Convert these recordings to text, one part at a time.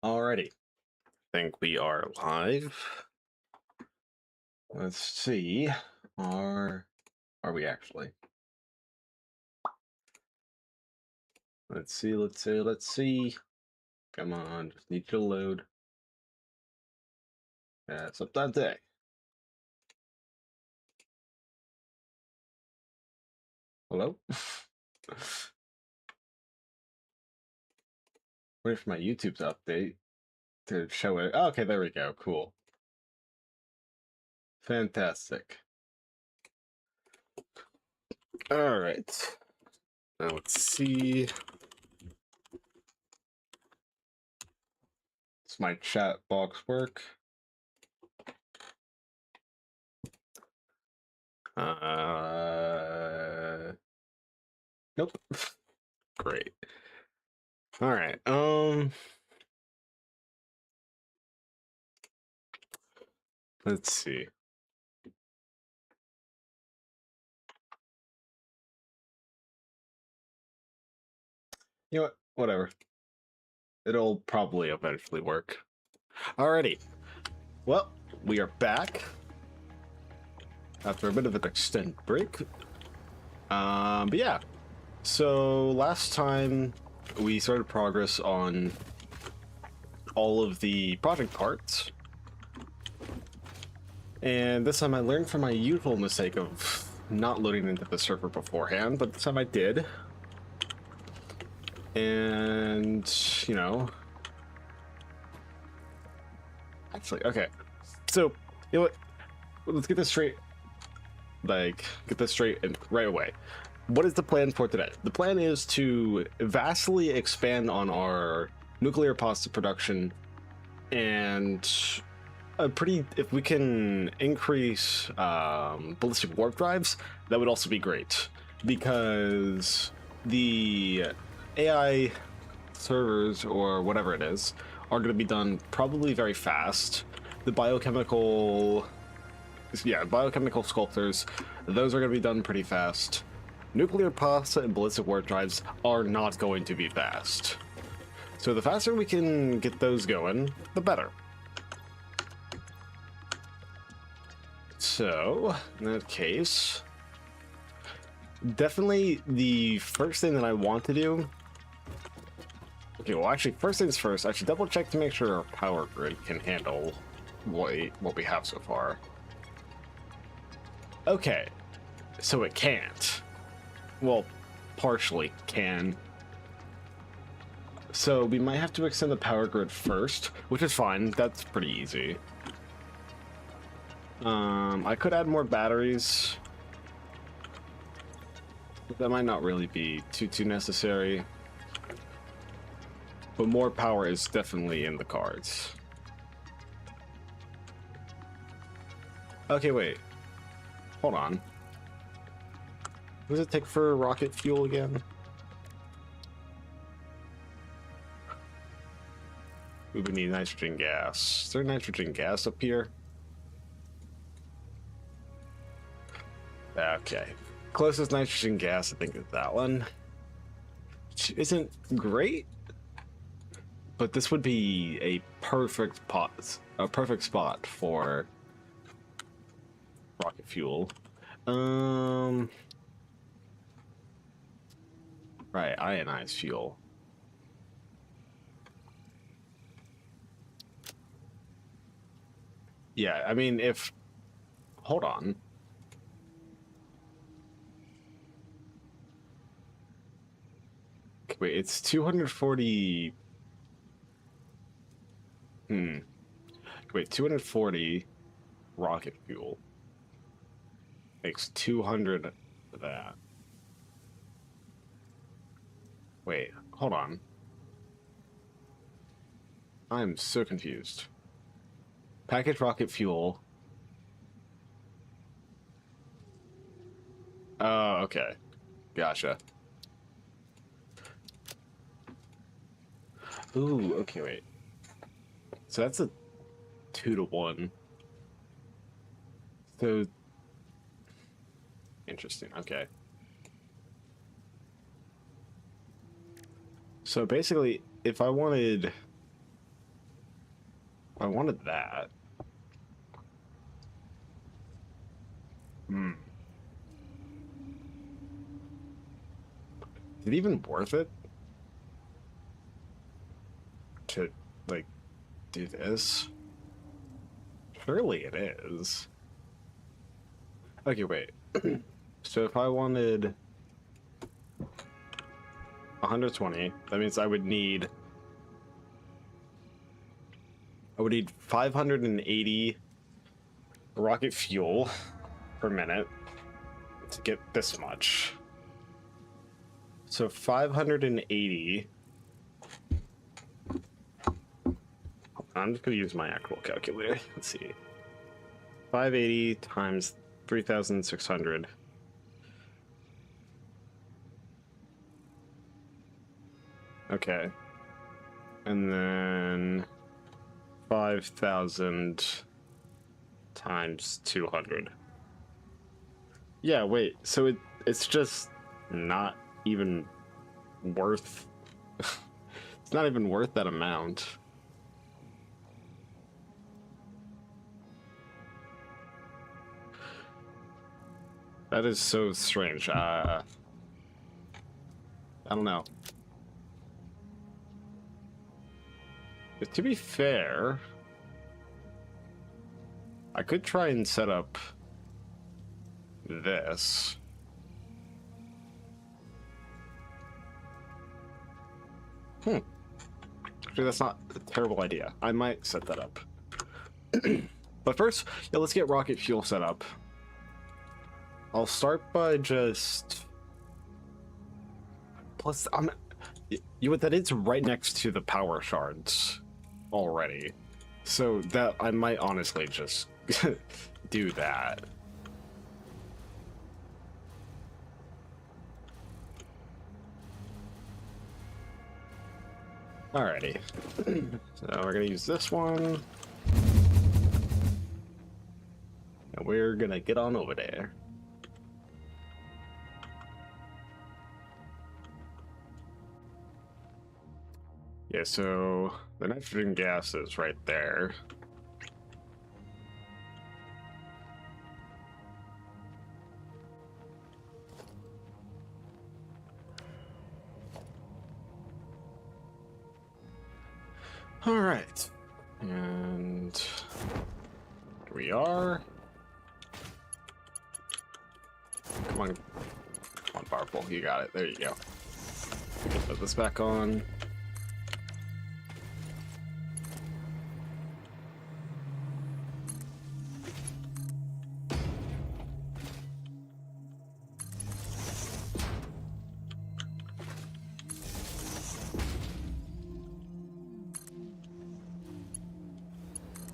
Alrighty, think we are live. Let's see. Are we actually? Let's see. Come on, just need to load. It's up that day. Hello? Wait for my YouTube to update to show it. Oh, okay, there we go. Cool. Fantastic. Alright. Now let's see. Does my chat box work? Nope. Great. Alright, let's see. You know what? Whatever. It'll probably eventually work. Alrighty. Well, we are back after a bit of an extended break. But yeah. So last time we started progress on all of the project parts. And this time I learned from my usual mistake of not loading into the server beforehand, but this time I did. And, you know, actually, okay. So, you know what? Let's get this straight. Get this straight and right away. What is the plan for today? The plan is to vastly expand on our nuclear pasta production and if we can increase ballistic warp drives, that would also be great, because the AI servers or whatever it is are going to be done probably very fast. The biochemical sculptors, those are going to be done pretty fast. Nuclear pasta and ballistic warp drives are not going to be fast. So the faster we can get those going, the better. So, in that case, definitely the first thing that I want to do... Okay, well actually, first things first, I should double check to make sure our power grid can handle what we have so far. Okay, so it can't. Well, partially can. So we might have to extend the power grid first, which is fine. That's pretty easy. I could add more batteries. But that might not really be too necessary. But more power is definitely in the cards. Okay, wait. Hold on. What does it take for rocket fuel again? We would need nitrogen gas. Is there nitrogen gas up here? Okay. Closest nitrogen gas, I think, is that one. Which isn't great, but this would be a perfect spot for rocket fuel. Right, ionized fuel. Yeah, I mean, hold on. Wait, it's 240. Wait, 240 rocket fuel makes 200 of that. Wait, hold on. I'm so confused. Packaged rocket fuel. Oh, okay. Gotcha. Ooh, okay, wait. So that's a 2-to-1. So interesting. Okay. So basically, if I wanted I wanted that. Hmm. Is it even worth it to, like, do this? Surely it is. Okay, wait. So if I wanted 120, that means I would need 580 rocket fuel per minute to get this much. So 580. I'm just gonna use my actual calculator. Let's see. 580 times 3,600. Okay. And then 5,000 times 200. Yeah, wait. So it's just not even worth it's not even worth that amount. That is so strange. I don't know. But to be fair, I could try and set up this. Actually, that's not a terrible idea. I might set that up. But first, yeah, let's get rocket fuel set up. I'll start by just... Plus, that is right next to the power shards already. So that I might honestly just do that. Alrighty. So we're gonna use this one. And we're gonna get on over there. Yeah, so the nitrogen gas is right there. All right. And here we are. Come on. Come on, Powerful. You got it. There you go. Put this back on.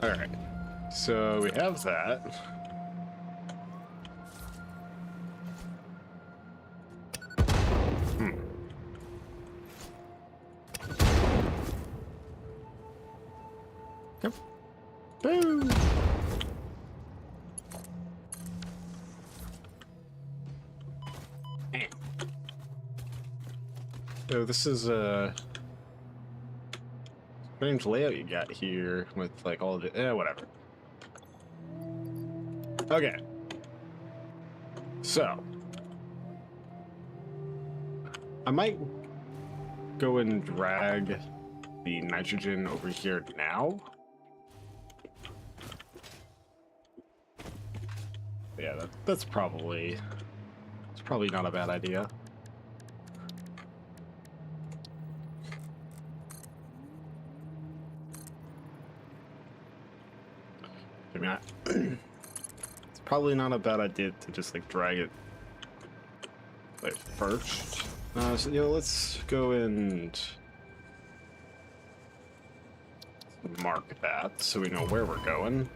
All right, so we have that. Yep. Boom. So this is a strange layout you got here with like all the whatever. Okay. So I might go and drag the nitrogen over here now. Yeah, that's probably not a bad idea. I mean, it's probably not a bad idea to just like drag it like first. So let's go and mark that so we know where we're going.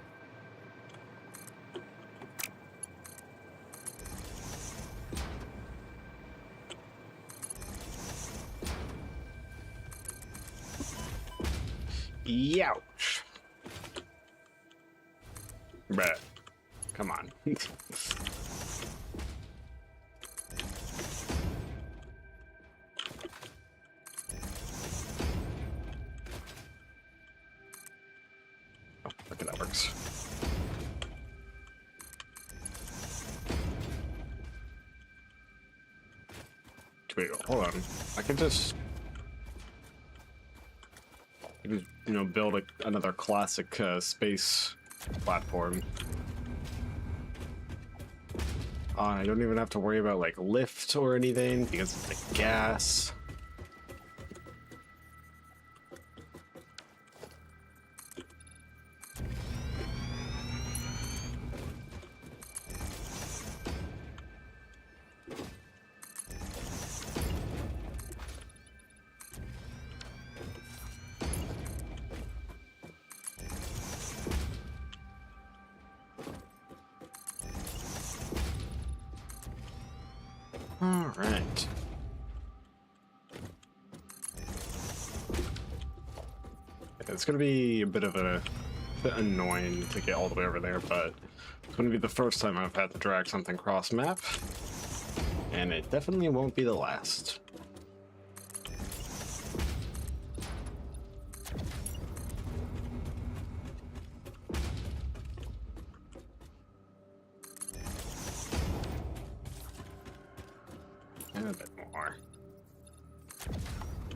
Youch. Bruh. Come on. Oh, okay, that works. Wait, hold on. I can just... you know, build another classic space platform. I don't even have to worry about like lift or anything because of the gas. All right. It's gonna be a bit annoying to get all the way over there, but it's gonna be the first time I've had to drag something cross map, and it definitely won't be the last. And a bit more.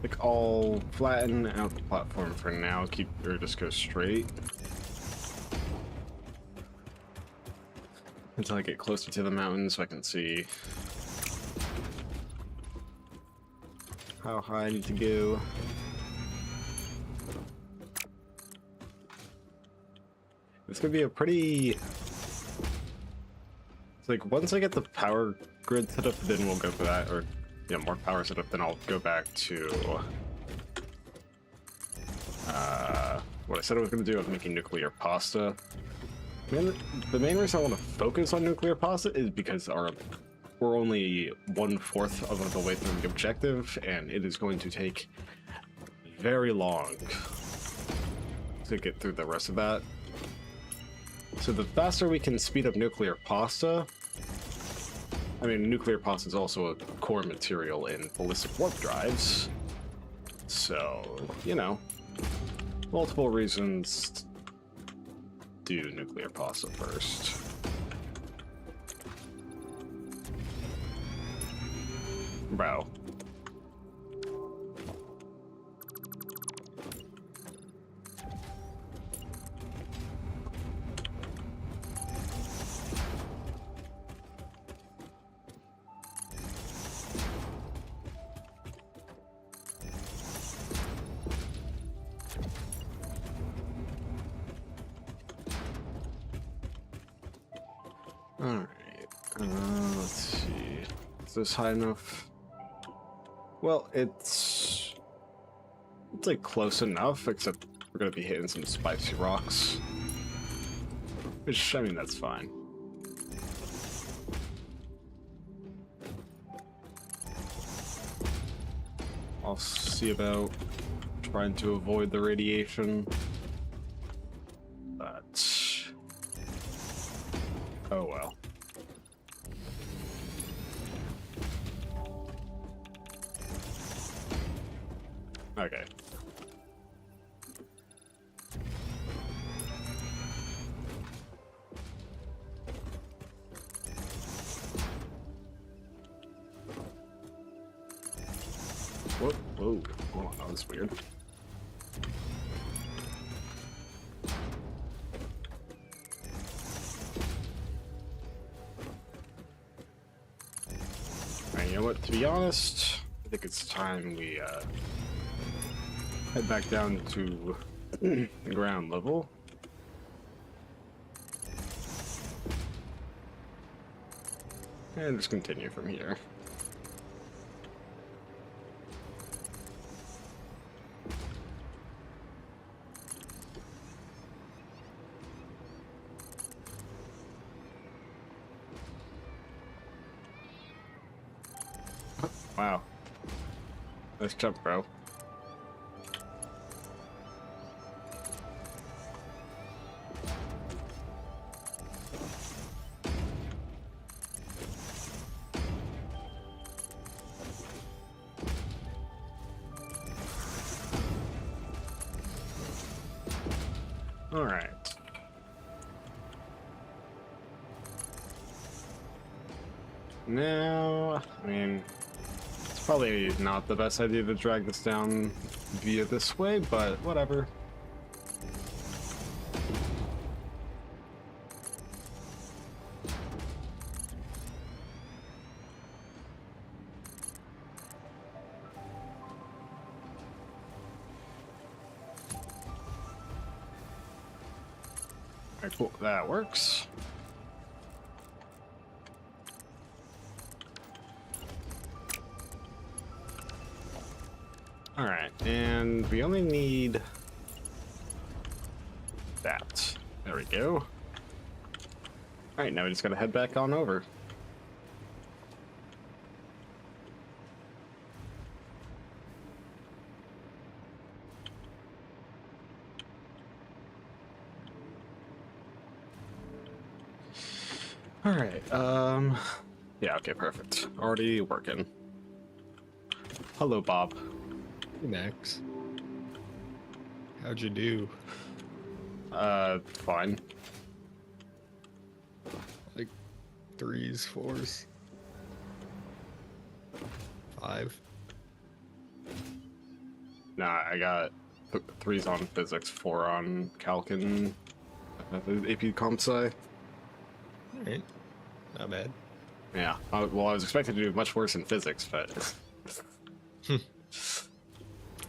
Like, I'll flatten out the platform for now, just go straight. Until I get closer to the mountain so I can see how high I need to go. It's gonna be a pretty... It's like, once I get the power grid set up, then we'll go for that, or yeah, more power set up, then I'll go back to what I said I was going to do of making nuclear pasta. The main reason I want to focus on nuclear pasta is because we're only 1/4 of the way through the objective, and it is going to take very long to get through the rest of that. So the faster we can speed up nuclear pasta, I mean, nuclear pasta is also a core material in ballistic warp drives, so, you know, multiple reasons to do nuclear pasta first. Bro. Alright, let's see. Is this high enough? Well, it's like close enough, except we're gonna be hitting some spicy rocks. Which, I mean, that's fine. I'll see about trying to avoid the radiation. But... oh well. Okay. Whoa, whoa, whoa, that was weird. Alright, you know what, to be honest, I think it's time we head back down to the ground level. And just continue from here. Wow. Nice jump, bro. All right. No, I mean, it's probably not the best idea to drag this down via this way, but whatever. Alright, cool. That works. Alright, and we only need that. There we go. Alright, now we just gotta head back on over. Alright, yeah, okay, perfect. Already working. Hello, Bob. Hey, Max. How'd you do? Fine. Like 3s, 4s, 5. Nah, I got 3s on physics, 4 on calc and AP comp sci. Alright. Not bad. Yeah, well, I was expecting to do much worse in physics, but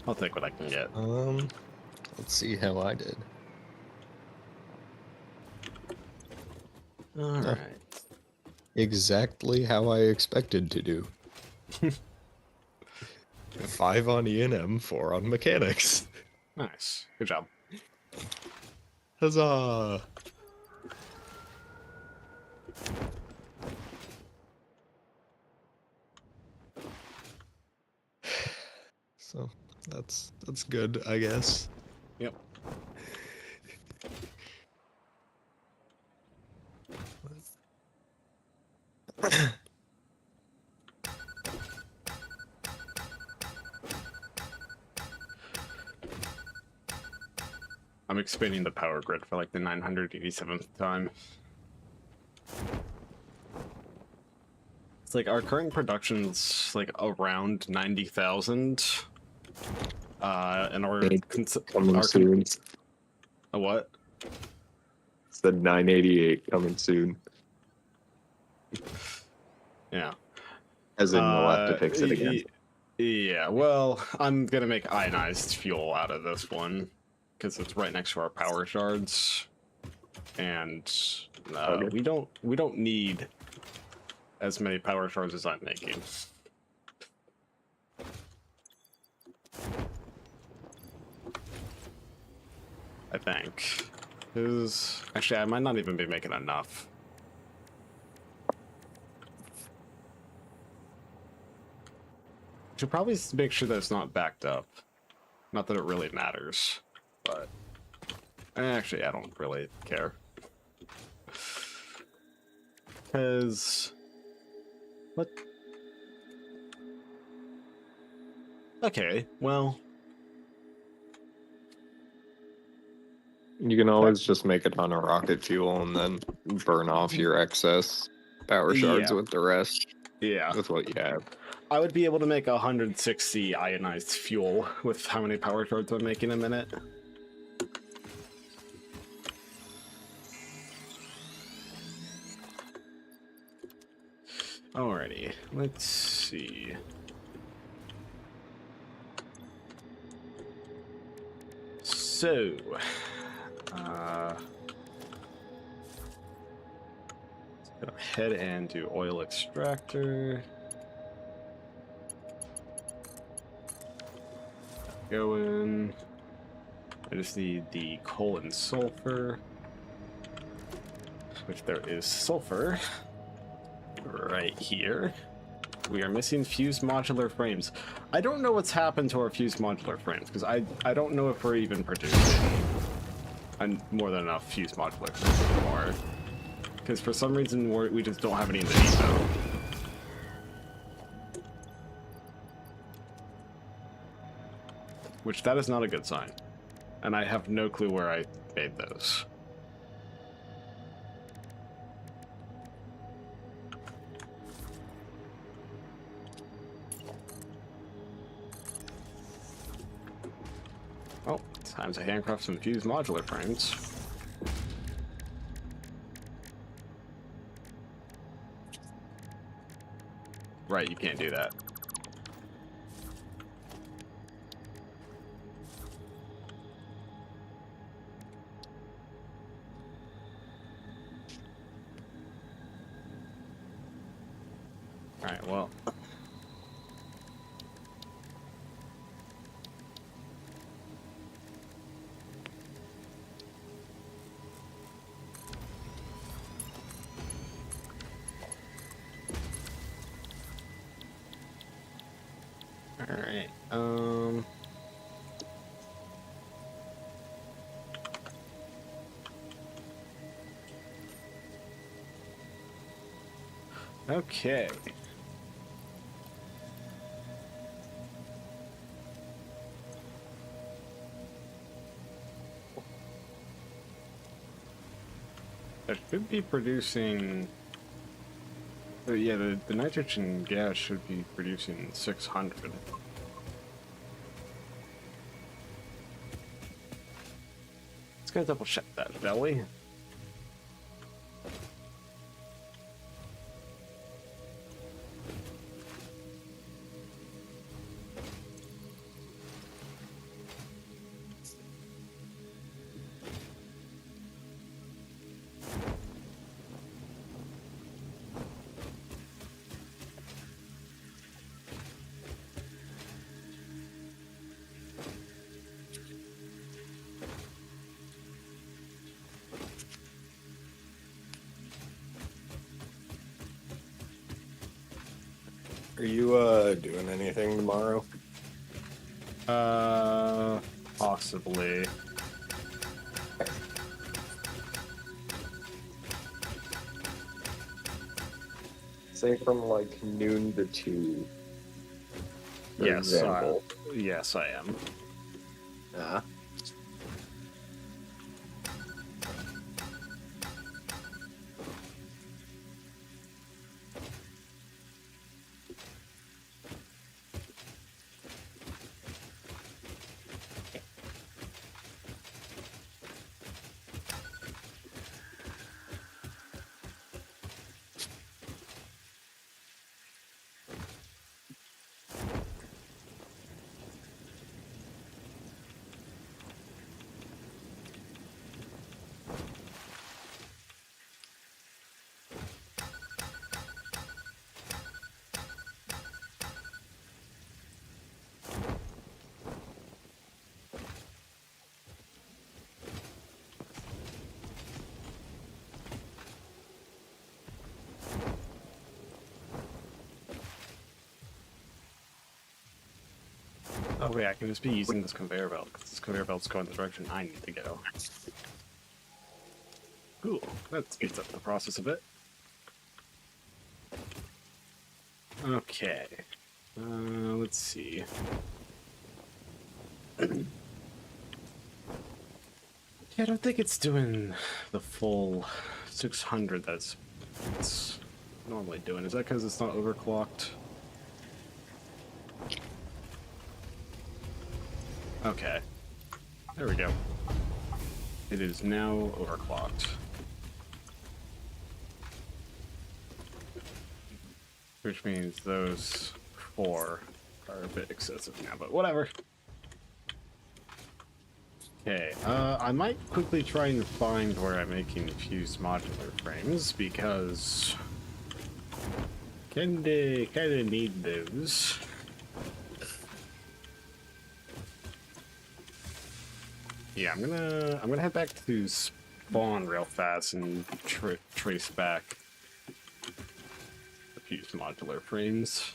I'll take what I can get. Let's see how I did. All right. Exactly how I expected to do. 5 on E&M, 4 on mechanics. Nice. Good job. Huzzah! So that's good, I guess. Yep. I'm expanding the power grid for like the 987th time. It's like our current production's like around 90,000. And our coming soon. A what? It's the 988 coming soon. Yeah. As in, you'll have to fix it again. Yeah, well, I'm gonna make ionized fuel out of this one because it's right next to our power shards, and Okay. we don't need as many power shards as I'm making. I think. Because actually, I might not even be making enough. Should probably make sure that it's not backed up. Not that it really matters, but actually, I don't really care. Because what? Okay, well, You can always just make a ton of rocket fuel and then burn off your excess power shards Yeah. with the rest, yeah. with what you have. I would be able to make 160 ionized fuel with how many power shards I'm making a minute. Alrighty, let's see. So, let's go ahead and do oil extractor. Going. I just need the coal and sulfur, which there is sulfur right here. We are missing fused modular frames. I don't know what's happened to our fused modular frames because I don't know if we're even producing more than enough fused modular frames anymore. Because for some reason we just don't have any in the depot. Which that is not a good sign. And I have no clue where I made those. Time to handcraft some fused modular frames. Right, you can't do that. Alright, well. Alright, okay. That should be producing... yeah, the nitrogen gas should be producing 600. Let's go double check that, shall we? Are you doing anything tomorrow? Possibly. Say from like noon to 2. For Yes, example. yes, I am. Yeah. Oh wait, I can just be using this conveyor belt, because this conveyor belt's going the direction I need to go. Cool, that speeds up the process a bit. Okay, let's see. Yeah, I don't think it's doing the full 600 that's it's normally doing. Is that because it's not overclocked? Okay. There we go. It is now overclocked. Which means those 4 are a bit excessive now, but whatever. Okay, I might quickly try and find where I'm making fused modular frames, because kinda need those. Yeah, I'm gonna head back to spawn real fast and trace back the fused modular frames.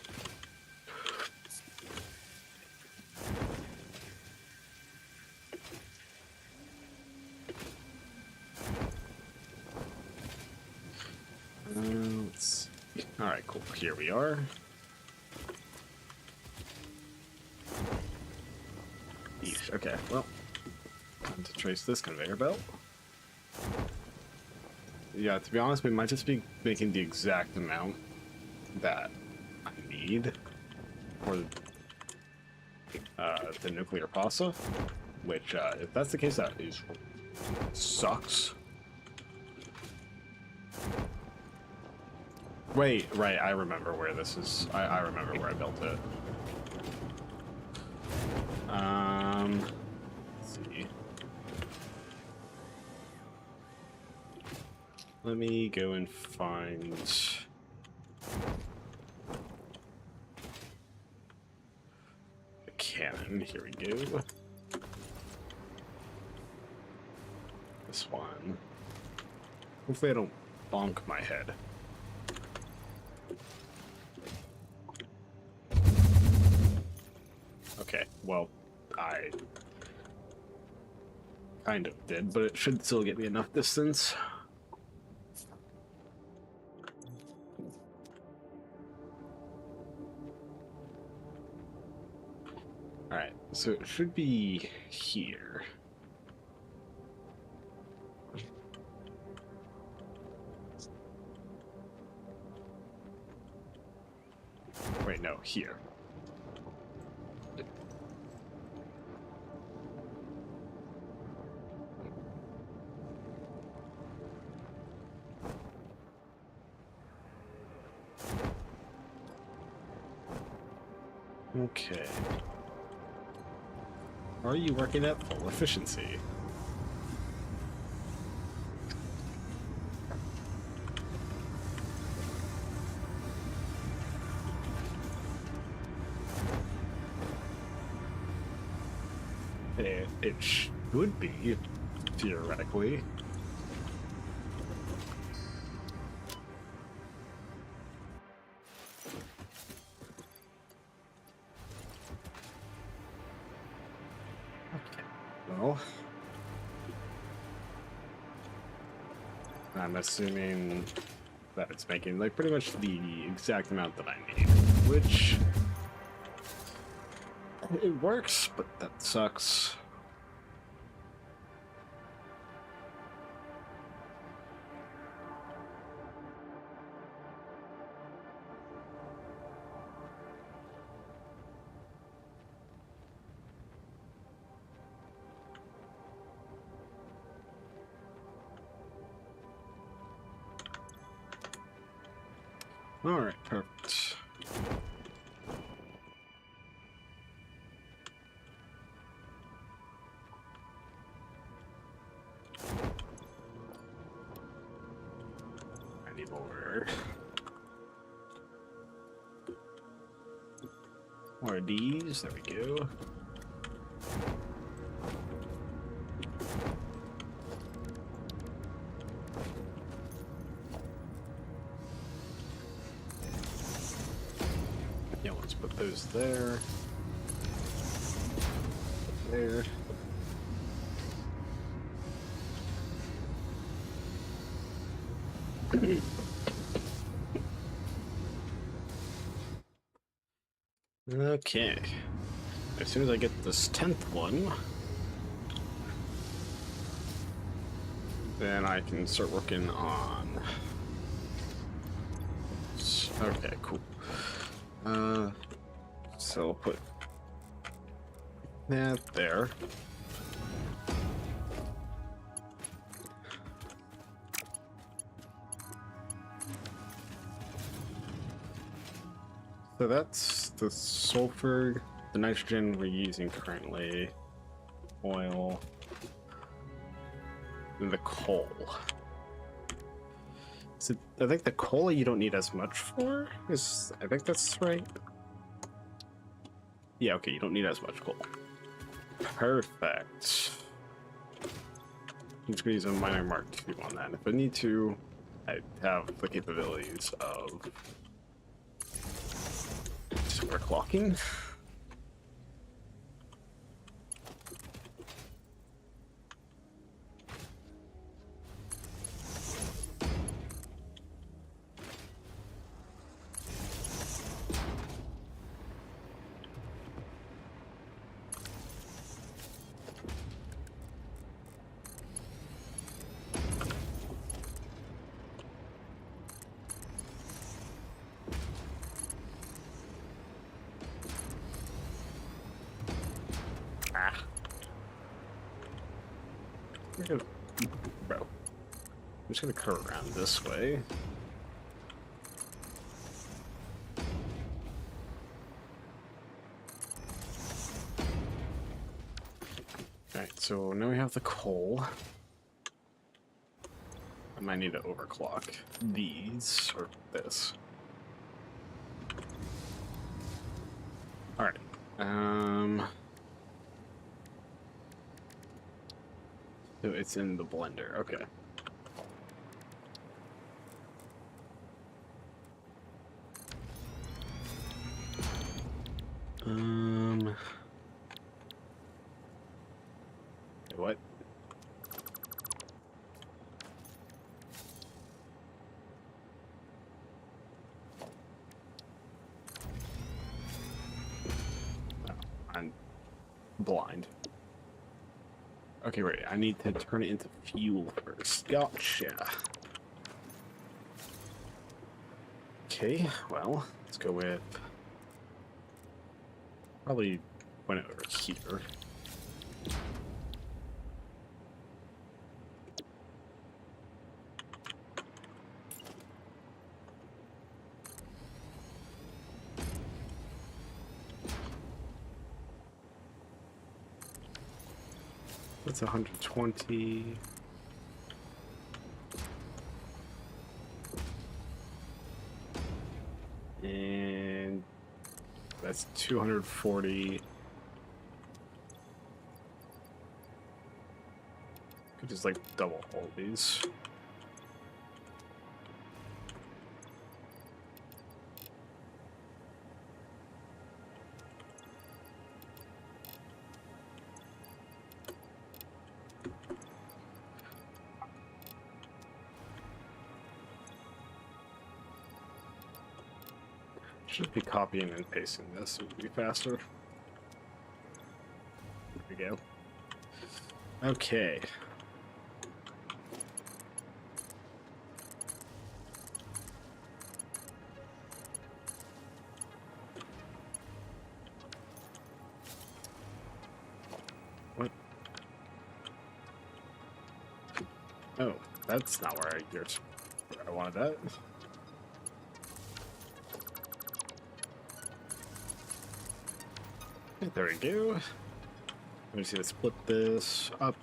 Let's see. All right, cool. Here we are. Yeesh, okay, well, time to trace this conveyor belt. Yeah, to be honest, we might just be making the exact amount that I need for the nuclear pasta. Which, if that's the case, that is sucks. Wait, right, I remember where this is. I remember where I built it. Let's see. Let me go and find the cannon. Here we go. This one. Hopefully I don't bonk my head. Okay, well, I kind of did, but it should still get me enough distance. Alright, so it should be here. Wait, no, here. Okay. Are you working at full efficiency? It should be, theoretically. Well, I'm assuming that it's making like pretty much the exact amount that I need, which it works, but that sucks. All right, perfect. I need more. More of these. There we go. Yeah, let's put those there. There. Okay. As soon as I get this 10th one, then I can start working on. Okay, cool. So I'll put that there. So that's the sulfur, the nitrogen we're using currently, oil, and the coal. So I think the coal you don't need as much for. I think that's right. Yeah, okay, you don't need as much coal. Perfect. I'm just gonna use a minor Mark II on that. If I need to, I have the capabilities of overclocking. We're gonna, bro. I'm just gonna curve around this way. Alright, so now we have the coal. I might need to overclock these, or this. Alright. So it's in the blender, okay. What? Oh, I'm blind. Okay, wait, I need to turn it into fuel first. Gotcha. Okay, well, let's go with... Probably went over here. That's 120. And that's 240. Could just like double all these. Should be copying and pasting this, it would be faster. There we go. Okay. What? Oh, that's not where I wanted that. There we go. Let me see, let's split this up.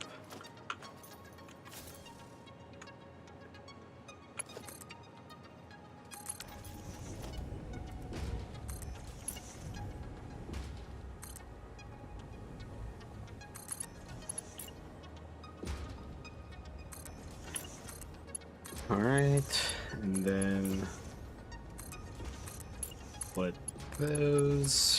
All right, and then split those.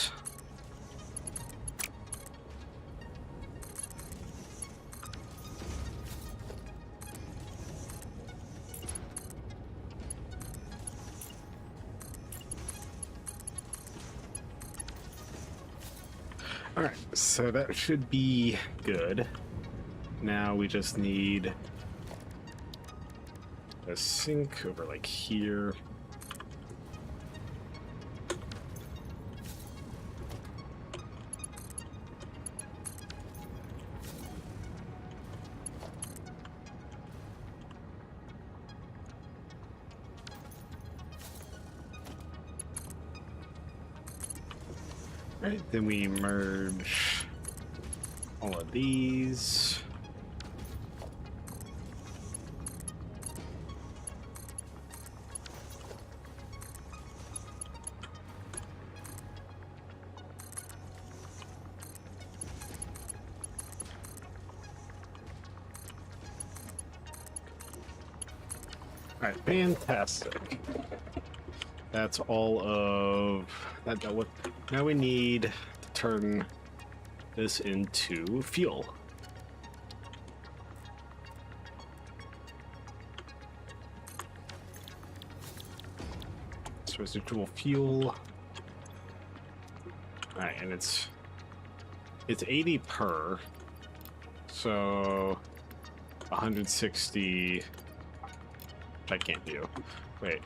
Alright, so that should be good. Now we just need a sink over like here. Right, then we merge all of these. All right, fantastic. That's all of that. What? Now we need to turn this into fuel. So residual fuel. All right, and it's 80 per. So 160. Which I can't do. Wait.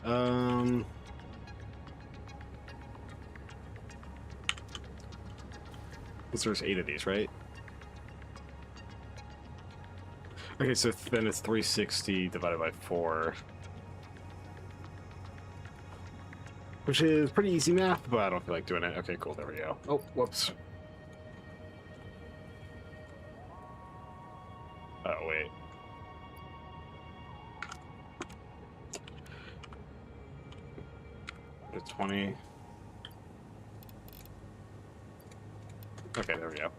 There's 8 of these, right? Okay, so then it's 360 divided by 4. Which is pretty easy math, but I don't feel like doing it. Okay, cool, there we go. Oh, whoops. Oh, wait. The 20. Okay, there we go.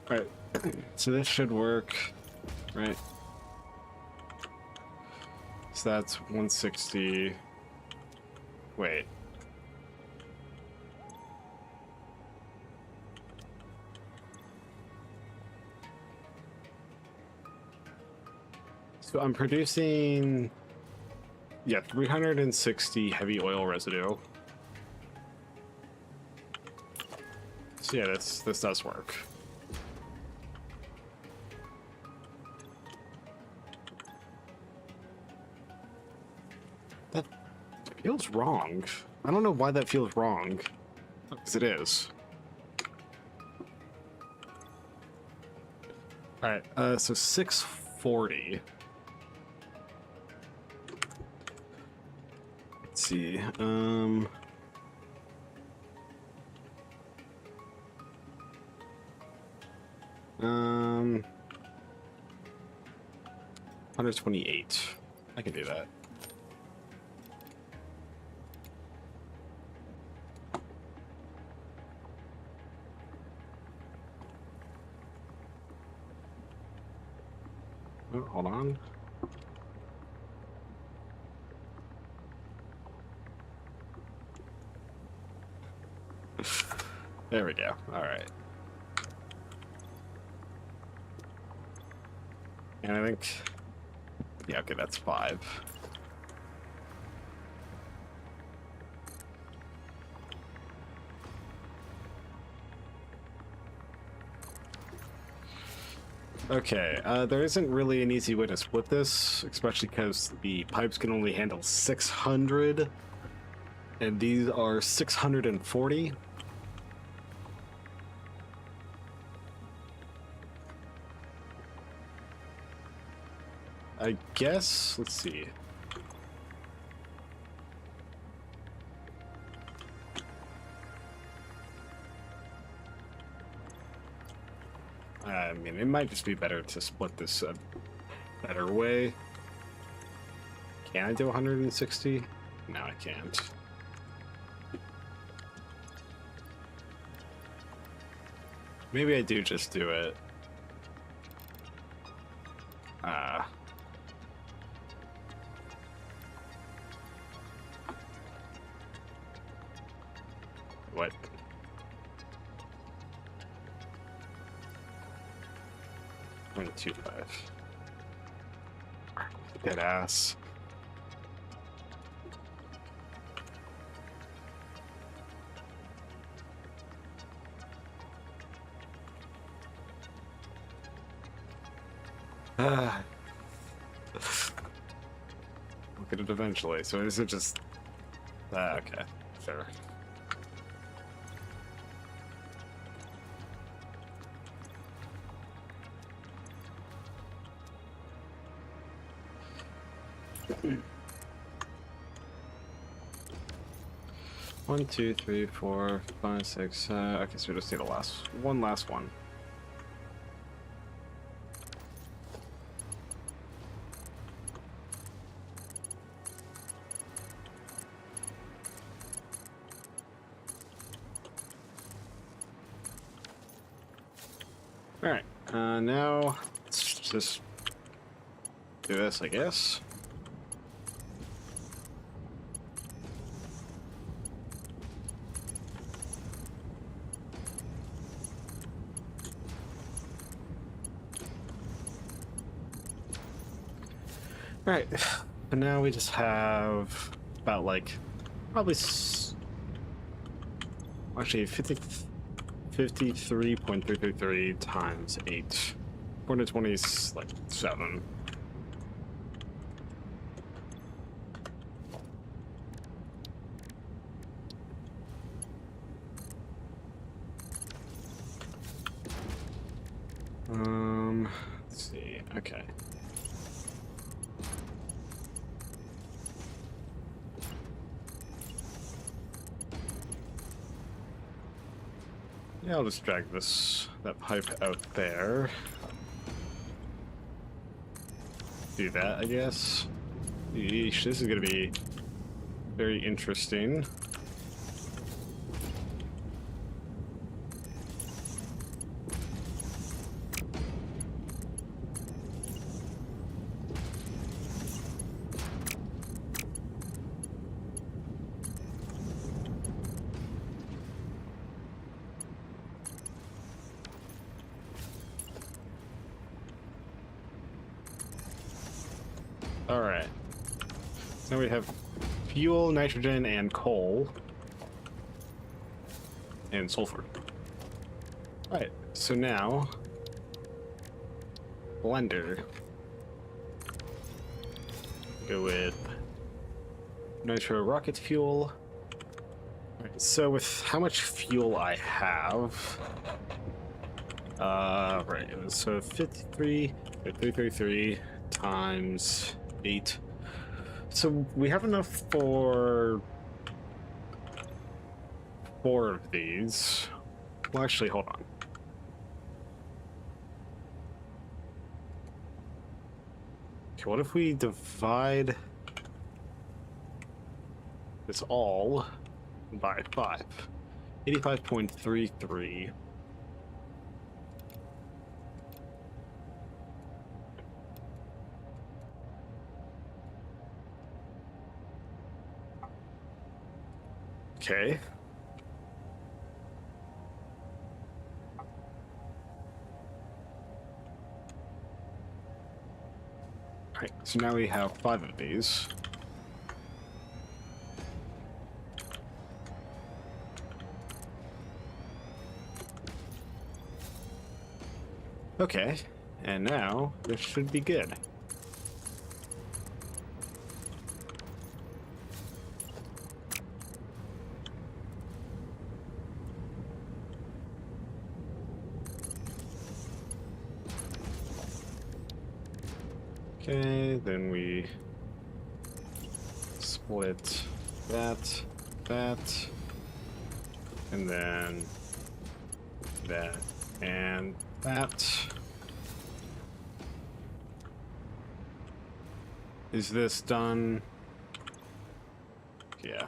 Alright, so this should work, right? So that's 160. Wait. So I'm producing, yeah, 360 heavy oil residue. So yeah, this does work. That feels wrong. I don't know why that feels wrong, because it is. All right, so 640. Let's see. 128. I can do that. Oh, hold on. There we go. All right. And I think, yeah, okay, that's 5. Okay, there isn't really an easy way to split this, especially because the pipes can only handle 600, and these are 640. I guess, let's see. I mean, it might just be better to split this a better way. Can I do 160? No, I can't. Maybe I do just do it. What? Point 2.5. Dead ass. We'll get it eventually. So is it just... okay, fair. One, two, three, 4, 5, 6. Okay, so we just need a last one. All right. Now let's just do this, I guess. Right, but now we just have about like probably actually 53.333 times 8. 420 is like 7. Let's see. Okay. Yeah, I'll just drag that pipe out there. Do that, I guess. Yeesh, this is gonna be very interesting. Alright. Now we have fuel, nitrogen, and coal. And sulfur. Alright, so now... blender. Go with nitro rocket fuel. Alright, so with how much fuel I have... right, so 333 times 8. So we have enough for 4 of these. Well, actually, hold on. Okay, what if we divide this all by 5? 85.33. Okay. Alright, so now we have 5 of these. Okay, and now this should be good. Okay, then we split that, and then that, and that. Is this done? Yeah.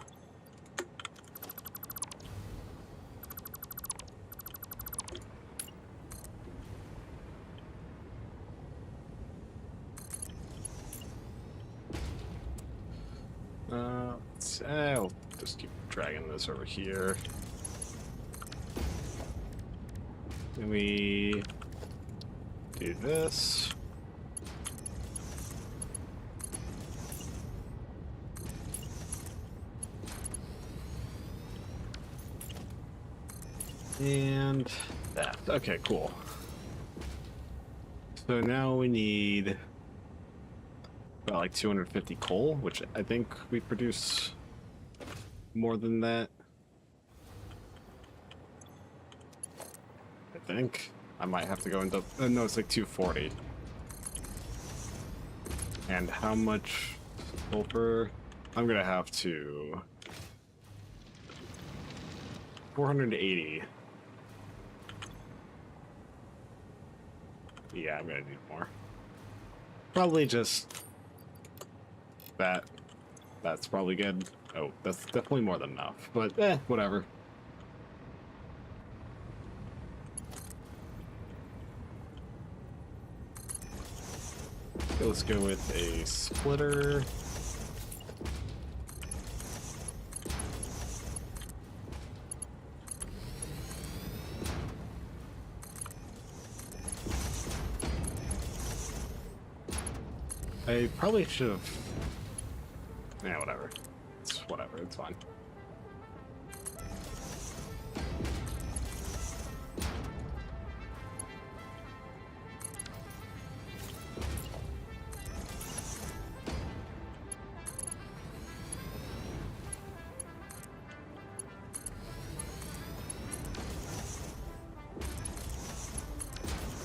I'll just keep dragging this over here. Then we do this. And that. Okay, cool. So now we need about like 250 coal, which I think we produce more than that. I think. I might have to go into... no, it's like 240. And how much sulfur? I'm gonna have to... 480. Yeah, I'm gonna need more. Probably just... that. That's probably good. Oh, that's definitely more than enough. But, whatever. Okay, let's go with a splitter. I probably should have... yeah, whatever. It's whatever, it's fine.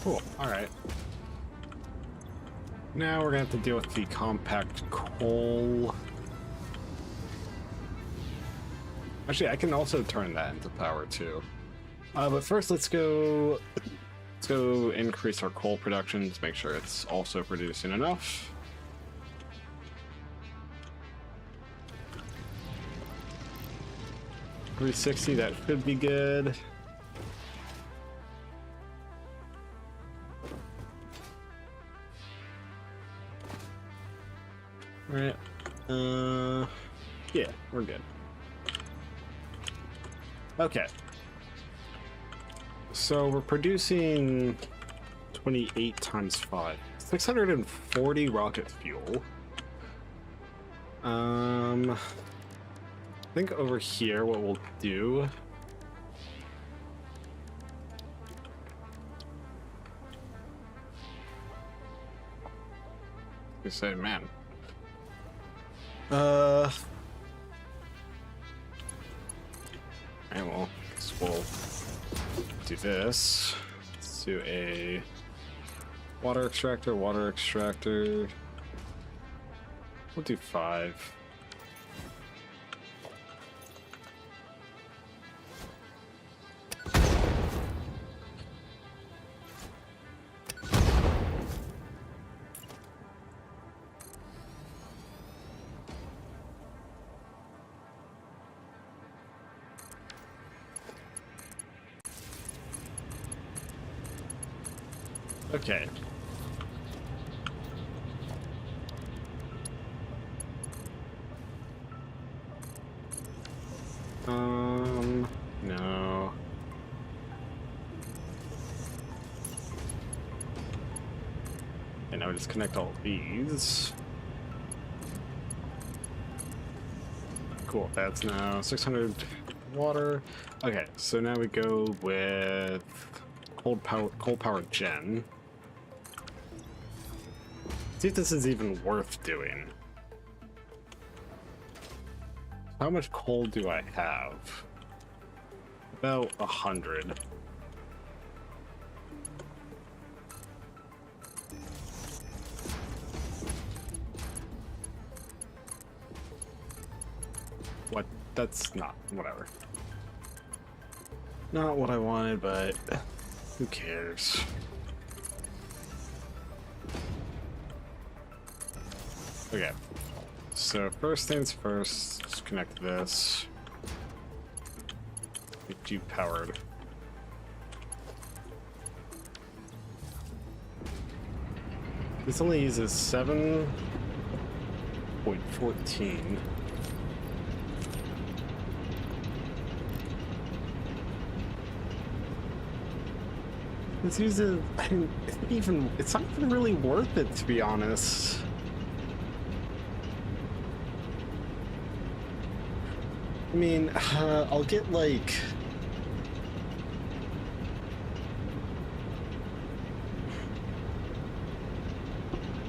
Cool, alright. Now we're gonna have to deal with the compact coal. Actually, I can also turn that into power too. But first, let's go increase our coal production to make sure it's also producing enough. $360, that should be good. Alright. Yeah, we're good. Okay. So we're producing 28 times 5. 640 rocket fuel. I think over here what we'll do you say, man. Alright, well, guess we'll do this. Let's do a water extractor. We'll do 5. Okay. No. And now we just connect all of these. Cool, that's now 600 water. Okay, so now we go with coal power gen. See if this is even worth doing. How much coal do I have? About 100. What? That's not, whatever. Not what I wanted, but who cares? Okay, so first things first, just connect this. Get you powered. This only uses 7.14. This uses, I mean, it's not even really worth it, to be honest. I mean, I'll get like...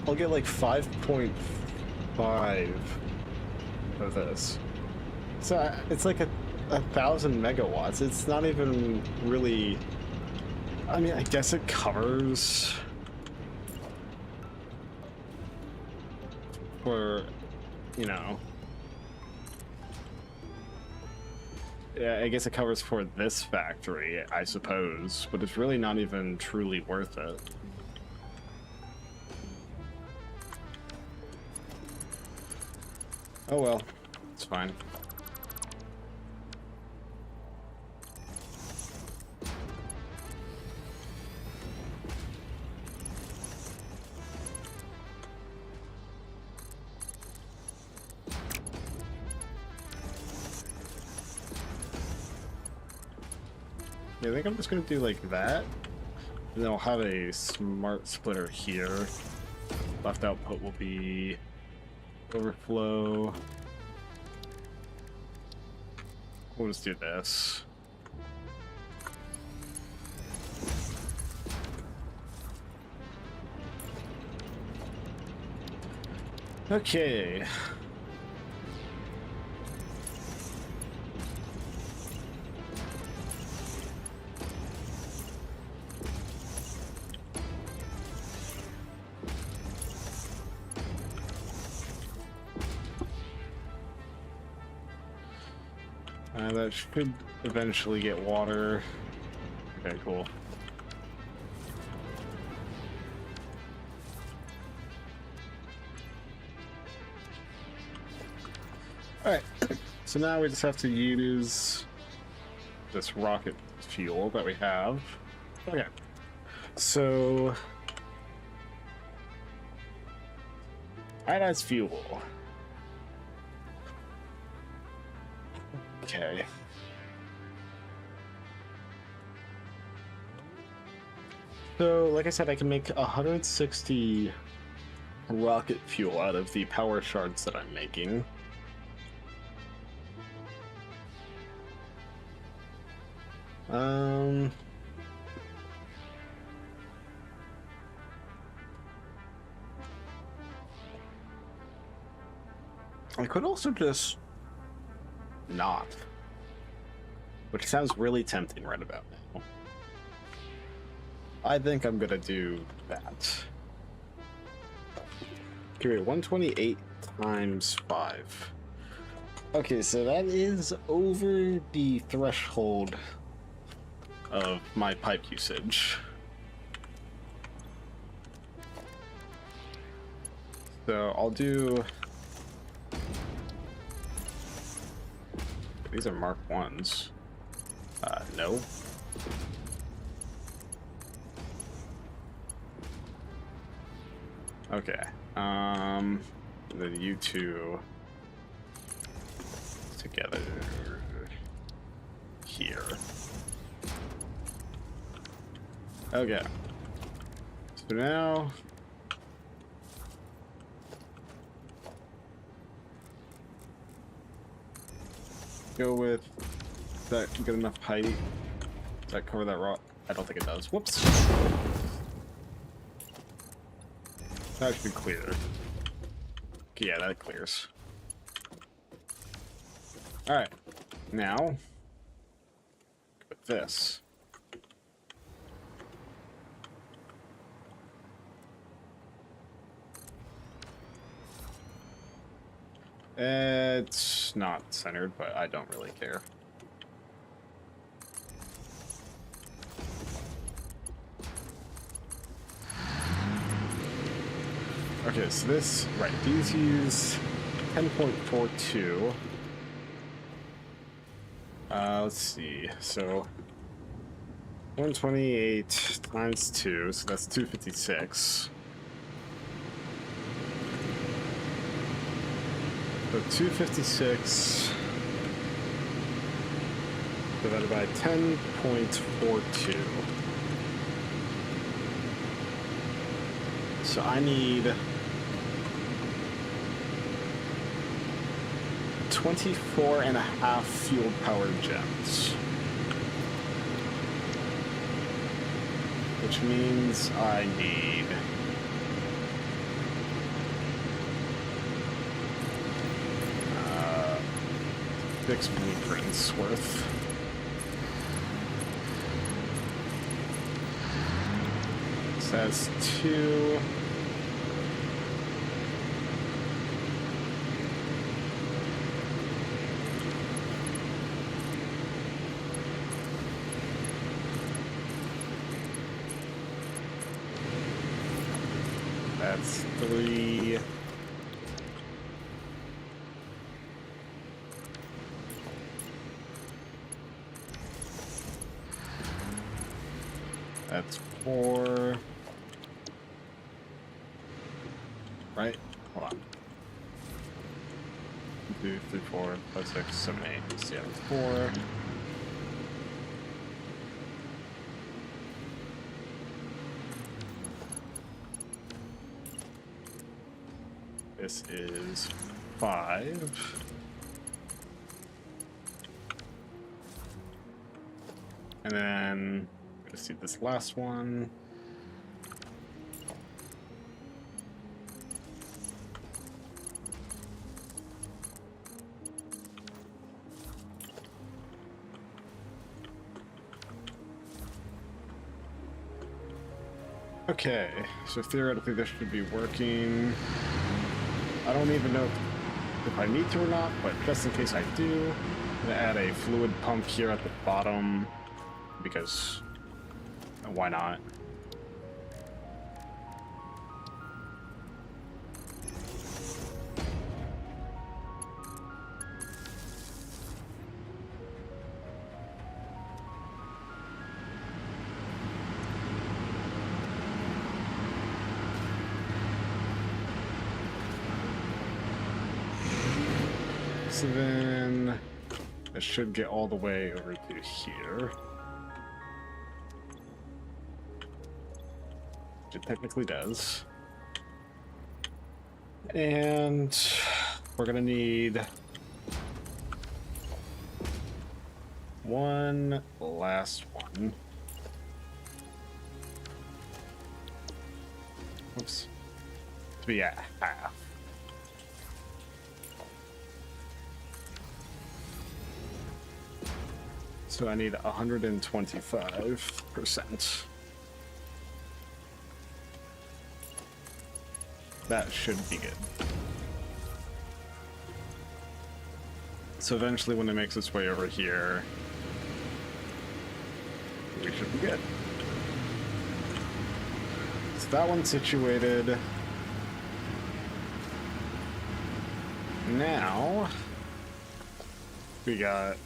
I'll get like 5.5 of this. So it's like a 1,000 megawatts. It's not even really... I mean, I guess it covers... for, you know... Yeah, I guess it covers for this factory, I suppose, but it's really not even truly worth it. Oh well, it's fine. Yeah, I think I'm just gonna do like that. And then I'll have a smart splitter here. Left output will be overflow. We'll just do this. Okay. That should eventually get water. Okay, cool. Alright, so now we just have to use this rocket fuel that we have. Okay, so ionized fuel. Okay. So, like I said, I can make 160 rocket fuel out of the power shards that I'm making. I could also just not, which sounds really tempting right about now. I think I'm gonna do that. Okay, wait, 128 times 5. Okay, so that is over the threshold of my pipe usage. So I'll do... These are Mark 1s. No. Okay. Then you two together here. Okay. So now go with that. Good enough height. Does that cover that rock? I don't think it does. Whoops. That should be clear. Okay, yeah, that clears. Alright. Now, with this. It's not centered, but I don't really care. Okay, so this, right, these use 10.42. Let's see, so 128 times 2, so that's 256. So 256 divided by 10.42. So I need 24.5 fuel powered gems. Which means I need 6 blueprints worth. So that's 2. That's 3. That's 4. Right? Hold on. 2, 3, 4, 5, 6, 7, 8. So yeah, that's 4. This is 5. And then let's see this last one. Okay, so theoretically this should be working. I don't even know if I need to or not, but just in case I do. I'm gonna add a fluid pump here at the bottom because why not? So then I should get all the way over to here. Which it technically does. And we're gonna need one last one. Oops. To be at half. So I need 125%. That should be good. So eventually when it makes its way over here, we should be good. So that one's situated. Now, we got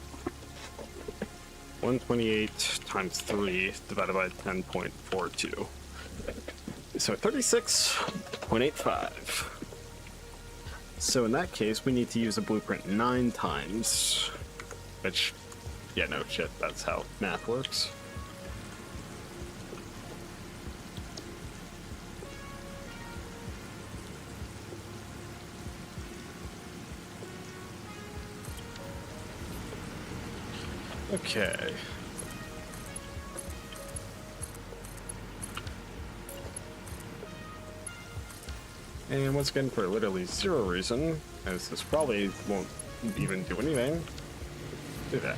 128 times 3 divided by 10.42. So 36.85. So in that case, we need to use a blueprint 9 times. Which, yeah, no shit, that's how math works. Okay. And once again, for literally zero reason, as this probably won't even do anything, do that.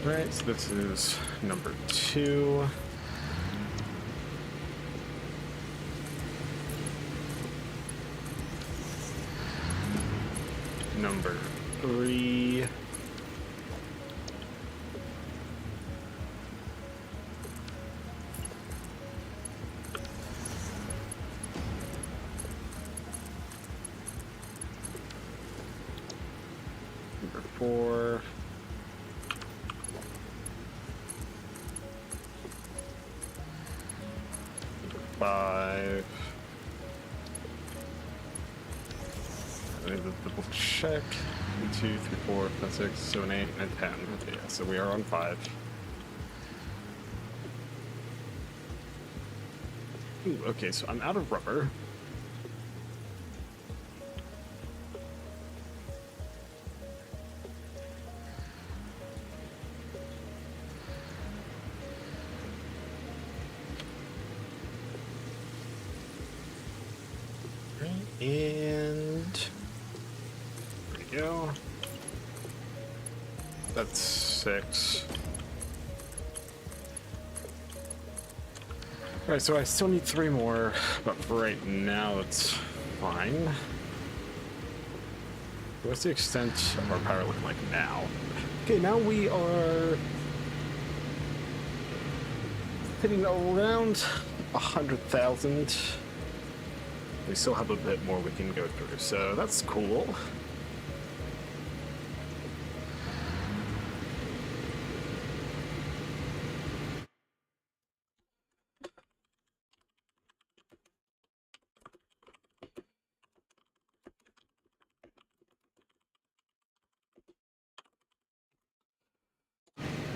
Right, so this is number 2. Number 3. Number 4. Number 5. I need to double check. 1, 2, 3, 4, 5, 6, 7, 8, and 10. Okay, yeah, so we are on 5. Ooh, okay, so I'm out of rubber. And there we go. That's 6. Alright, so I still need 3 more, but for right now it's fine. What's the extent of our power looking like now? Okay, now we are hitting around 100,000. We still have a bit more we can go through, so that's cool.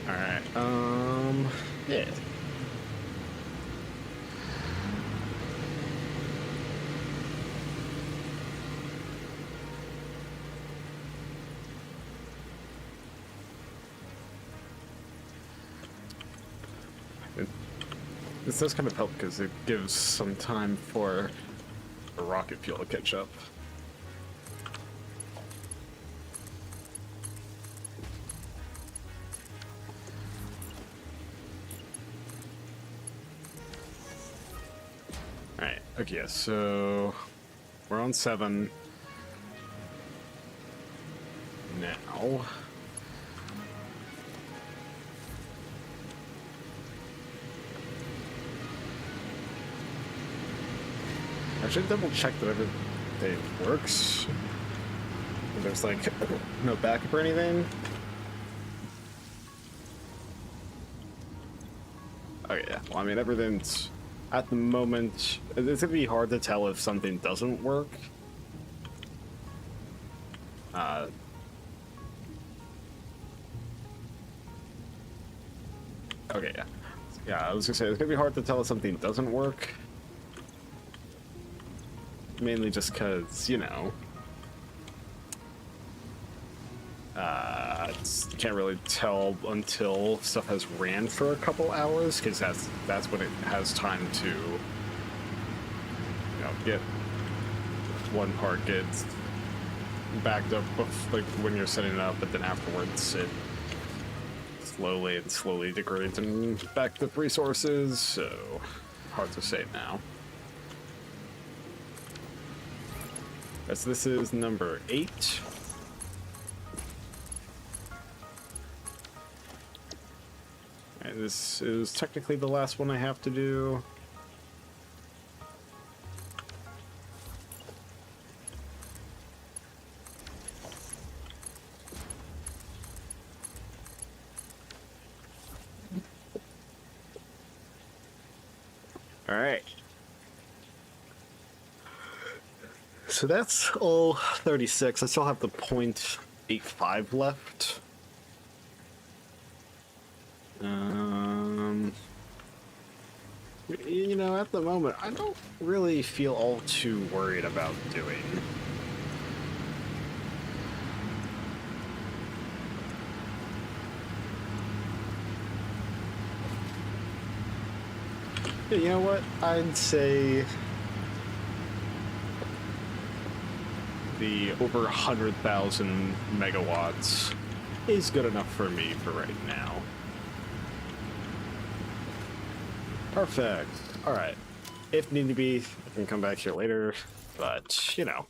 Alright, yeah. This does kind of help because it gives some time for the rocket fuel to catch up. Okay, so we're on 7 now. I should double check that everything works. And there's like no backup or anything. Oh yeah, well I mean everything's at the moment. It's gonna be hard to tell if something doesn't work. Okay, yeah. Yeah, I was gonna say it's gonna be hard to tell if something doesn't work. Mainly just because, you know, you can't really tell until stuff has ran for a couple hours, because that's when it has time to, you know, get one part gets backed up like when you're setting it up, but then afterwards it slowly degrades and backed up resources. So hard to say now. As this is number 8. And this is technically the last one I have to do. All right. So that's all 36. I still have the 0.85 left. You know, at the moment, I don't really feel all too worried about doing. Yeah, you know what? I'd say the over 100,000 megawatts is good enough for me for right now. Perfect. All right. If need to be, I can come back here later. But, you know,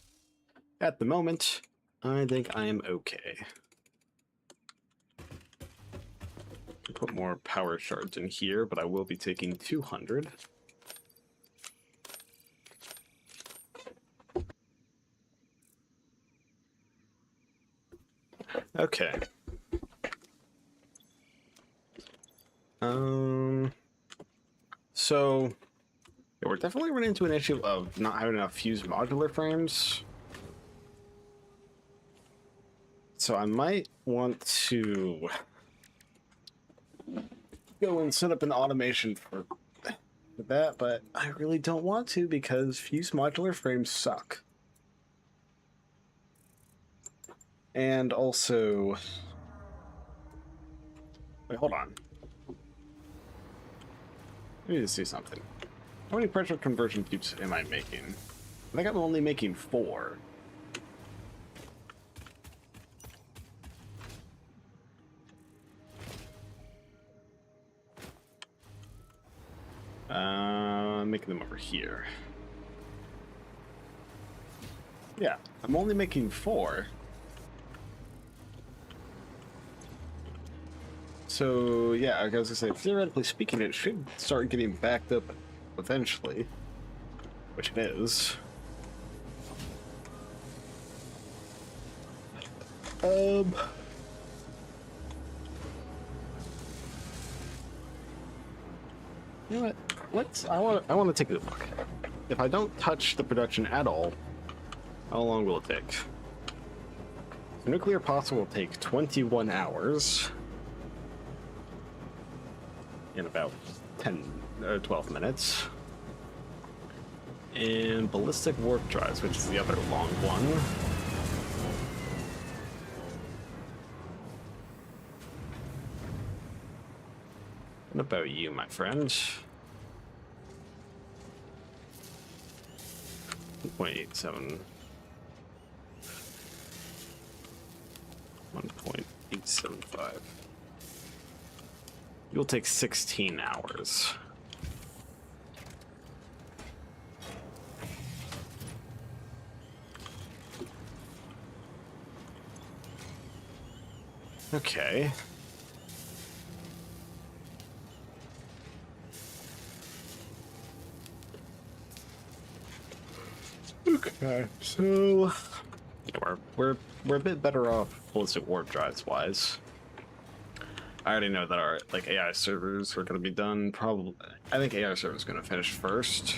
at the moment, I think I am okay. Put more power shards in here, but I will be taking 200. Okay. So yeah, we're definitely running into an issue of not having enough fused modular frames. So I might want to go and set up an automation for that, but I really don't want to because fused modular frames suck. And also, wait, hold on. Let me just see something. How many pressure conversion cubes am I making? I think I'm only making 4. I'm making them over here. Yeah, I'm only making 4. So, yeah, I was gonna say, theoretically speaking, it should start getting backed up eventually. Which it is. You know what? I want to take a look. If I don't touch the production at all, how long will it take? The nuclear pasta will take 21 hours. In about 12 minutes. And ballistic warp drives, which is the other long one. What about you, my friend? 1.87. 1.875. You'll take 16 hours. Okay. Okay, so we're a bit better off ballistic warp drives wise. I already know that our like AI servers are going to be done. Probably, I think AI servers is going to finish first.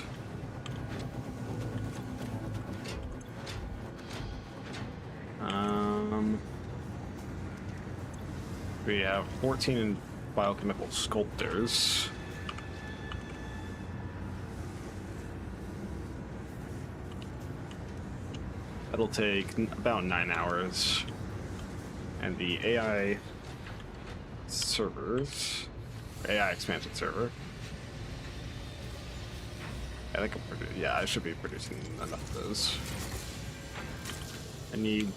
We have 14 biochemical sculptors. That'll take about 9 hours. And the AI servers, AI expansion server. I think I should be producing enough of those. I need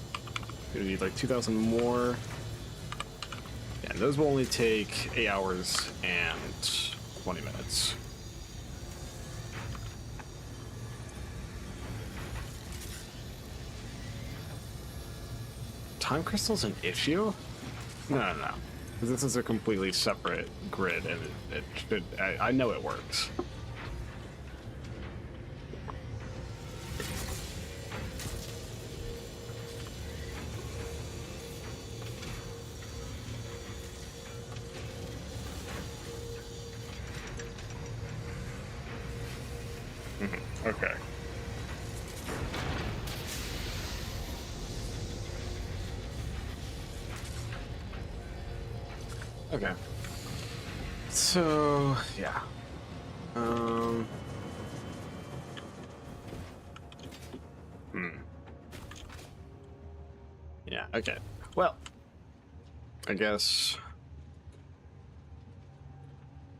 like 2,000 more. Yeah, and those will only take 8 hours and 20 minutes. Time crystal's an issue? No. Because this is a completely separate grid, and it should. I know it works. Okay. Okay. So, yeah. Yeah, okay. Well, I guess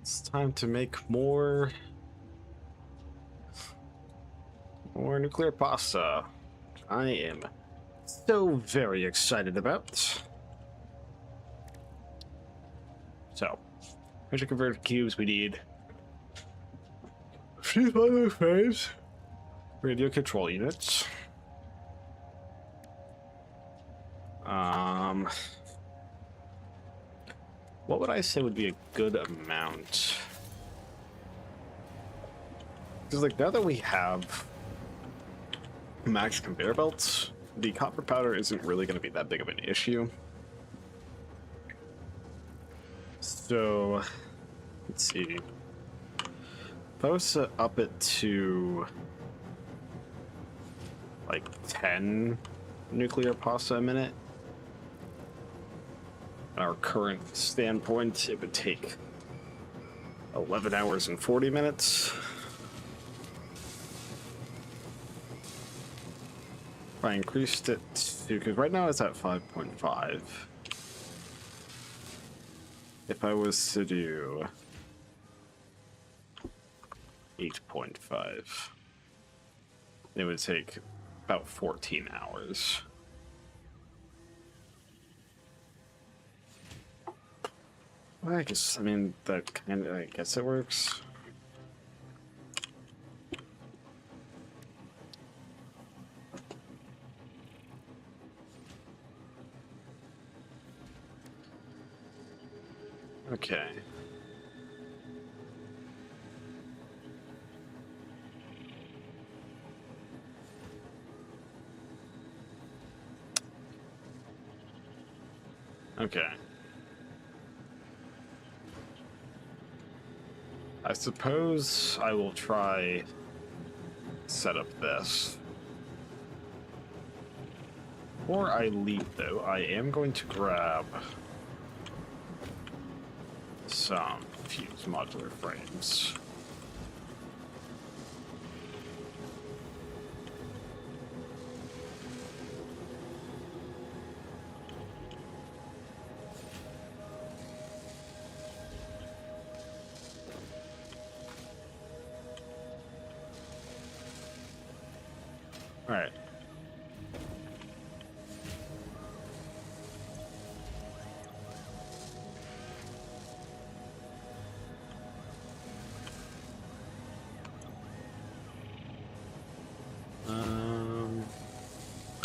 it's time to make more nuclear pasta. I am so very excited about. So, pressure converted cubes, we need fuel phase, radio control units. What would I say would be a good amount? Because like now that we have max conveyor belts, the copper powder isn't really going to be that big of an issue. So, let's see. If I was to up it to like 10 nuclear pasta a minute, at our current standpoint, it would take 11 hours and 40 minutes. If I increased it to, because right now it's at 5.5. If I was to do 8.5, it would take about 14 hours. Well, I mean, that kind of, I guess it works. Okay. Okay. I suppose I will try set up this. Before I leave, though, I am going to grab some fused modular frames. All right.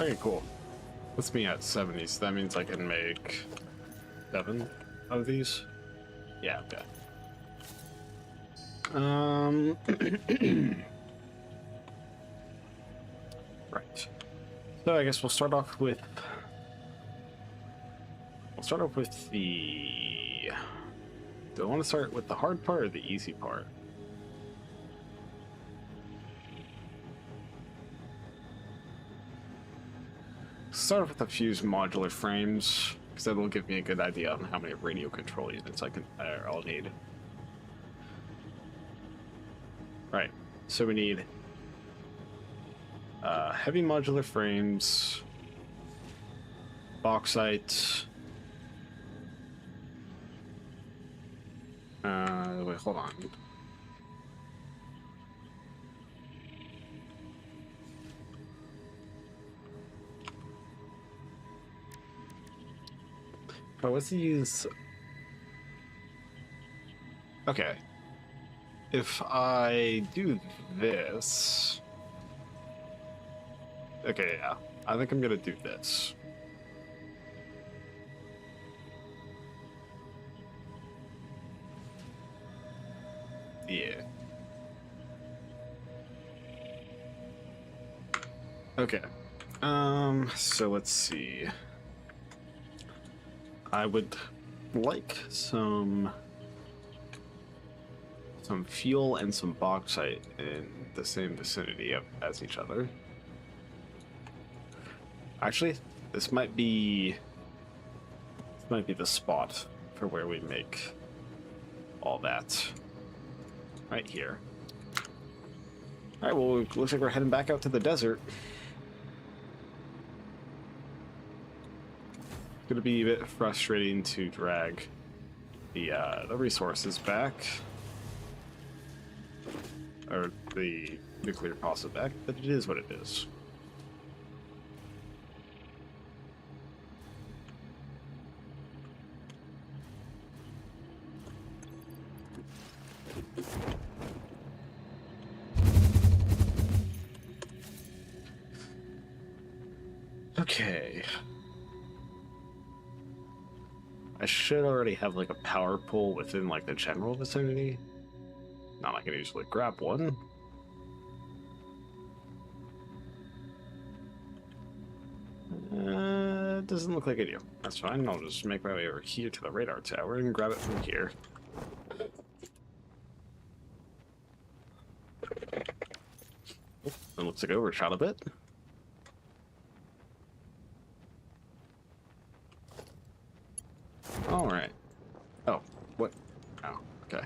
Okay, cool. Puts me at 70, so that means I can make 7 of these. Yeah, okay. Right. So I guess we'll start off with the. Do I want to start with the hard part or the easy part? Start off with a few modular frames, because that'll give me a good idea on how many radio control units I'll need. Right. So we need heavy modular frames, bauxite. Wait, hold on. Oh, what's the use? Okay. If I do this. Okay, yeah. I think I'm gonna do this. Yeah. Okay. So let's see. I would like some fuel and some bauxite in the same vicinity as each other. Actually, this might be the spot for where we make all that. Right here. Alright, well, it looks like we're heading back out to the desert. It's gonna be a bit frustrating to drag the resources back. Or the nuclear faucet back, but it is what it is. Okay. I should already have like a power pole within like the general vicinity. Not like I can usually grab one. Doesn't look like I do. That's fine. I'll just make my way over here to the radar tower and grab it from here. It looks like I overshot a bit. All right. Oh, what? Oh, okay.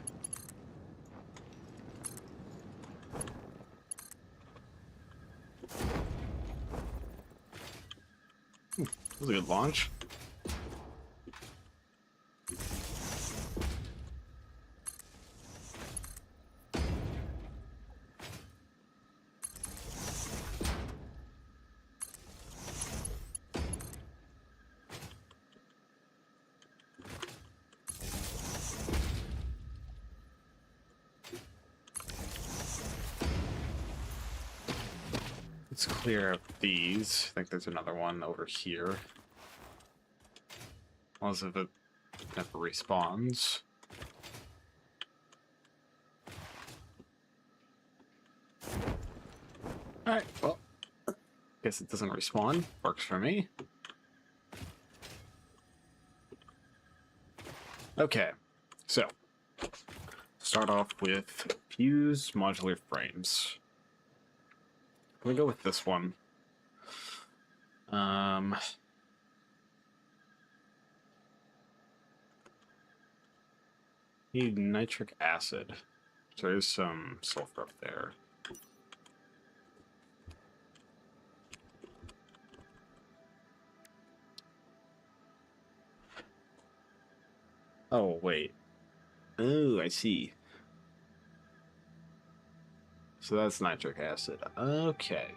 That was a good launch. Let's clear up these. I think there's another one over here. As if it never respawns. Alright, well, guess it doesn't respawn. Works for me. Okay, so start off with fuse modular frames. I'm gonna go with this one. Need nitric acid. So there's some sulfur up there. Oh, wait. Oh, I see. So that's nitric acid. Okay.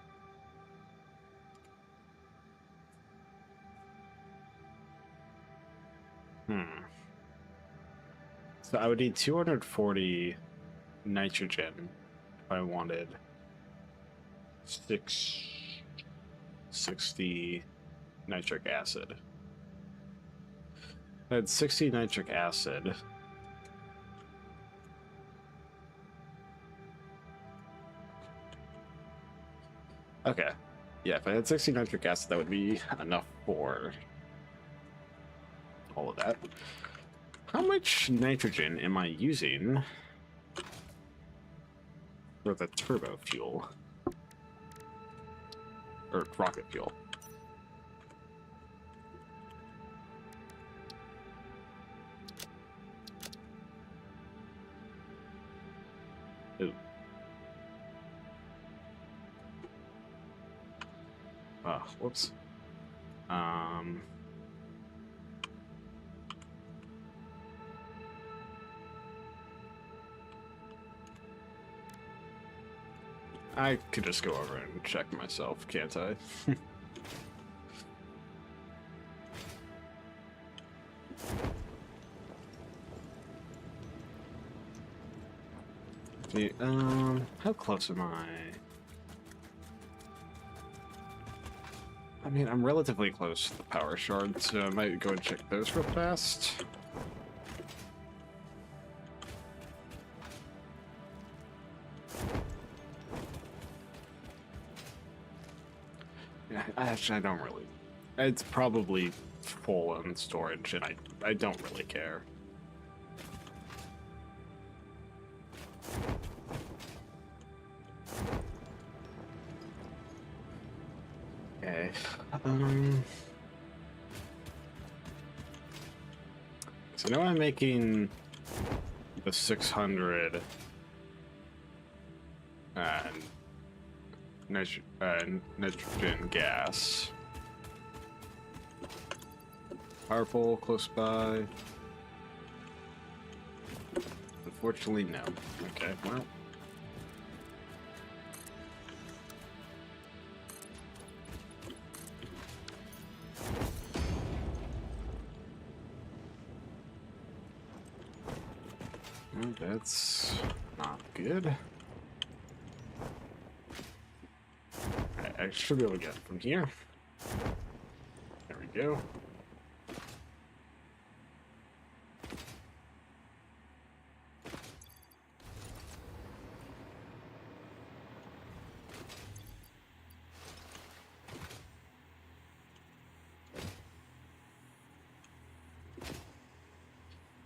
So I would need 240 nitrogen if I wanted 660 nitric acid. I had 60 nitric acid. Okay. Yeah, if I had 60 nitric acid, that would be enough for all of that. How much nitrogen am I using for the turbo fuel? Or rocket fuel? Ooh. Oh, whoops. I could just go over and check myself, can't I? How close am I? I mean, I'm relatively close to the power shard, so I might go and check those real fast. Yeah, actually, I don't really. It's probably full on storage, and I don't really care. Okay. So now I'm making the 600 nitrogen gas. Powerful, close by. Unfortunately, no. Okay, well. Well, that's not good. I should be able to get it from here. There we go.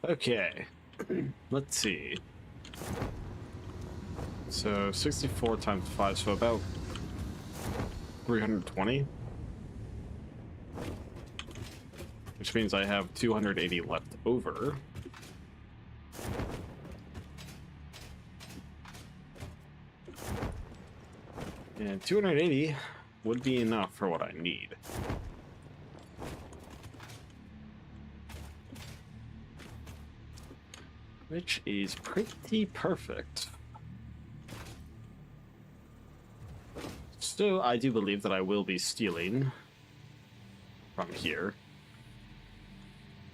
Okay, let's see. So 64 times 5, so about 320. Which means I have 280 left over. And 280 would be enough for what I need. Which is pretty perfect. So I do believe that I will be stealing from here.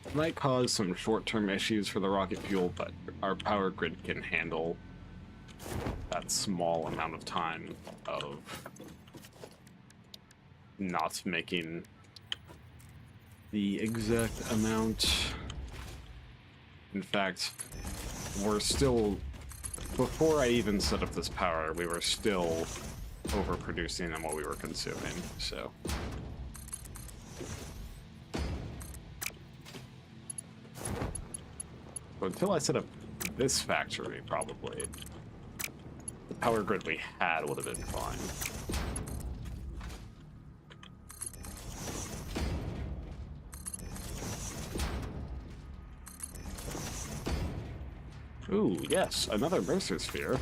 It might cause some short-term issues for the rocket fuel, but our power grid can handle that small amount of time of not making the exact amount. In fact, we're still, before I even set up this power, we were still overproducing than what we were consuming, so. But until I set up this factory, probably, the power grid we had would have been fine. Ooh, yes, another Mercer Sphere.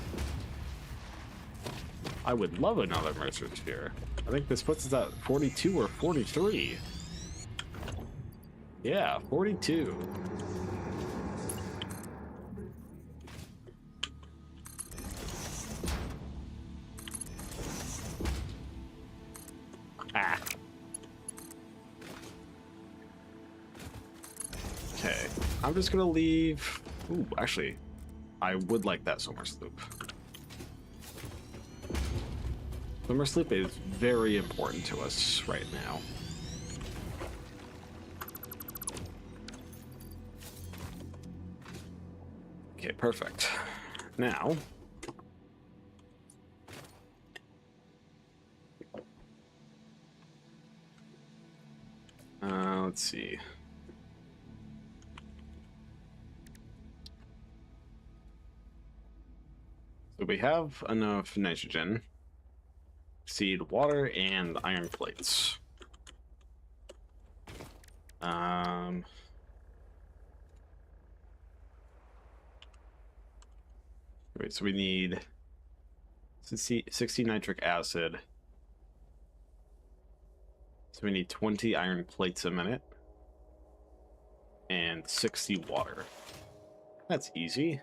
I would love another Mercer Sphere. I think this puts us at 42 or 43. Yeah, 42. Ah. Okay, I'm just gonna leave. Ooh, actually, I would like that Summer Sloop. Summer Sloop is very important to us right now. Okay, perfect. Now, let's see. So we have enough nitrogen, seed, water, and iron plates. Wait, so we need 60 nitric acid. So we need 20 iron plates a minute. And 60 water. That's easy.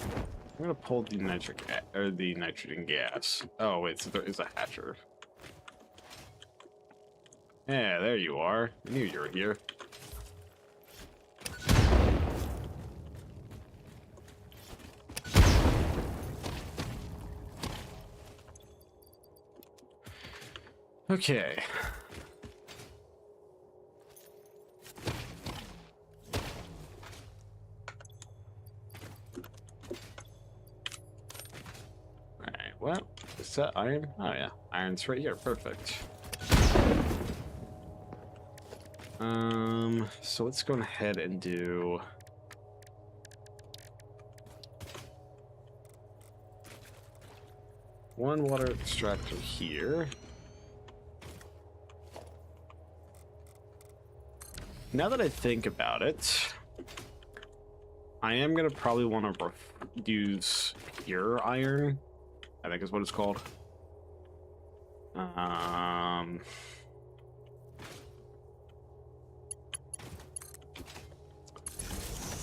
I'm gonna pull the the nitrogen gas. Oh wait, so there is a hatcher. Yeah, there you are. I knew you were here. Okay. Alright, well, is that iron? Oh yeah, iron's right here, perfect. So let's go ahead and do one water extractor here. Now that I think about it, I am gonna probably want to use pure iron, I think is what it's called.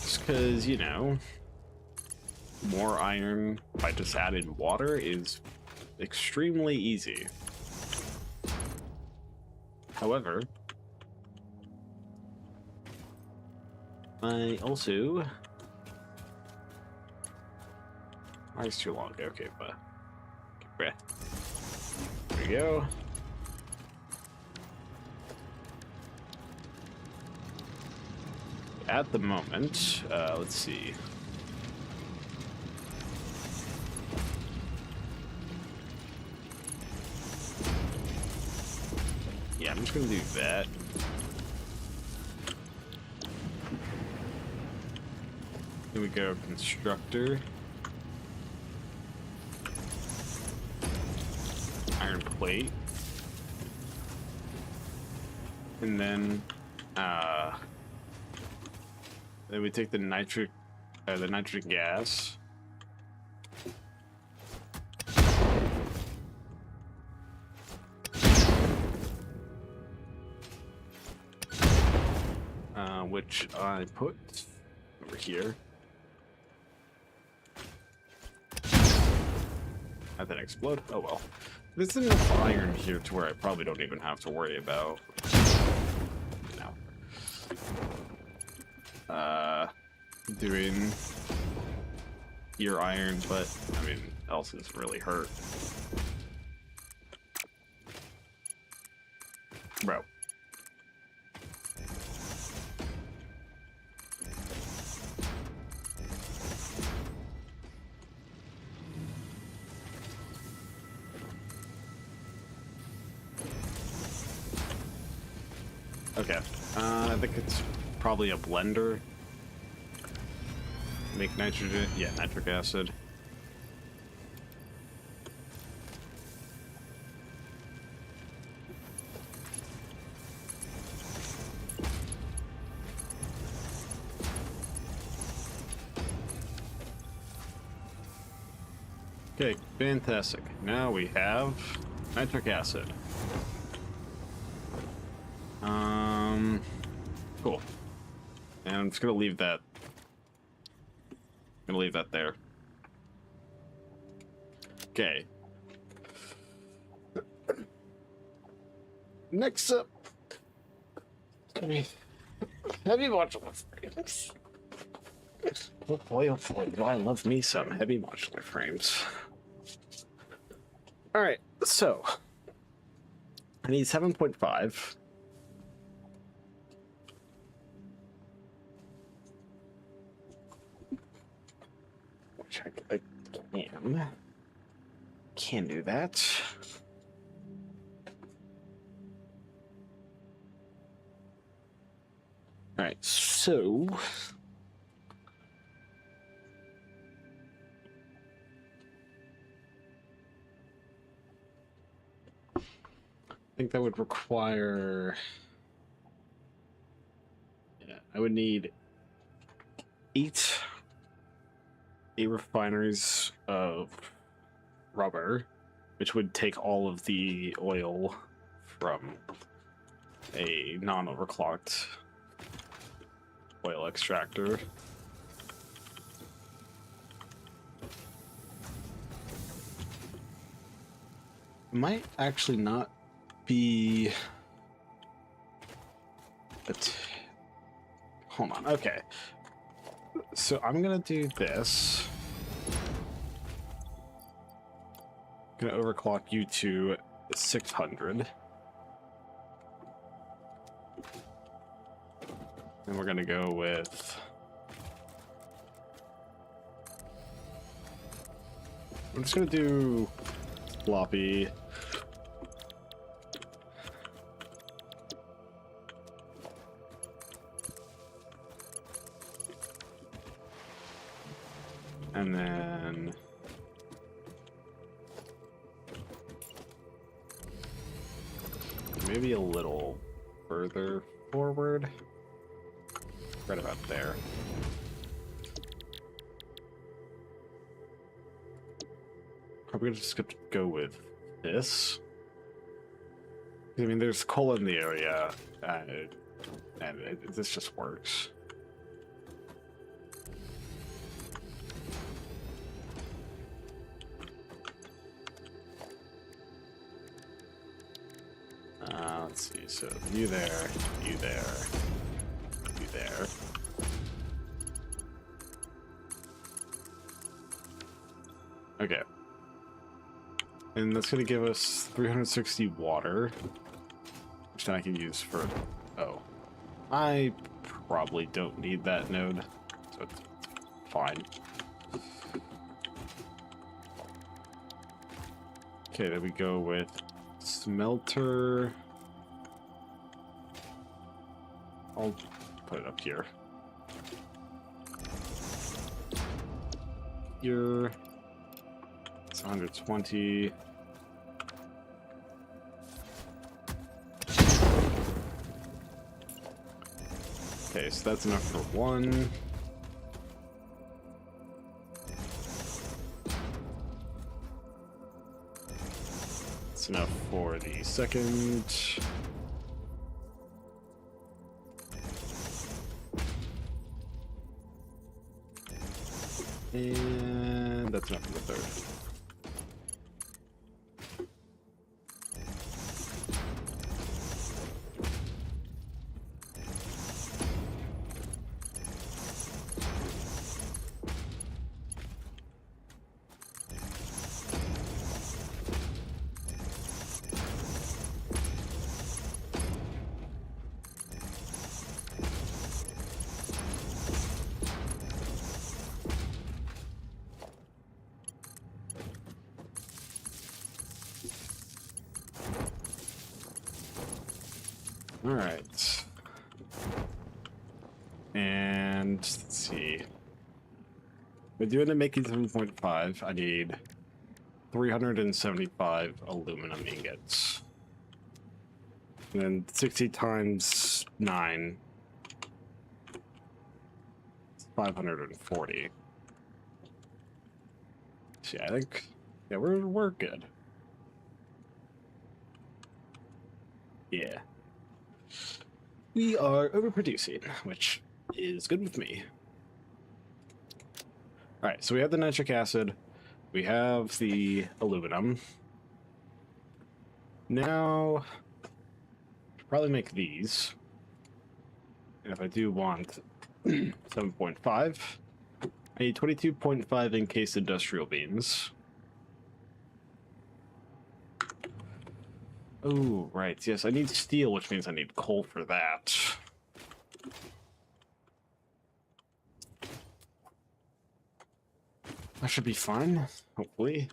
Just because, you know, more iron by just adding water is extremely easy. However, I also... Oh, it's too long. Okay, but... Okay, there we go. At the moment, let's see. Yeah, I'm just gonna do that. Here we go, constructor. Iron plate. And then we take the nitric gas. Which I put over here. That didn't explode. Oh well. There's enough iron here to where I probably don't even have to worry about, you know, doing pure iron, but I mean, else is really hurt. Bro. Okay, I think it's probably a blender. Make nitrogen, yeah, nitric acid. Okay, fantastic. Now we have nitric acid. Cool. And I'm just gonna leave that. I'm gonna leave that there. Okay. Next up, heavy modular frames. Oh boy, do I love me some heavy modular frames. All right, so I need 7.5. check. I can do that. All right, so I think that would require. Yeah, I would need eight refineries of rubber, which would take all of the oil from a non-overclocked oil extractor. Might actually not be. Hold on. Okay. So I'm gonna do this. Gonna overclock you to 600. And we're gonna go with. I'm just gonna do floppy. And then maybe a little further forward. Right about there. Probably just gonna go with this. I mean, there's coal in the area, this just works. Let's see. So you there, you there, you there. Okay. And that's going to give us 360 water, which then I can use for... Oh. I probably don't need that node, so it's fine. Okay, then we go with smelter. I'll put it up here. Here. It's 120. Okay, so that's enough for one. That's enough for the second. And that's enough for the third. All right. And let's see. We're doing the making 7.5. I need 375 aluminum ingots. And then 60 times 9. 540. See, I think, yeah, we're good. Yeah. We are overproducing, which is good with me. Alright, so we have the nitric acid. We have the aluminum. Now, probably make these. And if I do want 7.5, I need 22.5 encased industrial beams. Oh, right. Yes, I need steel, which means I need coal for that. That should be fun, hopefully.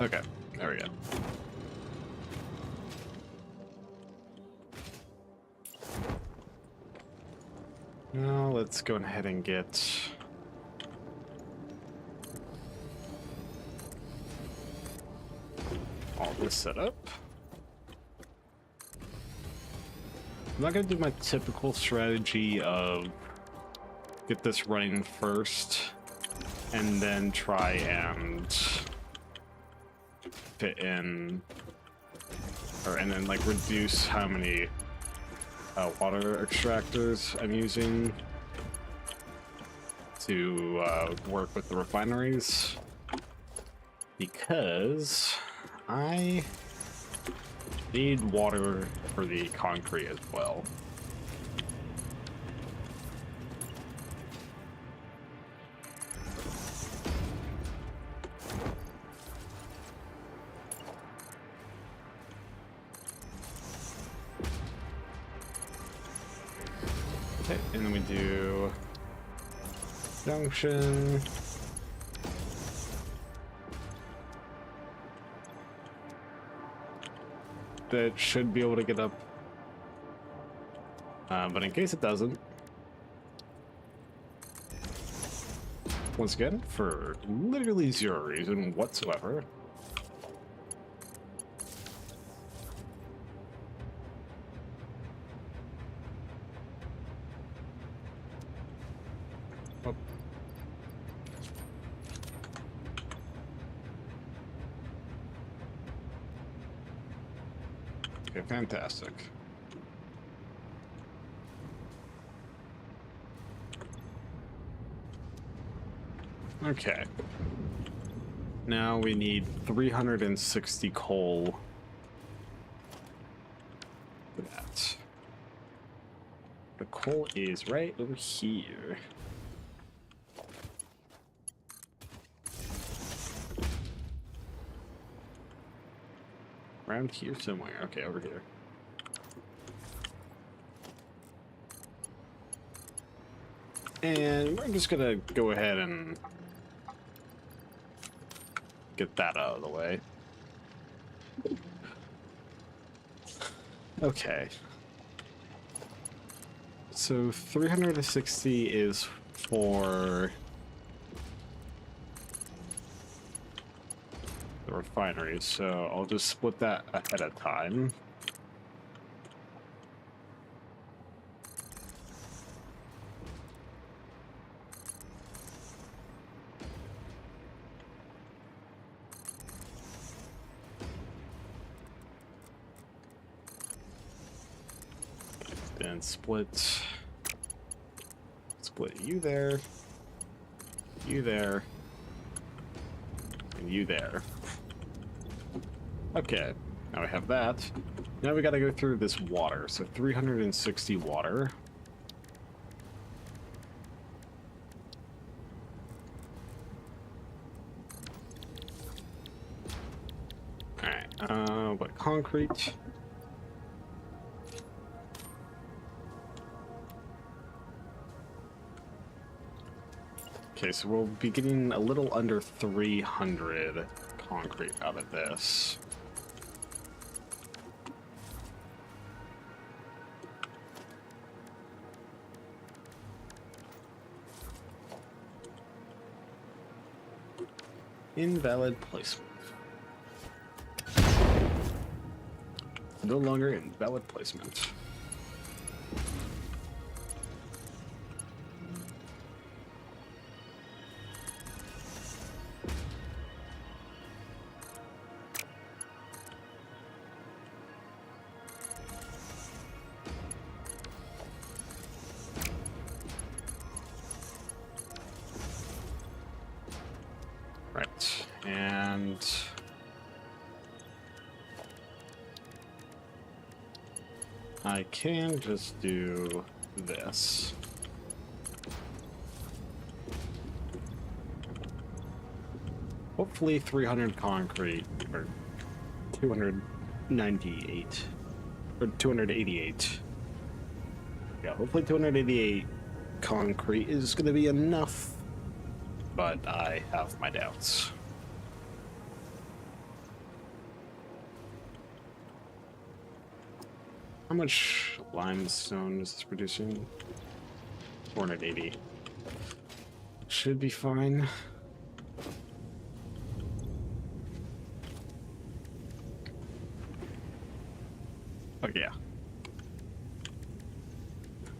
Okay, there we go. Now let's go ahead and get all this set up. I'm not gonna do my typical strategy of get this running first and then try and fit in, and then like reduce how many water extractors I'm using to work with the refineries, because I need water for the concrete as well. Okay, and then we do junction. That should be able to get up, but in case it doesn't, once again, for literally zero reason whatsoever, oh. Okay, fantastic. Okay. Now we need 360 coal for that. The coal is right over here. Around here somewhere. Okay, over here. And we're just gonna go ahead and get that out of the way. Okay. So 360 is for the refinery, so I'll just split that ahead of time. Then split you there, and you there. Okay, now we have that. Now we gotta go through this water, so 360 water. Alright, what, concrete? Okay, so we'll be getting a little under 300 concrete out of this. Invalid placement. No longer invalid placement. Right, and I can just do this. Hopefully 300 concrete, or 298, or 288. Yeah, hopefully 288 concrete is going to be enough, but I have my doubts. How much limestone is this producing? 480. Should be fine. Oh, yeah.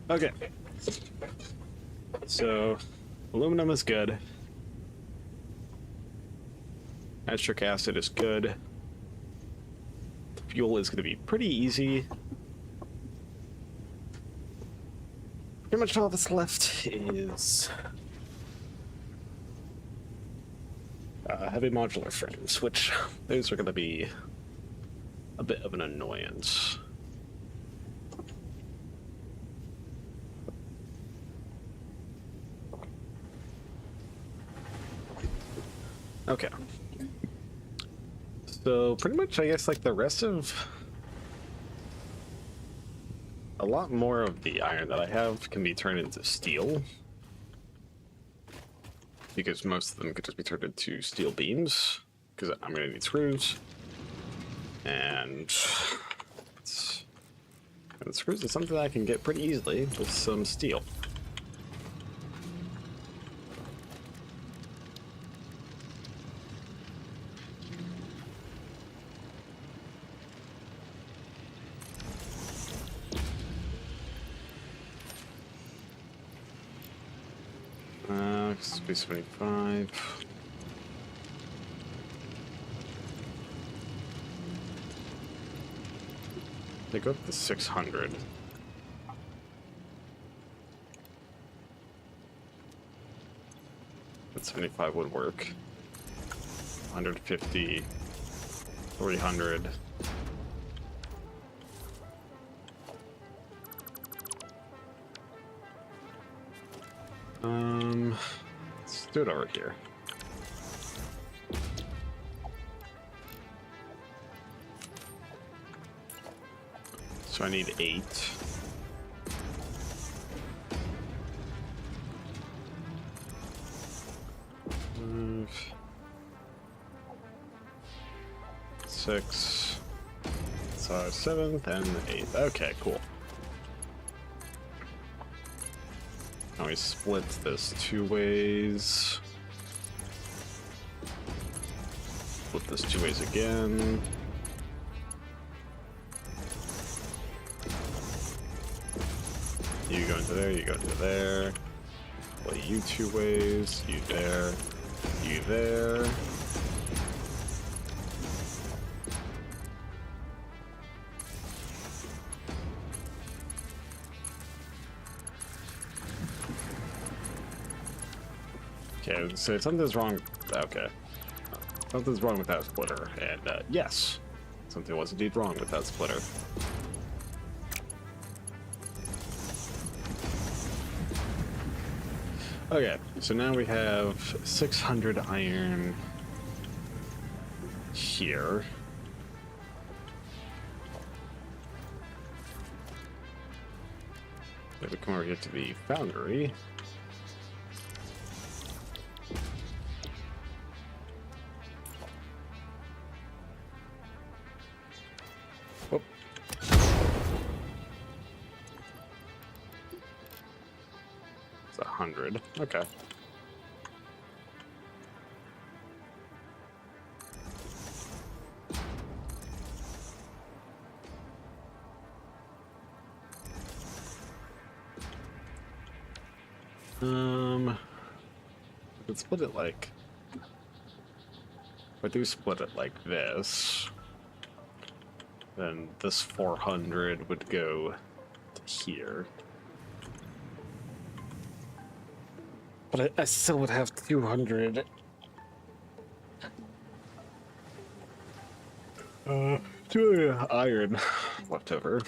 Okay. So, aluminum is good. Nitric acid is good. Fuel is going to be pretty easy. Pretty much all that's left is heavy modular frames, which those are going to be a bit of an annoyance. Okay. So pretty much, I guess, like the rest of a lot more of the iron that I have can be turned into steel, because most of them could just be turned into steel beams, because I'm going to need screws, and the screws is something that I can get pretty easily with some steel. Space 75. They go up to 600. That 75 would work. 150. 300. Let's do it over here. So I need 8. Six. So 7th and 8th. Okay, cool. Now we split this 2 ways. Split this 2 ways again. You go into there, you go into there. Play you 2 ways, you there, you there. Okay, so something's wrong. Okay. Something's wrong with that splitter. And yes, something was indeed wrong with that splitter. Okay, so now we have 600 iron here. If we come over here to the foundry. Whoop. It's 100. Okay. Let's split it like. If I do split it like this, then this 400 would go to here. But I still would have 200. 200 iron left over.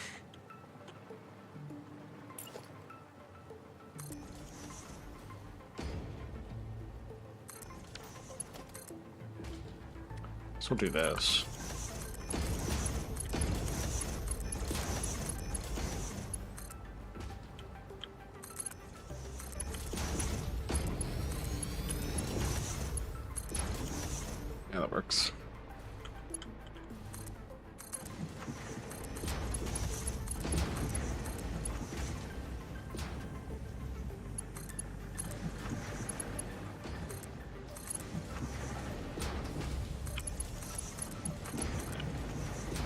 So we'll do this. Yeah, that works.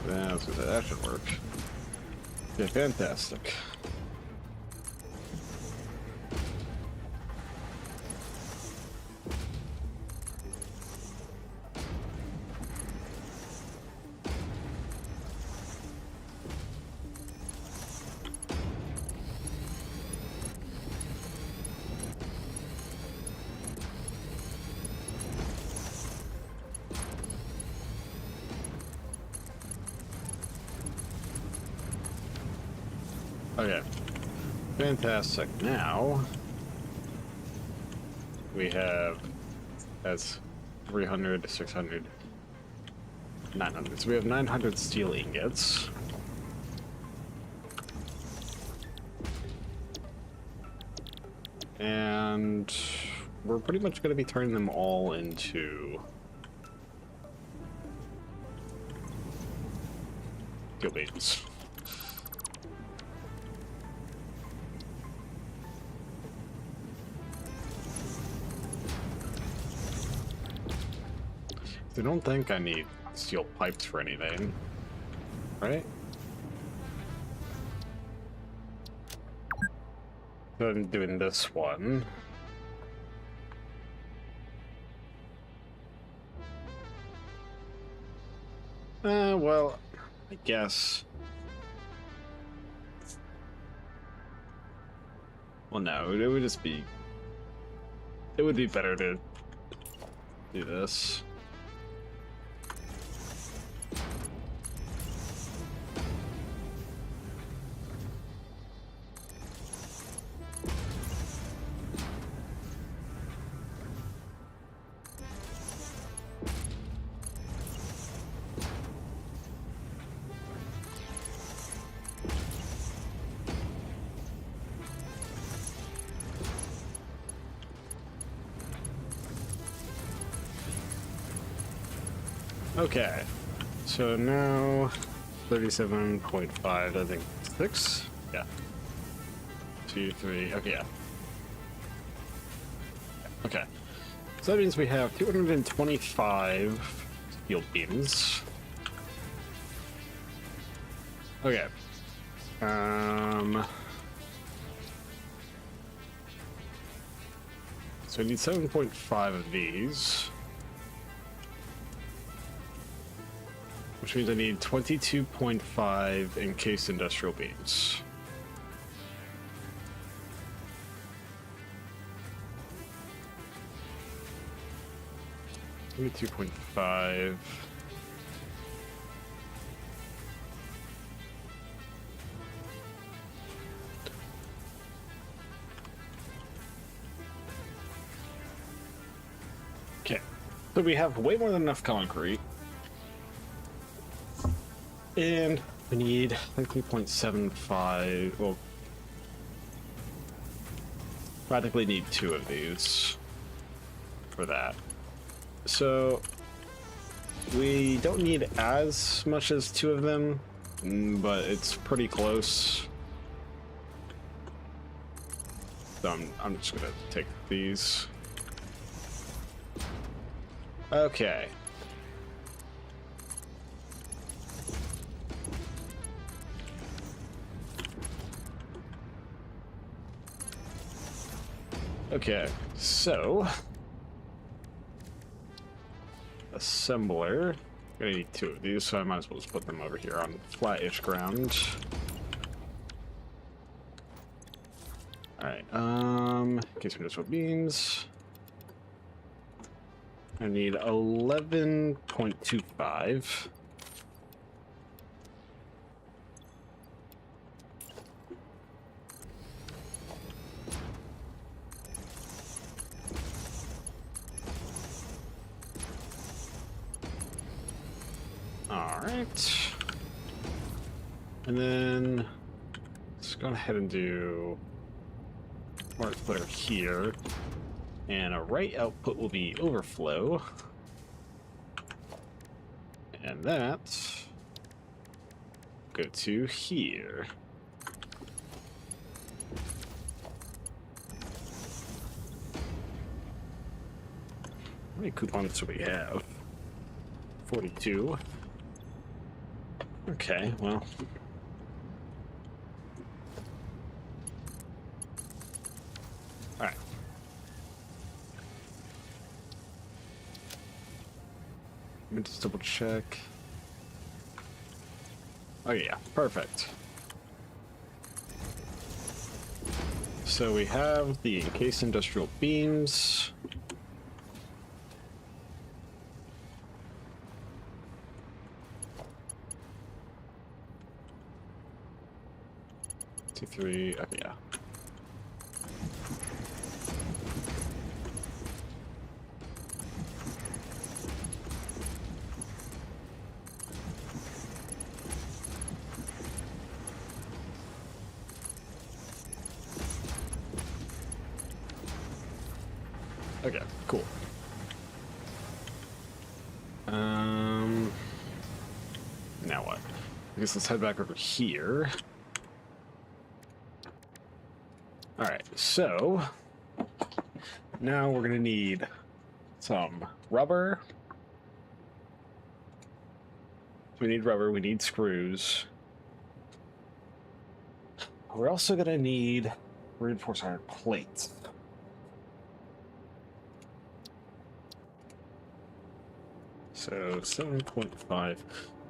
Yeah, I was gonna say, that should work. Okay, fantastic. Okay, fantastic. Now we have as 300, 600, 900. So we have 900 steel ingots. And we're pretty much going to be turning them all into steel beams. I don't think I need steel pipes for anything, right? So I'm doing this one. Well, I guess. Well, no, it would just be. It would be better to do this. Okay, so now 37.5, I think 6? Yeah. 2, 3, okay, yeah. Okay, so that means we have 225 steel beams. Okay. So we need 7.5 of these. Which means I need 22.5 encased industrial beams. Maybe 2.5. Okay, so we have way more than enough concrete. And we need 3.75, well, practically need 2 of these for that. So we don't need as much as 2 of them, but it's pretty close. So I'm just gonna take these. Okay. Okay, so assembler. Gonna need 2 of these, so I might as well just put them over here on flat-ish ground. Alright, case industrial beams. I need 11.25. Alright. And then let's go ahead and do water splitter here. And a right output will be overflow. And that go to here. How many coupons do we have? 42. Okay, well. Alright. Let me just double check. Oh yeah, perfect. So we have the encased industrial beams. Two, three, okay, yeah. Okay, cool. Now what? I guess let's head back over here. Alright, so now we're gonna need some rubber. We need rubber, we need screws. We're also gonna need reinforced iron plates. So 7.5.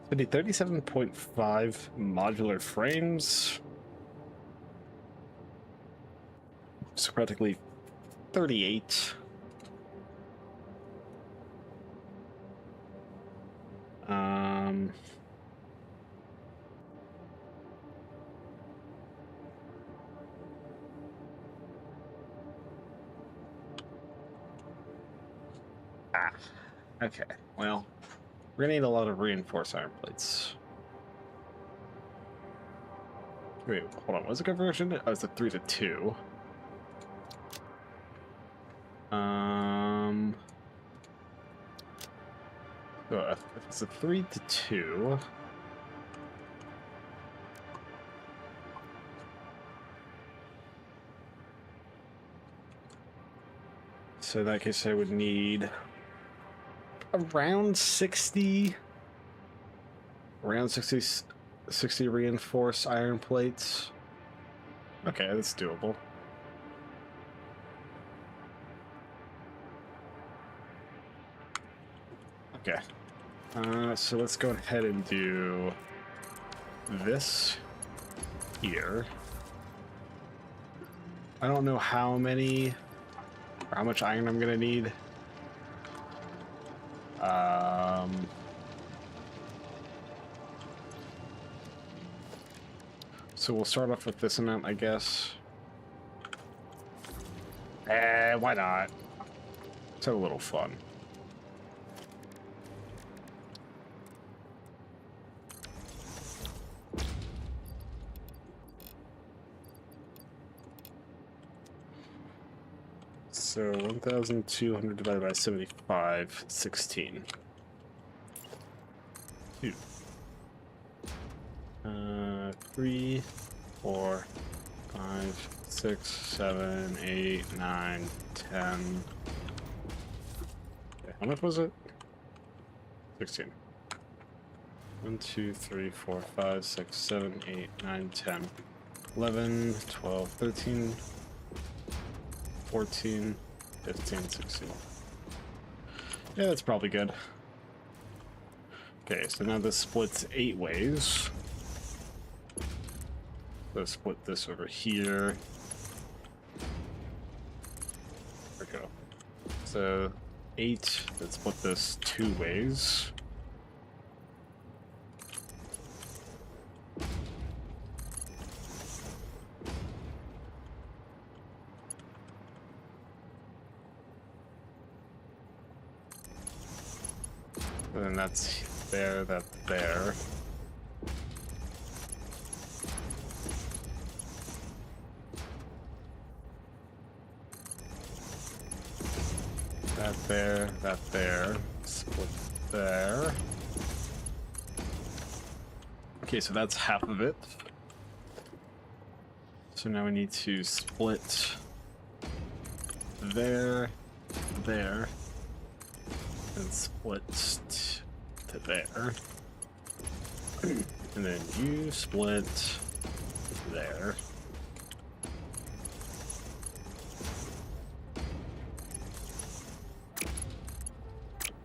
We need 37.5 modular frames. So practically 38. Okay, well, we're gonna need a lot of reinforced iron plates. Wait, hold on, what was the conversion? Oh, it's a 3 to 2. So if it's a 3 to 2. So in that case, I would need around 60 reinforced iron plates. Okay, that's doable. Okay. So let's go ahead and do this here. I don't know how many or how much iron I'm gonna need. So we'll start off with this amount, I guess. Why not? Let's have a little fun. So 1,200 divided by 75, 16. 2. 3, 4, 5, 6, 7, 8, 9, 10. Okay, how much was it? 16. 1, 2, 3, 4, 5, 6, 7, 8, 9, 10, 11, 12, 13, 14, 15, 16. Yeah, that's probably good. Okay, so now this splits 8 ways. Let's split this over here. There we go. So 8, let's split this 2 ways. And then that's there, that there. That there, that there. Split there. Okay, so that's half of it. So now we need to split there, there, and split to there. And then you split there.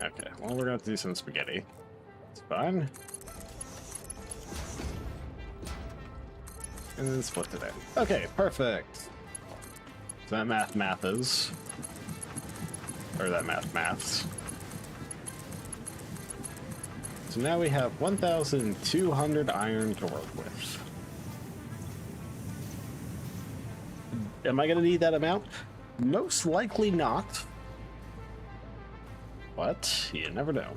Okay, well, we're gonna have to do some spaghetti. It's fine. And then split to there. Okay, perfect. So that math is. Or that maths. So now we have 1,200 iron to work with. Am I gonna need that amount? Most likely not. But you never know.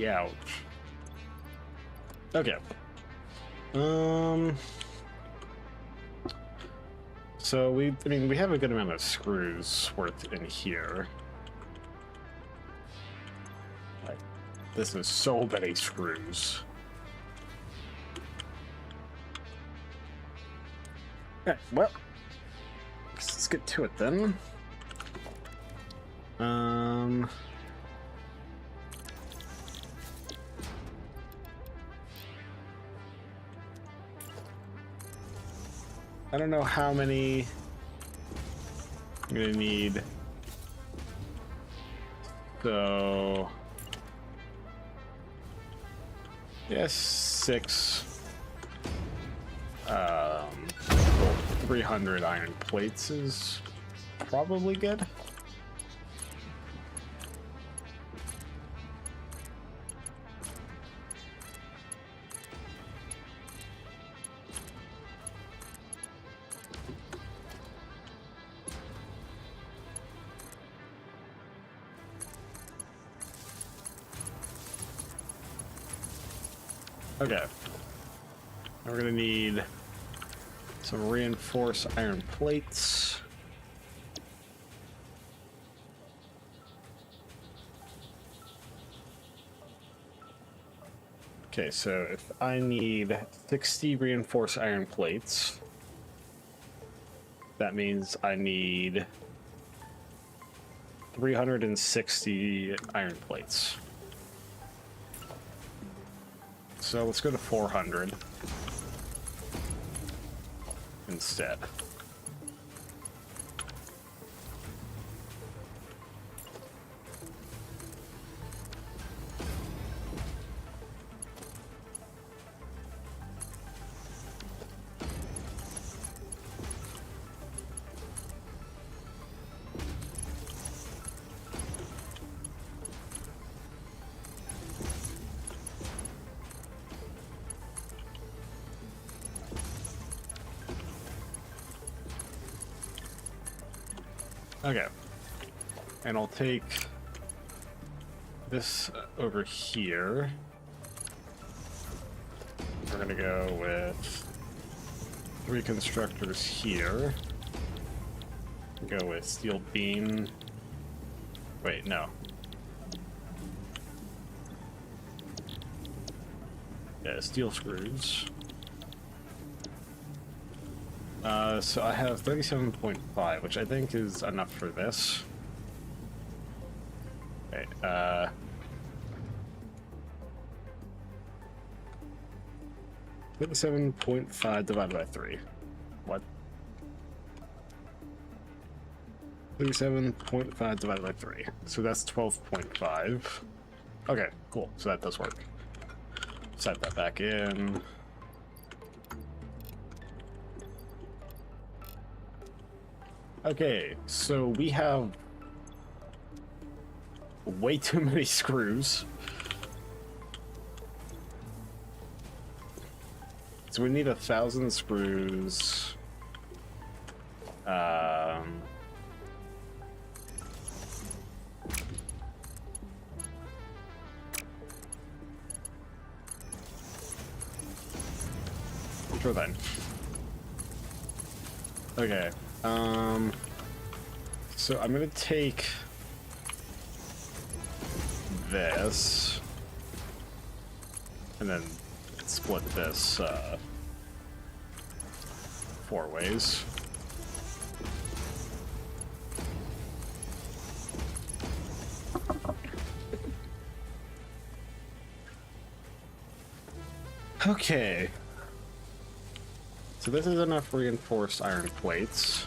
Ouch. Okay. So we have a good amount of screws worth in here. Like, this is so many screws. Okay, well, let's get to it then. I don't know how many I'm gonna need. So, yes, 6. 300 iron plates is probably good. Okay. Now we're gonna need some reinforced iron plates. Okay, so if I need 60 reinforced iron plates, that means I need 360 iron plates. So let's go to 400 instead. Okay, and I'll take this over here. We're gonna go with 3 constructors here. Go with steel beam. Wait, no. Yeah, steel screws. So I have 37.5, which I think is enough for this. Okay, 37.5 divided by 3. What? 37.5 divided by 3. So that's 12.5. Okay, cool. So that does work. Set that back in. Okay, so we have way too many screws. So we need 1,000 screws. Sure then. Okay. So I'm gonna take this and then split this 4 ways. Okay. So this is enough reinforced iron plates.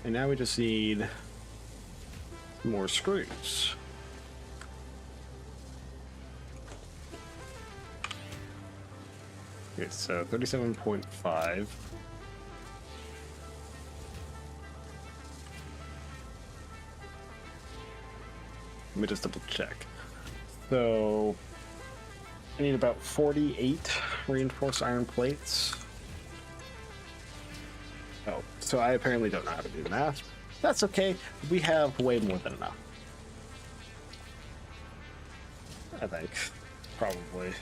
And now we just need more screws. Okay, so 37.5. Let me just double check. So I need about 48 reinforced iron plates. Oh, so I apparently don't know how to do math. That's okay. We have way more than enough. I think. Probably.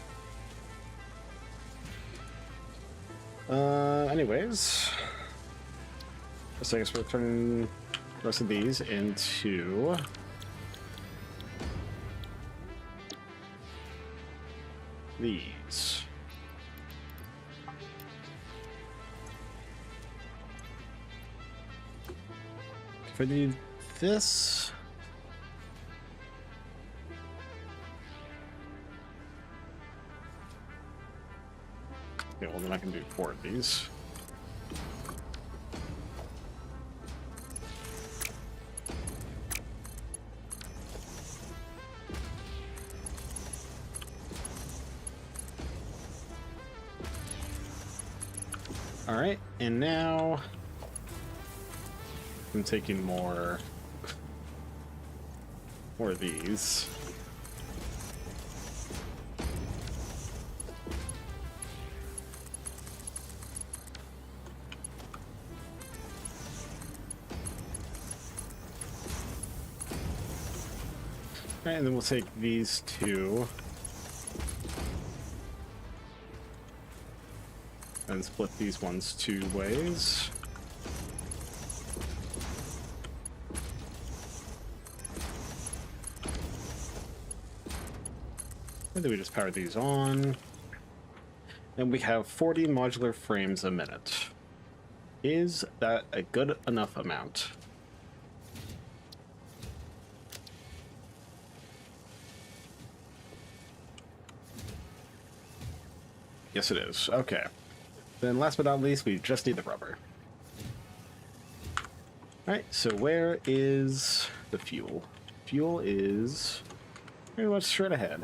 Anyways. So I guess we're turning the rest of these into these. If I need this, okay, well then I can do 4 of these. All right, and now I'm taking more of these. All right, and then we'll take these 2 and split these ones 2 ways. And then we just power these on. And we have 40 modular frames a minute. Is that a good enough amount? Yes, it is. Okay. Then last but not least, we just need the rubber. Alright, so where is the fuel? Fuel is pretty much straight ahead.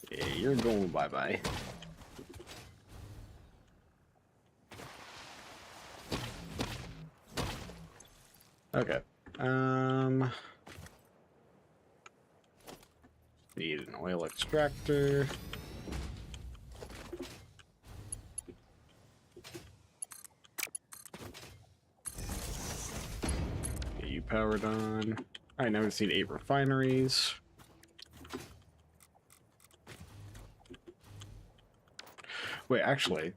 Yeah, you're going bye-bye. Okay. Need an oil extractor. Get you powered on. Alright, now we just need 8 refineries. Wait, actually.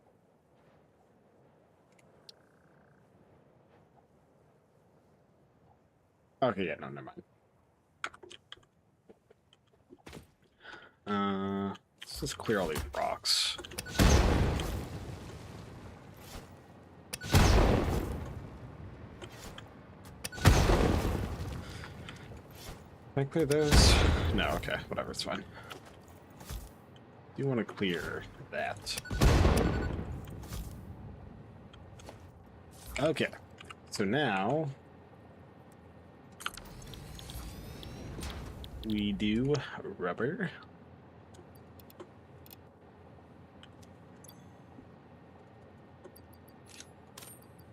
Okay, yeah, no, never mind. Let's just clear all these rocks. Can I clear those? No, okay, whatever, it's fine. Do you want to clear that? Okay, so now we do rubber.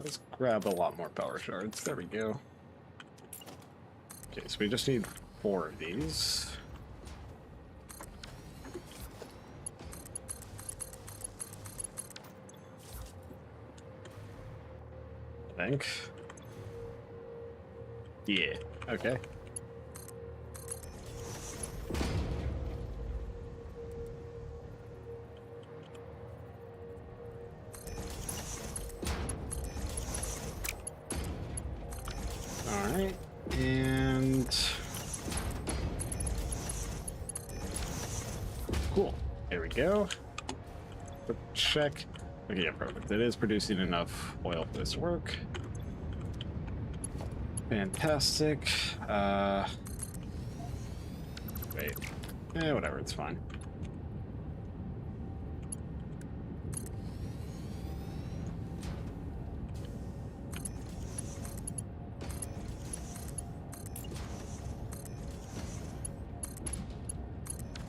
Let's grab a lot more power shards. There we go. Okay, so we just need 4 of these. I think. Yeah, okay. Alright, and cool. There we go. Quick check. Okay, yeah, perfect. It is producing enough oil for this to work. Fantastic. Wait. Whatever, it's fine.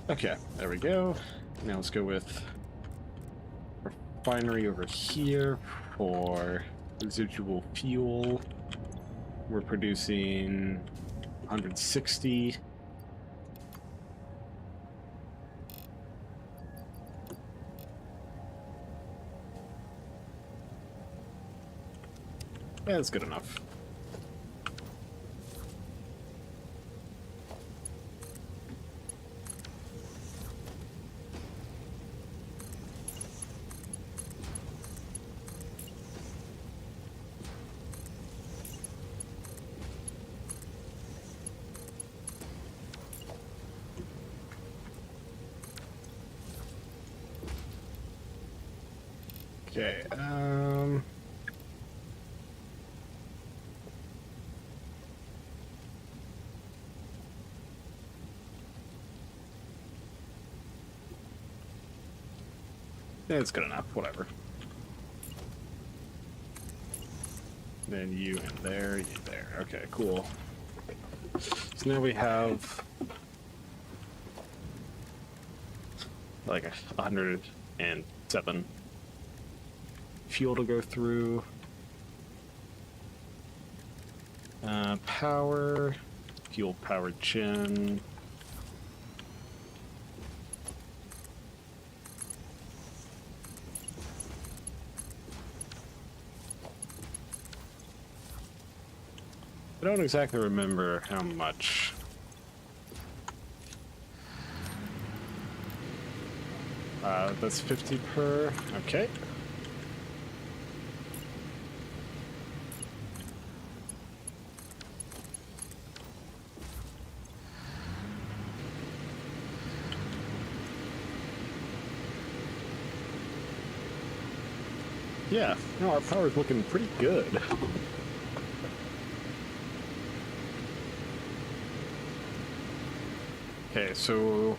Okay, there we go. Now let's go with refinery over here for residual fuel. We're producing 160. Yeah, that's good enough. Okay, yeah, it's good enough, whatever. Then you in there, you there. Okay, cool. So now we have like 107 fuel to go through. Power, fuel powered gen. I don't exactly remember how much. That's 50 per. Okay. Yeah, no, our power's looking pretty good. Okay, so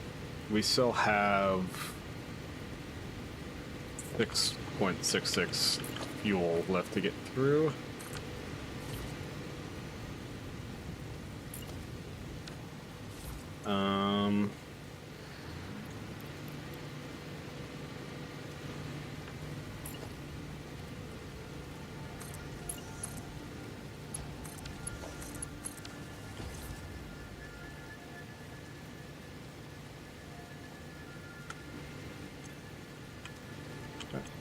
we still have 6.66 fuel left to get through.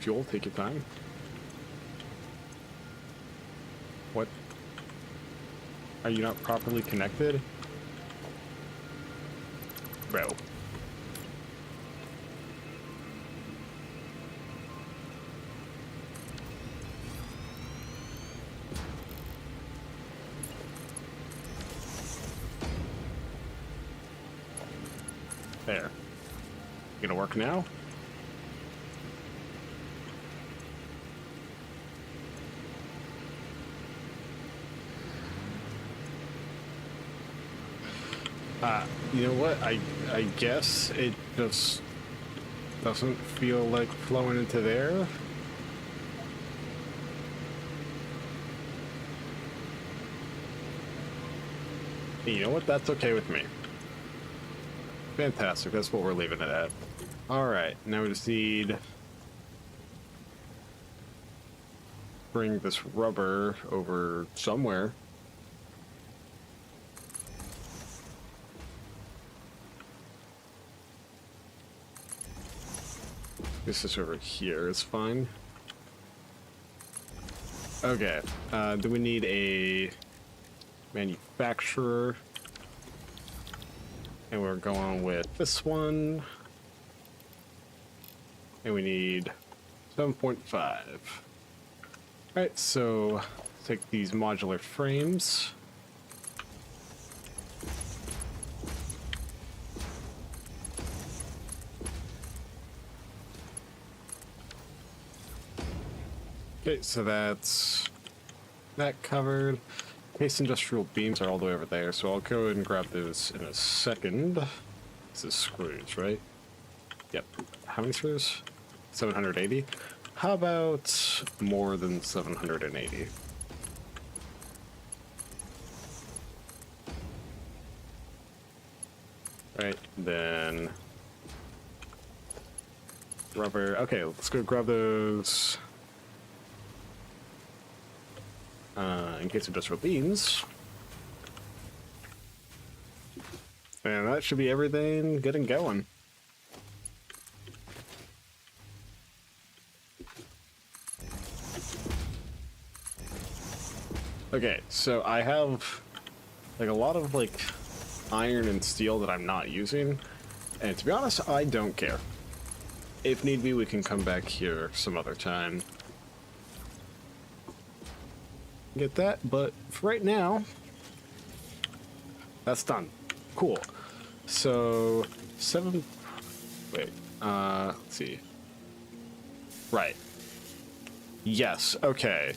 Fuel, take your time. What? Are you not properly connected? Bro. There. You gonna work now? You know what? I guess it just doesn't feel like flowing into there. You know what? That's okay with me. Fantastic. That's what we're leaving it at. All right. Now we just need bring this rubber over somewhere. This is over here. It's fine. Okay. Do we need a manufacturer? And we're going with this one. And we need 7.5. Alright, so take these modular frames. Okay, so that's that covered. Case industrial beams are all the way over there, so I'll go ahead and grab those in a second. This is screws, right? Yep. How many screws? 780. How about more than 780? Right, then rubber. Okay, let's go grab those. In case industrial beams. And that should be everything good and going. Okay, so I have like a lot of like iron and steel that I'm not using, and to be honest, I don't care. If need be, we can come back here some other time. Get that, but for right now, that's done. Cool. So, wait, let's see. Right. Yes, okay.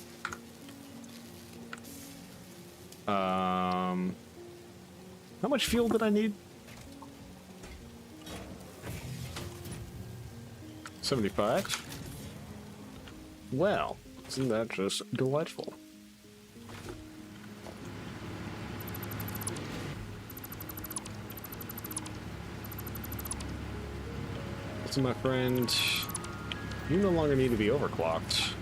How much fuel did I need? 75? Well, isn't that just delightful? So my friend, you no longer need to be overclocked.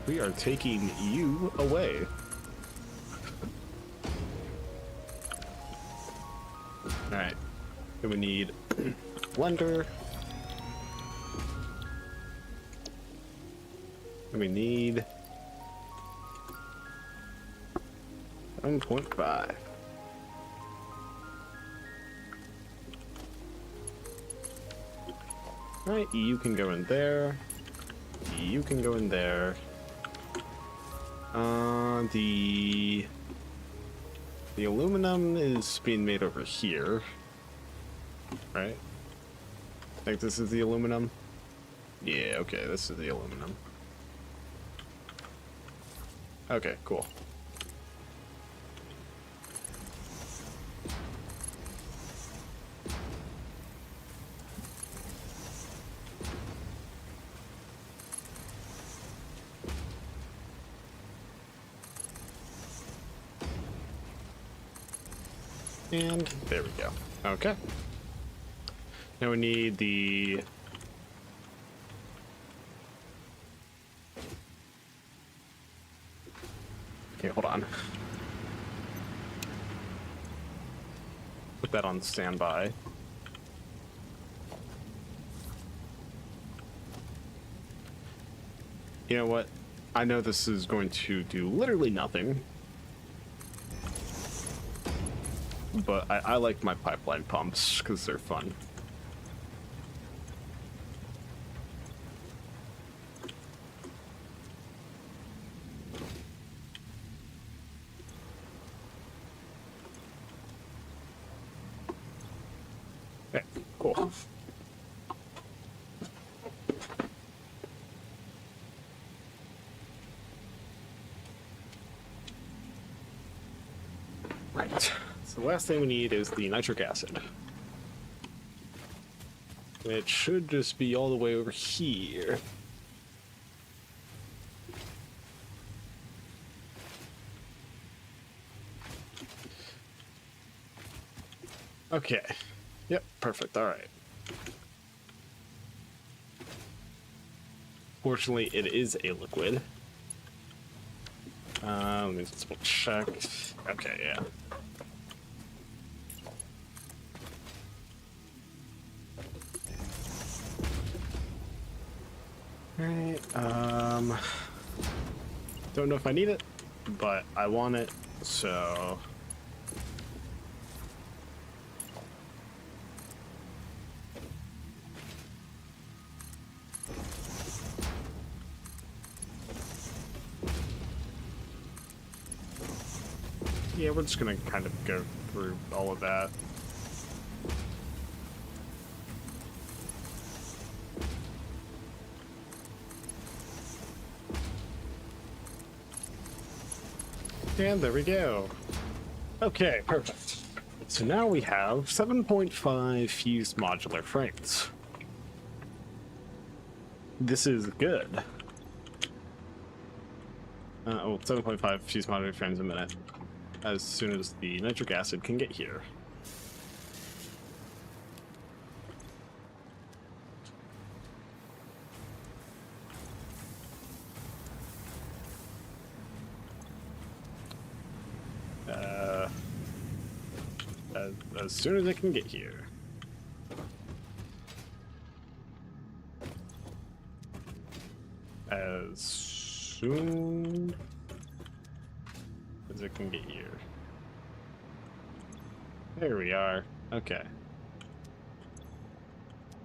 We are taking you away. Alright. Then we need blender. And we need 7.5. Alright, you can go in there. You can go in there. The aluminum is being made over here. Right? I think this is the aluminum. Yeah, okay, this is the aluminum. Okay, cool. And there we go. Okay. Now we need the... Okay, hold on. Put that on standby. You know what? I know this is going to do literally nothing. But I like my pipeline pumps because they're fun. Okay, cool. Right. So the last thing we need is the nitric acid. It should just be all the way over here. Okay. Yep, perfect. All right. Fortunately, it is a liquid. Let me just double check. Okay, yeah. Alright, don't know if I need it, but I want it, so... Yeah, we're just gonna kind of go through all of that. And there we go. Okay, perfect. So now we have 7.5 fused modular frames. This is good. 7.5 fused modular frames a minute. As soon as the nitric acid can get here. As soon as it can get here. As soon as it can get here. There we are. Okay.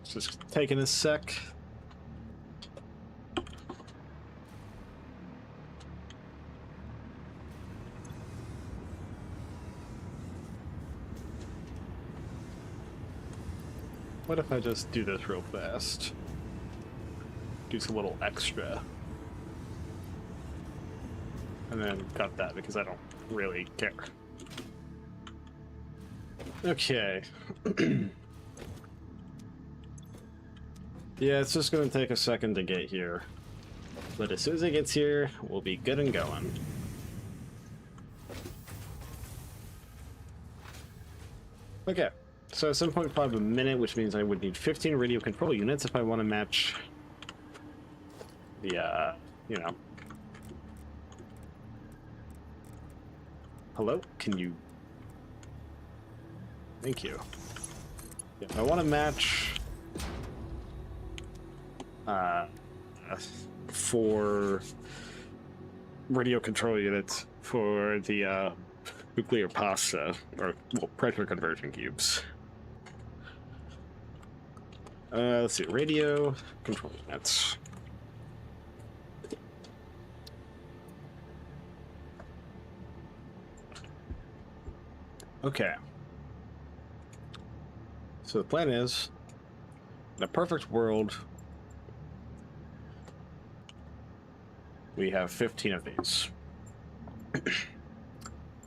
It's just taking a sec. What if I just do this real fast? Do some little extra. And then cut that because I don't really care. Okay. Yeah, it's just gonna take a second to get here. But as soon as it gets here, we'll be good and going. Okay, so 7.5 a minute, which means I would need 15 radio control units if I want to match the, you know. Hello? Can you... Thank you. If I want to match... for radio control units for the nuclear pasta, or well, pressure conversion cubes. Let's see, radio control units. Okay. So the plan is, in a perfect world, we have 15 of these.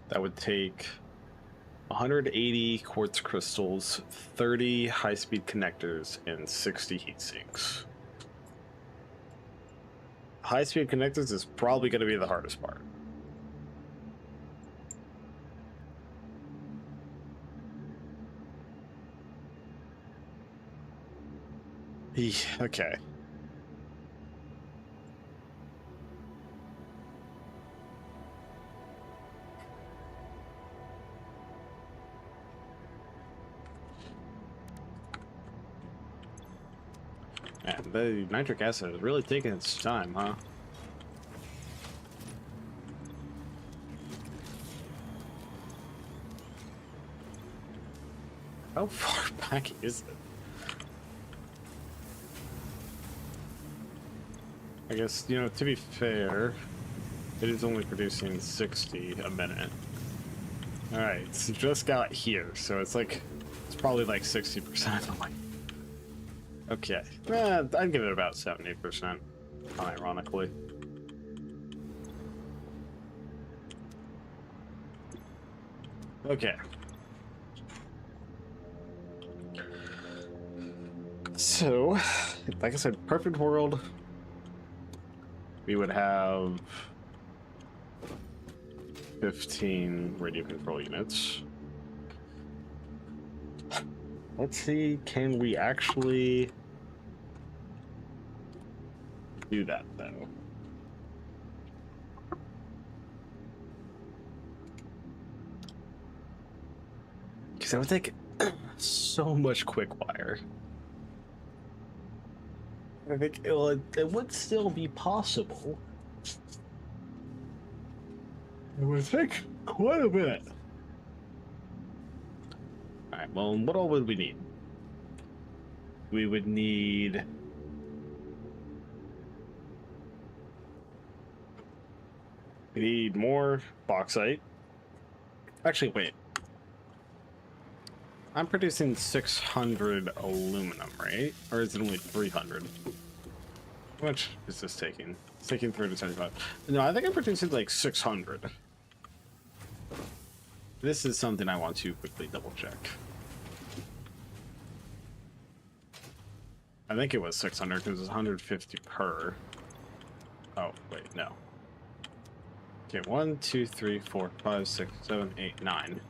That would take 180 quartz crystals, 30 high-speed connectors, and 60 heat sinks. High-speed connectors is probably going to be the hardest part. Okay. Man, the nitric acid is really taking its time, huh? How far back is it? I guess, you know, to be fair, it is only producing 60 a minute. Alright, it's just got here, so it's like, it's probably like 60% of the way. Okay, I'd give it about 70%, unironically. Okay. So, like I said, perfect world, we would have 15 radio control units. Let's see, can we actually do that though? Because that would take so much quick wire. I think it would still be possible. It would take quite a bit. Alright, well, what all would we need? We would need... We need more bauxite. Actually, wait. I'm producing 600 aluminum, right? Or is it only 300? How much is this taking? It's taking 375. No, I think I'm producing like 600. This is something I want to quickly double check. I think it was 600 because it's 150 per. Oh, wait, no. Okay, 1, 2, 3, 4, 5, 6, 7, 8, 9.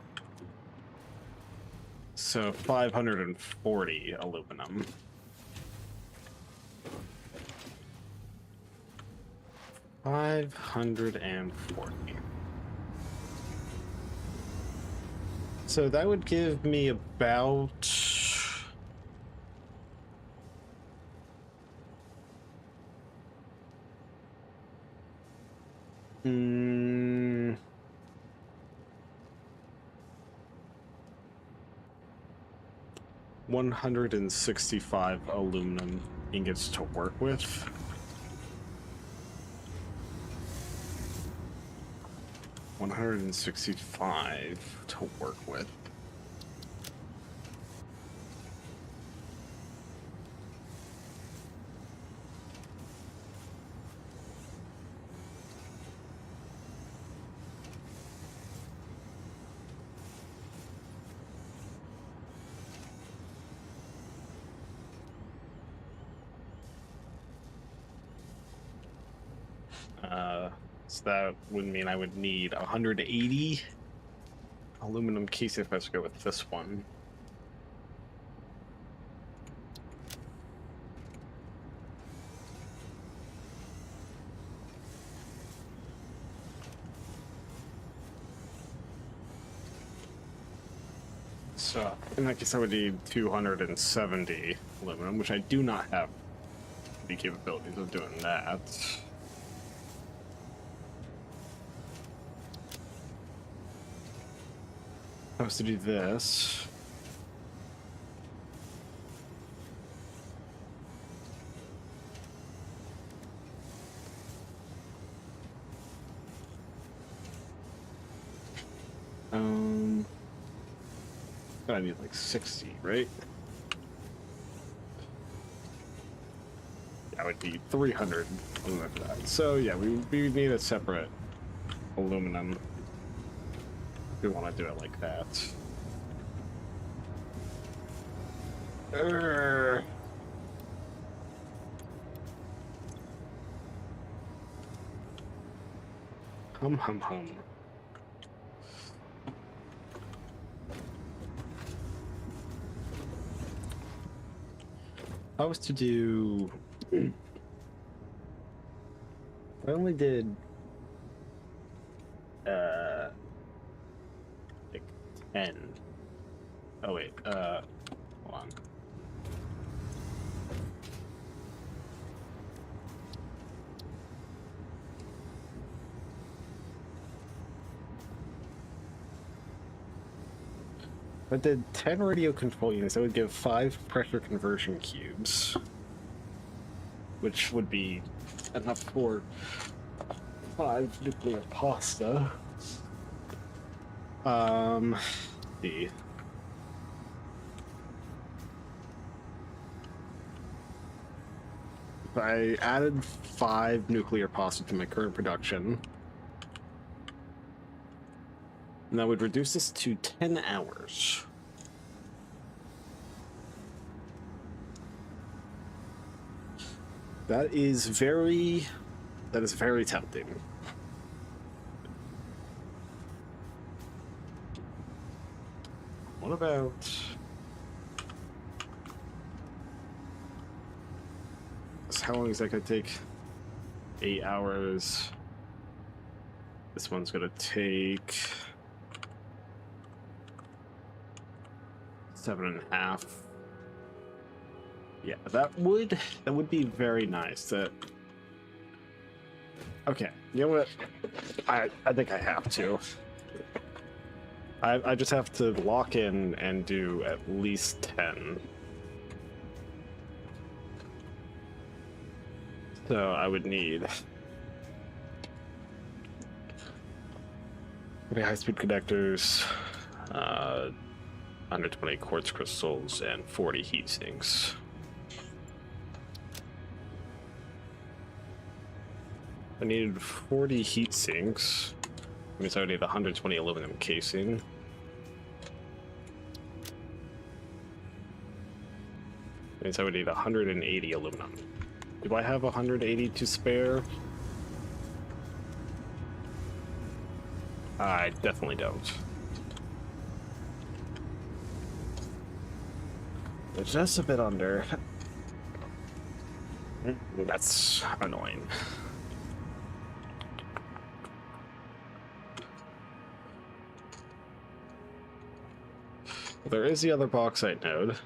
So 540 aluminum. $540. So that would give me about... Mm, 165 aluminum ingots to work with. $165 to work with. So that would mean I would need 180 aluminum case if I was to go with this one. So in that case, I would need 270 aluminum, which I do not have the capabilities of doing that. I was to do this. I need like 60, right? That would be 300 aluminum for that. So yeah, we need a separate aluminum if we want to do it like that. Hum hum hum. I was to do... I only did... like 10. Oh wait, hold on. If I did 10 radio control units, that would give 5 pressure conversion cubes, which would be enough for 5 nuclear pasta. See. If I added 5 nuclear pasta to my current production, and that would reduce this to 10 hours. That is very tempting. What about hours. How long is that gonna take? 8 hours. This one's gonna take 7.5. Yeah, that would be very nice. Okay, you know what? I think I have to. I just have to lock in and do at least 10. So I would need high-speed connectors, 120 quartz crystals, and 40 heat sinks. I needed 40 heat sinks. That means I would need 120 aluminum casing. That means I would need 180 aluminum. Do I have 180 to spare? I definitely don't. It's just a bit under. That's annoying. There is the other bauxite node.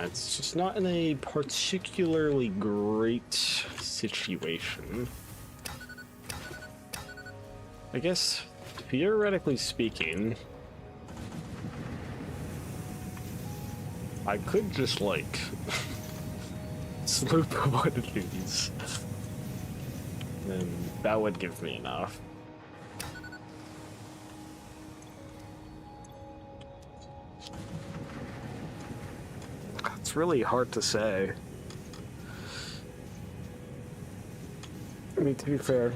It's just not in a particularly great situation. I guess, theoretically speaking, I could just, like, sloop one of these. And that would give me enough. It's really hard to say. I mean, to be fair,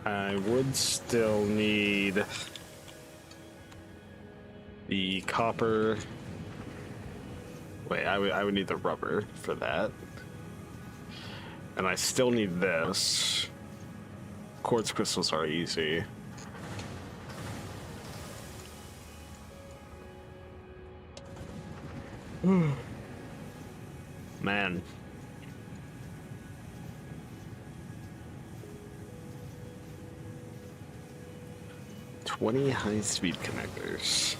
I would still need the copper. Wait, I would need the rubber for that. And I still need this. Quartz crystals are easy. Man. "20 high-speed connectors."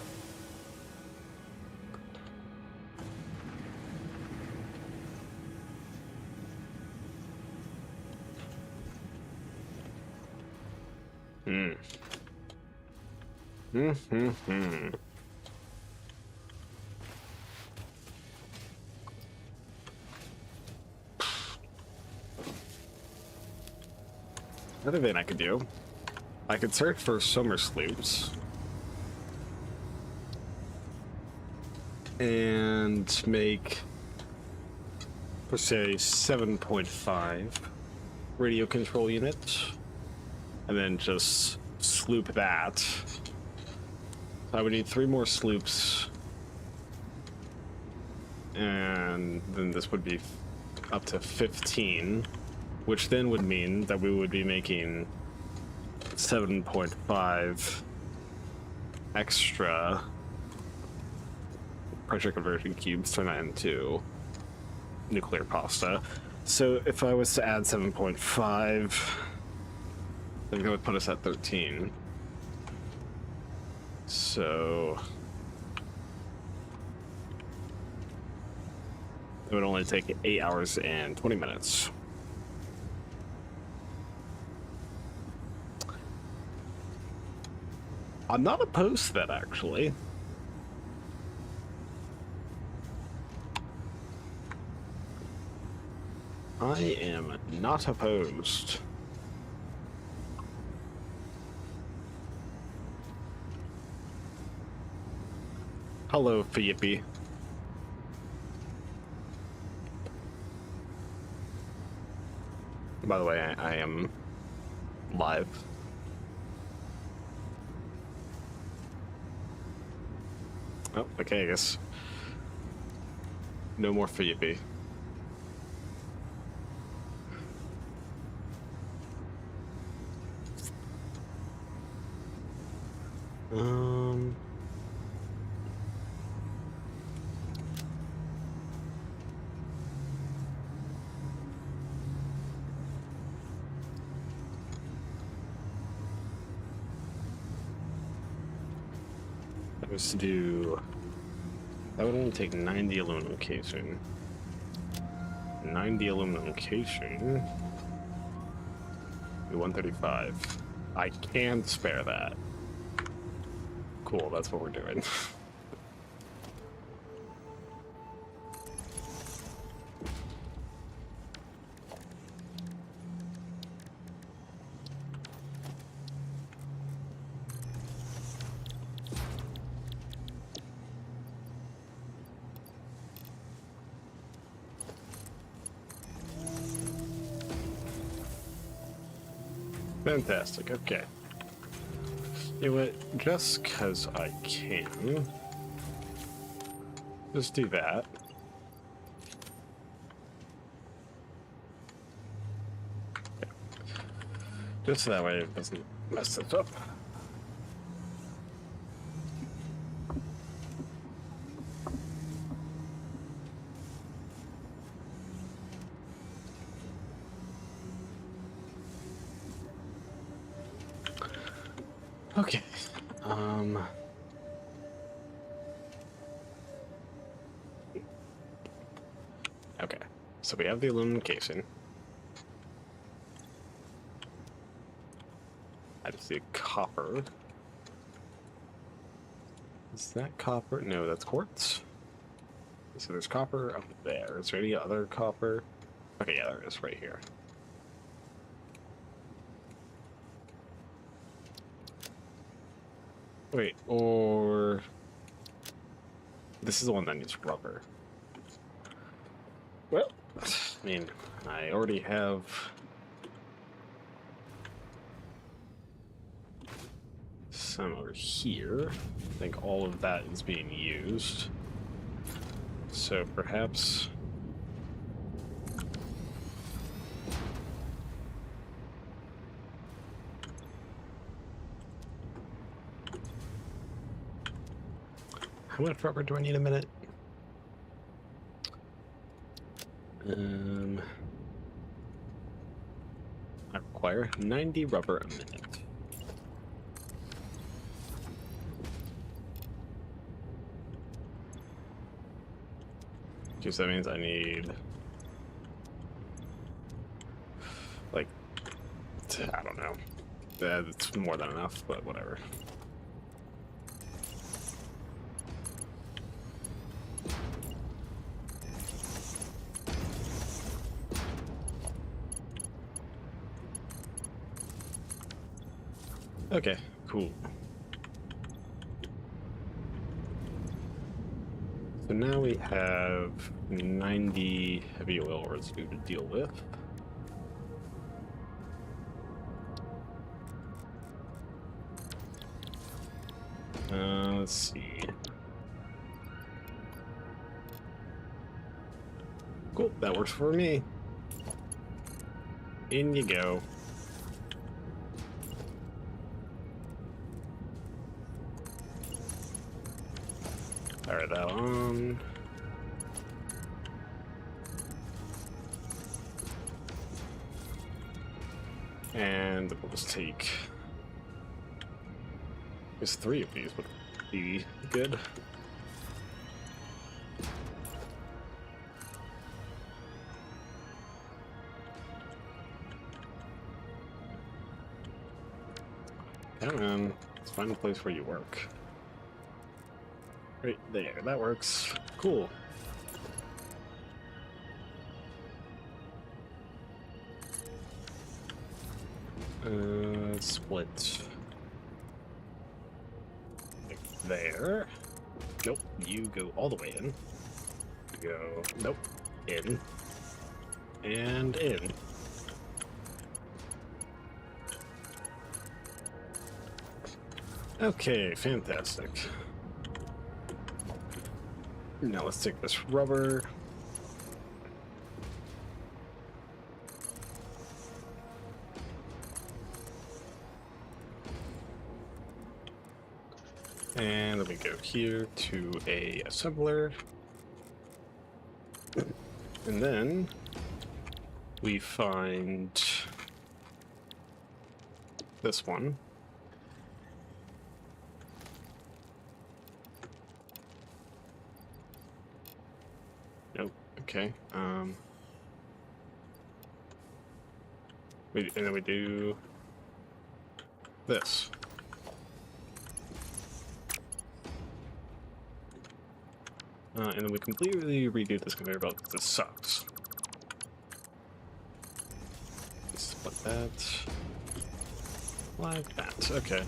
Another thing I could do, I could search for summer sloops and make, per se, 7.5 radio control units, and then just sloop that. I would need 3 more sloops, and then this would be up to 15. Which then would mean that we would be making 7.5 extra pressure conversion cubes, turn that into nuclear pasta. So if I was to add 7.5, then that would put us at 13. So it would only take 8 hours and 20 minutes. I'm not opposed to that, actually. I am not opposed. Hello, Fiyippie. By the way, I am live. Oh, okay, I guess. No more Fiyippie. was to do. That would only take 90 aluminum casing. 90 aluminum casing. Be 135. I can spare that. Cool, that's what we're doing. Fantastic, okay. You know what, just because I can, just do that. Okay. Just so that way it doesn't mess it up. Okay. Okay. So we have the aluminum casing. I just see copper. Is that copper? No, that's quartz. So there's copper up there. Is there any other copper? Okay, yeah, there is right here. Wait, or this is the one that needs rubber. Well, I mean, I already have some over here. I think all of that is being used. So perhaps how much rubber do I need a minute? I require 90 rubber a minute. Okay, so that means I need, like, I don't know. It's more than enough, but whatever. Okay, cool. So now we have 90 heavy oil residue to deal with. Let's see. Cool, that works for me. In you go. Fire that on. And we'll just take, I guess 3 of these would be good. Come on, let's find a place where you work. Right there, that works. Cool. Split. Like there. Nope, you go all the way in. You go, nope, in. And in. Okay, fantastic. Now let's take this rubber. And then we go here to a assembler. And then we find this one. Nope. Okay. And then we do this. And then we completely redo this conveyor belt because this sucks. Split that. Like that. Okay.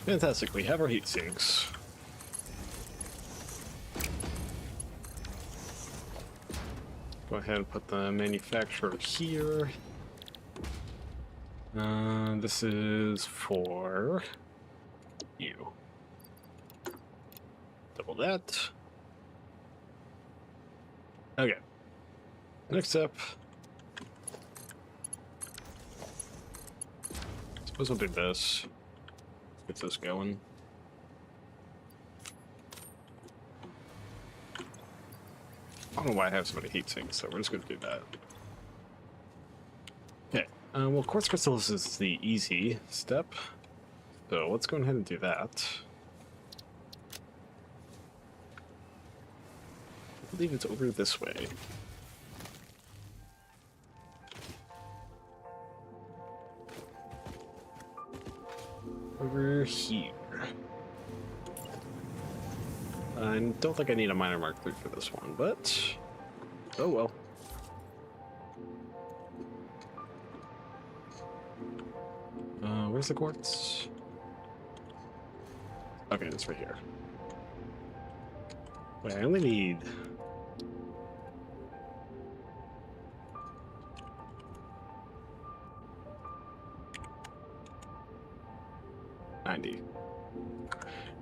Fantastic. We have our heat sinks. Go ahead and put the manufacturer here. This is for you. Double that. Okay. Next up. Suppose we'll do this. Get this going. I don't know why I have so many heat sinks, so we're just going to do that. Okay. Well, quartz crystals is the easy step. So let's go ahead and do that. I believe it's over this way. Over here. I don't think I need a miner mark III for this one, but oh well. Where's the quartz? Okay, it's right here. Wait, I only need...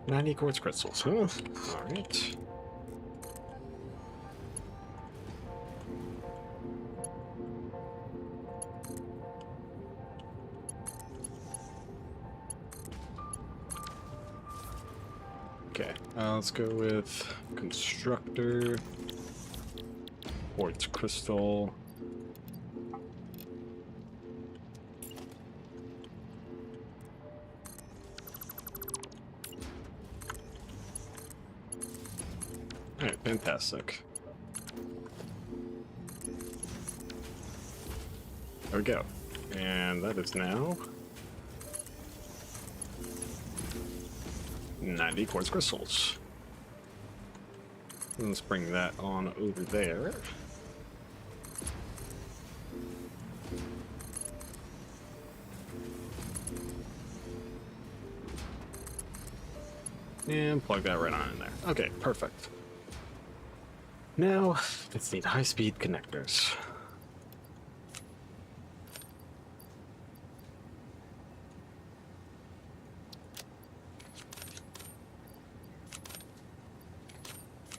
$90 quartz crystals, huh? Alright. Okay, let's go with constructor, quartz crystal. Alright, fantastic. There we go. And that is now 90 quartz crystals. Let's bring that on over there. And plug that right on in there. Okay, perfect. Now, let's need high-speed connectors.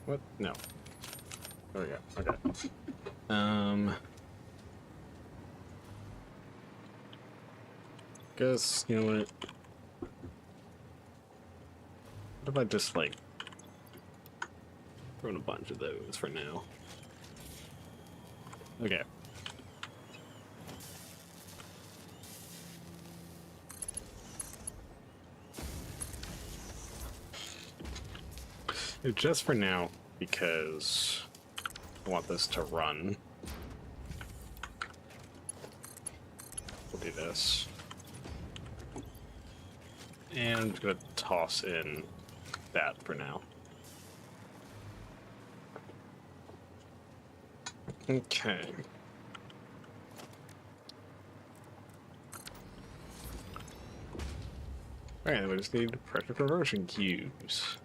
What? No. There we go. Okay. Guess, you know what? What if I just, like, throw in a bunch of those for now? Okay. Just for now, because I want this to run. We'll do this. And I'm just gonna toss in that for now. Okay. Alright, we just need pressure conversion cubes.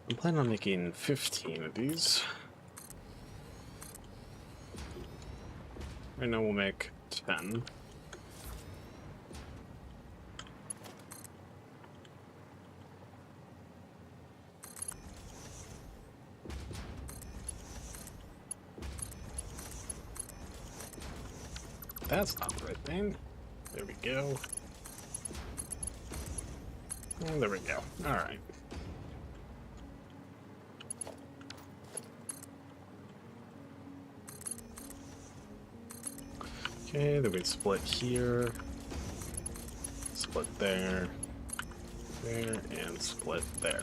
I'm planning on making 15 of these. Right now we'll make 10. That's not the right thing. There we go. And there we go. Alright. Okay, then we split here, split there, there, and split there.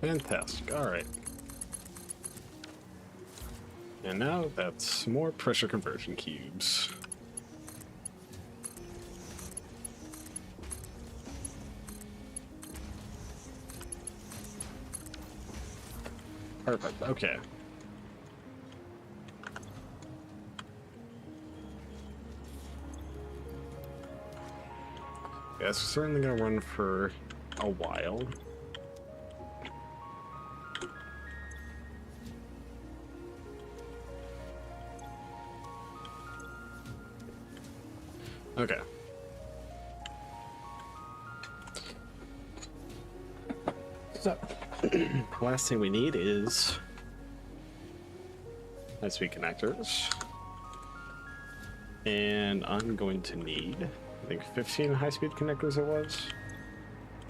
Fantastic. All right. And now that's more pressure conversion cubes. Perfect. Okay. Yeah, it's certainly gonna run for a while. Okay. So, last thing we need is high-speed connectors. And I'm going to need, I think, 15 high-speed connectors it was.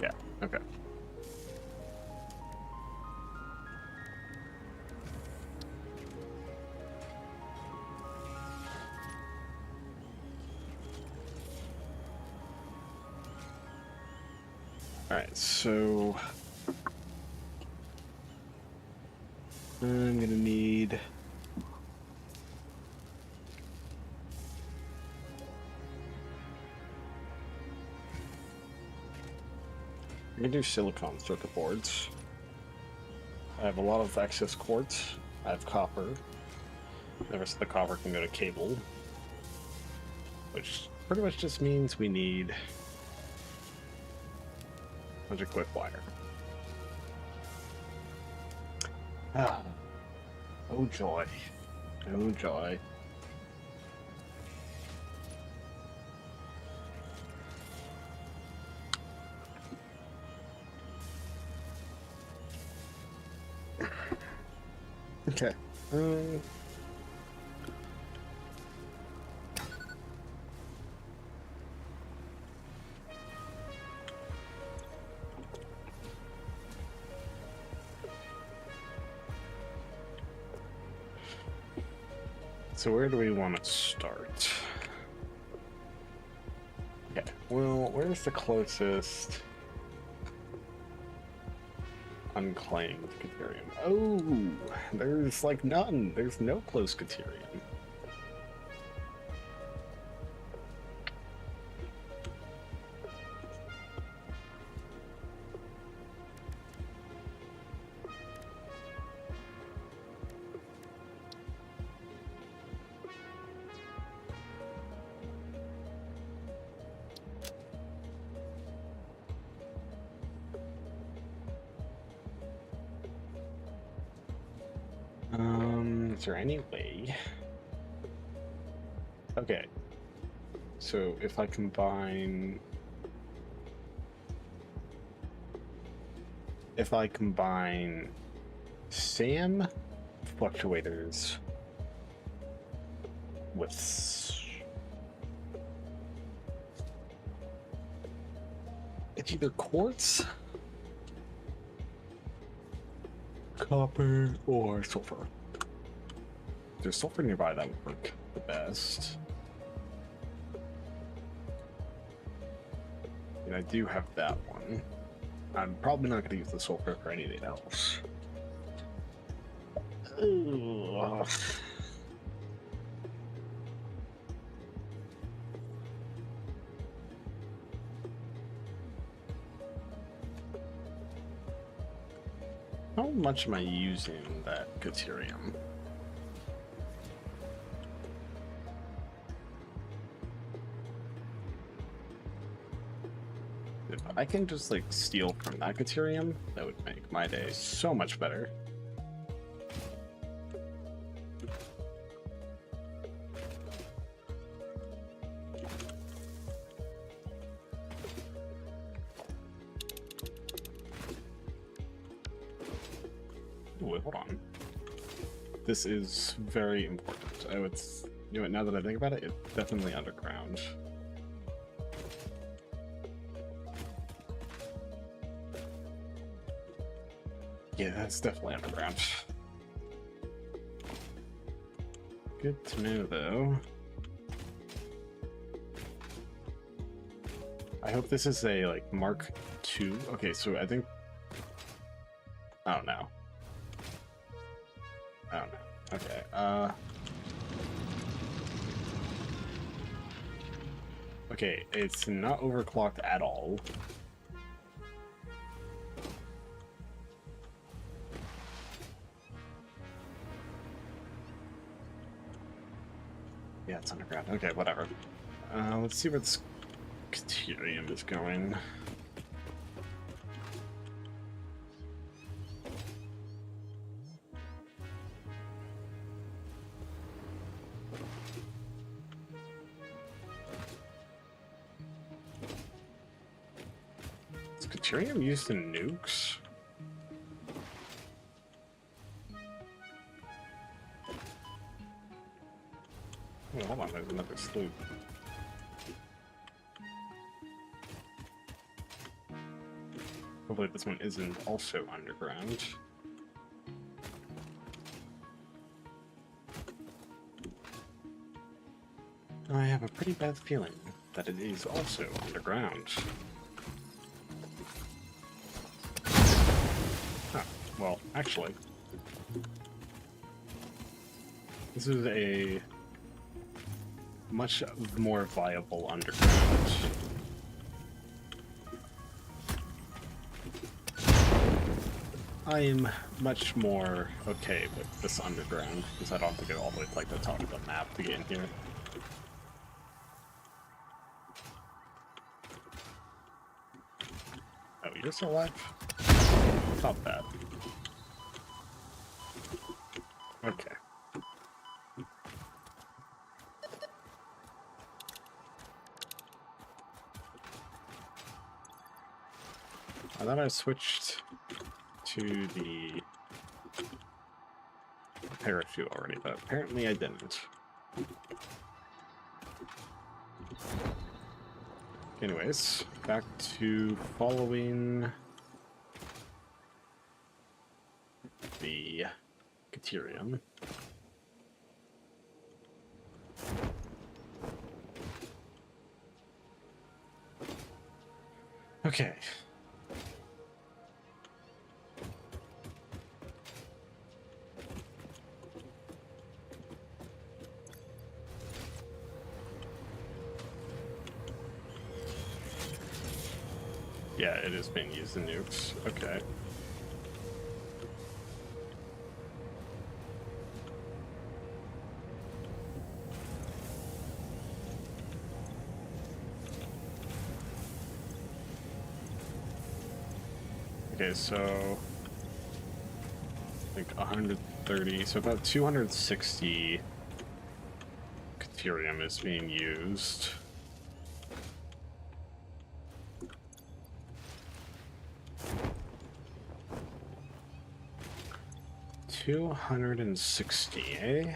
Yeah, okay. Alright, so I'm gonna need I'm gonna do silicon circuit boards. I have a lot of excess quartz. I have copper. The rest of the copper can go to cable, which pretty much just means we need a bunch of quick wire. Ah, oh joy, oh joy. Okay. So where do we want to start? Okay, well, where's the closest unclaimed Caterium? Oh, there's like none. There's no close Caterium. Is there any way? Okay. So if I combine SAM fluctuators with it's either quartz, copper, or sulfur. If there's sulfur nearby, that would work the best. And I do have that one. I'm probably not going to use the sulfur for anything else. Ugh. How much am I using that Caterium? If I can just like steal from that Caterium, that would make my day so much better. Wait, hold on. This is very important. Oh, it's, you know what, now that I think about it, it's definitely underground. Yeah, that's definitely underground. Good to know, though. I hope this is a like Mark II. Okay, so I think. Oh no. Oh no. Okay. Okay, it's not overclocked at all. Yeah, it's underground. Okay, whatever. Let's see where this Caterium is going. Is Caterium used in nukes? Oh, hold on, there's another sloop. Hopefully this one isn't also underground. I have a pretty bad feeling that it is also underground. Huh, well, actually, this is a much more viable underground. I am much more okay with this underground, because I don't have to go all the way to like the top of the map to get in here. Oh, you're still alive? Not bad. Okay. I thought I switched to the parachute already, but apparently I didn't. Anyways, back to following the Caterium. Okay. Yeah, it is being used in nukes. Okay. Okay, so I think 130, so about 260 Caterium is being used. $260, eh?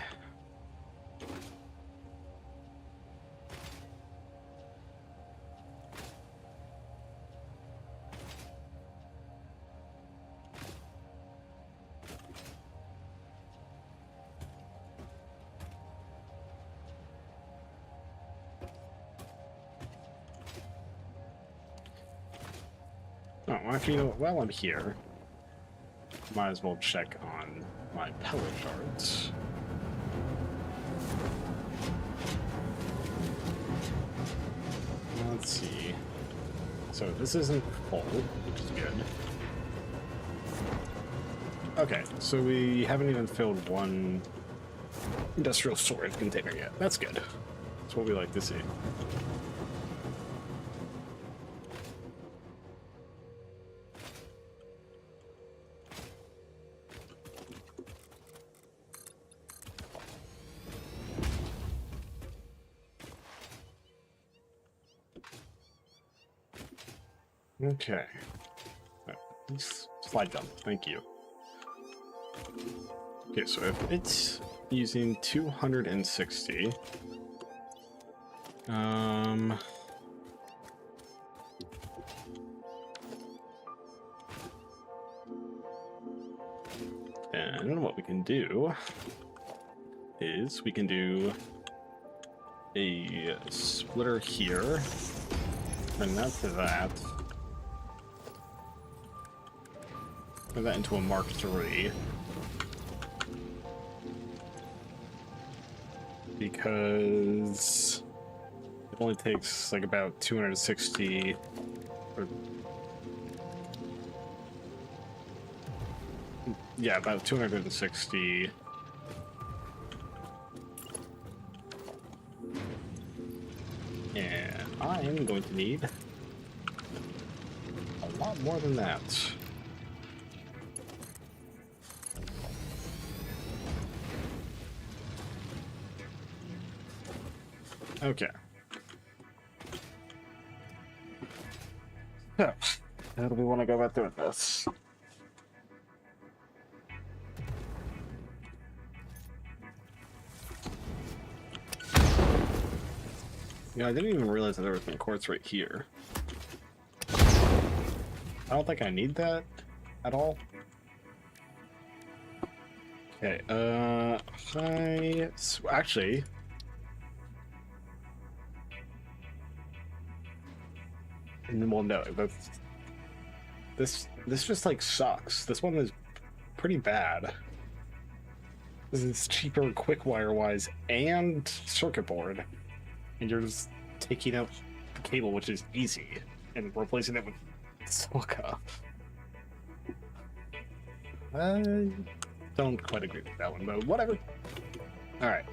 Oh, actually, you know what? While I'm here, might as well check on my pellet shards. Let's see. So this isn't full, which is good. Okay, so we haven't even filled one industrial storage container yet. That's good. That's what we like to see. Okay. Slide jump, thank you. Okay, so if it's using 260, then what we can do is we can do a splitter here Turn that to that. Turn that into a Mark III. Because it only takes like about 260 or yeah, about 260. And I am going to need a lot more than that. Okay. So, how do we want to go about doing this? Yeah, I didn't even realize that there was some quartz right here. I don't think I need that at all. Okay, actually... Well, no, that's... This just, like, sucks. This one is pretty bad. This is cheaper quick wire-wise and circuit board. And you're just taking out the cable, which is easy, and replacing it with silica. I don't quite agree with that one, but whatever. Alright.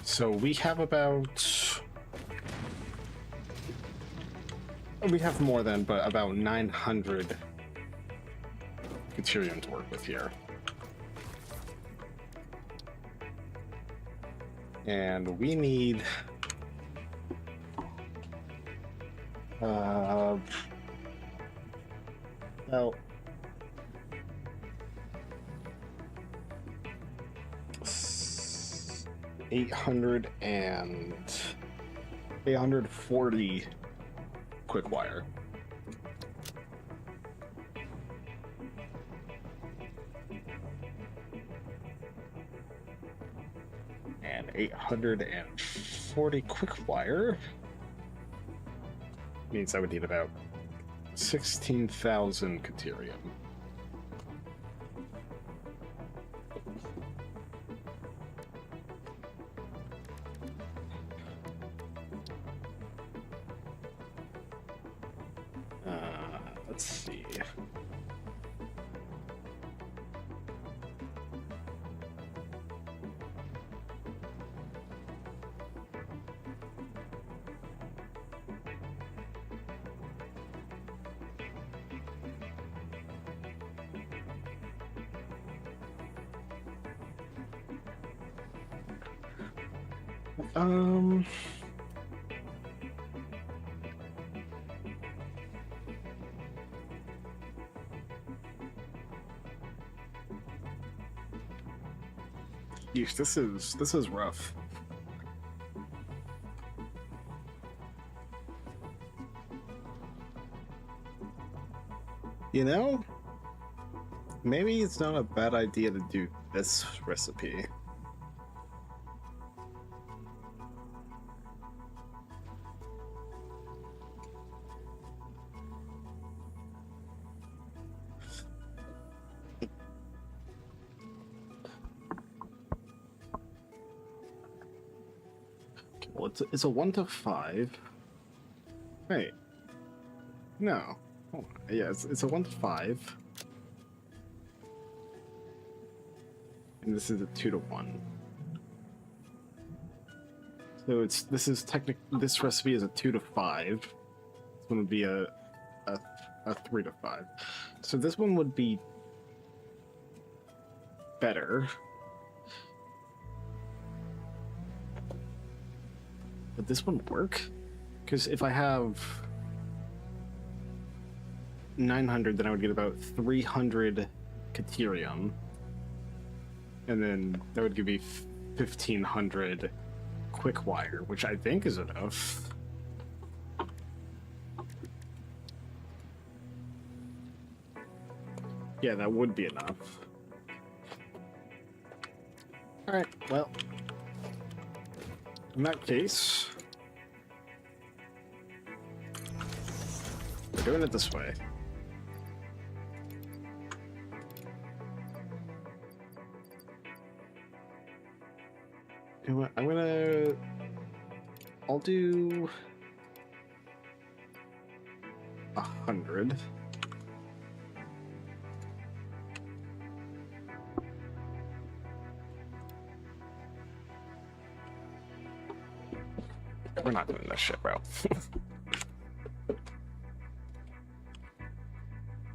So we have about... We have more than, but about 900 Ethereum to work with here. And we need... well... 840 quick wire. And 840 quick wire means I would need about 16,000 Caterium. Let's see. Yeesh, this is rough. You know, maybe it's not a bad idea to do this recipe. Well, it's a 1 to 5. Wait. No. Hold on. Yeah, it's a 1 to 5. And this is a 2 to 1. So this recipe is a 2 to 5. This one would be a 3 to 5. So this one would be better. Would this one work? Because if I have 900, then I would get about 300 Caterium. And then that would give me 1,500 quick wire, which I think is enough. Yeah, that would be enough. Alright, well, in that case, we're doing it this way. You know what? I'll do 100. We're not doing this shit, bro.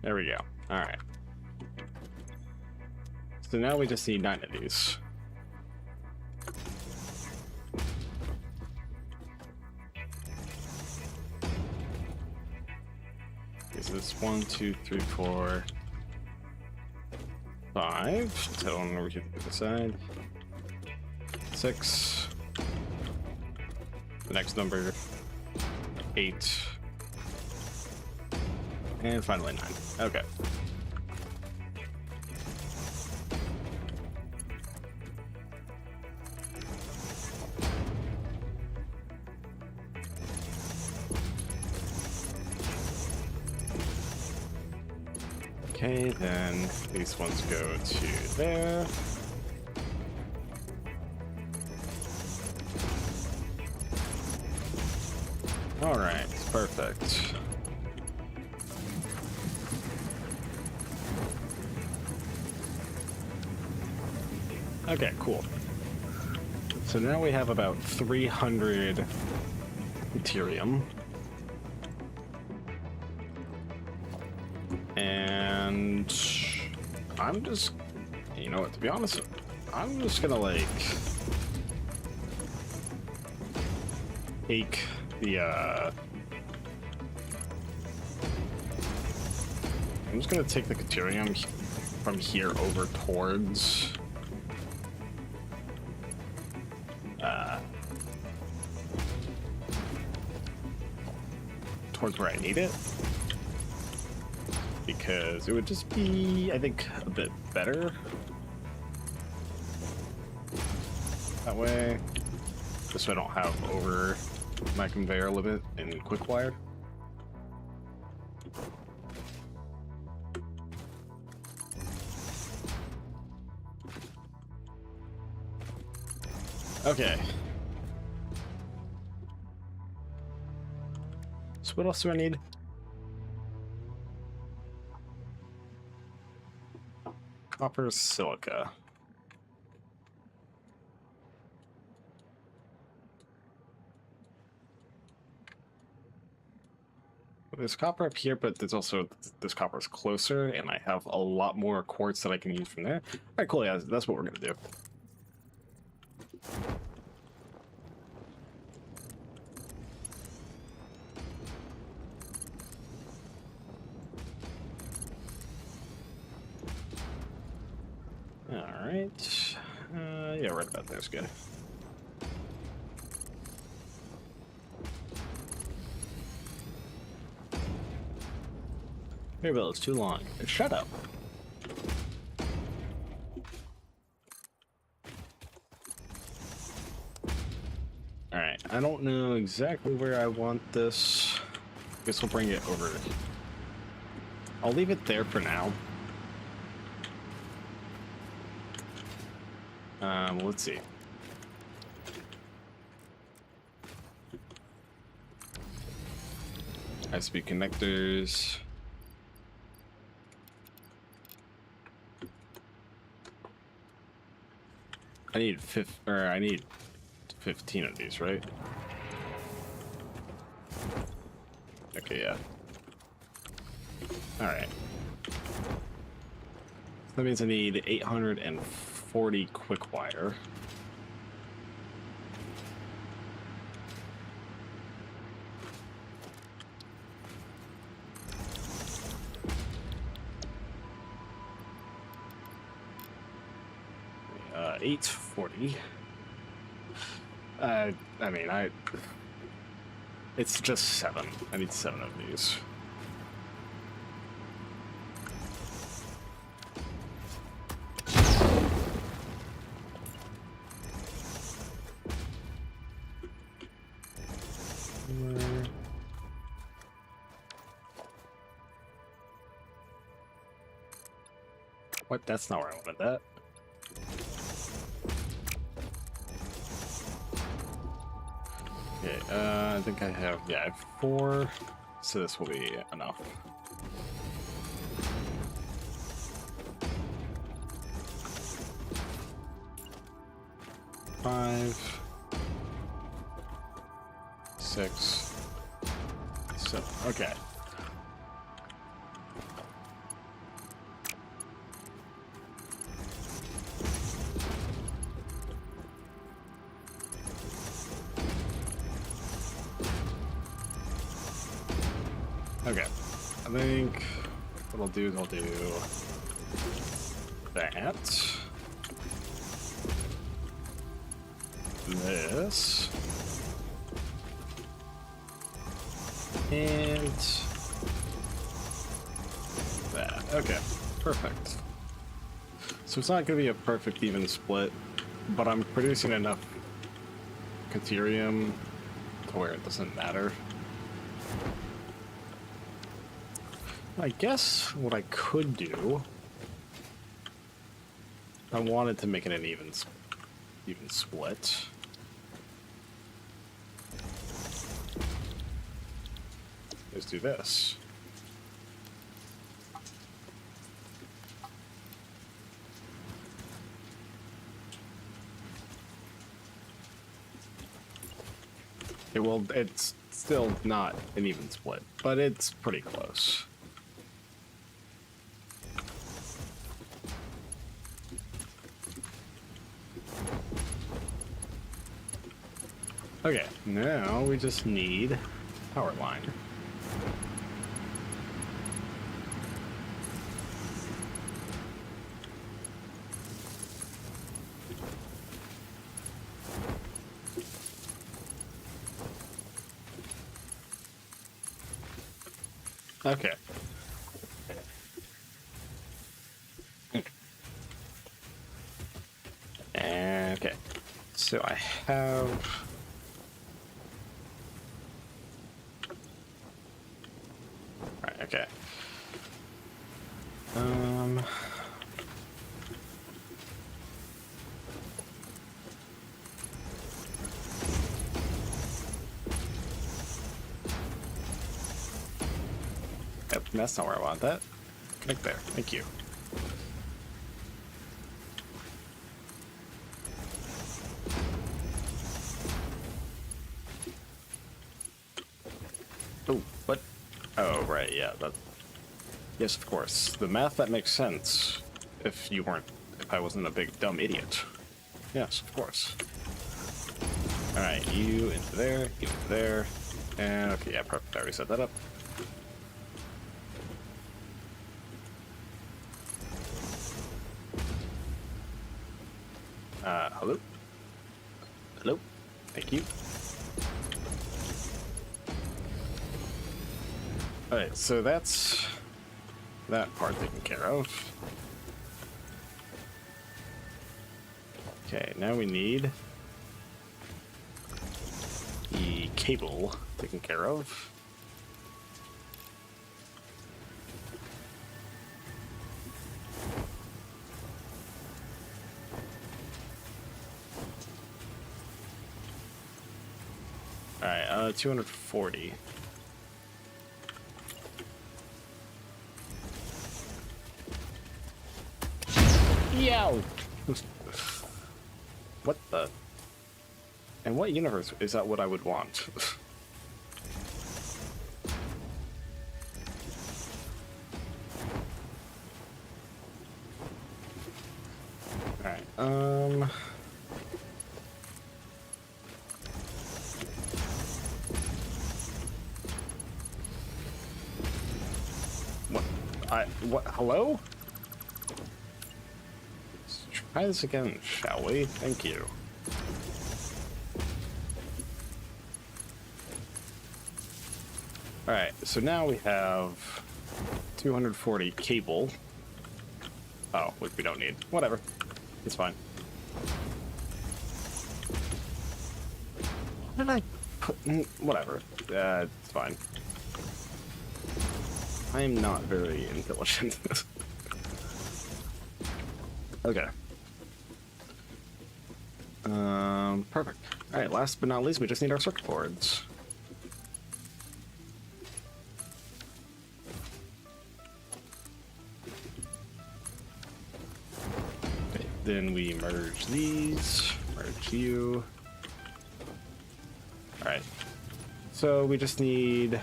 There we go. All right. So now we just need 9 of these. Is this 1, 2, 3, 4, 5? Tell them over here to the side. 6. The next number, 8. And finally 9. Okay. Okay, then these ones go to there. All right, perfect. Okay, cool. So now we have about 300 Ethereum. And I'm just, you know what, to be honest, I'm just gonna like take the I'm just gonna take the Ethereum from here over towards towards where I need it, because it would just be, I think, a bit better that way, just so I don't have over my conveyor limit in Quickwire. Okay. So what else do I need? Copper silica. There's copper up here, but there's also this copper is closer, and I have a lot more quartz that I can use from there. All right, cool. Yeah, that's what we're gonna do. All right. Yeah, right about there's good. Your bill is too long. Shut up. Alright, I don't know exactly where I want this. Guess we'll bring it over. I'll leave it there for now. Let's see. High-speed connectors. I need 15 of these, right? Okay, yeah. All right. That means I need 840 quick wire. Uh, 840. I mean, it's just 7. I need 7 of these. What? That's not where I wanted that. Okay, I think I have, yeah, I have 4, so this will be enough. Five, 6, 7. Okay. Okay. I think what I'll do is I'll do that. This. And that. Okay, perfect. So it's not going to be a perfect even split, but I'm producing enough Caterium to where it doesn't matter. I guess what I could do, if I wanted to make it an even split. Let's do this. It's still not an even split, but it's pretty close. Okay, now we just need power line. Okay. Okay. So I have... Alright, okay. Yep, that's not where I want that. Connect there. Thank you. Oh, what? Oh, right, yeah, that... Yes, of course. The math, that makes sense. If I wasn't a big dumb idiot. Yes, of course. Alright, you into there, you into there. And, okay, yeah, perfect. I already set that up. Hello? Hello? Thank you. Alright, so that's that part taken care of. Okay, now we need the cable taken care of. Alright, 240. Yow! What the? In what universe is that what I would want? Alright, what, hello? Let's try this again, shall we? Thank you. Alright, so now we have 240 cable. Oh, which we don't need. Whatever. It's fine. What did I put? Whatever. It's fine. I am not very intelligent. Okay. Perfect. All right, last but not least, we just need our circuit boards. Okay, then we merge these, merge you. All right. So we just need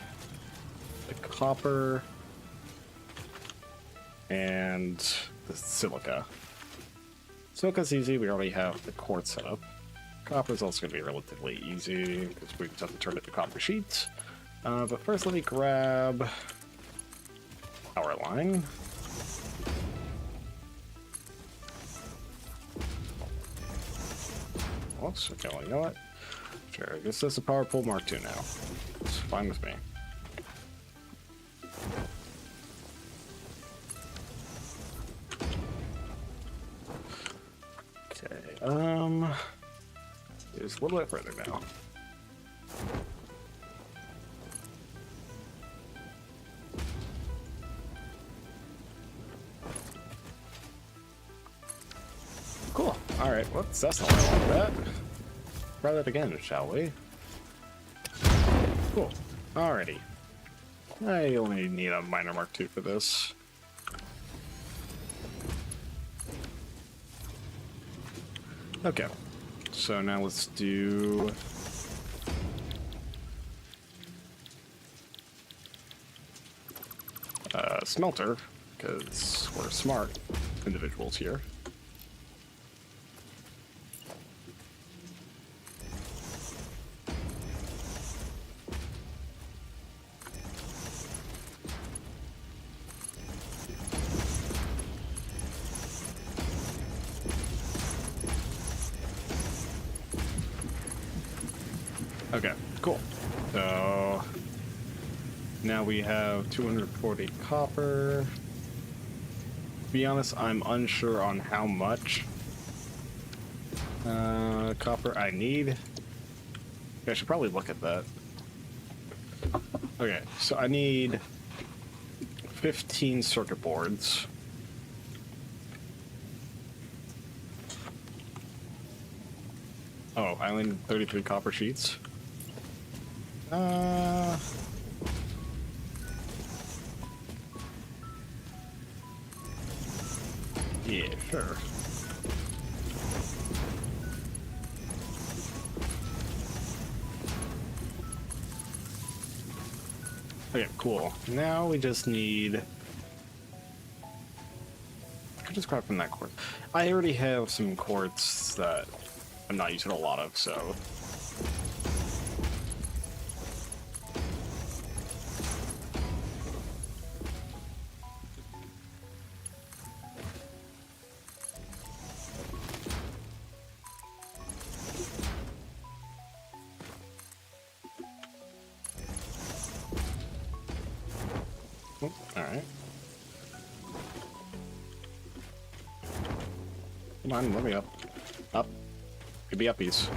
the copper and the silica. Silica's easy, we already have the quartz set up. Copper's also going to be relatively easy, because we just have to turn it to copper sheets. But first let me grab power line. Oops, okay, well, you know what? Sure, I guess this is a power pole Mark II now. It's fine with me. Okay, it's a little bit further now. Cool. Alright, whoops, that's not what I wanted that. Try that again, shall we? Cool. Alrighty. I only need a minor Mark II for this. Okay. So now let's do... smelter, because we're smart individuals here. Okay, cool. So now we have 240 copper. To be honest, I'm unsure on how much copper I need. I should probably look at that. Okay, so I need 15 circuit boards. Oh, I only need 33 copper sheets. Yeah, sure. Okay, cool. Now we just need... I could just grab from that quartz. I already have some quartz that I'm not using a lot of, so... Alright. Come on, let me up. Up. Give me uppies.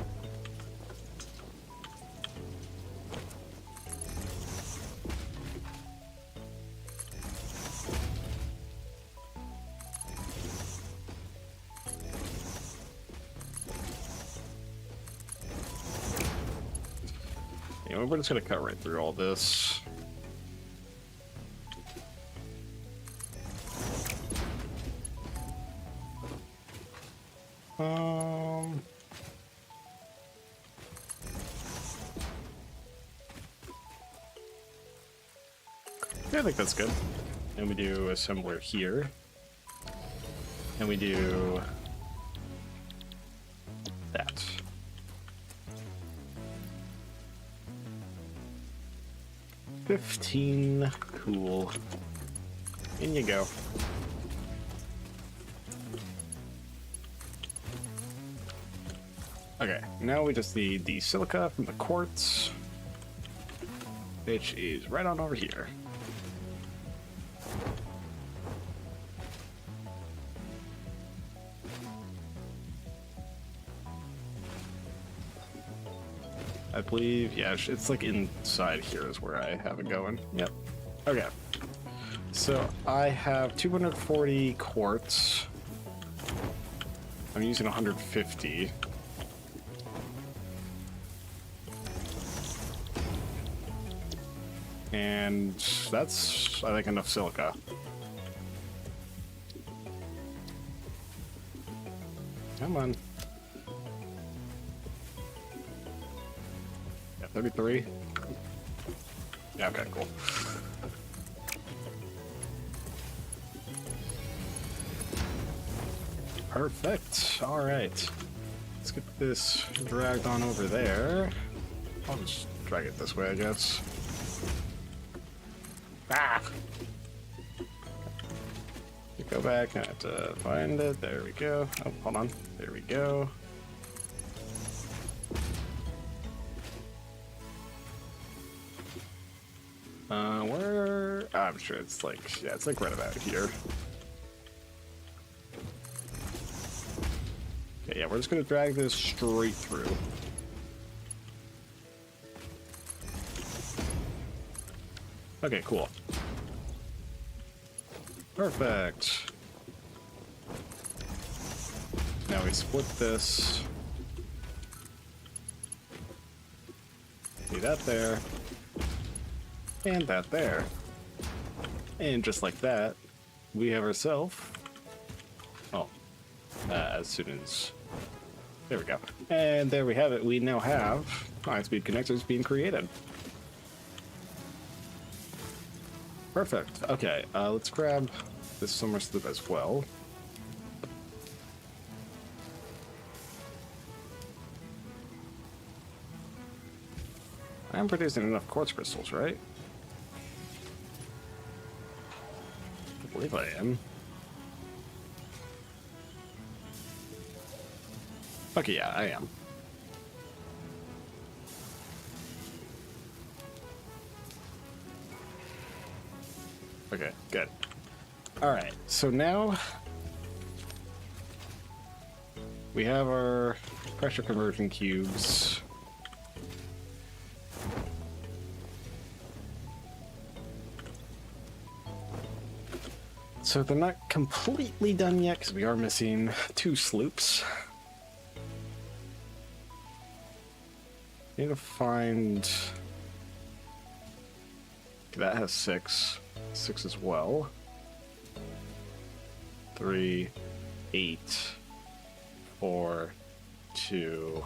Anyway, we're just gonna cut right through all this. Yeah, I think that's good. And we do assembler here. And we do that. $15. Cool. In you go. Okay, now we just need the silica from the quartz, which is right on over here. I believe, yeah, it's like inside here is where I have it going. Yep. Okay. So I have 240 quartz I'm using 150. And that's, I think, enough silica. Come on. Yeah, 33. Yeah, okay, cool. Perfect. All right. Let's get this dragged on over there. I'll just drag it this way, I guess. Ah! Go back, I have to find it. There we go. Oh, hold on. There we go. Where? I'm sure it's like, yeah, it's like right about here. Okay, yeah, we're just gonna drag this straight through. Okay, cool. Perfect. Now we split this. See that there. And that there. And just like that, we have ourselves... Oh. As soon as... There we go. And there we have it. We now have high-speed connectors being created. Perfect. Okay, let's grab this summer slip as well. I'm producing enough quartz crystals, right? I believe I am. Okay, yeah, I am. Okay, good. Alright, so now we have our pressure conversion cubes. So they're not completely done yet because we are missing 2 sloops. Need to find... That has 6. 6 as well. 3, 8, 4, 2,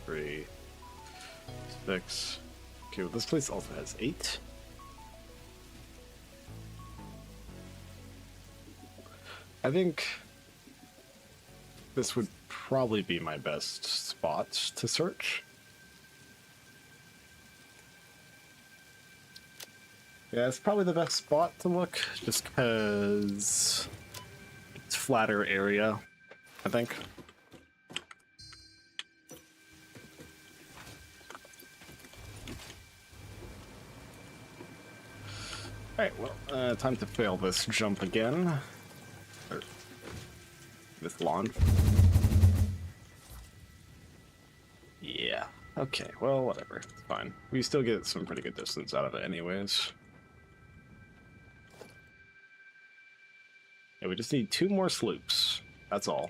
3, 6. Okay, well, this place also has 8. I think this would probably be my best spot to search. Yeah, it's probably the best spot to look, just because it's flatter area, I think. Alright, well, time to fail this jump again. Or this launch. Yeah, okay, well, whatever, it's fine. We still get some pretty good distance out of it anyways. Yeah, we just need 2 more sloops. That's all.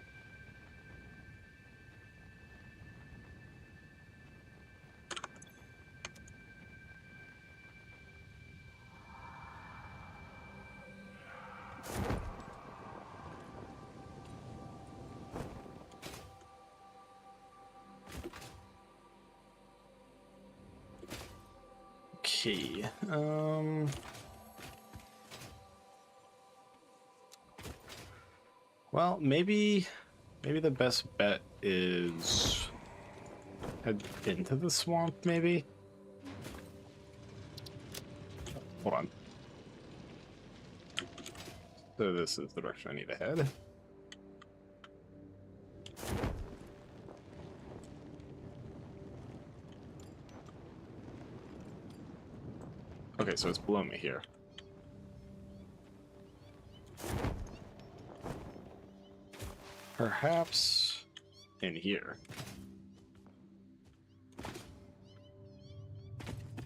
Okay, well, maybe the best bet is head into the swamp, maybe? Hold on. So this is the direction I need to head. Okay, so it's below me here. Perhaps in here.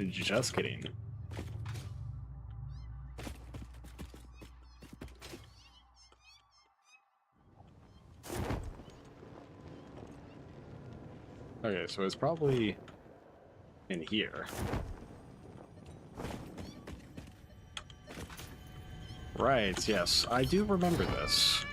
Just kidding. Okay, so it's probably in here. Right, yes, I do remember this.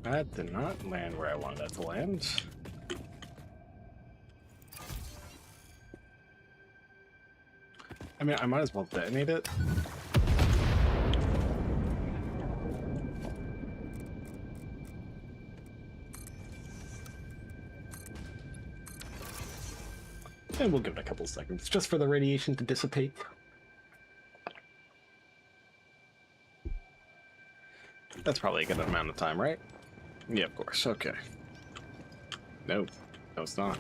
That did not land where I wanted it to land. I mean, I might as well detonate it. And we'll give it a couple seconds, just for the radiation to dissipate. That's probably a good amount of time, right? Yeah, of course. Okay. Nope. No, it's not.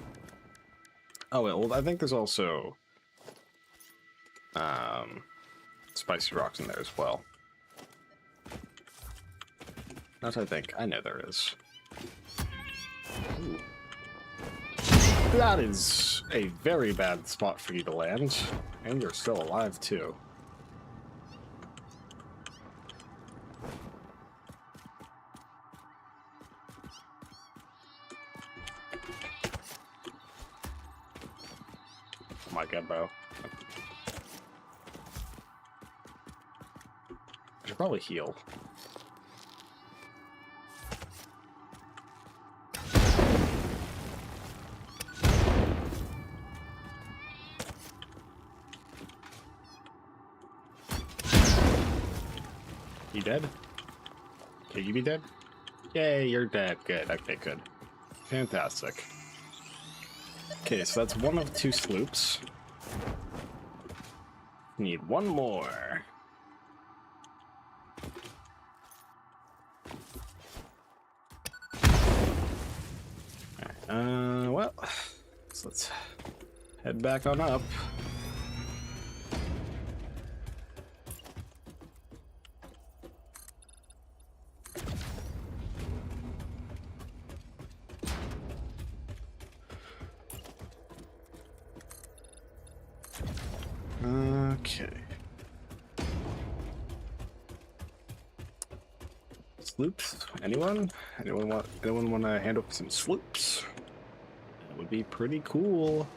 Oh, well, I think there's also spicy rocks in there as well. Not I think. I know there is. Ooh. That is a very bad spot for you to land. And you're still alive, too. Oh my god, bro. I should probably heal. You dead? Okay, you be dead? Yay, you're dead. Good. Okay, good. Fantastic. Okay, so that's one of 2 sloops. Need one more. Well, so let's head back on up. Okay. Sloops? Anyone? Anyone want to hand over some sloops? That would be pretty cool.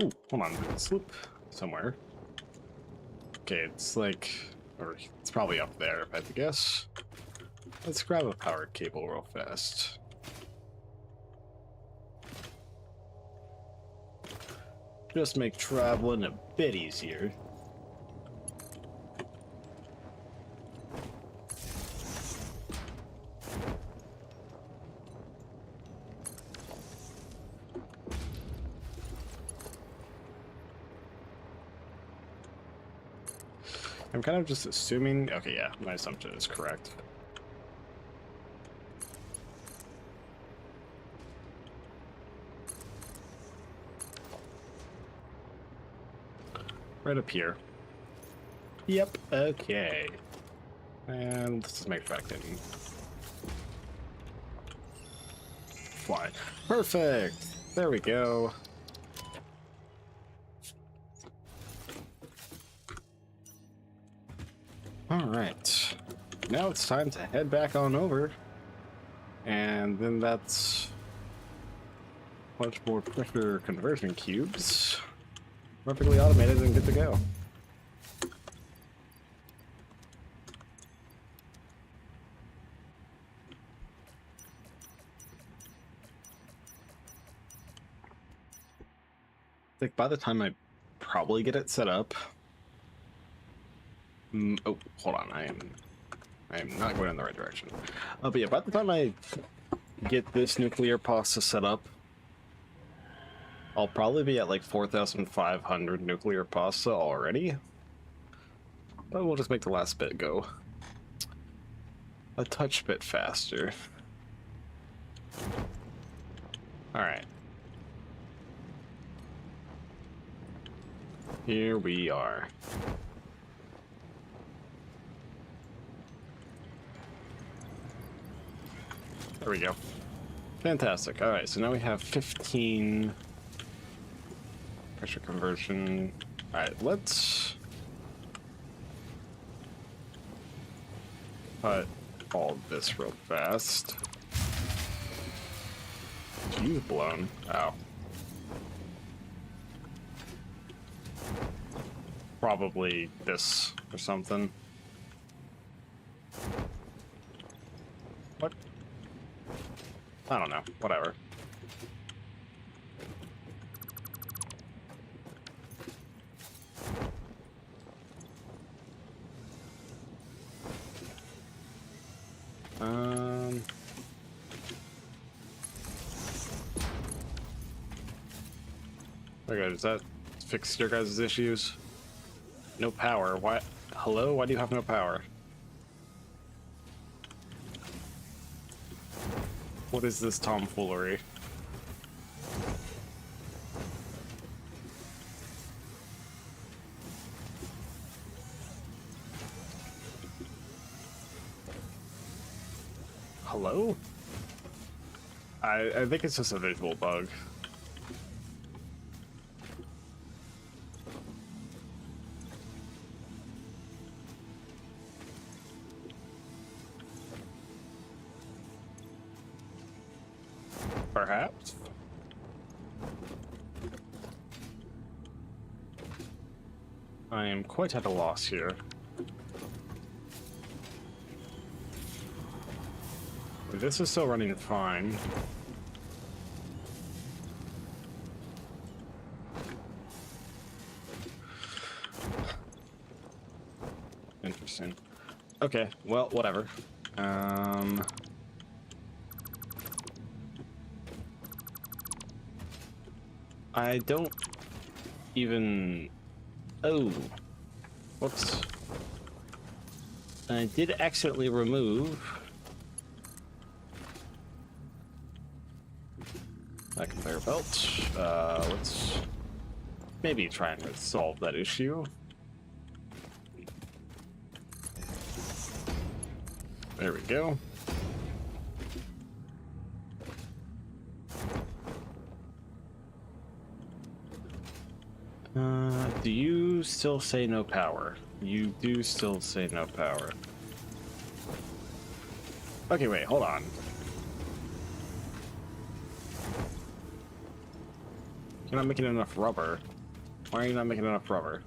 Ooh, hold on, there's a sloop somewhere. Okay, it's like, or it's probably up there, if I had to guess. Let's grab a power cable real fast. Just make traveling a bit easier. I'm kind of just assuming... Okay, yeah, my assumption is correct. Right up here. Yep, okay. And let's just make it back in. Fly. Perfect! There we go. Alright. Now it's time to head back on over. And then that's much more quicker conversion cubes. Perfectly automated and good to go. I think by the time I probably get it set up... oh, hold on, I am not going in the right direction. But yeah, by the time I get this nuclear pasta set up, I'll probably be at like 4,500 nuclear pasta already. But we'll just make the last bit go a touch bit faster. Alright. Here we are. There we go. Fantastic. Alright, so now we have 15 pressure conversion. Alright, let's cut all of this real fast. Fuse blown. Ow. Probably this or something. What? I don't know. Whatever. Okay, does that fix your guys' issues? No power. Why? Hello? Why do you have no power? What is this tomfoolery? Hello? I think it's just a visual bug. Perhaps. I am quite at a loss here. This is still running fine. Interesting. Okay, well, whatever. I don't even... Oh. Whoops. I did accidentally remove that conveyor belt. Let's maybe try and solve that issue. There we go. Do you still say no power? You do still say no power. Okay, wait, hold on. You're not making enough rubber. Why are you not making enough rubber?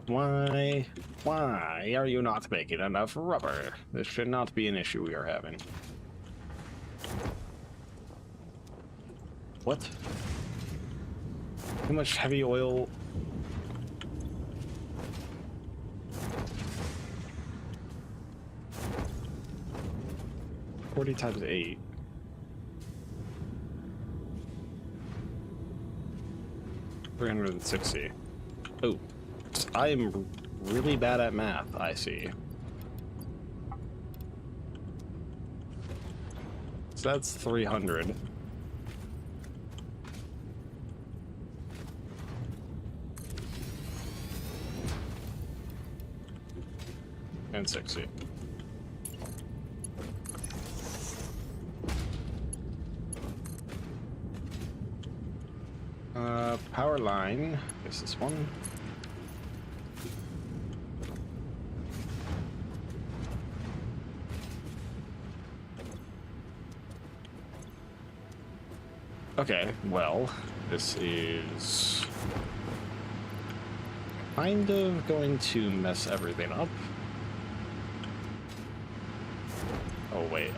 Why are you not making enough rubber? This should not be an issue we are having. What? Too much heavy oil. $40 times 8. $360. Oh, I am really bad at math, I see. So that's 300. And 60. Power line. Guess this one. Okay, well, this is kind of going to mess everything up. Oh wait,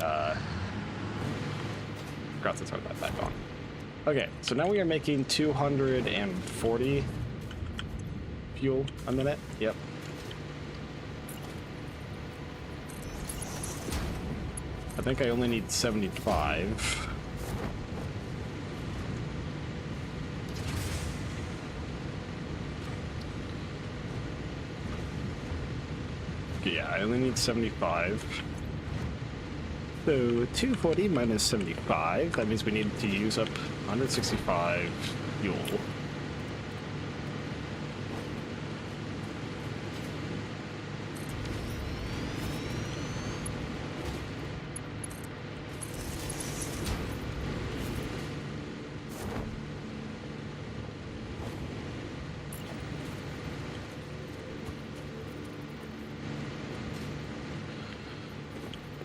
forgot to turn that back on. Okay, so now we are making 240 fuel a minute. Yep. I think I only need 75. Okay, yeah, I only need 75. So 240 minus 75, that means we need to use up 165 fuel.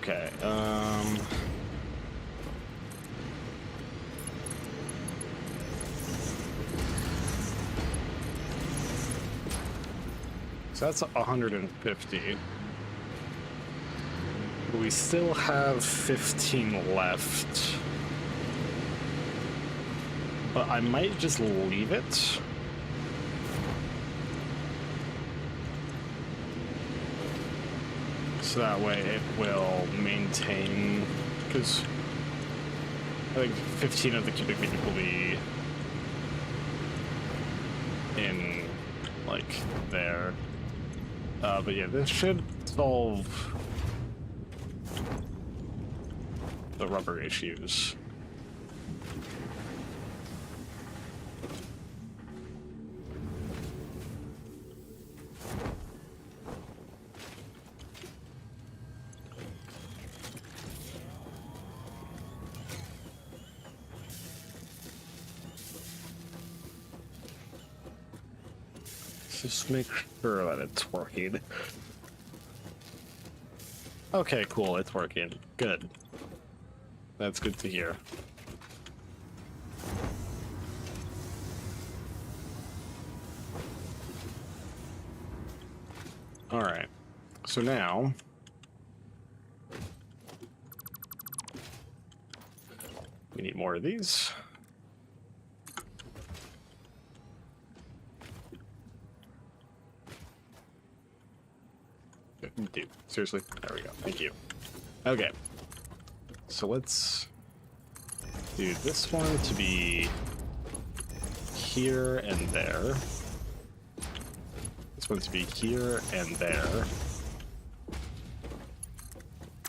Okay, so that's 150. We still have 15 left. But I might just leave it. So that way it will maintain, because I think 15 of the cubic feet will be in, like, there. But yeah, this should solve the rubber issues. Just make sure that it's working. Okay, cool, it's working. Good. That's good to hear. Alright, so now we need more of these. Dude, seriously? There we go. Thank you. Okay. So let's do this one to be here and there. This one to be here and there.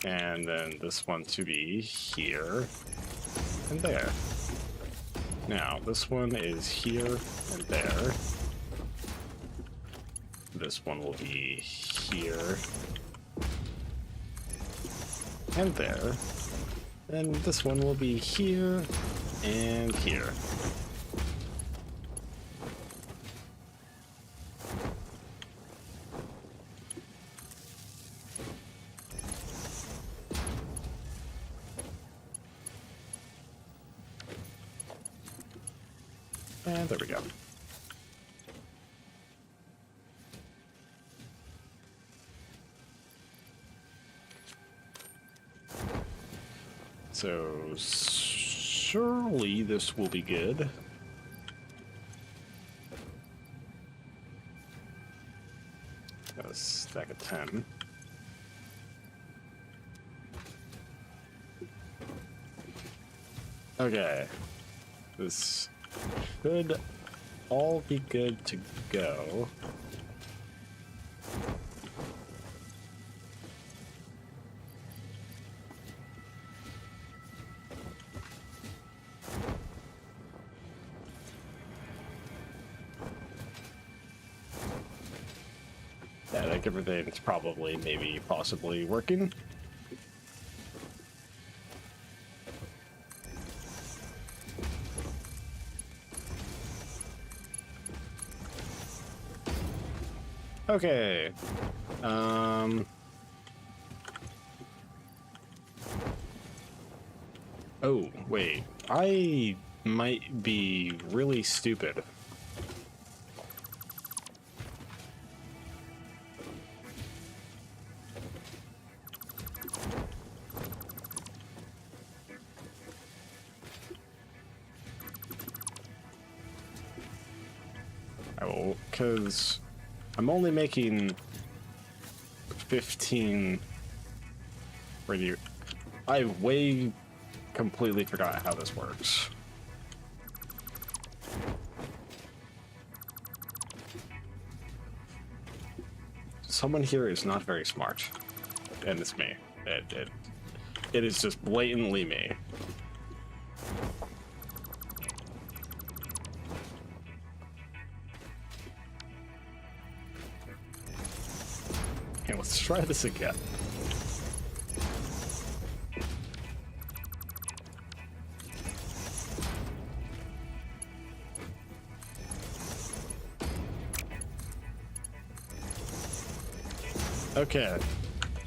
And then this one to be here and there. Now, this one is here and there. This one will be here and there. And this one will be here and here. And there we go. So surely this will be good. Got a stack of 10. Okay. This should all be good to go. Yeah, I think everything's probably, maybe, possibly working. Okay. Oh, wait. I might be really stupid. Oh, because I'm only making 15 radio. I way completely forgot how this works. Someone here is not very smart, and it's me. It is just blatantly me. Okay, let's try this again. Okay,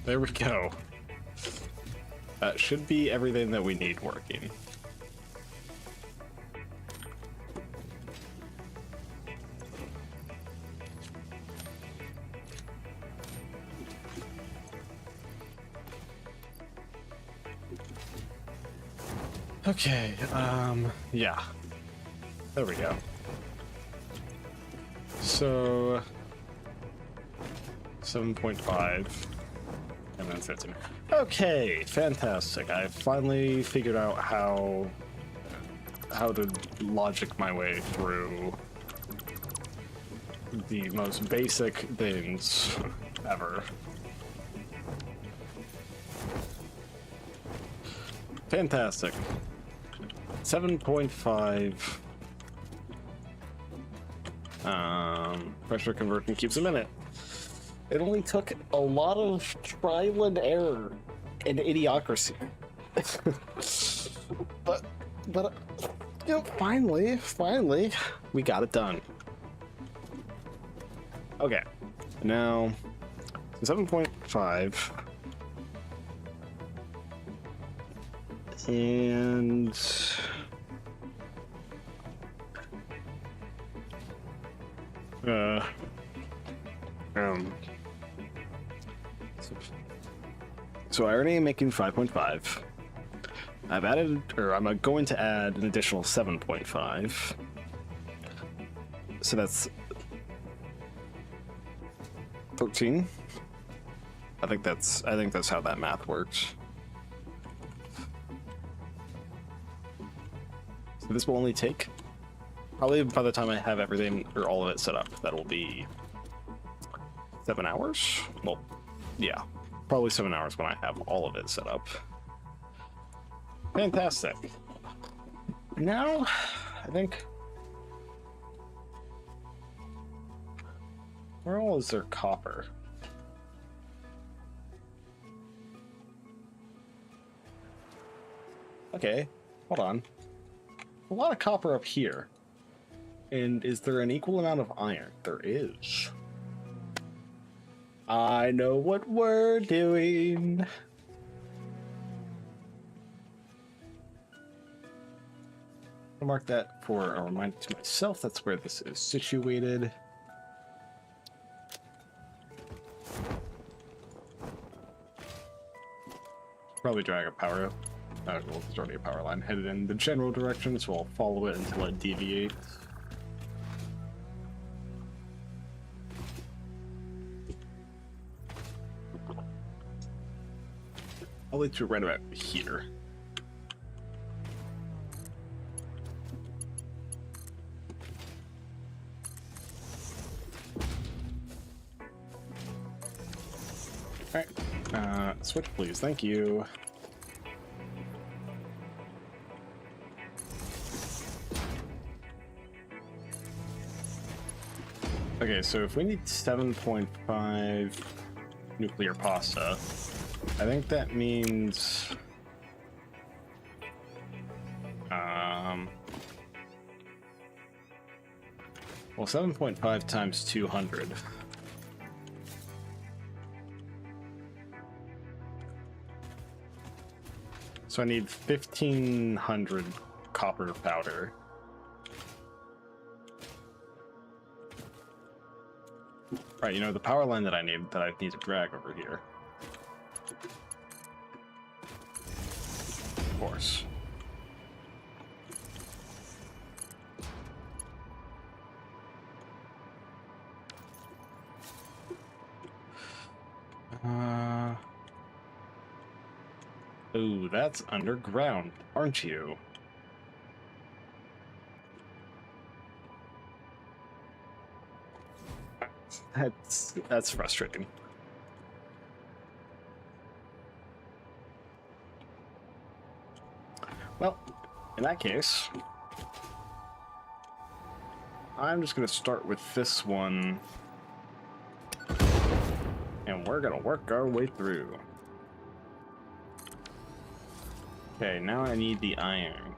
there we go. That should be everything that we need working. Okay, yeah. There we go. So 7.5 and then 15. Okay, fantastic. I finally figured out how to logic my way through the most basic things ever. Fantastic. 7.5. Pressure conversion keeps a minute. It only took a lot of trial and error and idiocracy. but you know, finally, we got it done. Okay, now 7.5. And so I already am making 5.5. I've added, or I'm going to add an additional 7.5. So that's 13. I think that's how that math works. So this will only take, probably by the time I have everything or all of it set up, that'll be 7 hours. Well, yeah, probably 7 hours when I have all of it set up. Fantastic. Now, I think, where all is there copper? Okay, hold on. A lot of copper up here. And is there an equal amount of iron? There is. I know what we're doing. I'll mark that for a reminder to myself. That's where this is situated. Probably drag a power up. Well, there's already a power line headed in the general direction, so I'll follow it until it deviates. I'll lead to right about here. Alright, switch please, thank you. Okay, so if we need 7.5 nuclear pasta, I think that means well, 7.5 times 200. So I need 1,500 copper powder. Right, you know, the power line that I need to drag over here. Of course. Ooh, that's underground, aren't you? That's frustrating. Well, in that case, I'm just gonna start with this one, and we're gonna work our way through. Okay, now I need the iron.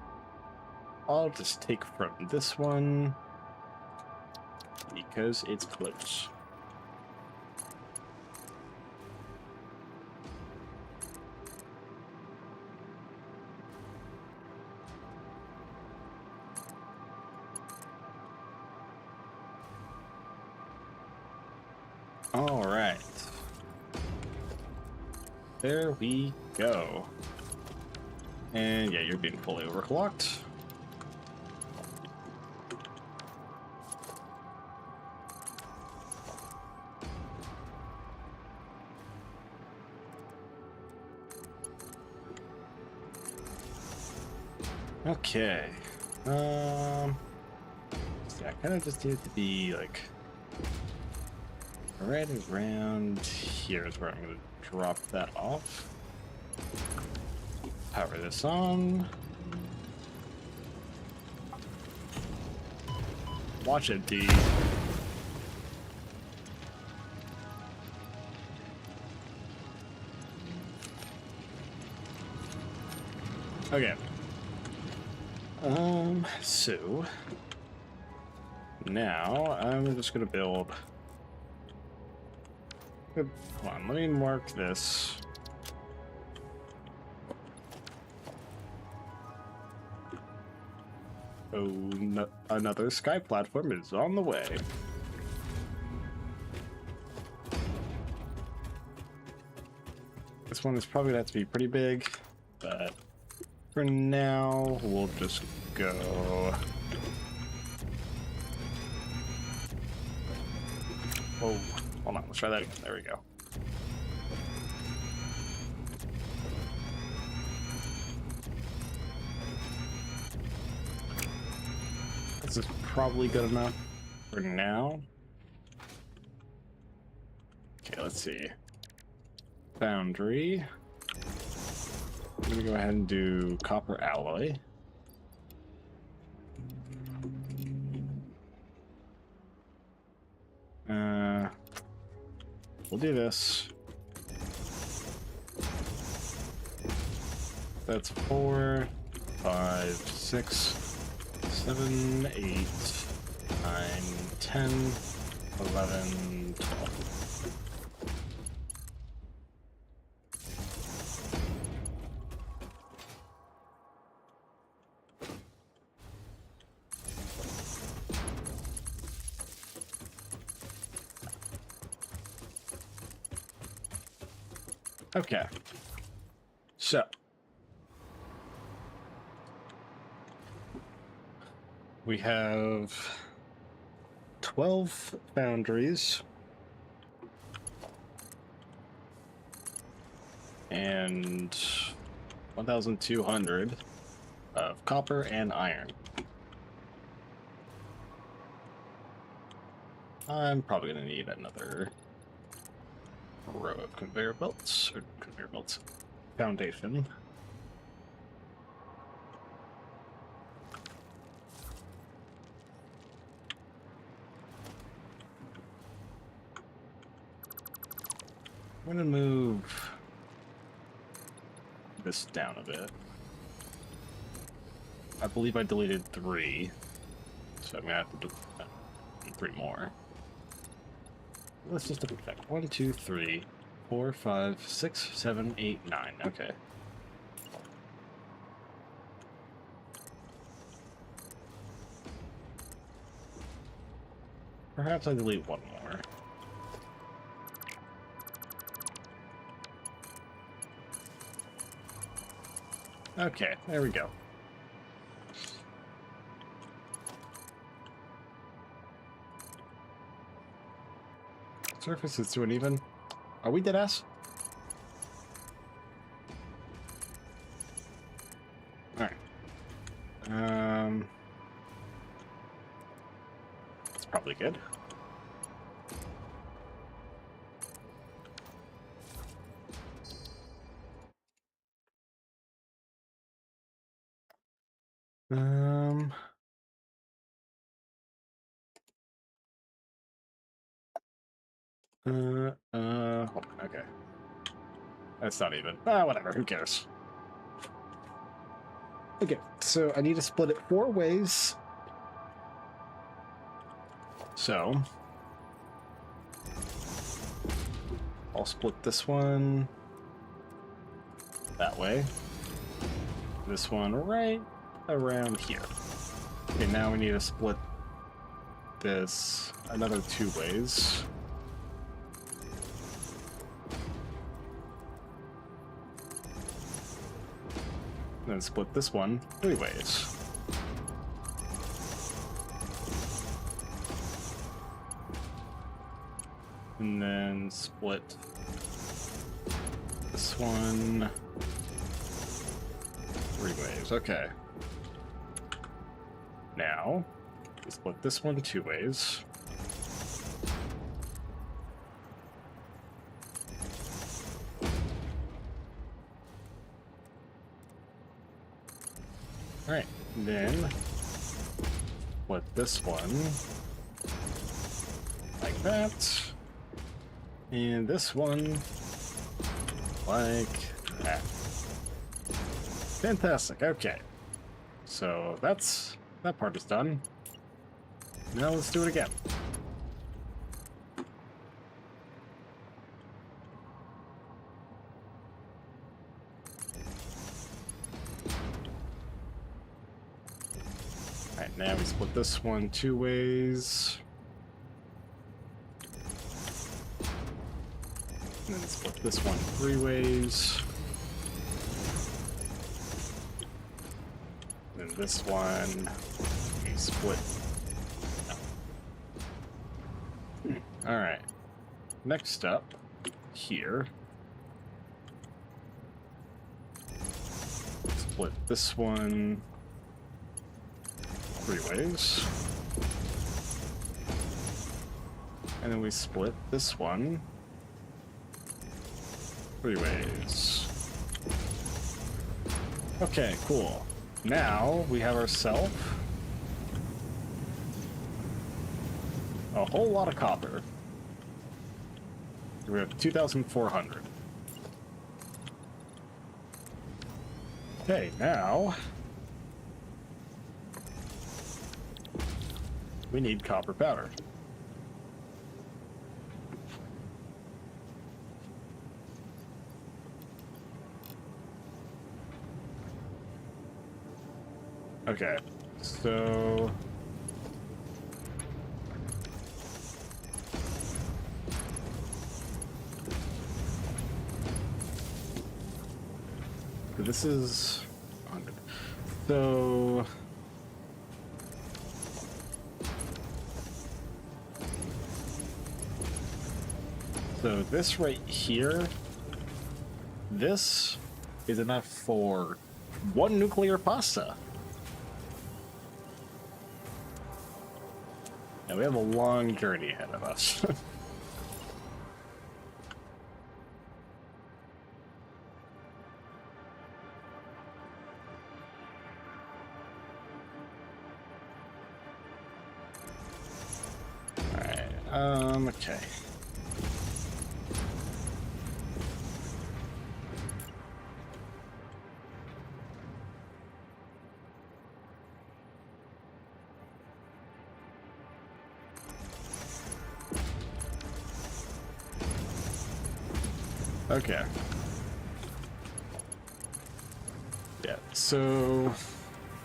I'll just take from this one because it's close. All right. There we go. And yeah, you're being fully overclocked. Okay. See, I kind of just need it to be like right around here is where I'm going to drop that off. Power this on. Watch it, D. Okay. So now I'm just gonna build. Hold on, let me mark this. Oh, no, another sky platform is on the way. This one is probably gonna have to be pretty big, but for now, we'll just go. Oh, hold on, let's try that again. There we go. This is probably good enough for now. Okay, let's see. Foundry. I'm gonna go ahead and do copper alloy. We'll do this. That's 4, 5, 6, 7, 8, 9, 10, 11, 12. Okay. So we have 12 foundries and 1,200 of copper and iron. I'm probably going to need another row of conveyor belts, foundation. I'm gonna move this down a bit. I believe I deleted 3, so I'm gonna have to do 3 more. Let's just double check. 1, 2, 3, 4, 5, 6, 7, 8, 9. Okay. Perhaps I delete 1 more. Okay, there we go. Surface is too uneven. Are we dead ass? probably good. Um. Hold on, okay. That's not even. Whatever. Who cares? Okay, so I need to split it 4 ways. So I'll split this one that way. This one right around here. Okay, now we need to split this another 2 ways. And then split this one 3 ways. And then split this one 3 ways. Okay. Now, we split this one 2 ways. Alright, then split this one like that. And this one like that. Fantastic, okay. So that part is done. Now let's do it again. Alright, now we split this one 2 ways. And then split this one 3 ways. And then this one we split. Alright. Next up, here. Split this one 3 ways. And then we split this one 3 ways. Okay, cool. Now we have ourselves a whole lot of copper. We have 2,400. Okay, now we need copper powder. Okay, so this is 100. So this right here, this is enough for 1 nuclear pasta. Now we have a long journey ahead of us. Okay. Okay. Yeah, so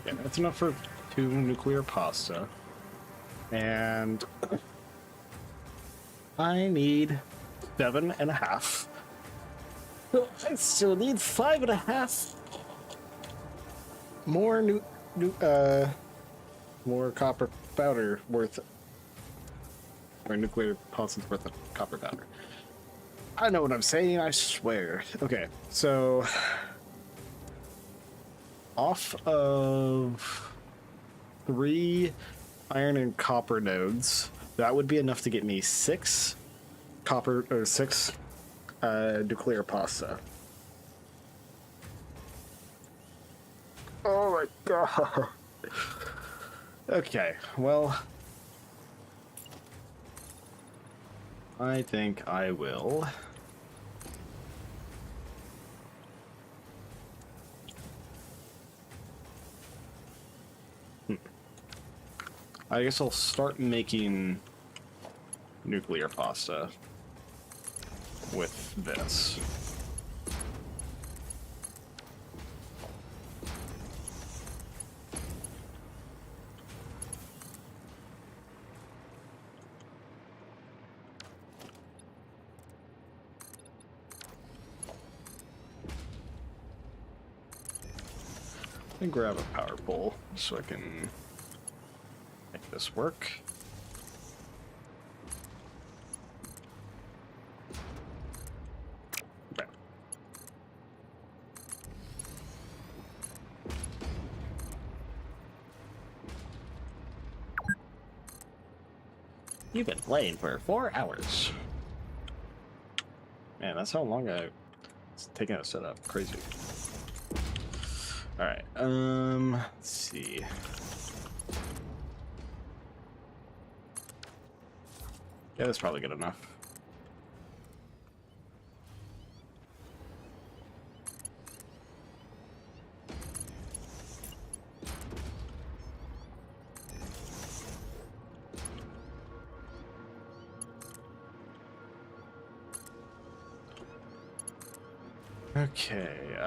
yeah, that's enough for 2 nuclear pasta. And I need 7.5. So I still need 5.5 more more copper powder worth, or nuclear pasta's worth of copper powder. I know what I'm saying, I swear. Okay, so off of 3 iron and copper nodes, That would be enough to get me 6 copper or 6 nuclear pasta. Oh my god. Okay, well, I think I will. I guess I'll start making nuclear pasta with this. And grab a power pole so I can make this work. Okay. You've been playing for 4 hours. Man, that's how long it's taking to set up. Crazy. Alright, let's see. Yeah, that's probably good enough. Okay,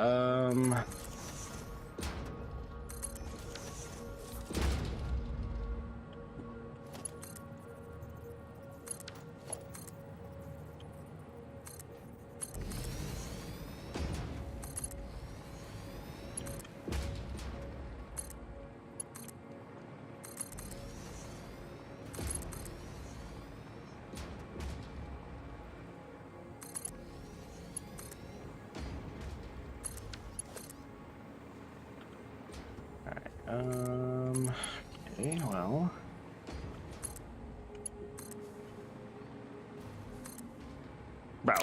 okay, well. Wow.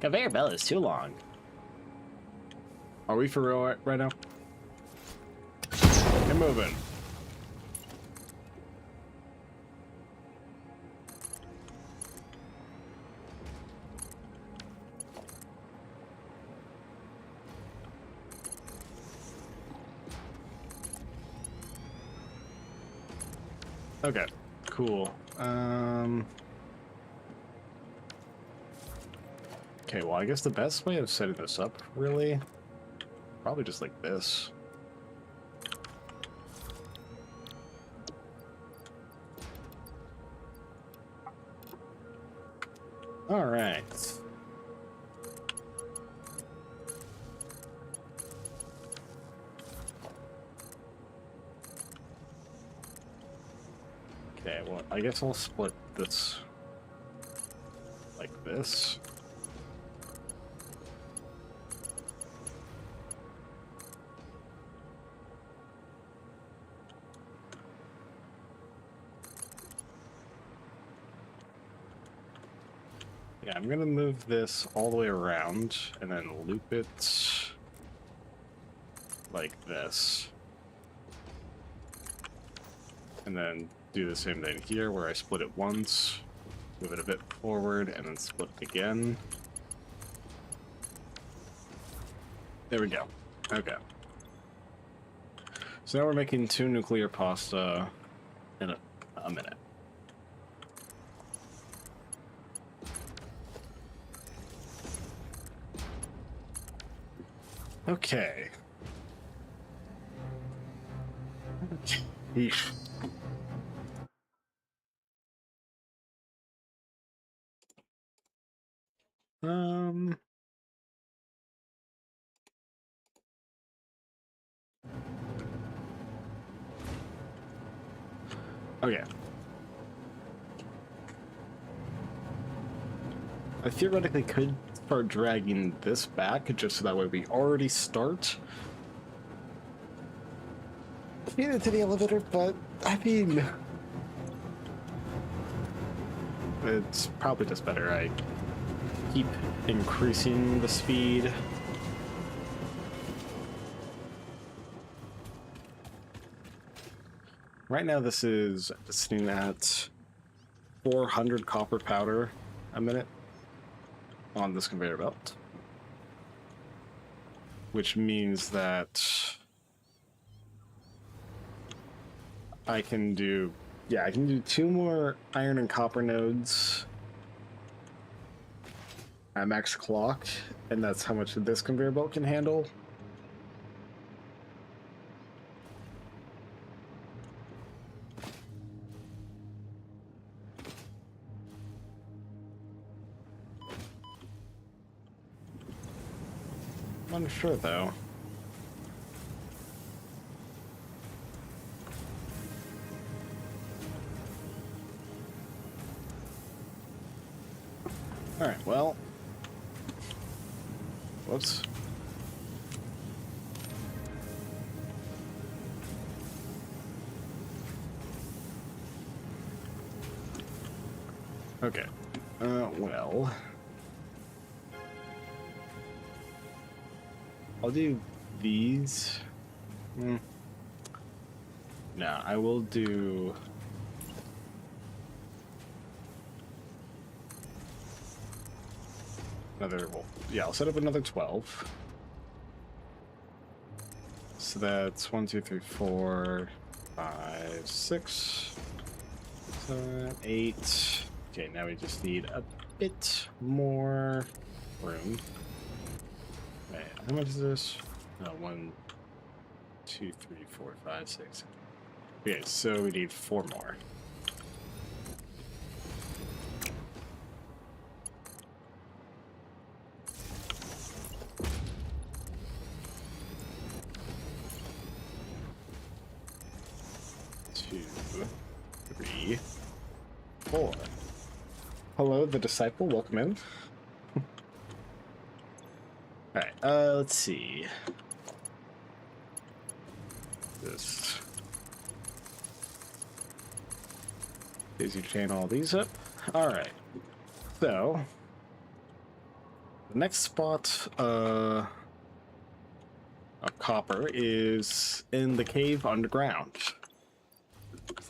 Conveyor belt is too long. Are we for real right now? Get moving. Okay, cool. Okay, well, I guess the best way of setting this up, really, probably just like this. All right. Okay, well, I guess I'll split this like this. Yeah, I'm gonna move this all the way around and then loop it like this. And then do the same thing here where I split it once, move it a bit forward, and then split it again. There we go. Okay. So now we're making 2 nuclear pasta in a minute. Okay. Yeesh. Okay. I theoretically could start dragging this back just so that way we already start getting into the elevator, but I mean, it's probably just better I keep increasing the speed. Right now this is sitting at 400 copper powder a minute on this conveyor belt, which means that I can do, yeah, I can do 2 more iron and copper nodes at max clock, and that's how much this conveyor belt can handle. I'm unsure though. Alright, well. Whoops. Okay. Well. I'll do these. No, I will do... another, well, yeah, I'll set up another 12. So that's 1, 2, 3, 4, 5, 6, 7, 8. Okay, now we just need a bit more room. Wait, how much is this? 1, 2, 3, 4, 5, 6. Okay, so we need 4 more. Four. Hello, the disciple. Welcome in. Alright, let's see. This. Daisy chain all these up. Alright. So, the next spot of copper is in the cave underground.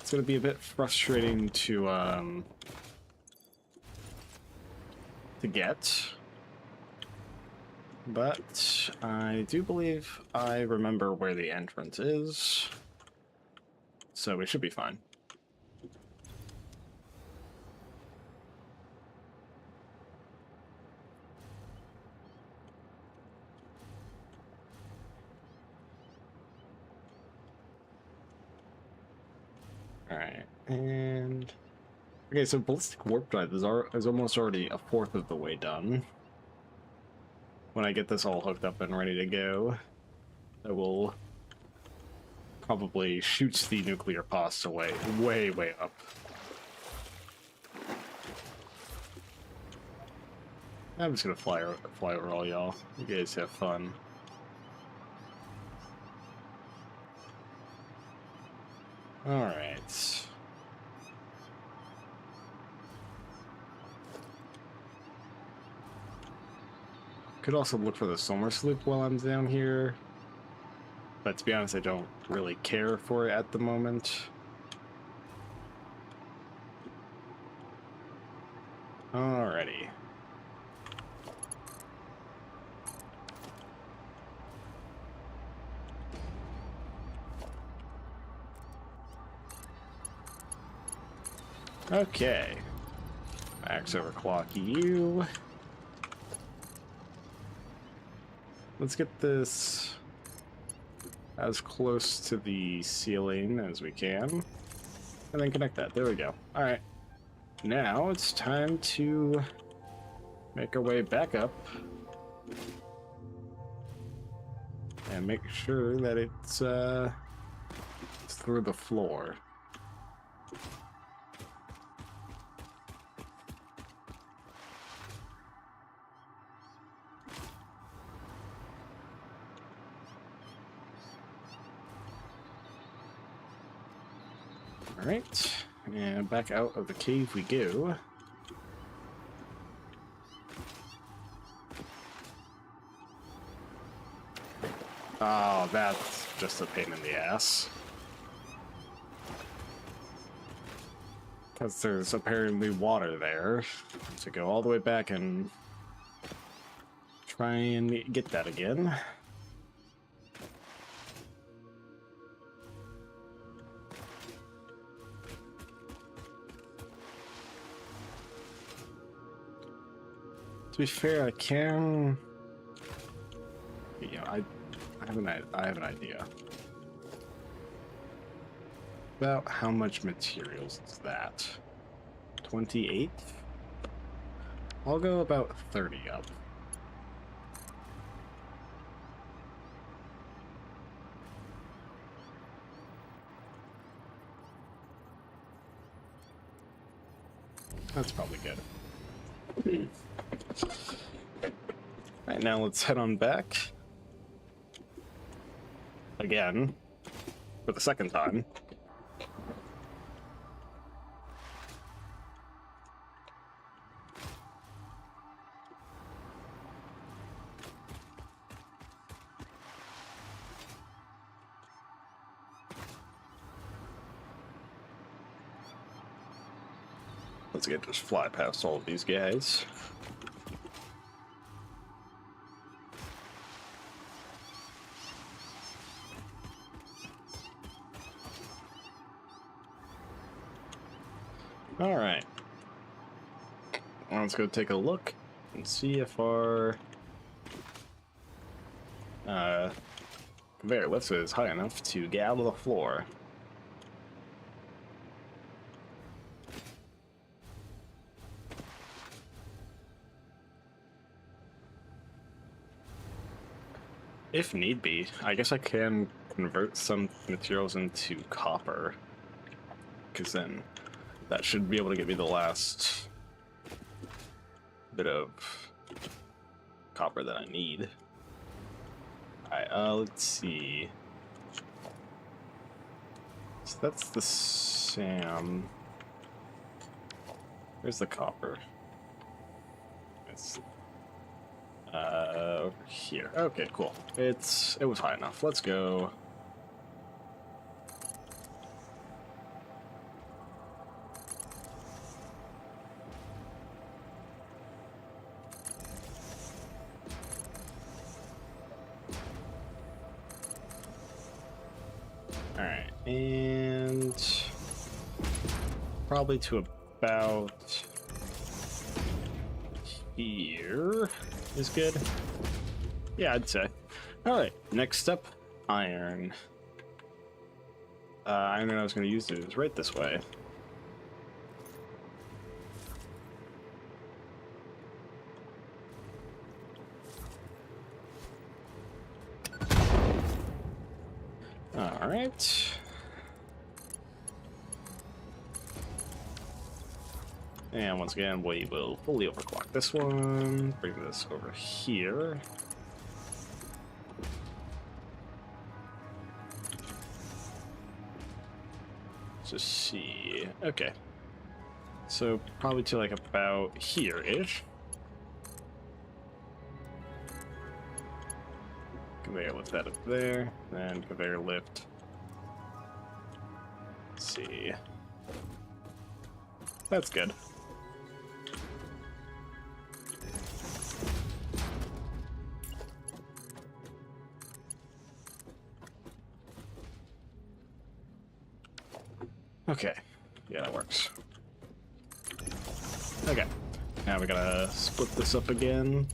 It's going to be a bit frustrating to get, but I do believe I remember where the entrance is, so we should be fine. Alright, and... okay, so Ballistic Warp Drive is almost already a 1/4 of the way done. When I get this all hooked up and ready to go, I will probably shoot the nuclear pods away, way up. I'm just gonna fly over all y'all. You guys have fun. Alright. Could also look for the Solar Sloop while I'm down here. But to be honest, I don't really care for it at the moment. Alrighty. Okay. Max overclock you. Let's get this as close to the ceiling as we can. And then connect that. There we go. Alright. Now it's time to make our way back up. And make sure that it's through the floor. Alright, and back out of the cave we go. Oh, that's just a pain in the ass. Because there's apparently water there. To go all the way back and try and get that again. To be fair, I can. Yeah, I have an idea about how much materials is that. 28. I'll go about 30 up. That's probably good. Alright, now let's head on back. Again. For the second time. Let's get just fly past all of these guys. All right. Let's go take a look and see if our conveyor lift is high enough to get out of the floor. If need be, I guess I can convert some materials into copper, because then that should be able to get me the last bit of copper that I need. Alright, let's see. So that's the SAM. Where's the copper? It's over here. Okay, cool. It was high enough. Let's go. All right, and probably to about here is good. Yeah, I'd say. All right, next up, iron. Iron I was going to use is right this way. All right. And once again, we will fully overclock this one. Bring this over here. Let's just see. Okay. So probably to like about here-ish. Conveyor lift that up there, and conveyor lift. Let's see. That's good. Okay. Yeah, that works. Okay. Now we gotta split this up again.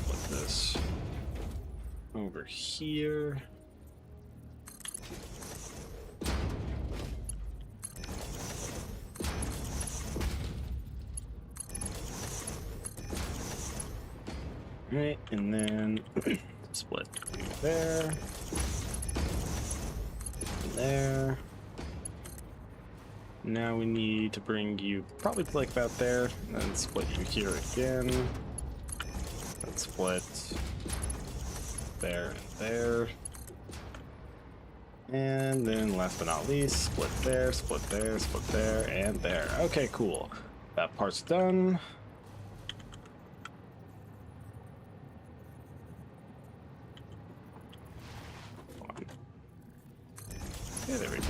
Put this over here. Right, and then split there. There. Now we need to bring you probably to like about there, and then split you here again. Then split there and there. And then last but not least, split there, split there, split there, and there. Okay, cool. That part's done.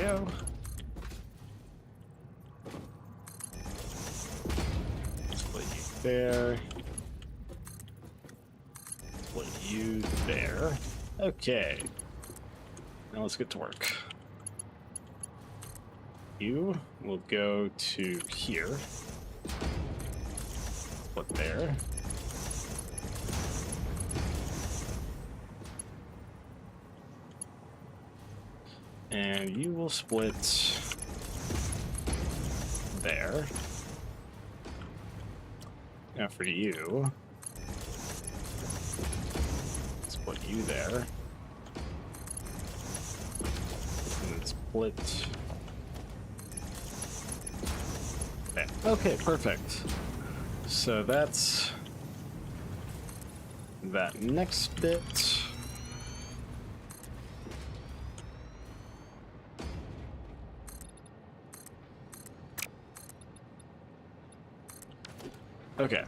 go. Split you there. Split you there. Okay. Now let's get to work. You will go to here. Split there. And you will split there. Now for you, split you there. And then split there. Okay, perfect. So that's that next bit. Okay.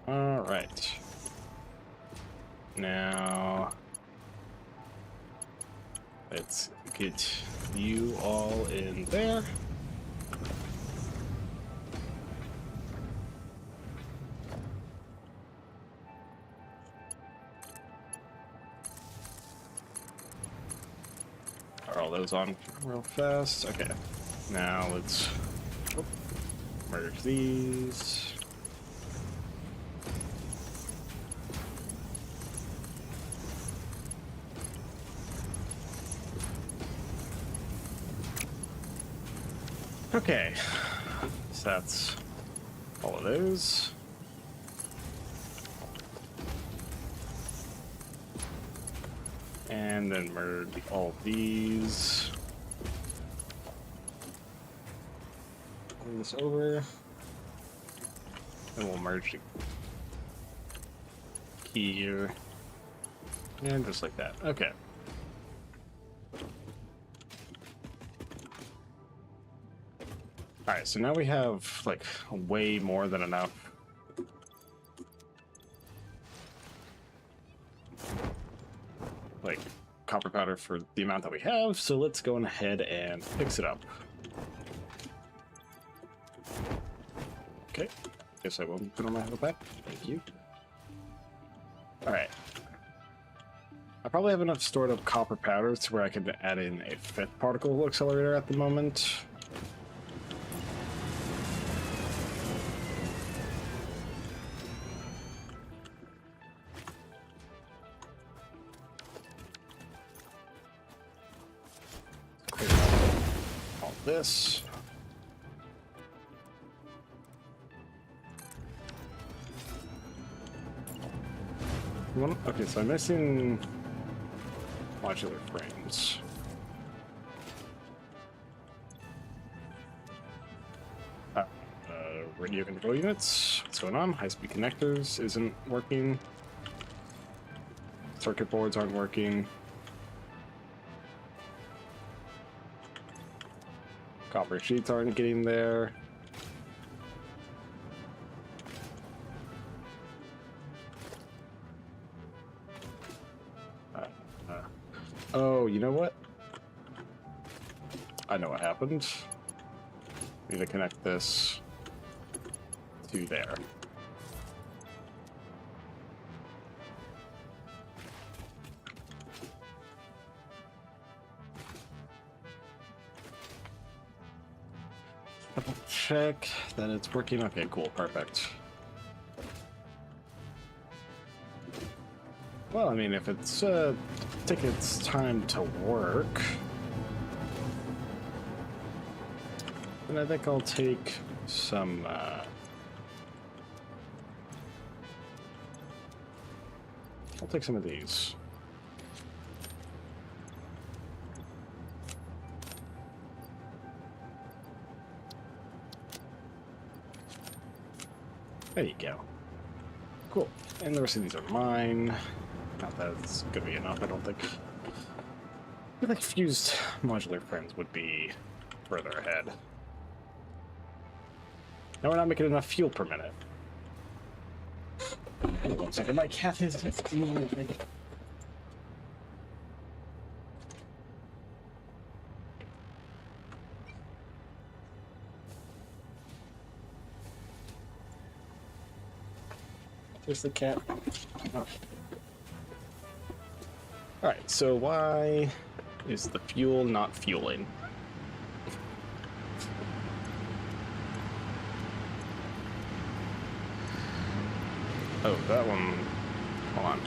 All right. Now let's get you all in there. Are all those on real fast? Okay. Now let's merge these. Okay. So that's all of those. And then merge all these. Bring this over. And we'll merge here. And just like that. Okay. Alright, so now we have like way more than enough. Like copper powder for the amount that we have, so let's go ahead and fix it up. Okay, guess I won't put on my helmet back. Thank you. Alright. I probably have enough stored up copper powder to where I could add in a fifth particle accelerator at the moment. All this. Okay, so I'm missing modular frames. Radio control units. What's going on? High-speed connectors isn't working. Circuit boards aren't working. Copper sheets aren't getting there. Oh, you know what? I know what happened. Need to connect this to there. Double check that it's working. Okay, cool, perfect. Well, I mean, if it's take its time to work, then I think I'll take some I'll take some of these. There you go. Cool. And the rest of these are mine. Not that it's gonna be enough, I don't think. feel like fused modular frames would be further ahead. Now we're not making enough fuel per minute. Hold on 1 second, my cat is moving. There's the cat. Oh. Alright, so why is the fuel not fueling? Oh, that one. Hold on.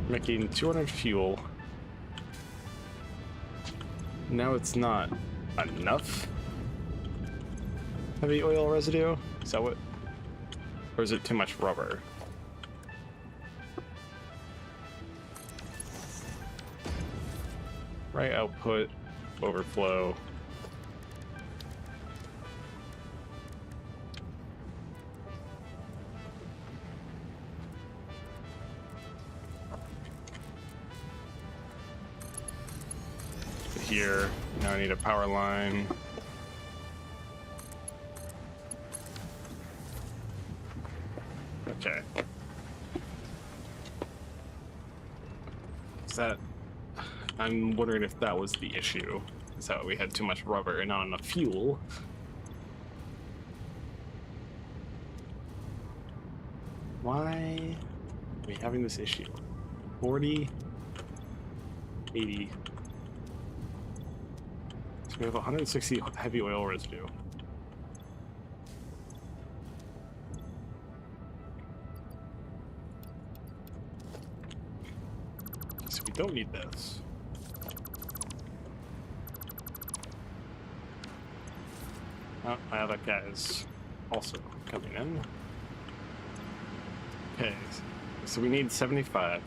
Making 200 fuel. Now it's not enough heavy oil residue? Is that what? Or is it too much rubber? Right output, overflow. Here, now I need a power line. Okay. Is that... I'm wondering if that was the issue. Is that we had too much rubber and not enough fuel. Why are we having this issue? 40, 80. So we have 160 heavy oil residue. So we don't need this. Oh, my other guy is also coming in. Okay, so we need 75.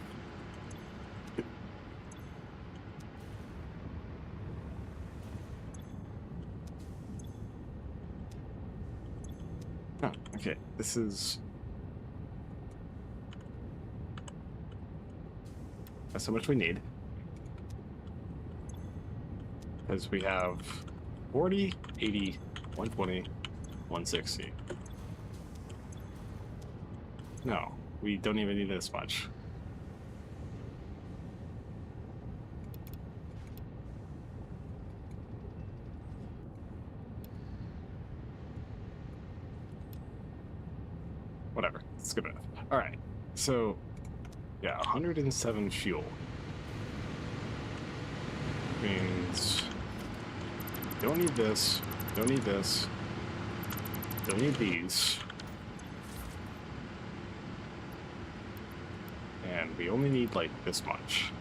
Oh, okay, this is... That's how much we need. Because we have 40, 80, 120, 160. No, we don't even need this much. Whatever, it's good enough. Alright, so, yeah, 107 fuel. Means, don't need this, don't need this, don't need these. And we only need like this much.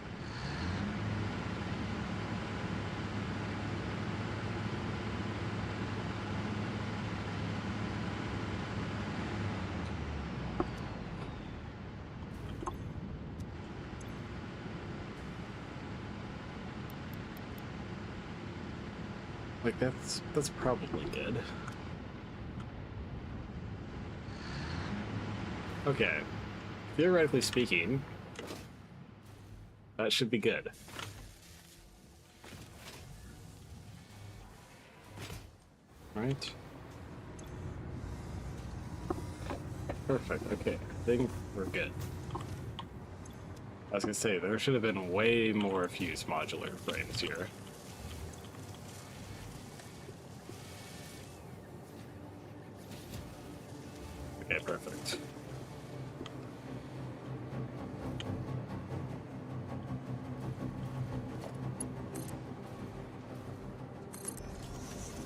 Like that's probably good. Okay. Theoretically speaking, that should be good. Right? Perfect, okay. I think we're good. I was gonna say, there should have been way more fused modular frames here. Okay, perfect.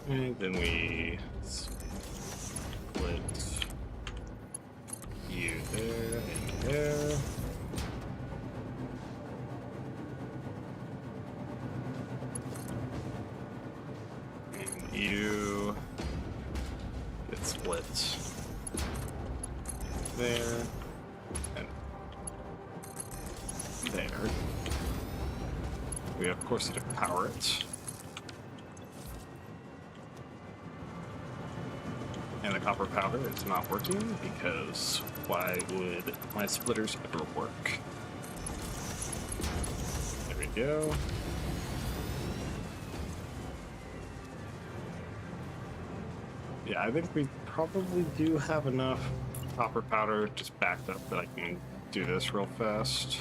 And then we split you there and there. And you get split there and there. We of course need to power it. And the copper powder is not working because why would my splitters ever work? There we go. Yeah, I think we probably do have enough copper powder just backed up that I can do this real fast.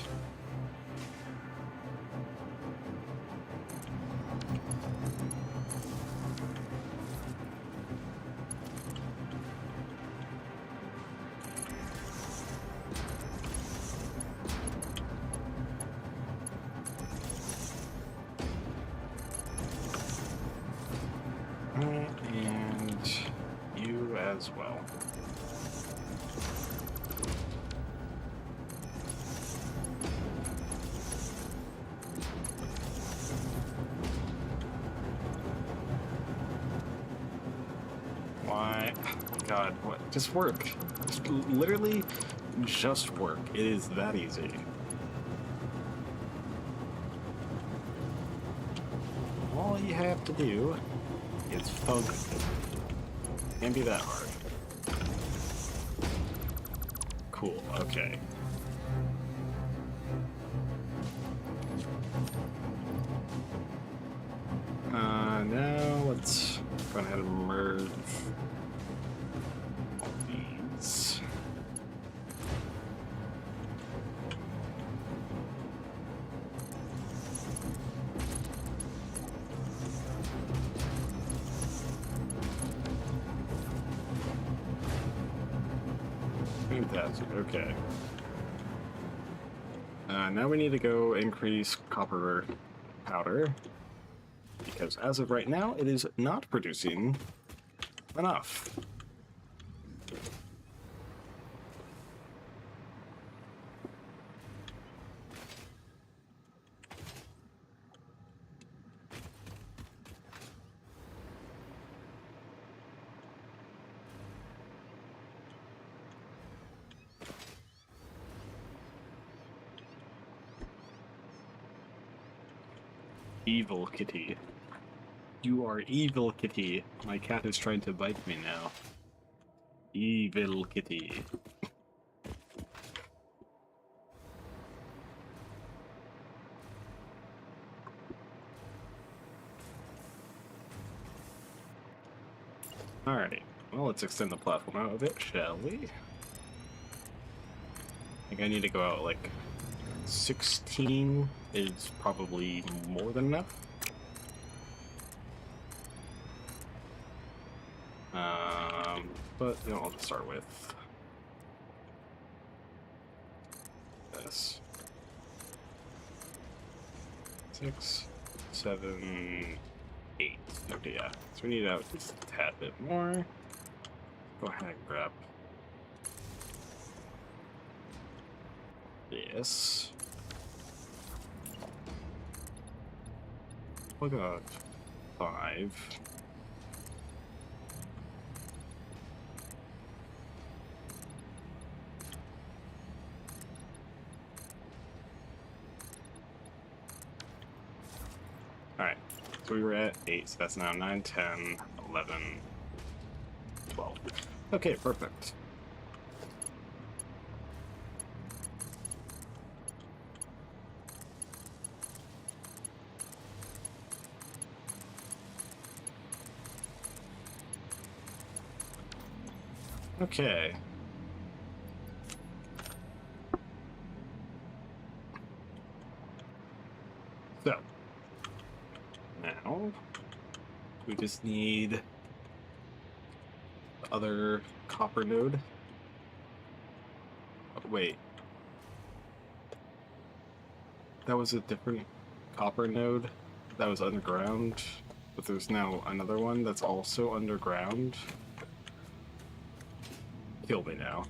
And you as well. Why? God, what? Just work. Just literally just work. It is that easy. All you have to do is focus. Can't be that hard. Cool, okay. Now let's go ahead and merge all these. Fantastic, okay. Now we need to go increase copper powder, because as of right now, it is not producing enough. Evil kitty. You are evil kitty. My cat is trying to bite me now. Evil kitty. Alrighty. Well, let's extend the platform out a bit, shall we? I think I need to go out like 16 is probably more than enough. But you know, I'll just start with this. 6, 7, 8. Okay, yeah. So we need out just a tad bit more. Go ahead and grab this. We'll go 5. Alright, so we were at 8, so that's now 9, 10, 11, 12. Okay, perfect. Okay. So, now, we just need the other copper node. Oh, wait. That was a different copper node that was underground, but there's now another one that's also underground. Kill me now.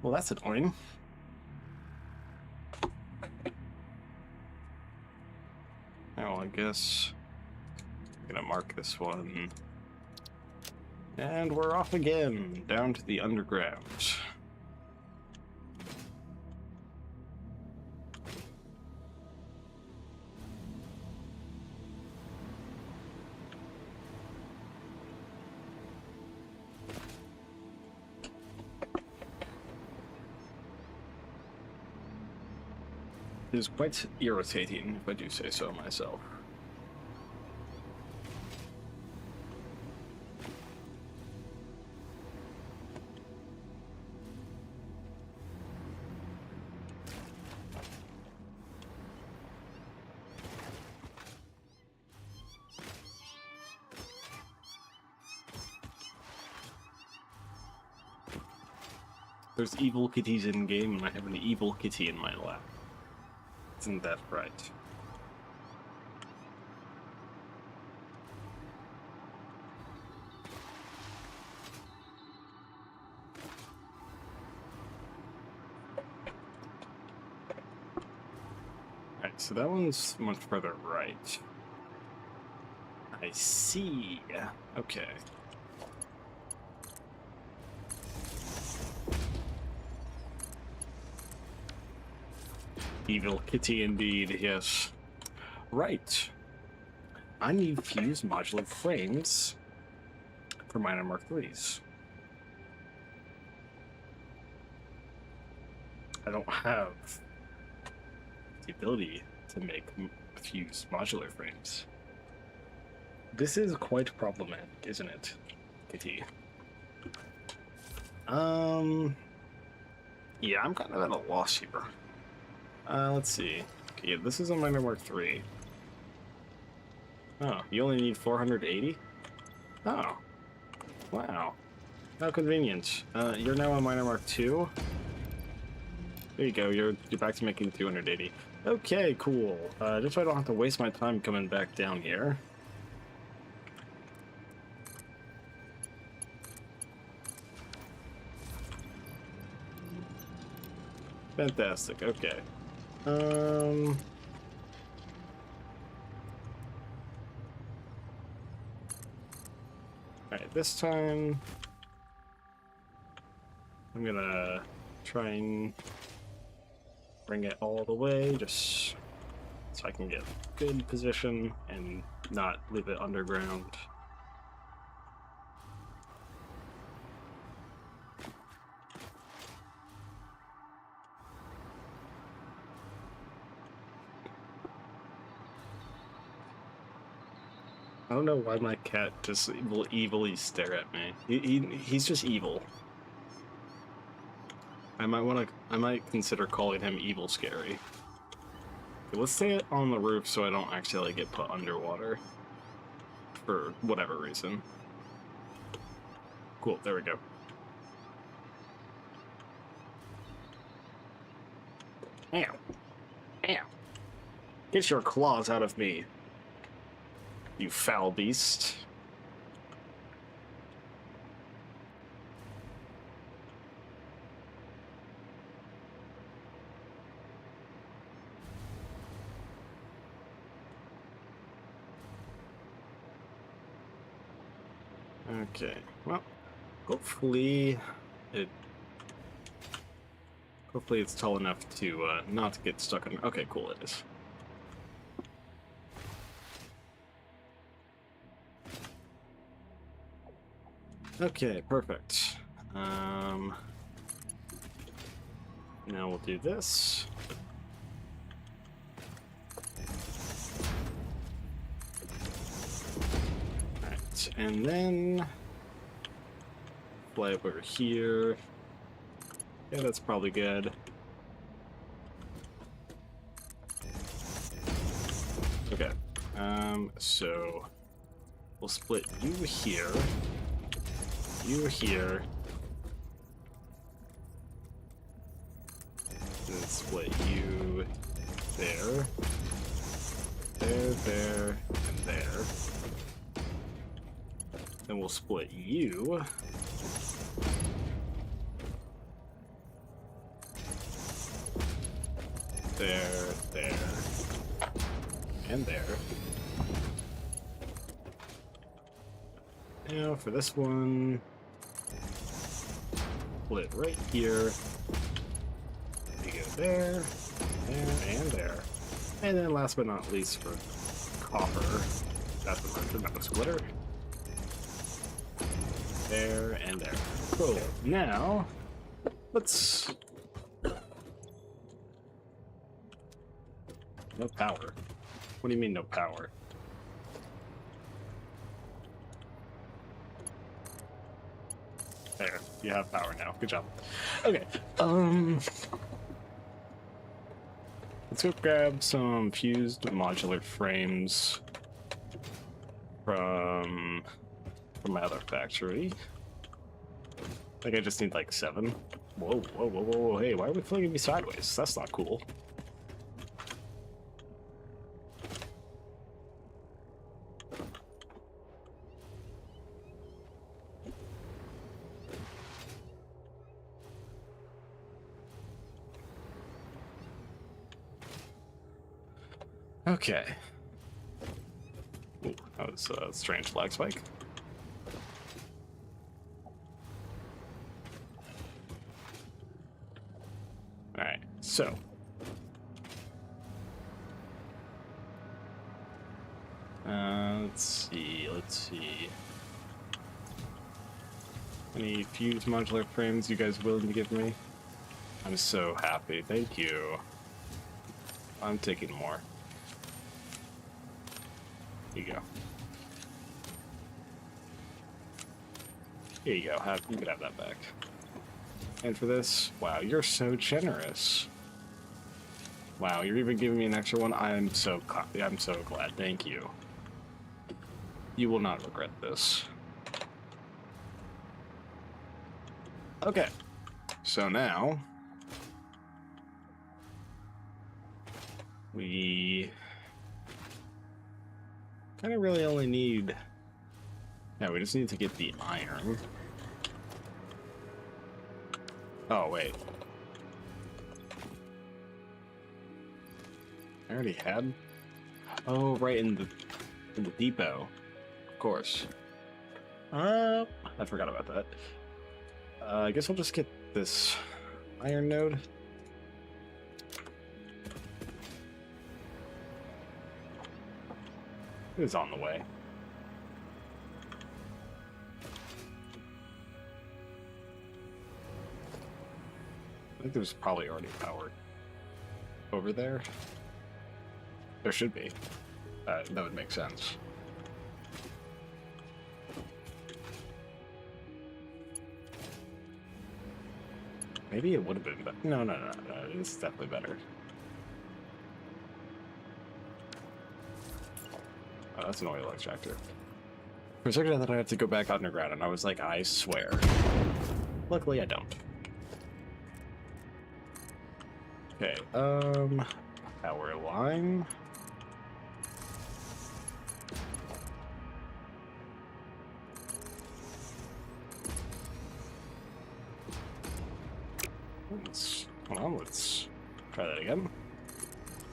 Well, that's annoying. Now, I guess I'm gonna mark this one. And we're off again, down to the underground. is quite irritating, if I do say so myself. There's evil kitties in game, and I have an evil kitty in my lap. Isn't that right? Alright, so that one's much further right. I see. Okay. Evil kitty indeed, yes. Right. I need fused modular frames for minor Mark IIIs. I don't have the ability to make fused modular frames. This is quite problematic, isn't it, kitty? Yeah, I'm kind of at a loss here. Let's see. Okay, yeah, this is a minor Mark III. Oh, you only need 480? Oh. Wow. How convenient. You're now a minor Mark II? There you go, you're back to making 280. Okay, cool. Just so I don't have to waste my time coming back down here. Fantastic, okay. Alright, this time I'm gonna try and bring it all the way just so I can get good position and not leave it underground. I don't know why my cat just will evilly stare at me. He's just evil. I might consider calling him Evil Scary. Okay, let's stay on the roof so I don't actually get put underwater. For whatever reason. Cool, there we go. Ow. Ow. Get your claws out of me, you foul beast. Okay, well, hopefully it's tall enough to not get stuck on. Okay, cool, it is. Okay, perfect. Now we'll do this. Alright, and then fly up over here. Yeah, that's probably good. Okay, so we'll split you here. You here, then split you there, there, and there. Then we'll split you there, and there. Now for this one, split right here. You go there, and there. And then last but not least for copper, that's the merger, not the splitter. There and there. Cool. Now, let's No power. What do you mean no power? There, you have power now. Good job. Okay. Let's go grab some fused modular frames from my other factory. I think I just need like 7. Whoa, whoa, whoa, whoa, whoa. Hey, why are we flinging me sideways? That's not cool. Okay. Ooh, that was a strange flag spike. Alright, so. Let's see. Any fused modular frames you guys willing to give me? I'm so happy, thank you. I'm taking more. Here you go. Here you go, you can have that back. And for this, wow, you're so generous. Wow, you're even giving me an extra one. I'm so glad. Thank you. You will not regret this. Okay. So now we kind of really only need. Yeah, we just need to get the iron. Oh, wait. I already had. Oh, right in the depot. Of course. I forgot about that. I guess I'll just get this iron node. It was on the way. I think there's probably already power over there. There should be. That would make sense. Maybe it would have been better. No. It's definitely better. Oh, that's an oil extractor. For a second I thought I had to go back underground, and I was like, I swear. Luckily I don't. Okay, power line. Let's try that again.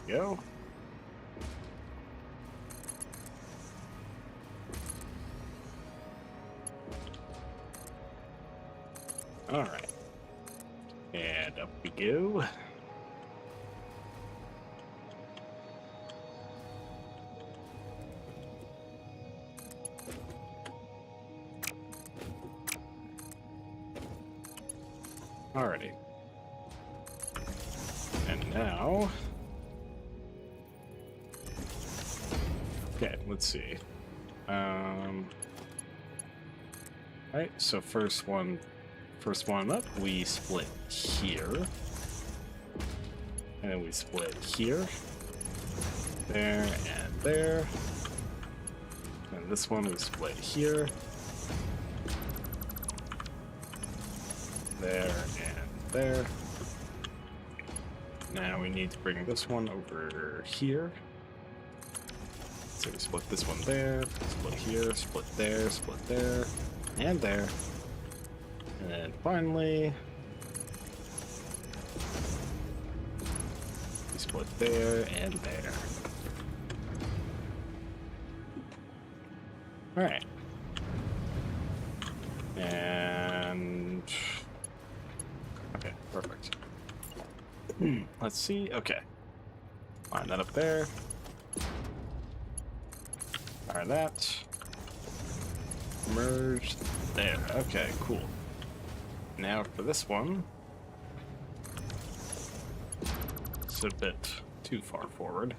Go. All right. And up we go. Alrighty. And now... Okay, let's see. Alright, so first one up, we split here. And then we split here. There and there. And this one we split here. There and there. Now we need to bring this one over here. So we split this one there, split here, split there, and there. And then finally, we split there and there. Alright. And... okay, perfect. Let's see, okay. Line that up there. Fire that. Merge there. Okay, cool. Now for this one. It's a bit too far forward.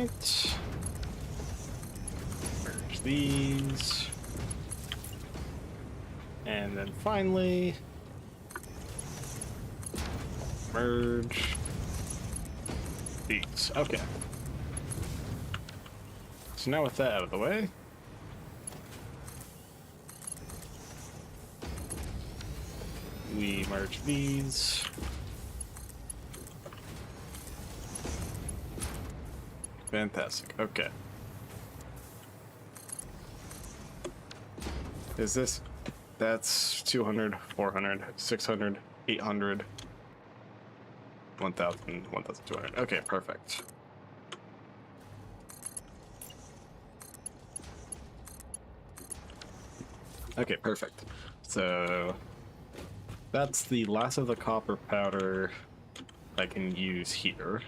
right. Merge these. And then finally, merge these. Okay. So now with that out of the way, we merge these. Fantastic. Okay. Is this... That's 200, 400, 600, 800, 1,000, 1,200. Okay, perfect. Okay, perfect. So that's the last of the copper powder I can use here.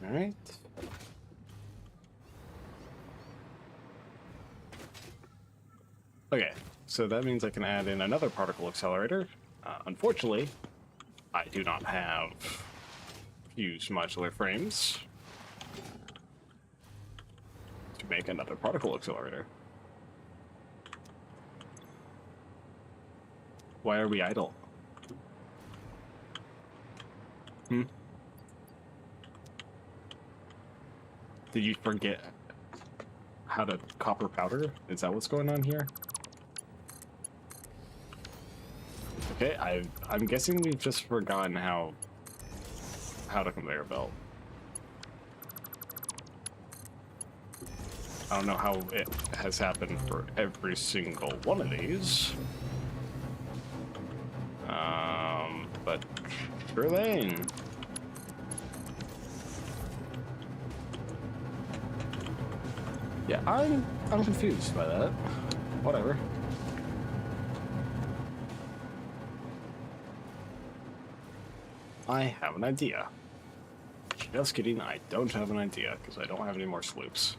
All right. Okay, so that means I can add in another particle accelerator. Unfortunately, I do not have fused modular frames to make another particle accelerator. Why are we idle? Did you forget how to copper powder? Is that what's going on here? Okay, I'm guessing we've just forgotten how to conveyor belt. I don't know how it has happened for every single one of these. But sure thing. Yeah, I'm confused by that. Whatever. I have an idea. Just kidding, I don't have an idea, because I don't have any more sloops.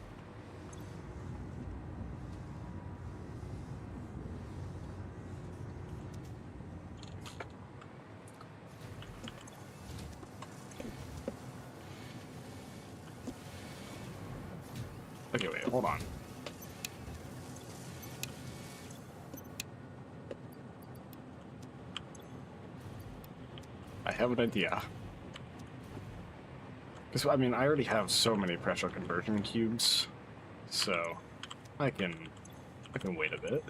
Okay, wait, hold on. I have an idea. Because, I mean, I already have so many pressure conversion cubes, so I can wait a bit.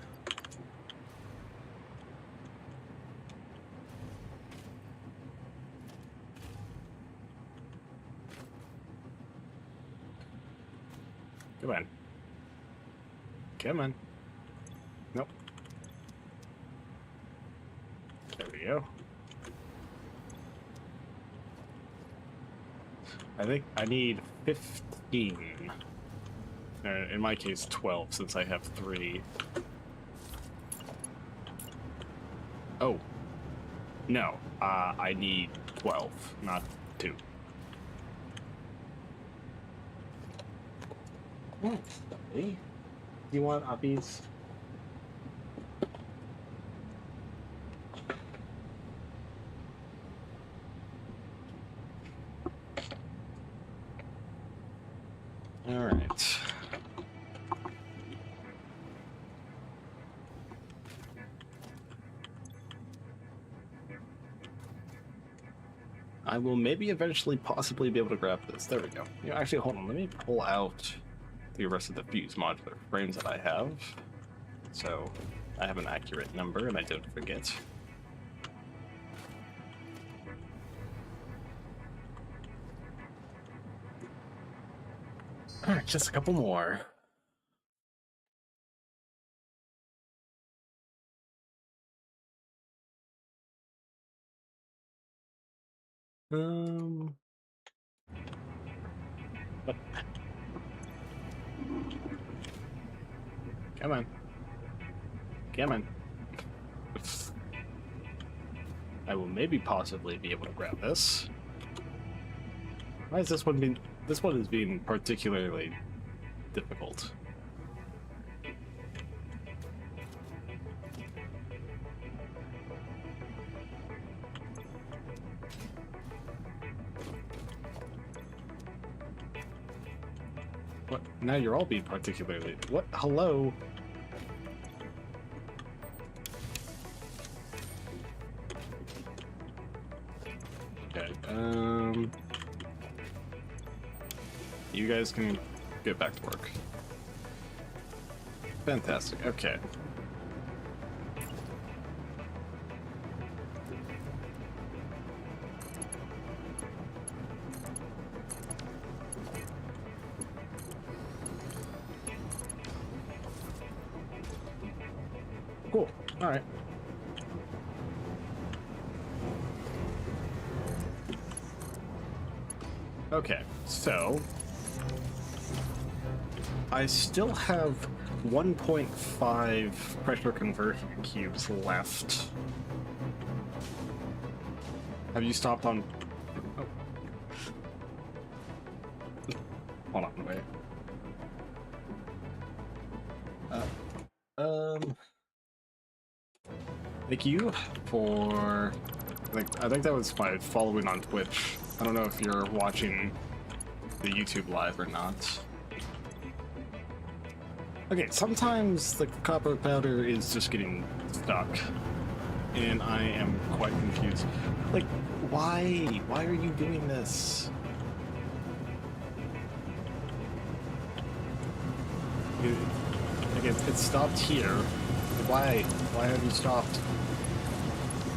Come on. Come on. Nope. There we go. I think I need 15. In my case, 12, since I have 3. Oh. No. I need 12, not 2. Thanks, buddy. Do you want uppies? All right. I will maybe eventually possibly be able to grab this. There we go. You know, actually, hold on. Let me pull out the rest of the fused modular frames that I have, so I have an accurate number and I don't forget. All right, just a couple more. Come on. Come on. I will maybe possibly be able to grab this. Why is this one being... This one is being particularly difficult. What? Now you're all being particularly. What? Hello? Okay, you guys can get back to work. Fantastic, okay. Cool, alright. Okay, so I still have 1.5 pressure conversion cubes left. Have you stopped on? Oh. Hold on, wait. Thank you for. I think that was my following on Twitch. I don't know if you're watching the YouTube live or not. Okay, sometimes the copper powder is just getting stuck, and I am quite confused. Like, why? Why are you doing this? It stopped here. Why? Why have you stopped?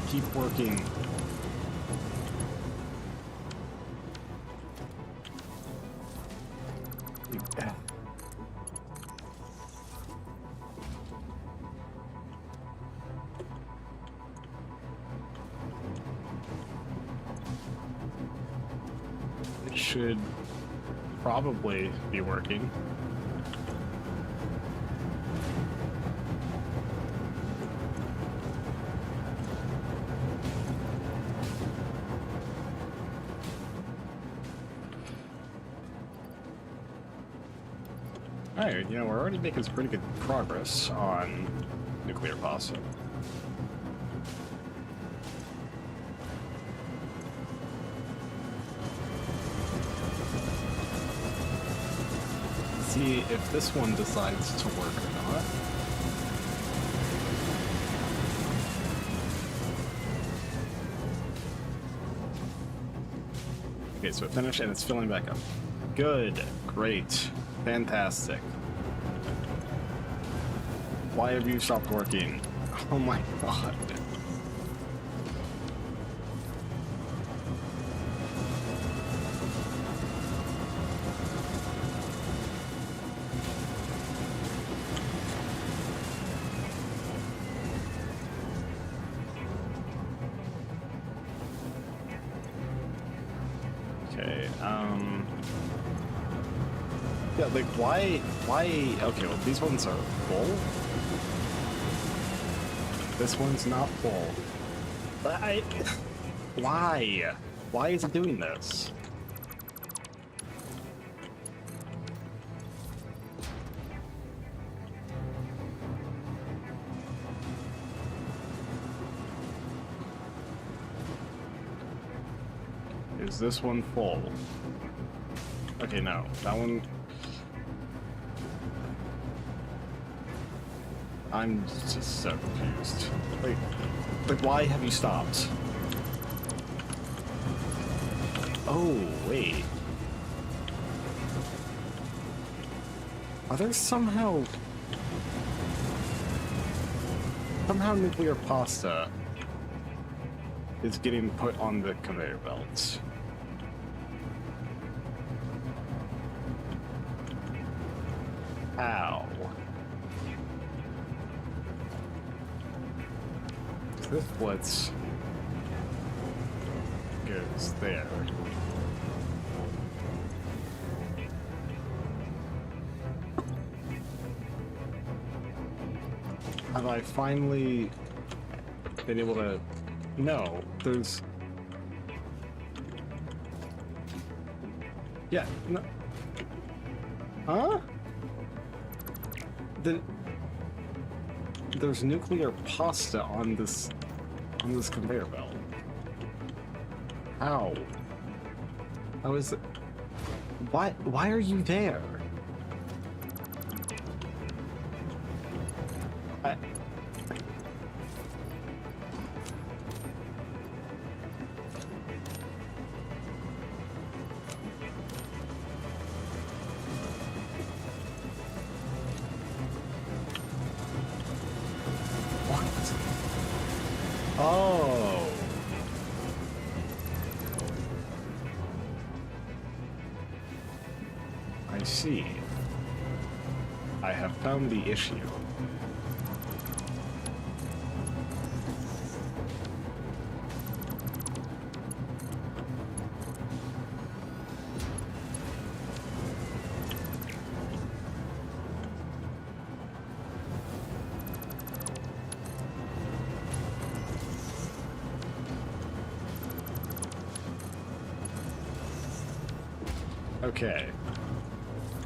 Keep working. It should probably be working. Alright, we're already making some pretty good progress on nuclear pasta. See if this one decides to work or not. Okay, so it finished and it's filling back up. Good, great, fantastic. Why have you stopped working? Oh my god. Okay, yeah, like, why, okay, well, these ones are full. This one's not full. But why? Why is it doing this? Is this one full? Okay, no. That one... I'm just so confused. Like, why have you stopped? Oh, wait. Are there somehow nuclear pasta is getting put on the conveyor belts? Ow. This blitz goes there. Have I finally been able to... No, there's... Yeah, no... Huh? There's nuclear pasta on this conveyor belt. How? How is it? Why are you there? Oh. I see. I have found the issue. Okay.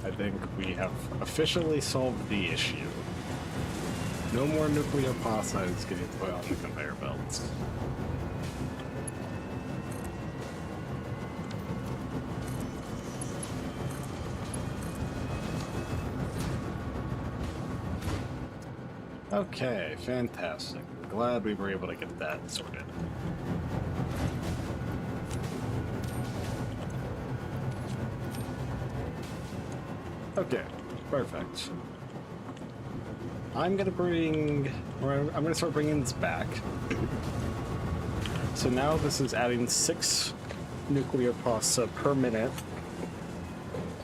I think we have officially solved the issue. No more nuclear phosphides getting put on the conveyor belts. Okay, fantastic. Glad we were able to get that sorted. Okay, perfect. I'm gonna start bringing this back. So now this is adding 6 nuclear pulses per minute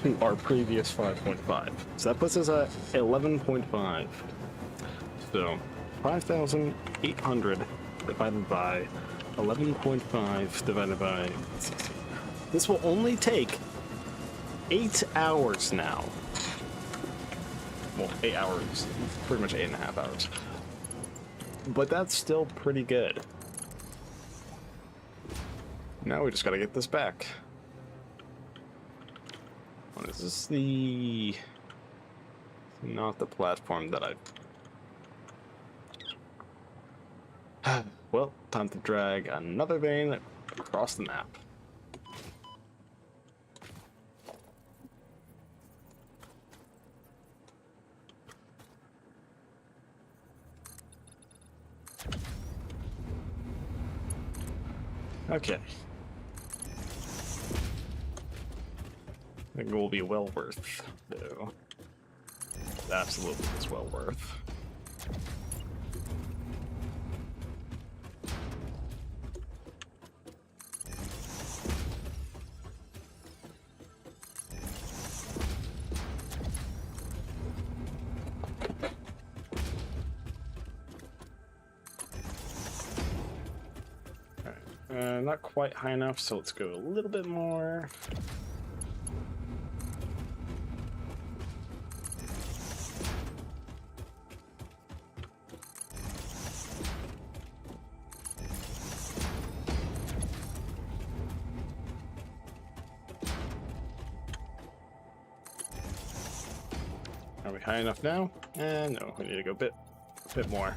to our previous 5.5. So that puts us at 11.5. So 5,800 divided by 11.5 divided by 60. This will only take 8 hours now. Well, 8 hours. Pretty much 8.5 hours. But that's still pretty good. Now we just gotta get this back. What is this? Not the platform that I... Well, time to drag another vein across the map. Okay. I think it will be well worth, though. Absolutely, it's well worth. Not quite high enough, so let's go a little bit more. Are we high enough now? No, we need to go a bit more.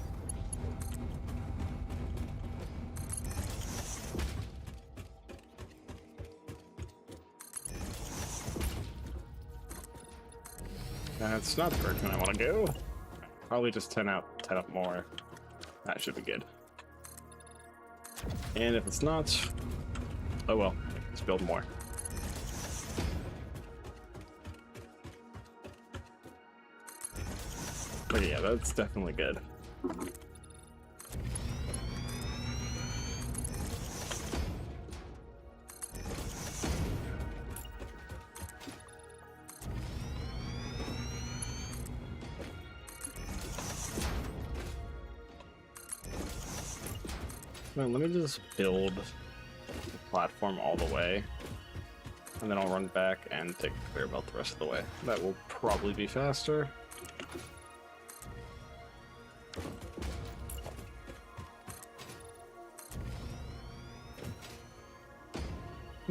That's not the direction I want to go. Probably just 10 up more. That should be good. And if it's not, oh well, let's build more. But yeah, that's definitely good. Well, let me just build the platform all the way, and then I'll run back and take the conveyor belt the rest of the way. That will probably be faster.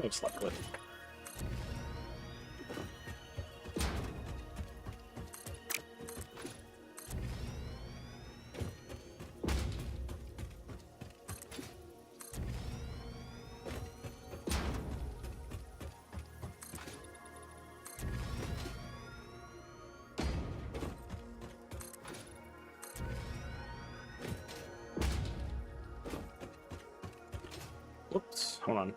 Most likely. Whoops, hold on.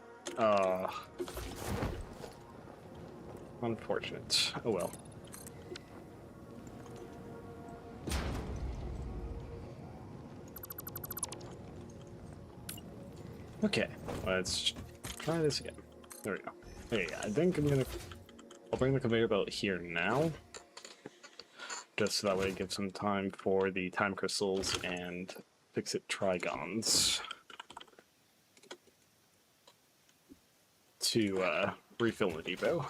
Unfortunate. Oh well. Okay, let's try this again. There we go. Hey, I think I'll bring the conveyor belt here now. Just so that way it gives some time for the time crystals and fix-it trigons to refill the depot.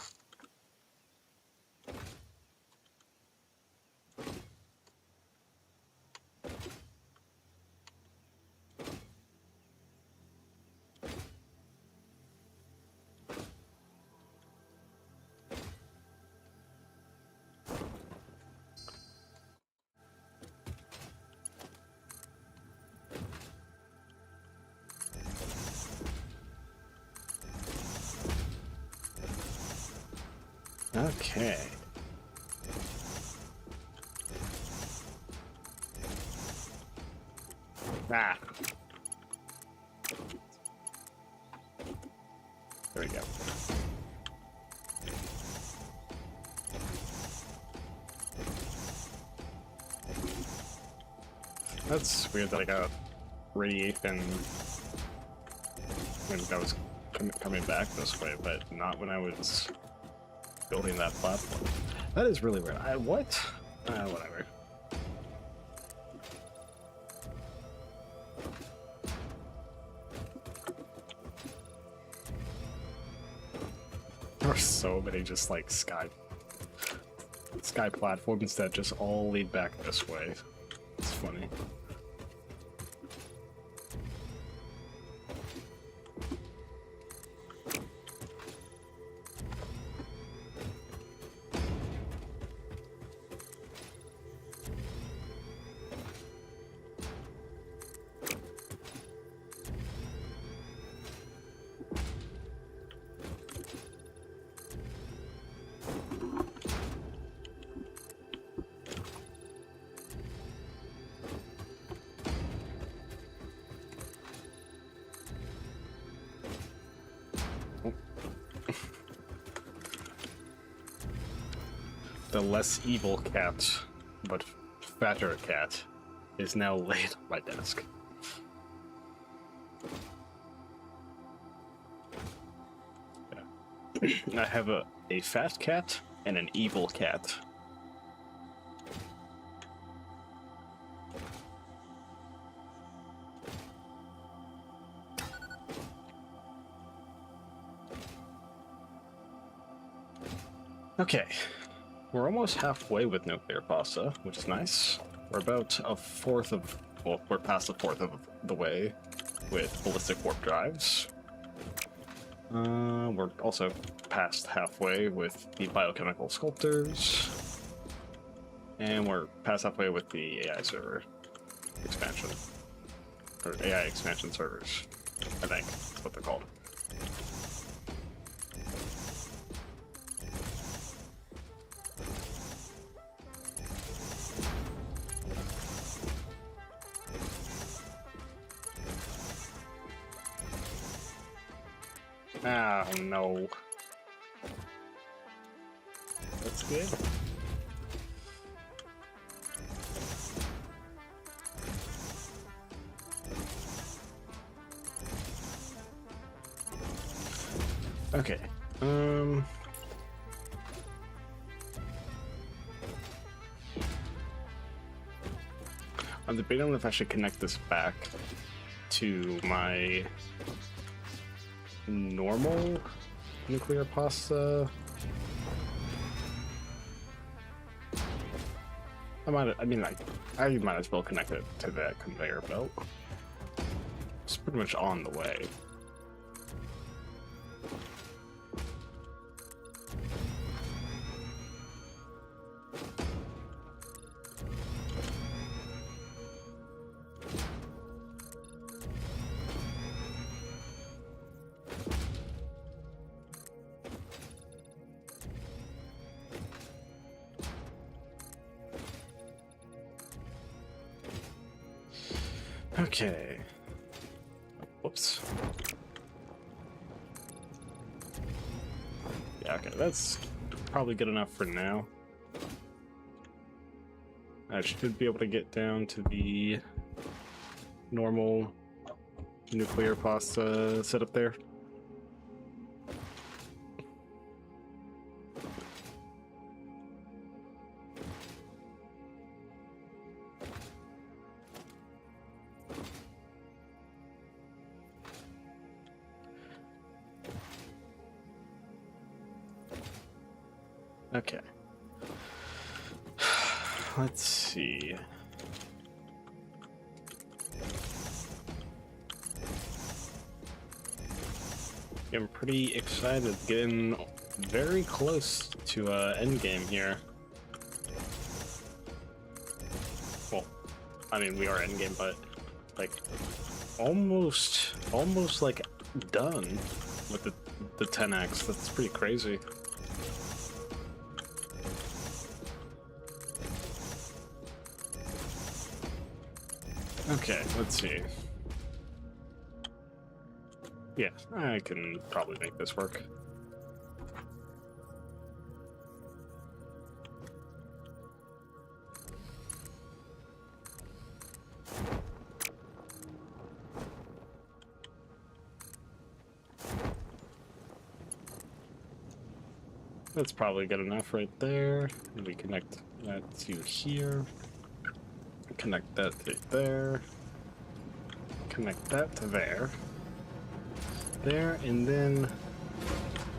Okay. Ah. There we go. That's weird that I got radiation when I was coming back this way, but not when I was building that platform. That is really weird. What? Whatever. There are so many just like sky platforms that just all lead back this way. It's funny. The less evil cat, but fatter cat, is now laid on my desk. Yeah. I have a fat cat and an evil cat. Okay. We're almost halfway with nuclear pasta, which is nice. We're about a fourth of, well, we're past a fourth of the way with ballistic warp drives. We're also past halfway with the biochemical sculptors. And we're past halfway with the AI server expansion. Or AI expansion servers, I think that's what they're called. Oh no. That's good. Okay. I'm debating on if I should connect this back to my normal nuclear pasta. I might as well connect it to that conveyor belt. It's pretty much on the way. Okay. Whoops. Yeah, okay, that's probably good enough for now. I should be able to get down to the normal nuclear pasta set up there. Okay. Let's see. I'm pretty excited, getting very close to endgame here. Well, I mean we are endgame, but like almost like done with the 10x. That's pretty crazy. Okay, let's see. Yeah, I can probably make this work. That's probably good enough right there. And we connect that to here. Connect that to there. Connect that to there. There, and then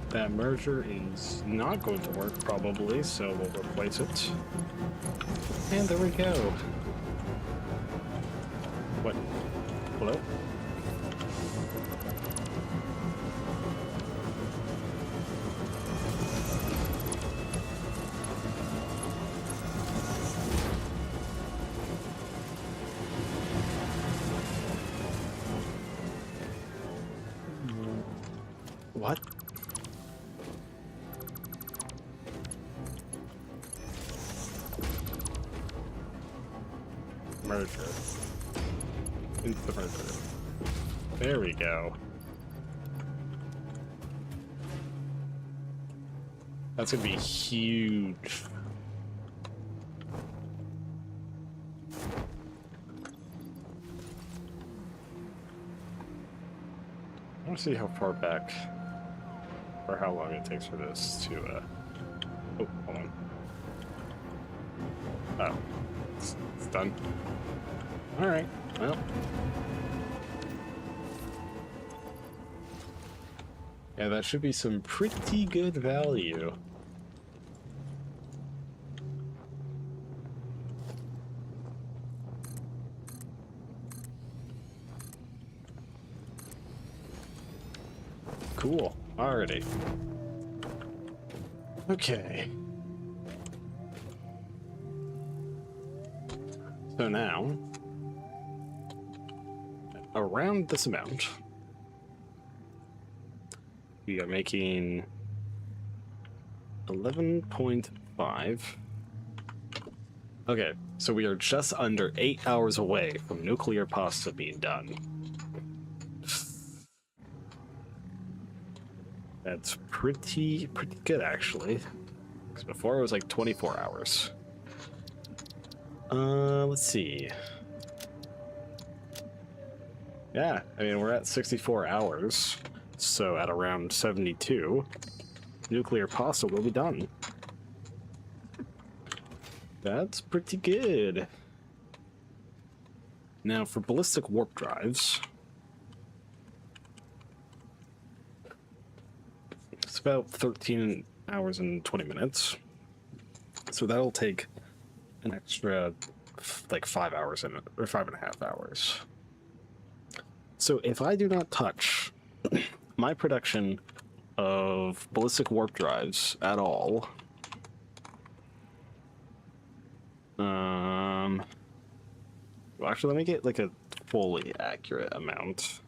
that merger is not going to work probably, so we'll replace it. And there we go. What? Hello? What? Merger. Into the merger. There we go. That's gonna be huge. I want to see how far back or how long it takes for this to oh, hold on. Oh, it's done. All right, well. Yeah, that should be some pretty good value. Cool. Alrighty. Okay. So now, around this amount, we are making 11.5. Okay, so we are just under 8 hours away from nuclear pasta being done. That's pretty good, actually. Because before it was like 24 hours. Let's see. Yeah, I mean, we're at 64 hours. So at around 72, nuclear pasta will be done. That's pretty good. Now for ballistic warp drives. It's about 13 hours and 20 minutes. So that'll take an extra like 5 hours in it, or 5.5 hours. So if I do not touch my production of ballistic warp drives at all, well, actually, let me get like a fully accurate amount.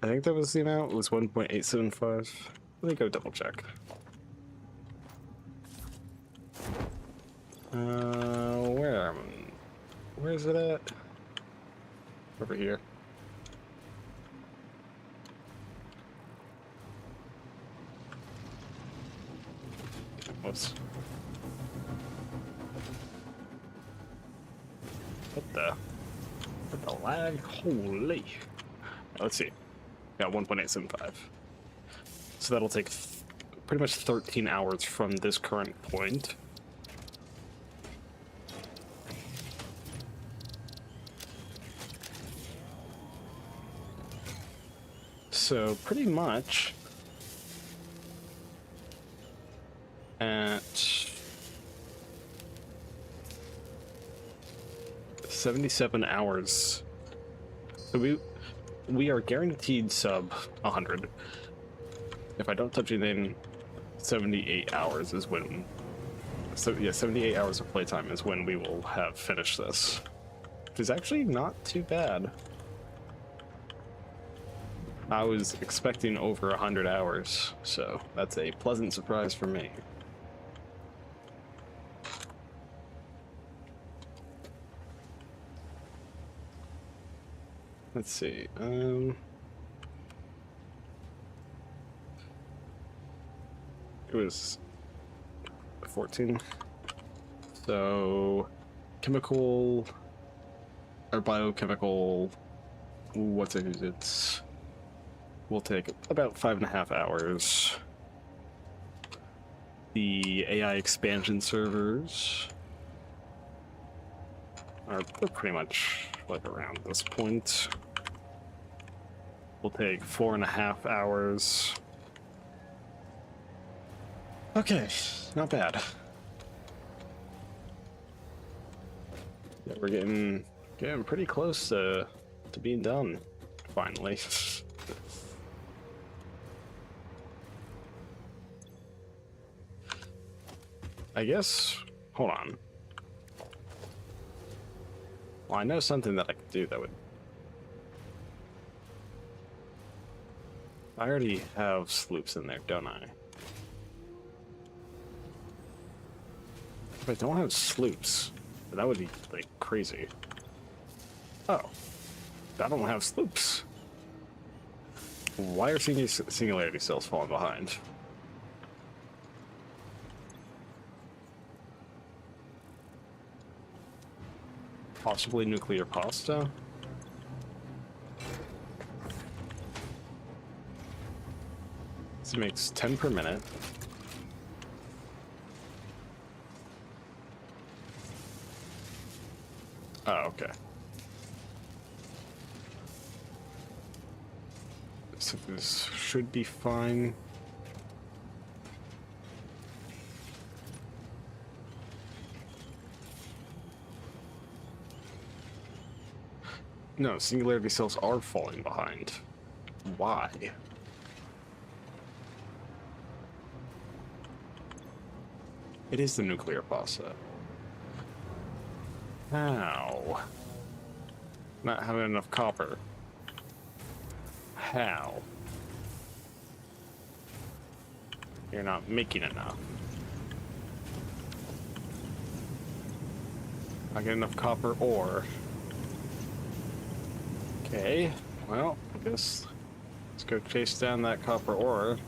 I think that was the amount. It was 1.875. Let me go double check. Where is it at? Over here. Whoops. What the lag? Holy. Let's see. Yeah, 1.875. So that'll take pretty much 13 hours from this current point. So pretty much at 77 hours. So we are guaranteed sub 100. If I don't touch anything, 78 hours is when. So yeah, 78 hours of playtime is when we will have finished this, which is actually not too bad. I was expecting over 100 hours, so that's a pleasant surprise for me. Let's see. It was 14. So, chemical or biochemical. What's it? It's. Will take about 5.5 hours. The AI expansion servers are pretty much like around this point. Will take 4.5 hours. Okay, not bad. Yeah, we're getting pretty close to being done, finally. I guess, hold on. Well, I know something that I could do that would... I already have sloops in there, don't I? If I don't have sloops, that would be, like, crazy. Oh. I don't have sloops. Why are singularity cells falling behind? Possibly nuclear pasta? This makes 10 per minute. Oh, okay. So this should be fine. No, singularity cells are falling behind. Why? It is the nuclear pasta. How? Not having enough copper. How? You're not making enough. Not get enough copper ore. Okay, well, I guess let's go chase down that copper ore.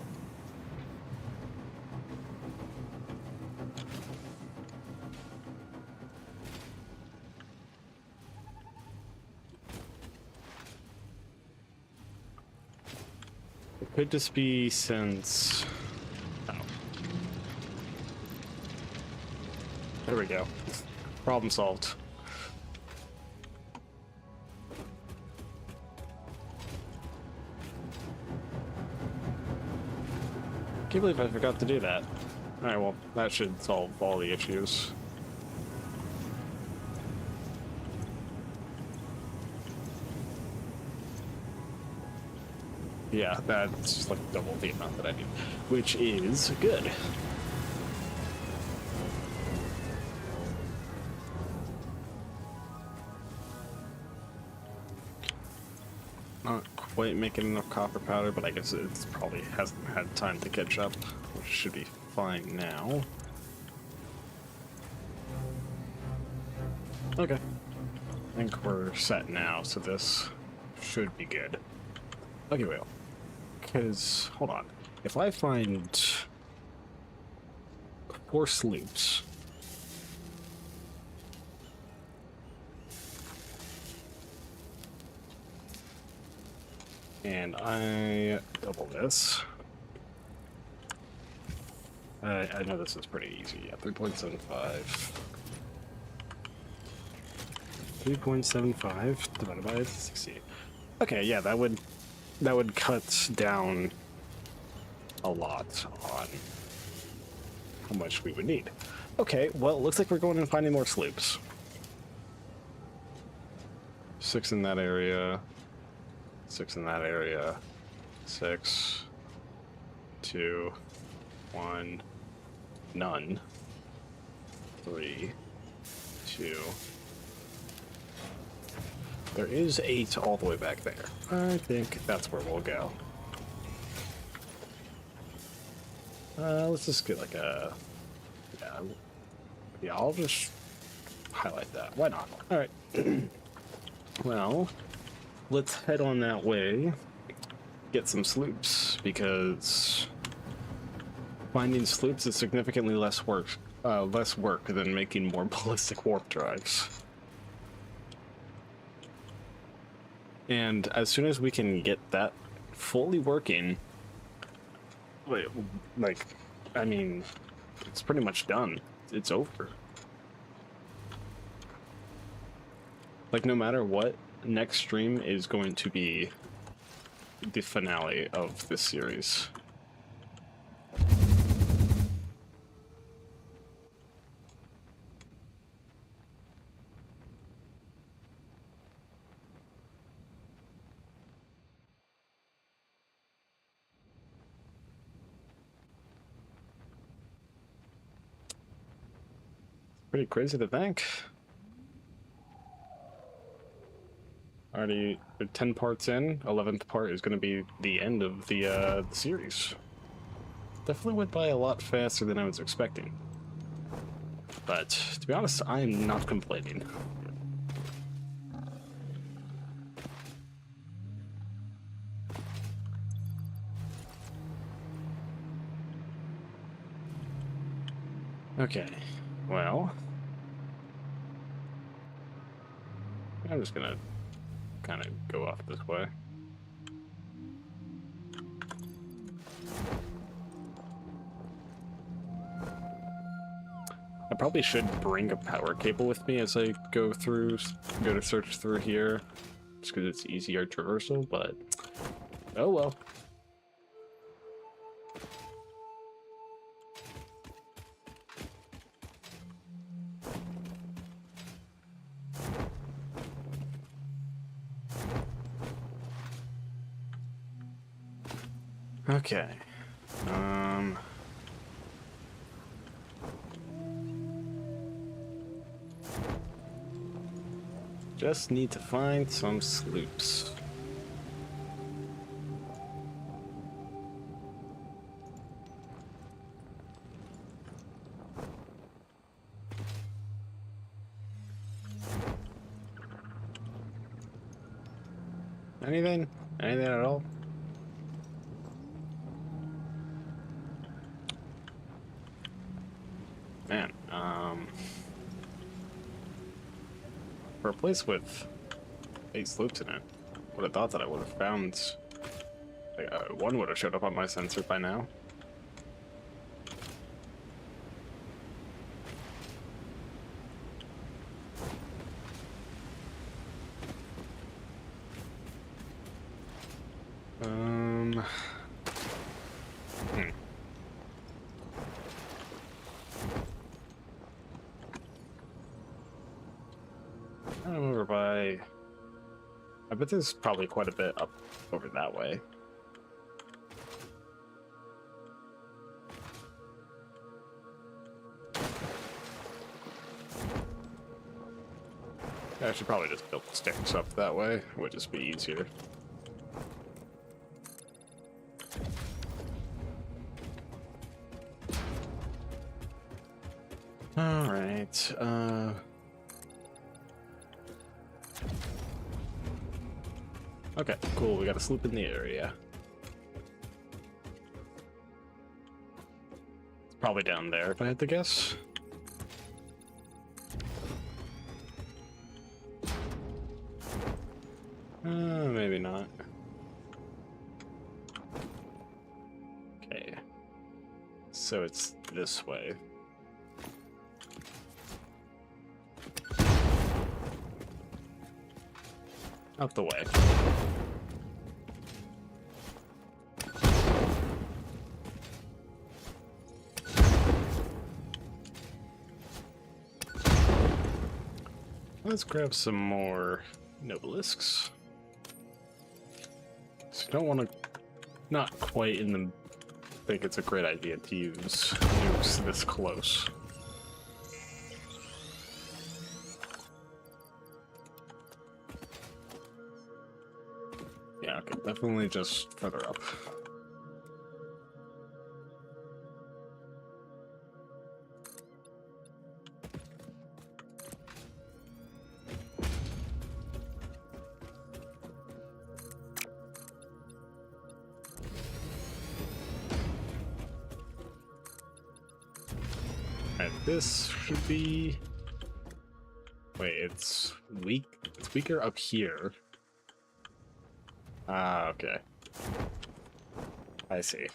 It could just be since... Oh. There we go. Problem solved. Can't believe I forgot to do that. Alright, well, that should solve all the issues. Yeah, that's like double the amount that I need, which is good. Not quite making enough copper powder, but I guess it's probably hasn't had time to catch up, which should be fine now. Okay. I think we're set now, so this should be good. Okay, well. Because, hold on. If I find 4 sloops. And I double this. I know this is pretty easy. Yeah, 3.75. 3.75 divided by 68. Okay, yeah, that would cut down a lot on how much we would need. Okay, well, it looks like we're going and finding more sloops. 6 in that area. 6 in that area. 6. 2. 1. None. 3. 2. There is 8 all the way back there. I think that's where we'll go. Let's just get like a... Yeah, I'll just highlight that. Why not? Alright. Well, let's head on that way. Get some sloops, because finding sloops is significantly less work than making more ballistic warp drives. And as soon as we can get that fully working, like, I mean, it's pretty much done. It's over. Like, no matter what, next stream is going to be the finale of this series. Pretty crazy to think. Already 10 parts in, 11th part is going to be the end of the series. Definitely went by a lot faster than I was expecting. But, to be honest, I am not complaining. Okay, well... I'm just gonna kind of go off this way. I probably should bring a power cable with me as I go to search through here, just because it's easier traversal, but oh well. Okay. Just need to find some sloops. Anything? Anything at all? Man, for a place with 8 sloops in it, would have thought that I would have found, like, one would have showed up on my sensor by now. I'm over by... I bet there's probably quite a bit up over that way. I should probably just build the stairs up that way. It would just be easier. Alright, okay, cool, we got a sloop in the area. It's probably down there, if I had to guess. Maybe not. Okay. So it's this way. Out the way. Let's grab some more nobelisks. So you don't want to, not quite in the, think it's a great idea to use nukes this close. Yeah, okay, definitely just further up. Alright, this should be... Wait, it's weak. It's weaker up here. Ah, okay. I see.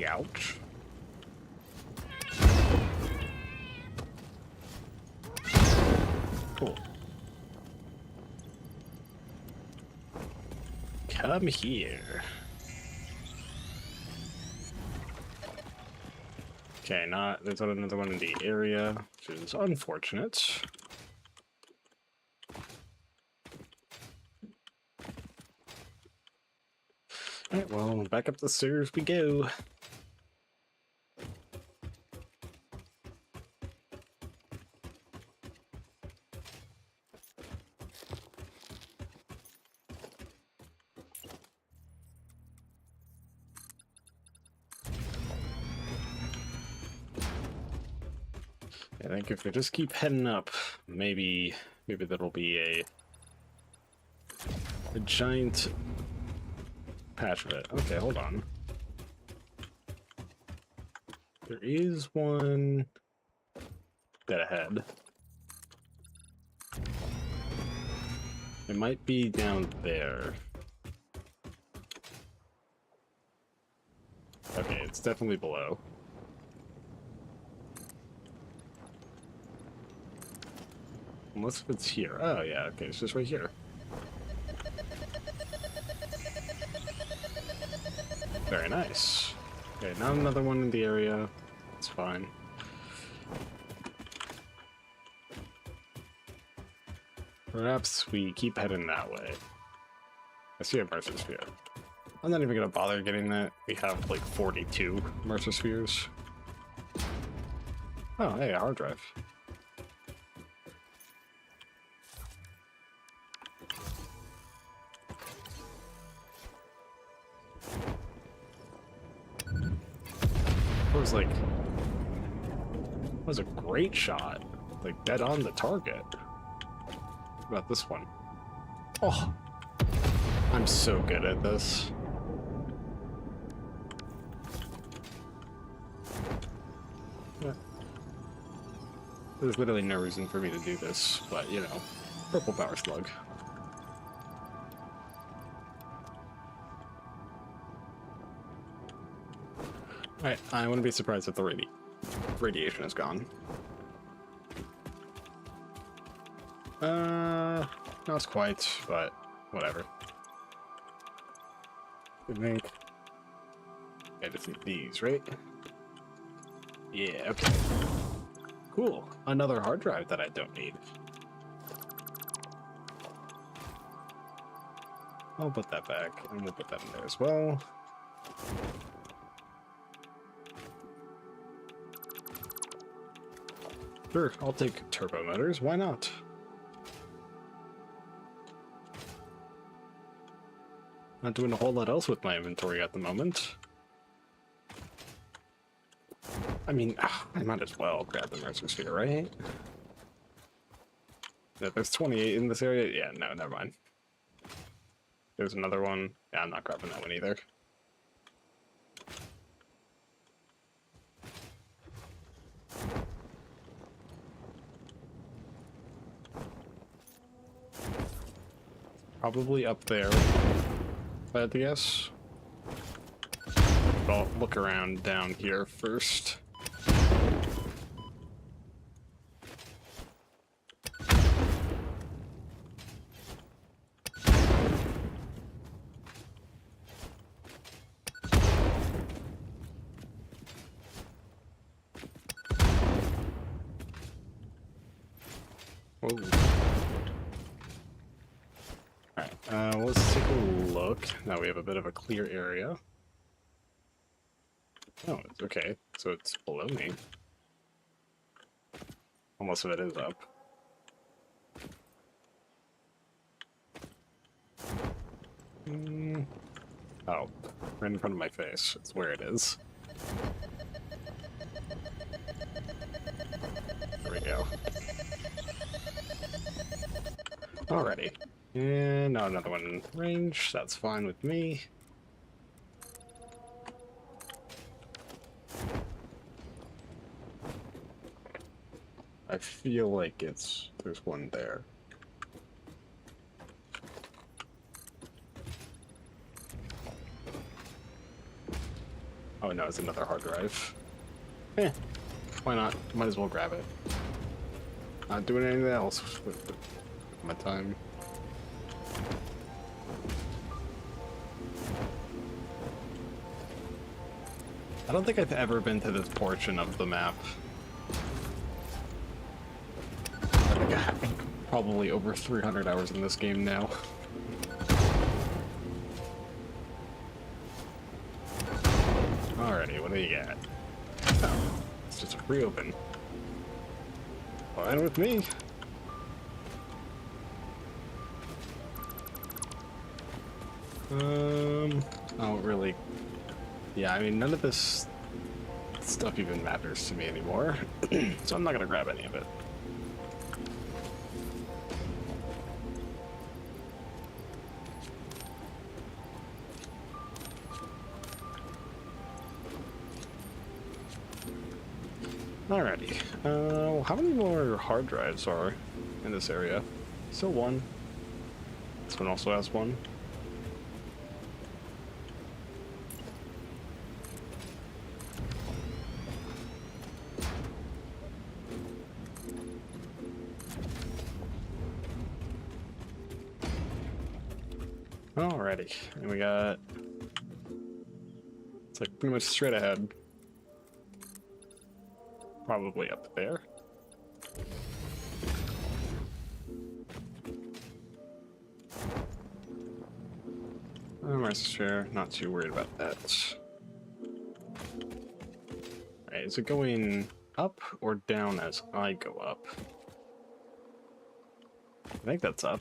Ouch. Cool. Come here. Okay, there's another one in the area, which is unfortunate. Alright, well, back up the stairs we go. I think if we just keep heading up, maybe that'll be a giant patch of it. Okay, hold on. There is one dead ahead. It might be down there. Okay, it's definitely below. Unless it's here. Oh, yeah, okay, it's just right here. Very nice. Okay, now another one in the area. It's fine. Perhaps we keep heading that way. I see a Mercer Sphere. I'm not even gonna bother getting that. We have like 42 Mercer Spheres. Oh, hey, a hard drive. Was a great shot, like dead on the target. What about this one? Oh, I'm so good at this. Yeah. There's literally no reason for me to do this, but you know, purple power slug. Alright, I wouldn't be surprised if the radiation is gone. Not quite, but whatever. I think I just need these, right? Yeah, okay. Cool. Another hard drive that I don't need. I'll put that back, and we'll put that in there as well. Sure, I'll take turbo motors, why not? Not doing a whole lot else with my inventory at the moment. I mean, I might as well grab the Mercer Sphere, right? Yeah, there's 28 in this area? Yeah, no, never mind. There's another one. Yeah, I'm not grabbing that one either. Probably up there, if I had to guess. But I'll look around down here first. Whoa. Alright, let's take a look. Now we have a bit of a clear area. Oh, it's okay. So it's below me. Almost of it is up. Oh, right in front of my face. It's where it is. There we go. Alrighty. And now another one in range. That's fine with me. I feel like there's one there. Oh no, it's another hard drive. Eh, why not? Might as well grab it. Not doing anything else with my time. I don't think I've ever been to this portion of the map. I think I have probably over 300 hours in this game now. Alrighty, what do you got? Oh, it's just reopen. Fine with me. I don't really... Yeah, I mean, none of this stuff even matters to me anymore, so I'm not gonna grab any of it. Alrighty. How many more hard drives are in this area? Still one. This one also has one. Alrighty, and we got... It's like pretty much straight ahead. Probably up there. Master chair, not too worried about that. Alright, is it going up or down as I go up? I think that's up.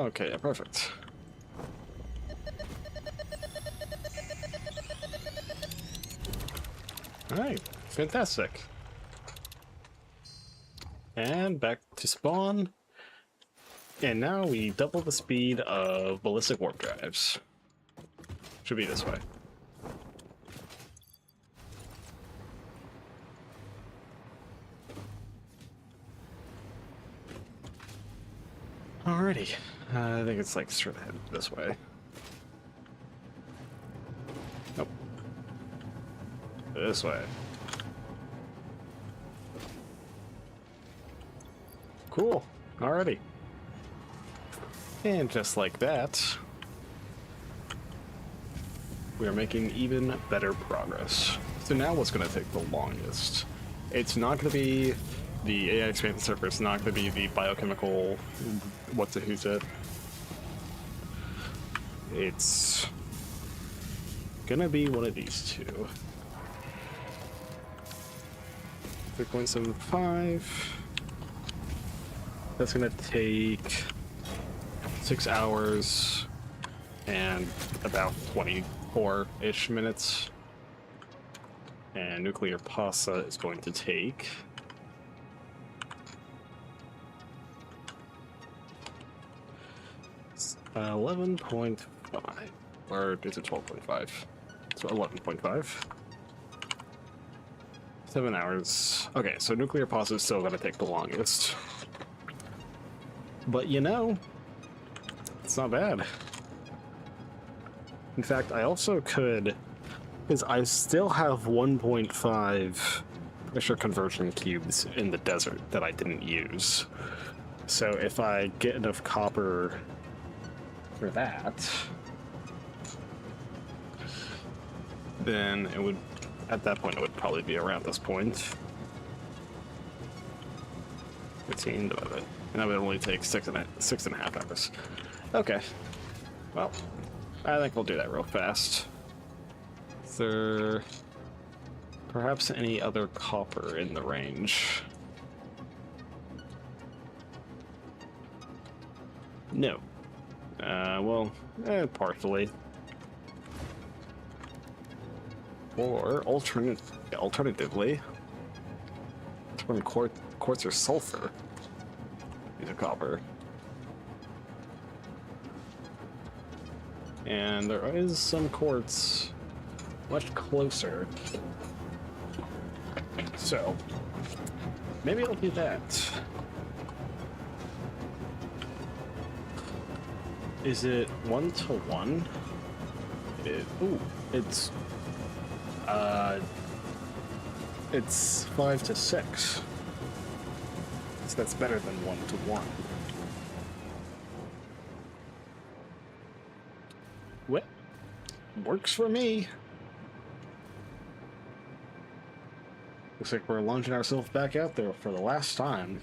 Okay, yeah, perfect. Alright, fantastic. And back to spawn. And now we double the speed of ballistic warp drives. Should be this way. Alrighty. I think it's like straight ahead this way. Nope. This way. Cool. Alrighty. And just like that, we are making even better progress. So now what's going to take the longest? It's not going to be the AI expansion server, it's not going to be the biochemical what's it, who's it. It's gonna be one of these two. 3.75. That's gonna take 6 hours and about 24-ish minutes. And nuclear pasta is going to take 11.5, or is it 12.5? So 11.5. 7 hours. Okay, so nuclear pasta is still going to take the longest. But you know, it's not bad. In fact, I also could, because I still have 1.5 pressure conversion cubes in the desert that I didn't use. So if I get enough copper for that, then it would, at that point, it would probably be around this point. 15 divided, and that would only take 6.5 hours. Okay. Well, I think we'll do that real fast. Is there perhaps any other copper in the range? No. Well, partially. Or alternatively, it's when quartz or sulfur. These are copper. And there is some quartz much closer. So, maybe I'll do that. Is it 1-to-1? It's 5-to-6. So that's better than 1-to-1. What? Works for me. Looks like we're launching ourselves back out there for the last time.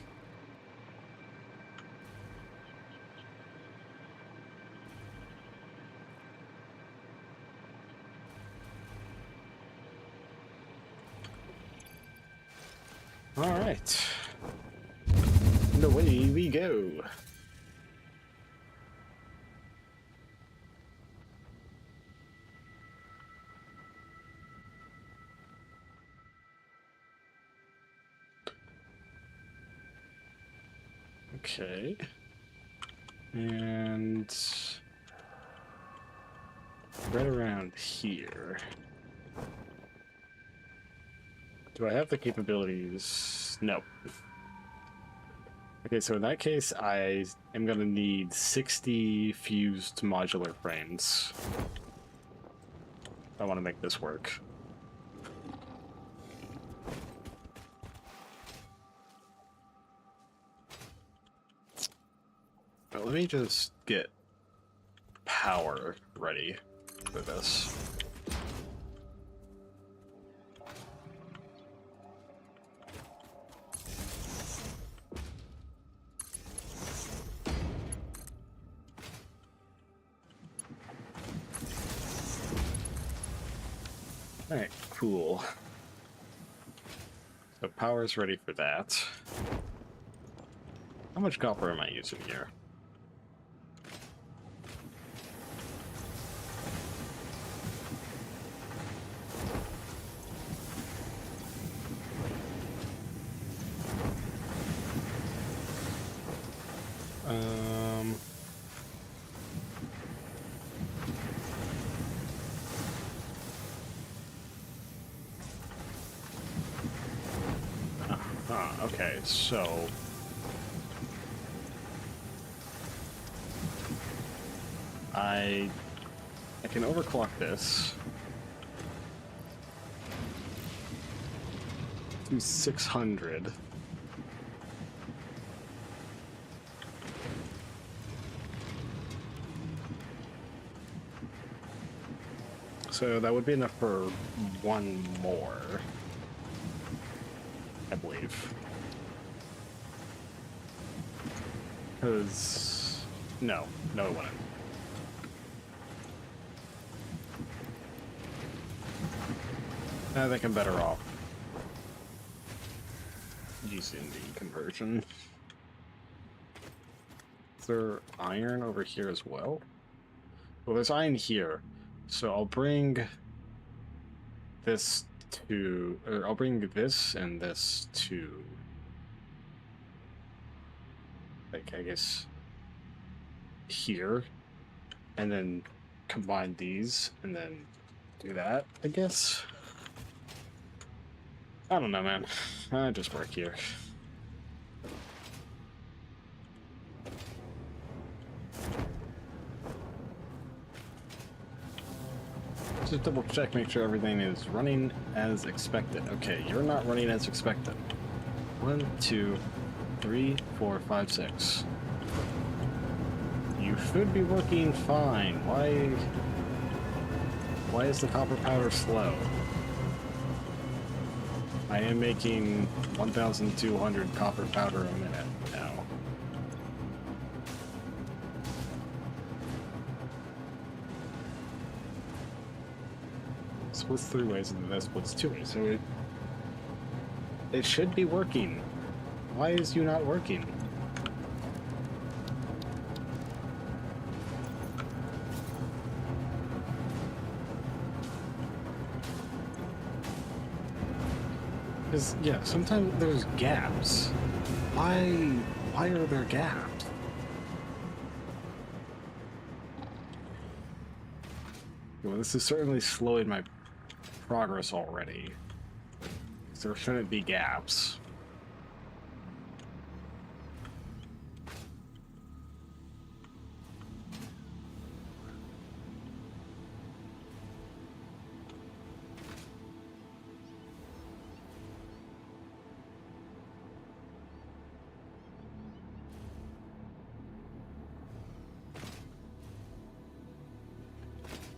All right. And away we go. Okay. And right around here. Do I have the capabilities? No. Okay, so in that case, I am going to need 60 fused modular frames. I want to make this work. Now, let me just get power ready for this. Alright, cool. So power's ready for that. How much copper am I using here? Okay, so I can overclock this to 600. So that would be enough for one more, I believe. Because no, it wouldn't. I think I'm better off using the conversion. Is there iron over here as well? Well, there's iron here, so I'll bring this to, or I'll bring this and this to, like, I guess, here, and then combine these, and then do that, I guess. I don't know, man. I just work here. Just double check, make sure everything is running as expected. Okay, you're not running as expected. 1, 2, 3, 4, 5, 6. You should be working fine. Why is the copper powder slow? I am making 1,200 copper powder a minute now. Splits 3 ways and then that splits 2 ways, so it should be working. Why is you not working? Because, yeah, sometimes there's gaps. Why are there gaps? Well, this is certainly slowing my progress already. There shouldn't be gaps.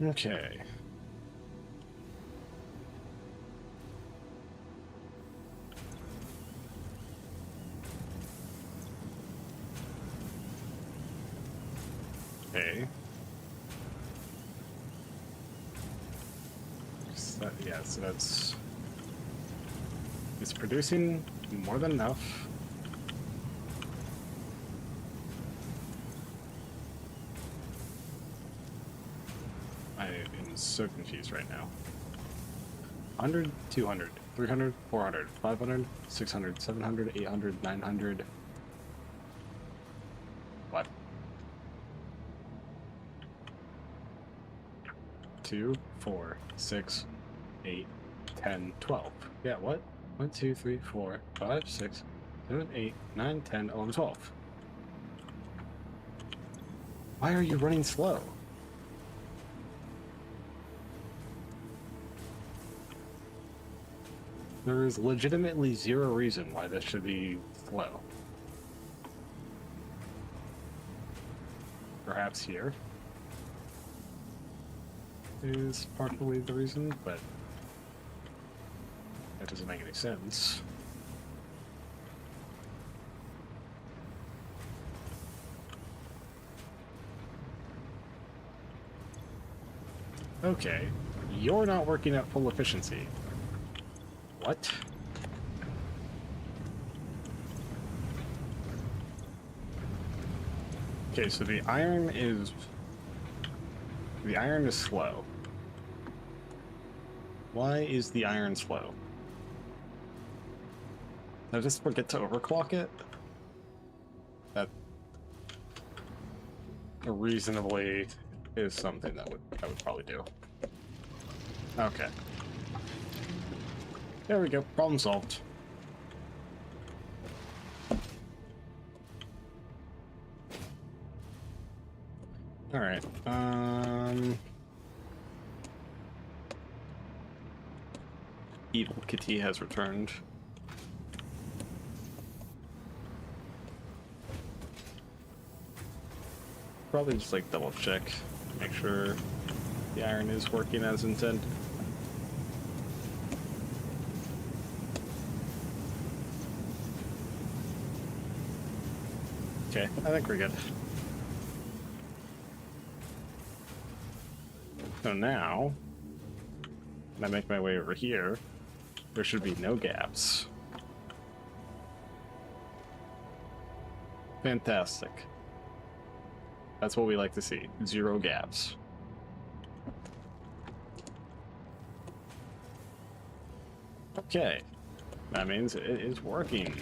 Okay. Okay. Yeah, so that's... It's producing more than enough. I am so confused right now. 100, 200, 300, 400, 500, 600, 700, 800, 900... What? 2, 4, 6, 8, 10, 12. Yeah, what? 1, 2, 3, 4, 5, 6, 7, 8, 9, 10, 11, 12. Why are you running slow? There is legitimately zero reason why this should be slow. Perhaps here is partially the reason, but that doesn't make any sense. Okay, you're not working at full efficiency. What? Okay, so the iron is slow. Why is the iron slow? Did I just forget to overclock it? That reasonably is something that I would probably do. Okay. There we go. Problem solved. All right. Evil Kitty has returned. Probably just like double check, make sure the iron is working as intended. Okay, I think we're good. So now, when I make my way over here, there should be no gaps. Fantastic. That's what we like to see. 0 gaps. Okay. That means it is working.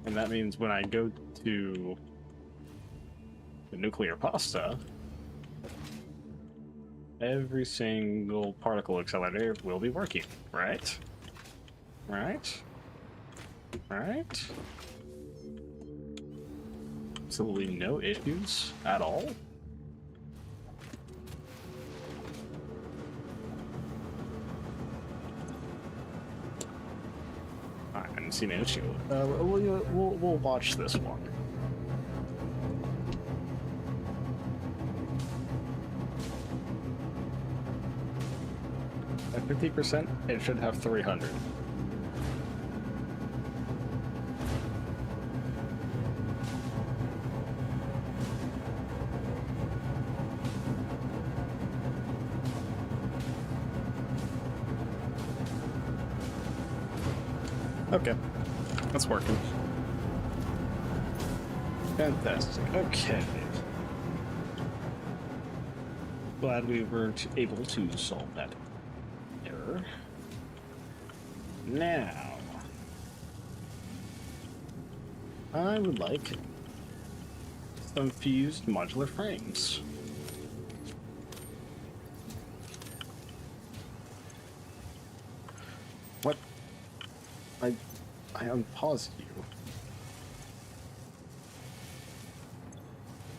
And that means when I go to the nuclear pasta, every single particle accelerator will be working, right? Right? Right? Absolutely no issues at all. I haven't seen an issue. We'll watch this one. At 50%, it should have 300. Okay, that's working. Fantastic. Okay. Glad we were able to solve that error. Now, I would like some fused modular frames. What? I unpaused you.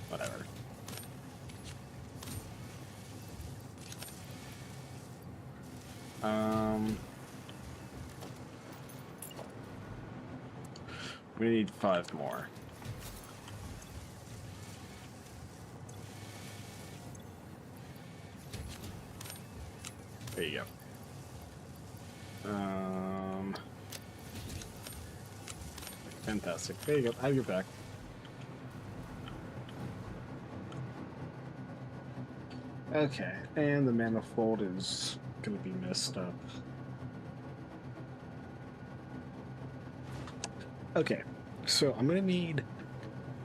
Whatever. We need 5 more. There you go. Fantastic. There you go. Have your back. Okay, and the manifold is gonna be messed up. Okay, so I'm gonna need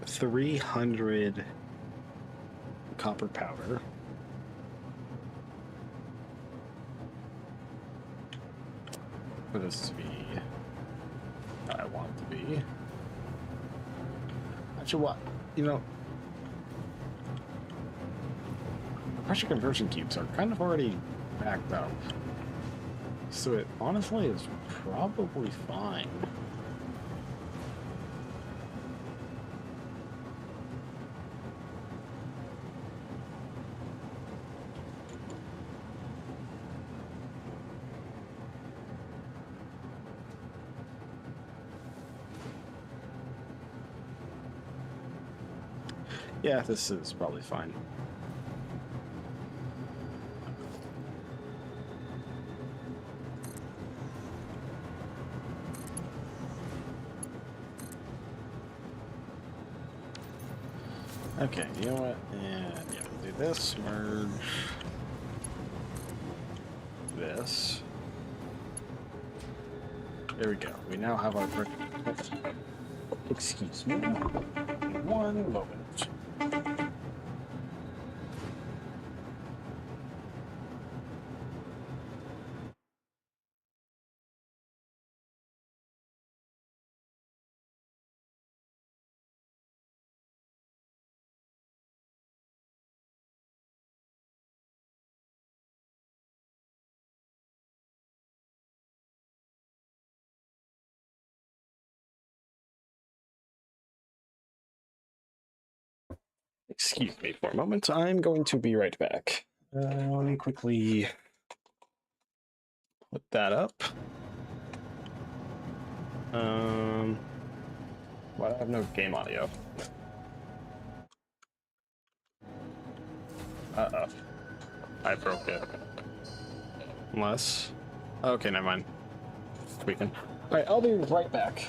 300 copper powder. For this to be what I want it to be. Actually, what? You know, the pressure conversion cubes are kind of already backed up. So it honestly is probably fine. Yeah, this is probably fine. Okay, you know what? And yeah, we'll do this, merge this. There we go. We now have our brick. Excuse me. One moment. Excuse me for a moment. I'm going to be right back. Let me quickly put that up. Well, I have no game audio. Uh-oh. I broke it. Unless... Okay, never mind. Tweaking. Alright, I'll be right back.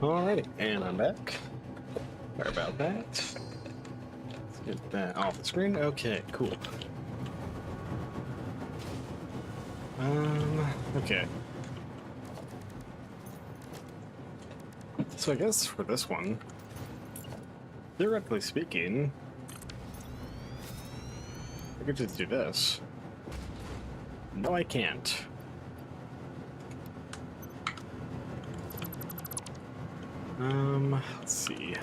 Alrighty, and I'm back. Sorry about that. Let's get that off the screen. Okay, cool. Okay. So I guess for this one, theoretically speaking, I could just do this. No, I can't. Let's see.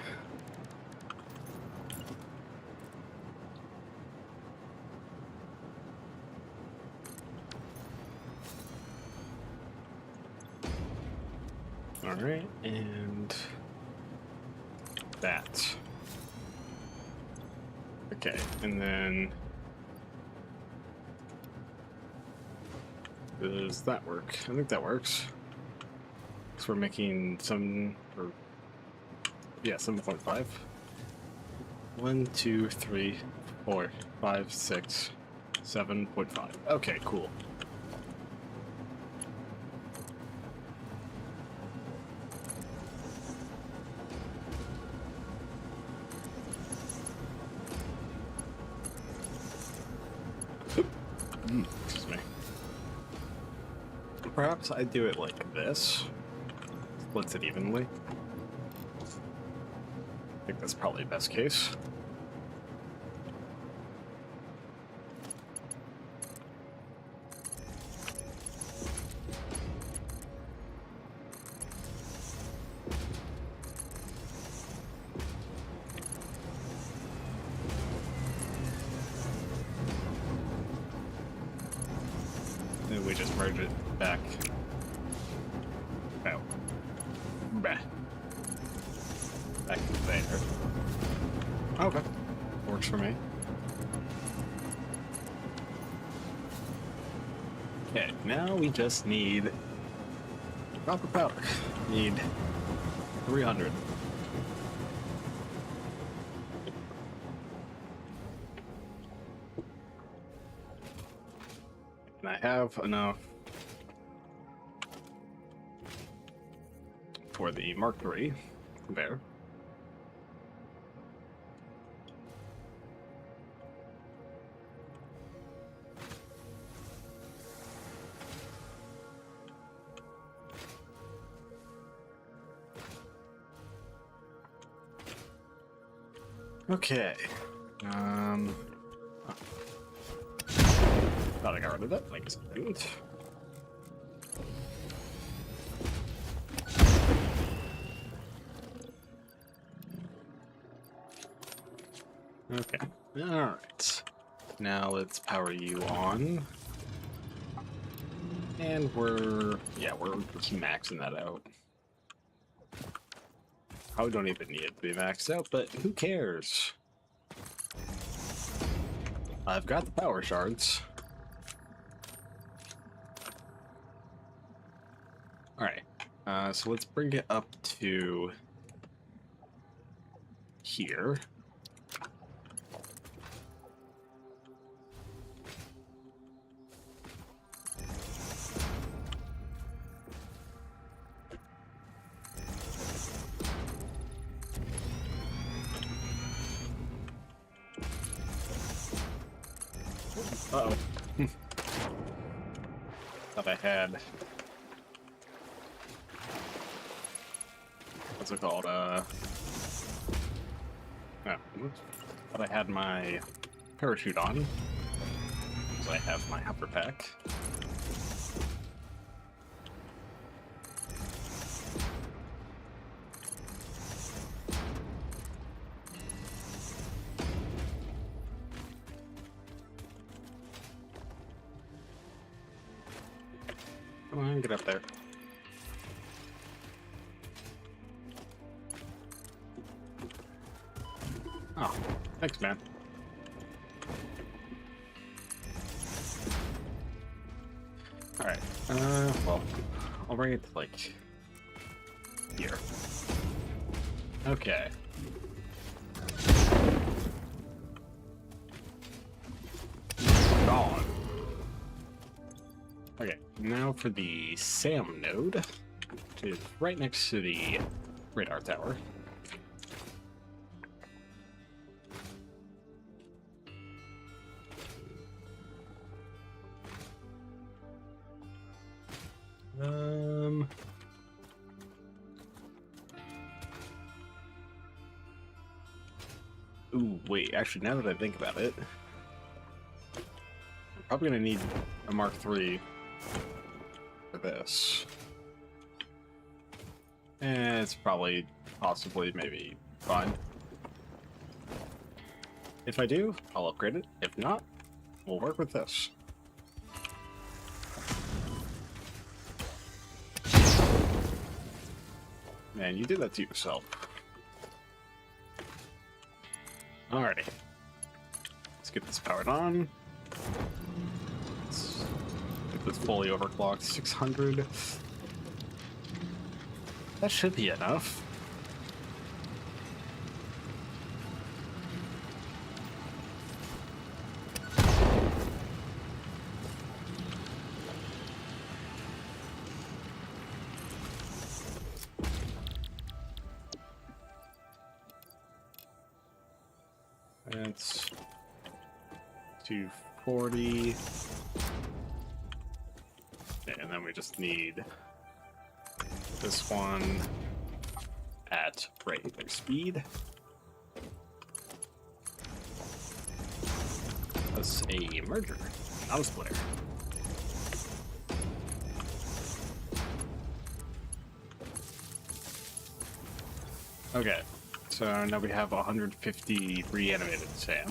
All right, and that. Okay, and then does that work? I think that works. So we're making some, or yeah, 7.5. 1, 2, 3, 4, 5, 6, 7.5. Okay, cool. Excuse me. Perhaps I do it like this. Splits it evenly. I think that's probably best case. And we just merge it back. Oh. Bah. Back there. Okay. Works for me. Okay, now we just need proper powder. Need 300. And I have enough for the Mark III there. Okay. Thought I got rid of that. I guess I didn't. Okay. Alright. Now let's power you on. And we're maxing that out. Probably don't even need it to be maxed out, but who cares? I've got the power shards. Alright. So let's bring it up to here. Uh-oh. Thought I had... What's it called? Oh, whoops. Thought I had my parachute on. So I have my upper pack. Come on, get up there. Oh, thanks, man. Alright, well, I'll bring it to, like, here. Okay. Gone. Okay, now for the SAM node, which is right next to the radar tower. Ooh, wait, actually, now that I think about it, I'm probably gonna need a Mark III for this. And it's probably, possibly, maybe fine. If I do, I'll upgrade it. If not, we'll work with this. Man, you did that to yourself. Alrighty. Let's get this powered on. Let's get this fully overclocked. 600. That should be enough. That's 240. And then we just need this one at regular speed. That's a merger, not a splitter. Okay, so now we have 150 reanimated Sam.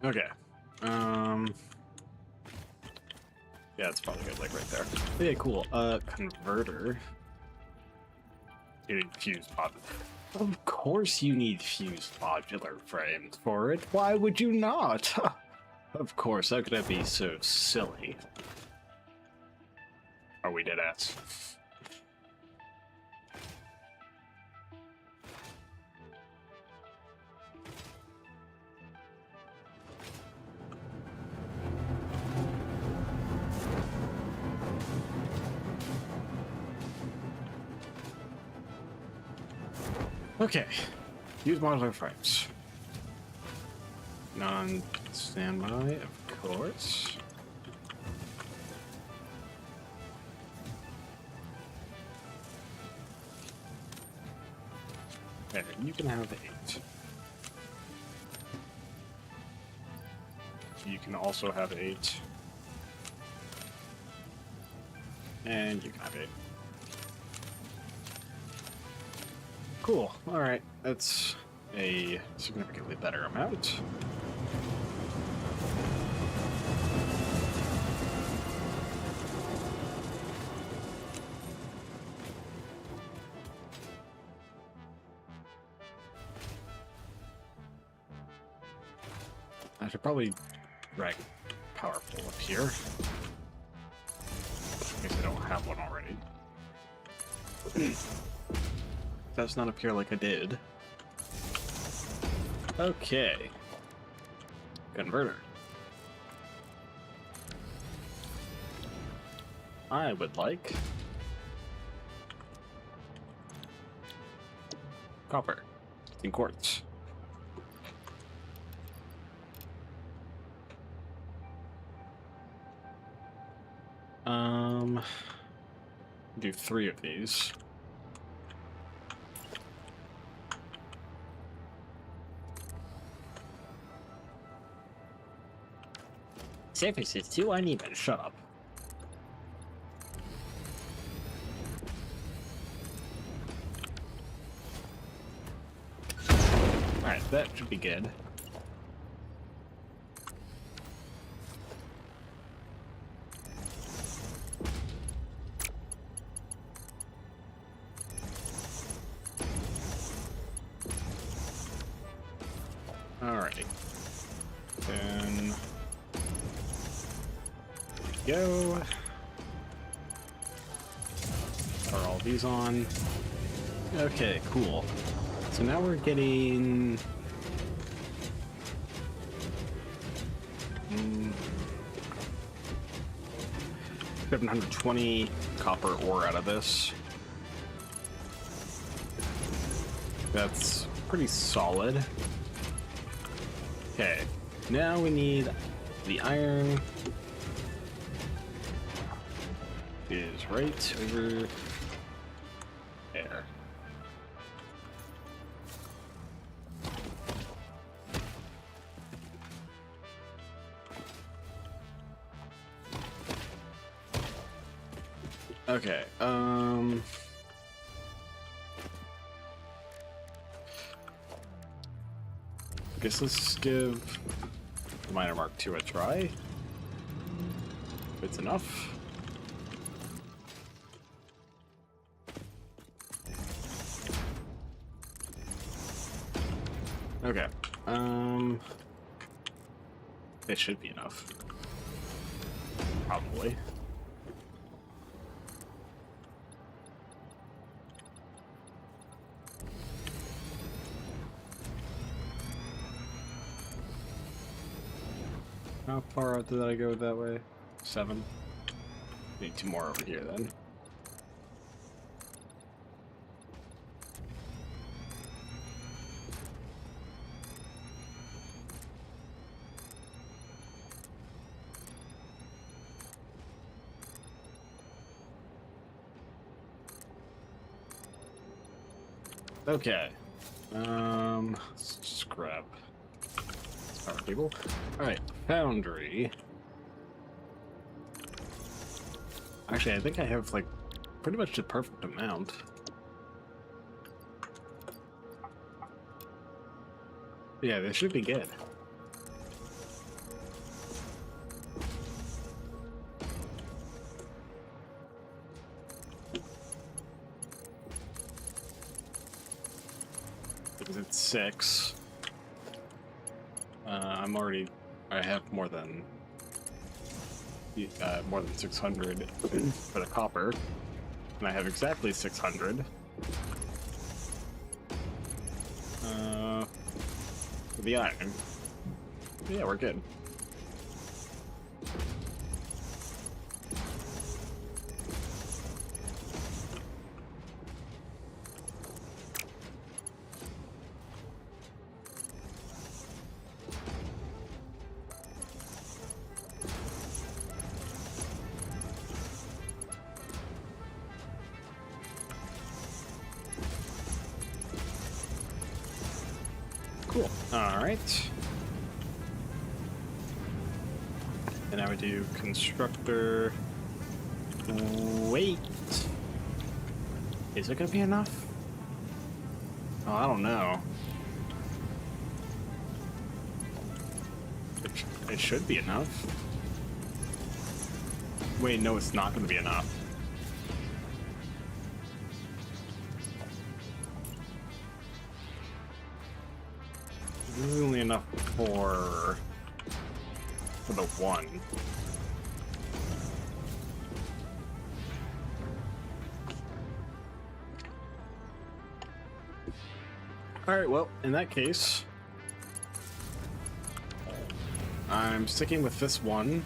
Okay. Yeah, it's probably good, like right there. Yeah, cool. Converter. You need fused modular. Of course you need fused modular frames for it. Why would you not? Of course, how could I be so silly? Are we dead ass? Okay, use modular frames. Non-standby, of course. Okay, you can have 8. You can also have 8. And you can have 8. Cool. Alright, that's a significantly better amount. I should probably drag powerful up here. In case I don't have one already. That's not up here like I did. Okay. Converter. I would like copper in quartz. Do 3 of these. Safety is too uneven. Shut up. Alright, that should be good. Alrighty. Then go. Are all these on? Okay, cool. So now we're getting 720 copper ore out of this. That's pretty solid. Okay, now we need the iron. Is right over there. Okay, guess let's give the Miner Mark II a try. If it's enough. Okay, it should be enough. Probably. How far out did I go that way? 7. Need 2 more over here then. Okay. Let's just grab this power cable. Alright, foundry. Actually, I think I have, like, pretty much the perfect amount. Yeah, this should be good. Because it's 6. I have more than 600 for the copper, and I have exactly 600 for the iron. Yeah, we're good. Cool. All right. And I would do constructor. Wait. Is it gonna be enough? Oh, I don't know. It should be enough. Wait, no, it's not gonna be enough. This is only enough for the 1. Alright, well, in that case, I'm sticking with this one.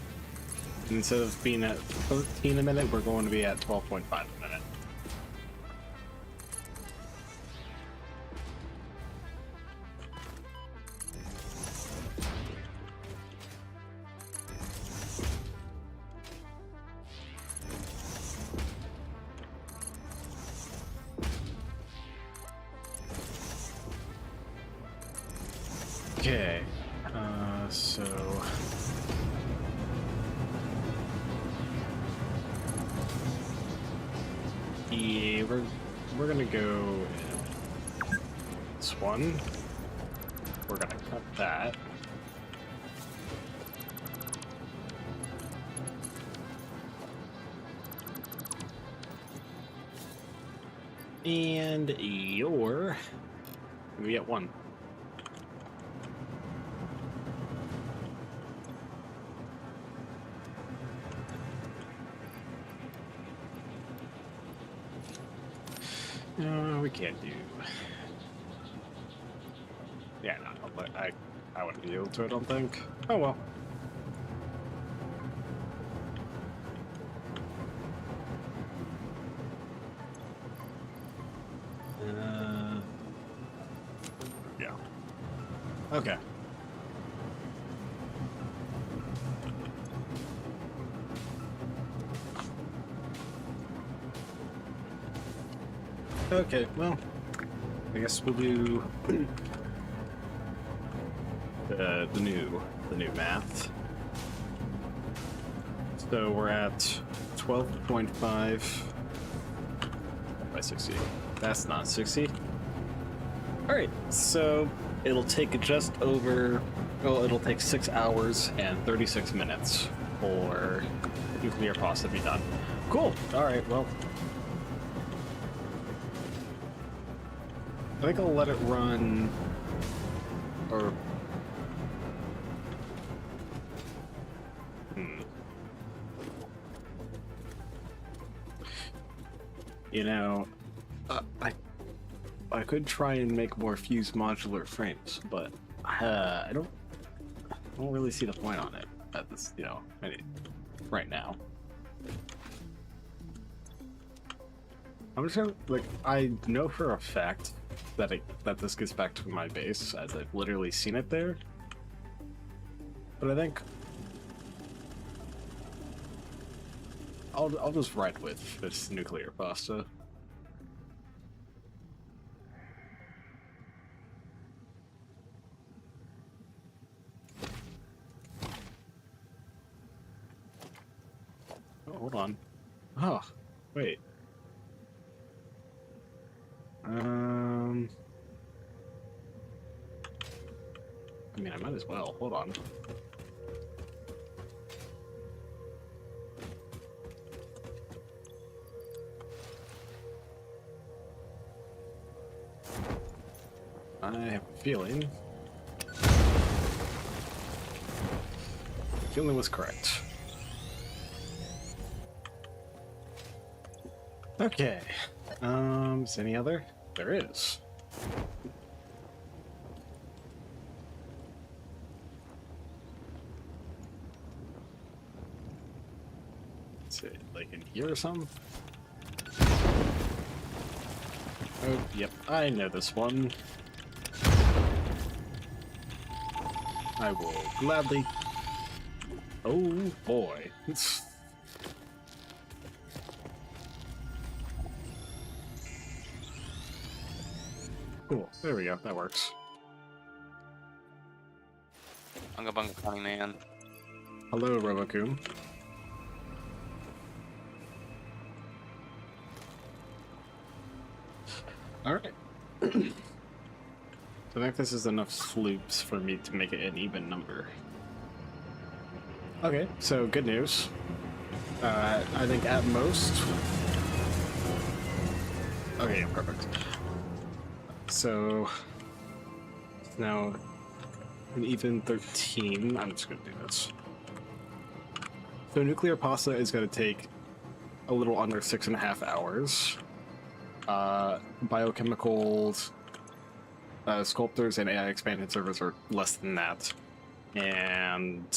And instead of being at 13 a minute, we're going to be at 12.5 a minute. Okay, so yeah, we're gonna go this one. We're gonna cut that. And you're gonna be at 1. we can't do. Yeah, no, but I wouldn't be able to. I don't think. Oh well. Yeah. Okay. Okay, well, I guess we'll do the new math. So we're at 12.5 by 60. That's not 60. All right, so it'll take just over. Well, it'll take 6 hours and 36 minutes for nuclear pasta to be done. Cool. All right. Well, I think I'll let it run. Or. You know, I could try and make more fused modular frames, but I don't really see the point on it at this, right now. I'm just gonna, like, I know for a fact that this gets back to my base, as I've literally seen it there. But I think I'll just ride with this nuclear pasta. Oh, hold on. Oh, wait. I mean, I might as well. Hold on. I have a feeling. Feeling was correct. Okay. Is any other? There is. Is it like in here or something? Oh, yep. I know this one. I will gladly. Oh boy. Cool. There we go. That works. Bunga bunga funny man. Hello, Robocoom. Alright. So I think this is enough sloops for me to make it an even number. Okay, so good news. I think at most... Okay, perfect. So... It's now an even 13. I'm just gonna do this. So nuclear pasta is gonna take a little under 6.5 hours. Biochemicals, sculptors, and AI expanded servers are less than that. And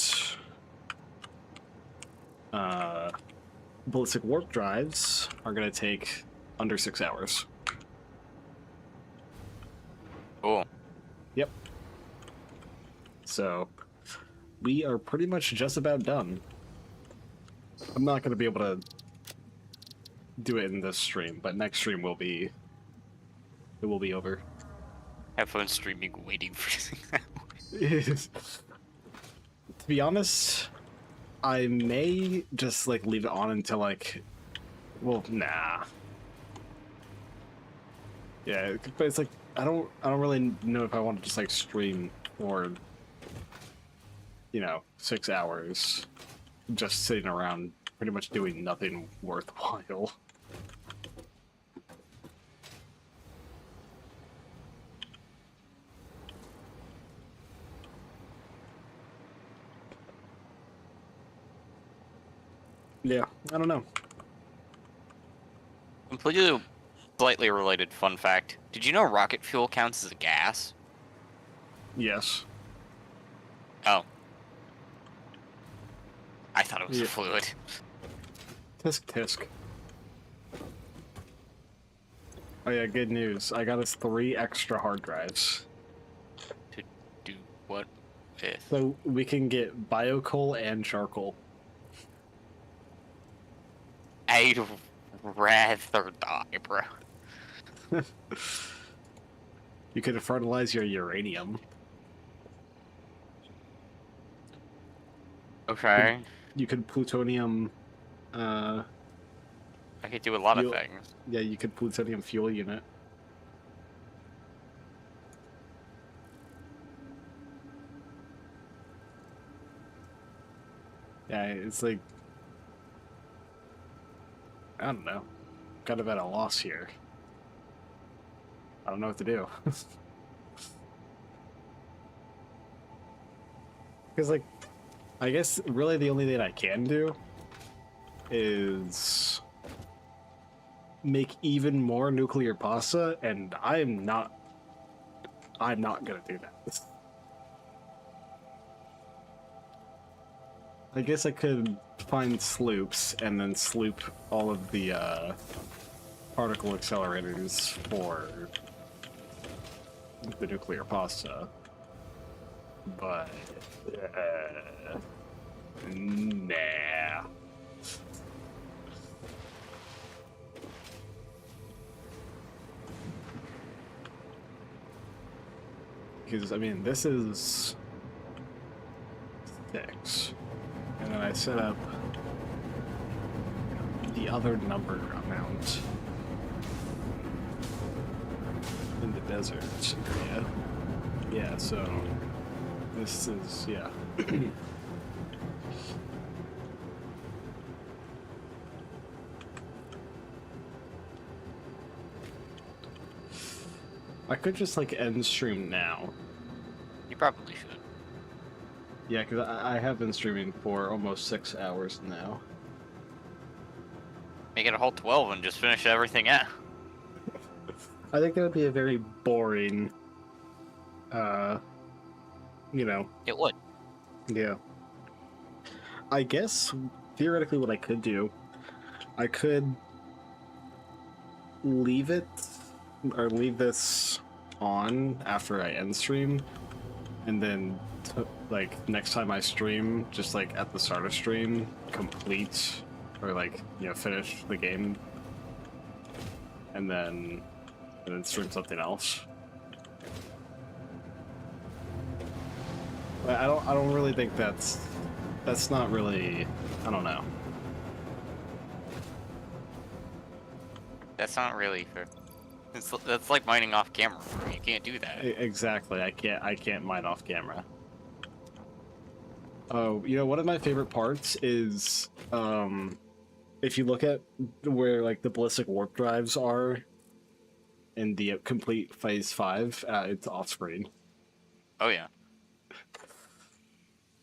ballistic warp drives are going to take under 6 hours. Cool. Yep. So we are pretty much just about done. I'm not going to be able to do it in this stream, but next stream will be over. Have fun streaming, waiting for 6 hours. To be honest, I may just like leave it on until like, well, nah. Yeah, but it's like I don't really know if I want to just like stream for 6 hours, just sitting around pretty much doing nothing worthwhile. Yeah, I don't know. Completely Slightly related fun fact. Did you know rocket fuel counts as a gas? Yes. Oh. I thought it was Yeah. a fluid. Tisk tisk. Oh yeah, good news. I got us 3 extra hard drives. To do what with? So we can get biocoal and charcoal. I'd rather die, bro. You could fertilize your uranium. Okay. You could plutonium I could do a lot of fuel. things. Yeah, you could plutonium fuel unit. Yeah, it's like I don't know. Kind of at a loss here. I don't know what to do. Because, like, I guess really the only thing I can do is make even more nuclear pasta, and I'm not gonna do that. I guess I could find sloops and then sloop all of the particle accelerators for the nuclear pasta, but nah. Because I mean, this is 6, and then I set up the other number amount in the desert area. Yeah, so this is, yeah. I could just like end stream now. You probably should. Yeah, because I have been streaming for almost 6 hours now. Make it a whole 12 and just finish everything out. I think that would be a very boring, you know, It would. yeah. I guess theoretically what I could do, I could leave it or leave this on after I end stream, and then like next time I stream, just like at the start of stream, complete or like finish the game, and then stream something else. But I don't really think that's not really, I don't know. That's not really fair. That's like mining off camera, bro. You can't do that. Exactly. I can't mine off camera. Oh, one of my favorite parts is if you look at where like the ballistic warp drives are in the complete phase 5, it's off screen. Oh yeah.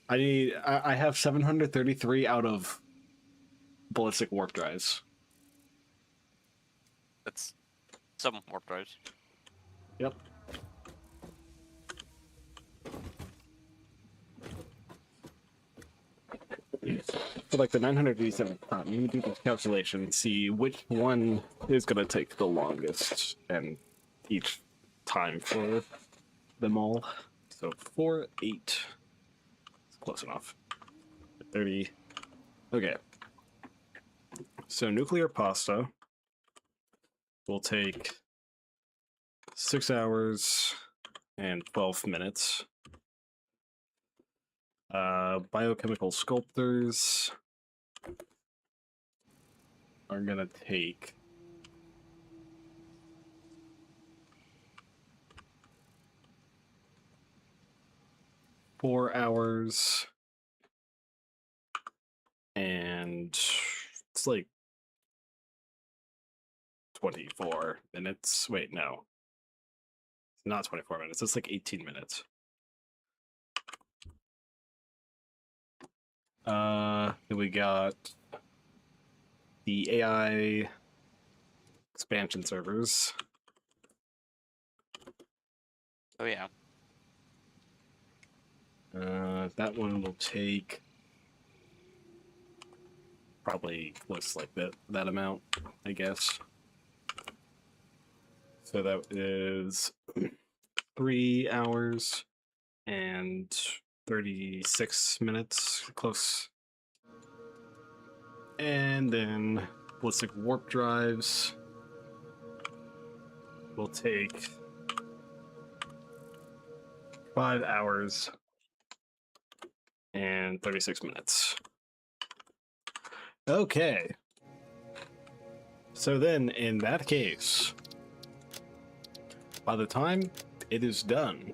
I have 733 out of ballistic warp drives. That's some warp drives. Yep. For like the 987 time, you do this calculation, see which one is going to take the longest, and each time for them all. So 4, 8. It's close enough. 30. Okay. So nuclear pasta will take 6 hours and 12 minutes. Biochemical sculptors are gonna take 4 hours, and it's like 24 minutes. Wait, no. It's not 24 minutes. It's like 18 minutes. Then we got the AI expansion servers. Oh yeah. That one will take probably close like that amount, I guess. So that is 3 hours and 36 minutes, close. And then ballistic warp drives will take 5 hours and 36 minutes. Okay. So then, in that case, by the time it is done,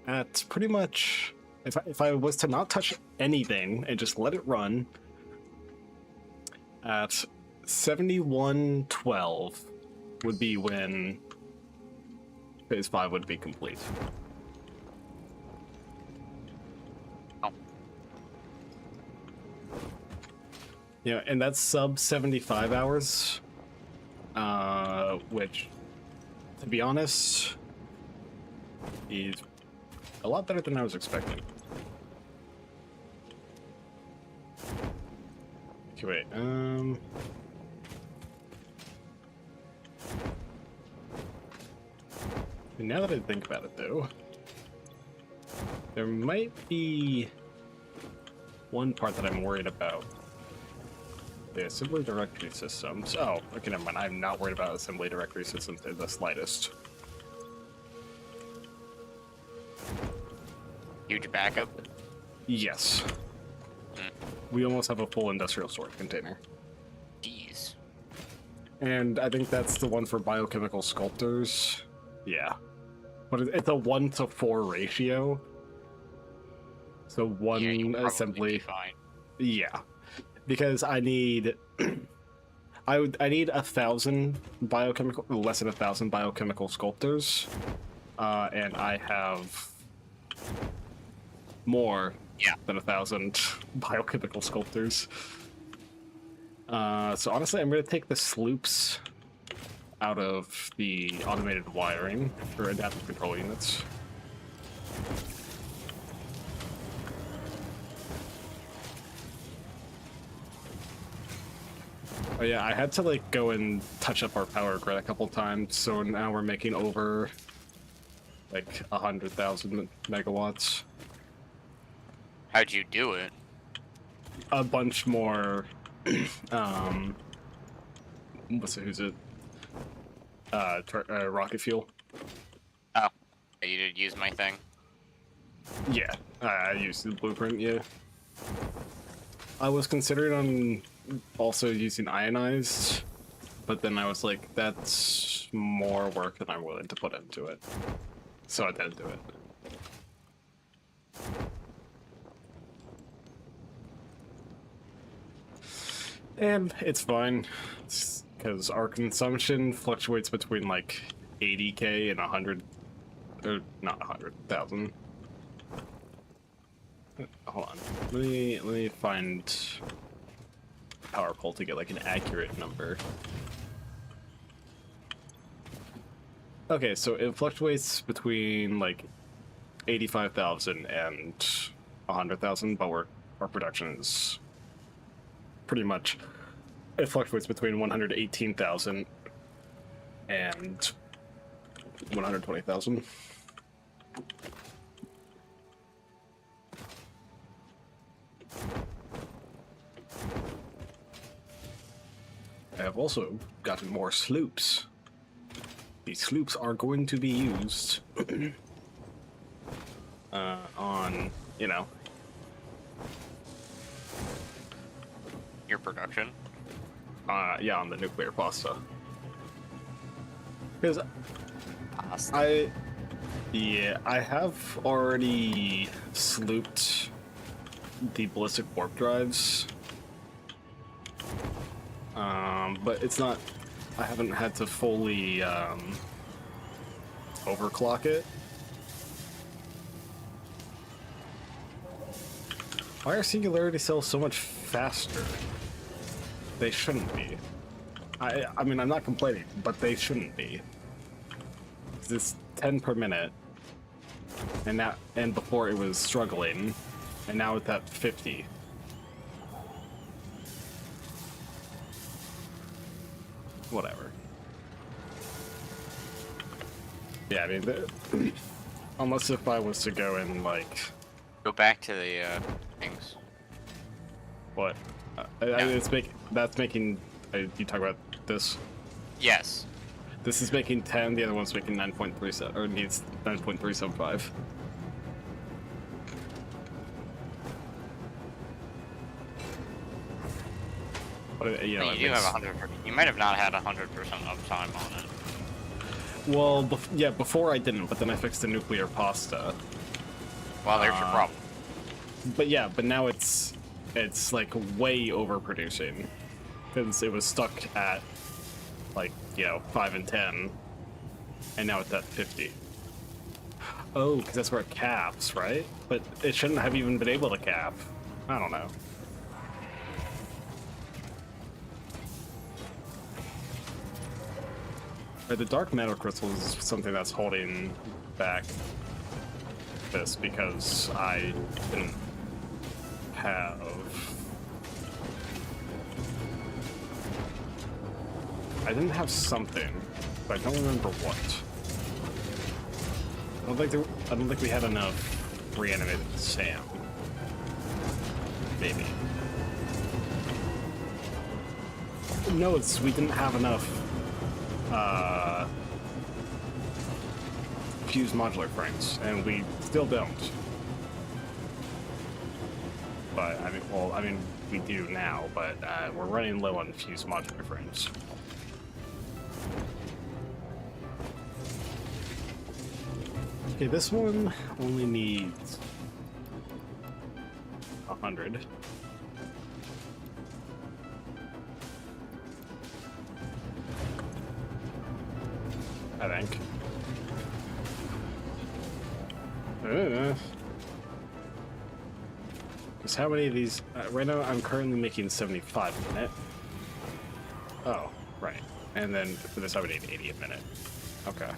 at pretty much, if I was to not touch anything and just let it run, at 7112 would be when Phase 5 would be complete. Oh. Yeah, and that's sub 75 hours, which, to be honest, is a lot better than I was expecting. Okay, wait, now that I think about it, though, there might be one part that I'm worried about. The assembly directory systems. Oh, okay, never mind. I'm not worried about assembly directory systems in the slightest. Huge backup. Yes. We almost have a full industrial storage container. Jeez. And I think that's the one for biochemical sculptors. Yeah. But it's a 1-to-4 ratio. So one Yeah, you'll probably assembly. be fine. Yeah. Because I need I need 1,000 biochemical, less than 1,000 biochemical sculptors. And I have more than 1,000 biochemical sculptors. So honestly, I'm going to take the sloops out of the automated wiring for adaptive control units. Oh yeah, I had to like go and touch up our power grid a couple times, so now we're making over like 100,000 megawatts. How'd you do it? A bunch more who's it? Rocket fuel. Oh, you did use my thing. Yeah, I used the blueprint, yeah. I was considering on also using ionized, but then I was like, that's more work than I'm willing to put into it. So I didn't do it. And it's fine, because our consumption fluctuates between like 80k and 100, or not 100,000. Hold on, let me find power pole to get like an accurate number. Okay, so it fluctuates between like 85,000 and 100,000, but our production is pretty much, it fluctuates between 118,000 and 120,000. I have also gotten more sloops. These sloops are going to be used on, you know, Your production. yeah, on the nuclear pasta. Because Pasta. I have already slooped the ballistic warp drives. But it's not, I haven't had to fully overclock it. Why are singularity cells so much faster? They shouldn't be. I mean, I'm not complaining, but they shouldn't be. It's 10 per minute, and before it was struggling, and now it's at 50. Whatever. Yeah, I mean, unless if I was to go and like, Go back to the things. what? That's making. You talk about this. Yes. This is making 10. The other one's making 9.37, or needs 9.375. But you know, You do have 100. You might have not had 100% uptime on it. Well, yeah, before I didn't, but then I fixed the nuclear pasta. Well, there's your problem. But yeah, but now it's like way overproducing, because it was stuck at like, you know, 5 and 10, and now it's at 50. Oh, because that's where it caps, right? But it shouldn't have even been able to cap. I don't know. Right, the dark matter crystal is something that's holding back this, because I didn't have... I didn't have something, but I don't remember what. I don't think we had enough reanimated Sam. Maybe. No, we didn't have enough fused modular frames, and we still don't. But I mean, we do now, but we're running low on fused modular frames. Okay, this one only needs 100. I think. Because how many of these... right now, I'm currently making 75 a minute. Oh, right. And then for this, I would need 80 a minute. Okay.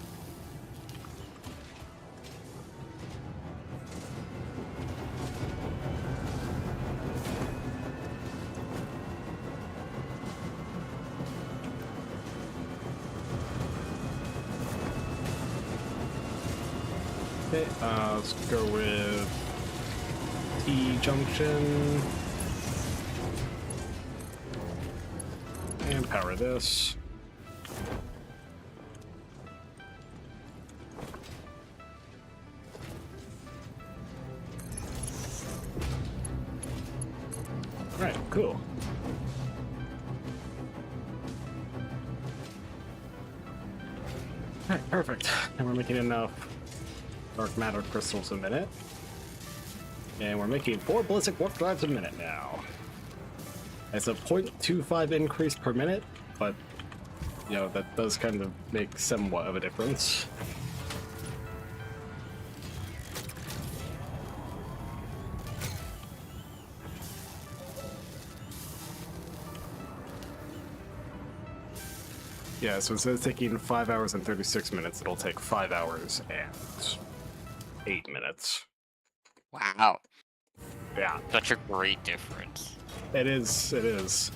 Okay, let's go with T-junction. And power this. Alright, cool. Alright, perfect. And we're making enough dark matter crystals a minute. And we're making 4 ballistic warp drives a minute now. It's a 0.25 increase per minute, but, you know, that does kind of make somewhat of a difference. Yeah, so instead of taking 5 hours and 36 minutes, it'll take 5 hours and 8 minutes. Wow. Yeah. Such a great difference. It is, it is.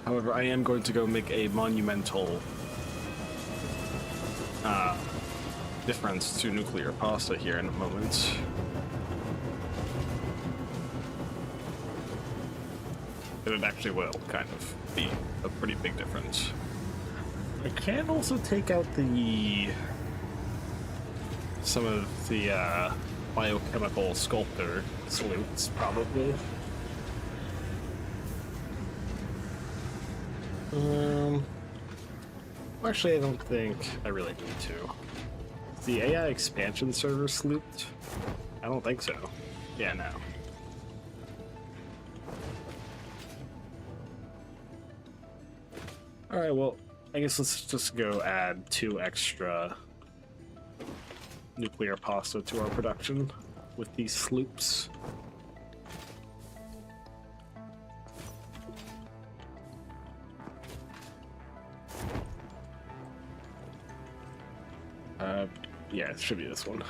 However, I am going to go make a monumental difference to nuclear pasta here in a moment. It actually will kind of be a pretty big difference. I can also take out some of the biochemical sculptor salutes, probably. Actually, I don't think I really need to. Is the AI expansion server slooped? I don't think so. Yeah, no. Alright, well, I guess let's just go add 2 extra nuclear pasta to our production with these sloops. Yeah, it should be this one.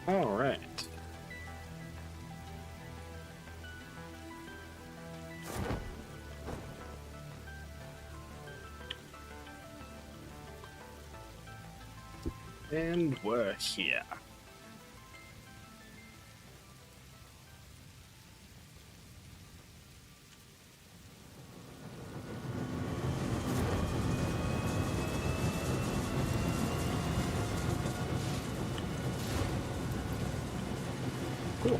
All right. And we're here. Cool.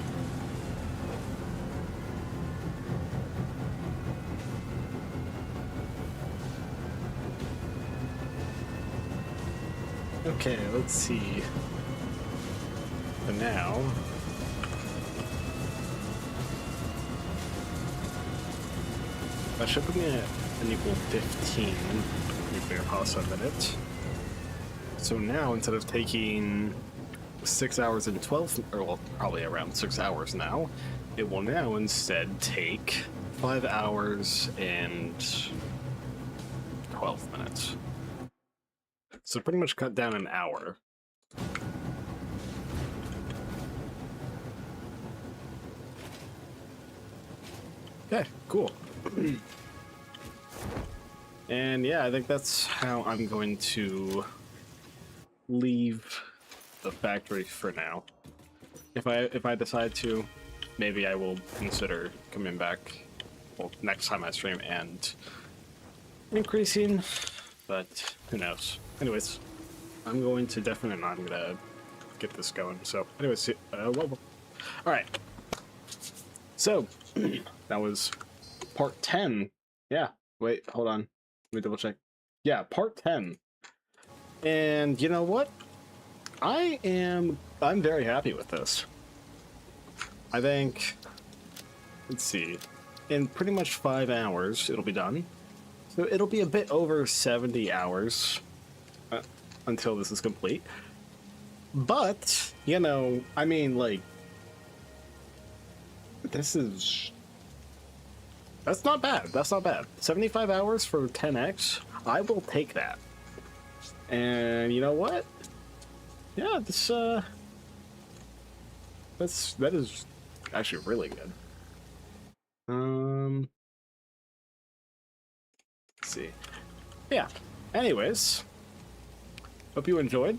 Okay, let's see. For now, I should put me at an equal 15 nuclear pulse a minute. So now, instead of taking 6 hours and 12, or well, probably around 6 hours now, it will now instead take 5 hours and 12 minutes. So pretty much cut down an hour. Okay, cool. And yeah, I think that's how I'm going to leave the factory for now. If I decide to, maybe I will consider coming back, well, next time I stream and increasing, but who knows. Anyways, I'm going to definitely not gonna get this going. So anyways, all right. So that was part 10. Yeah. Wait, hold on. Let me double check. Yeah, part 10. And you know what? I'm very happy with this. I think, let's see, in pretty much 5 hours it'll be done. So it'll be a bit over 70 hours until this is complete. But, you know, I mean, like, that's not bad. That's not bad. 75 hours for 10x, I will take that. And you know what? Yeah, that is actually really good. Let's see. Yeah. Anyways, hope you enjoyed.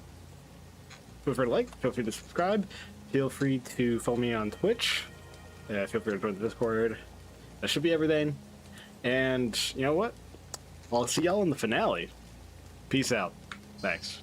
Feel free to like, feel free to subscribe, feel free to follow me on Twitch. Feel free to join the Discord. That should be everything. And you know what? I'll see y'all in the finale. Peace out. Thanks.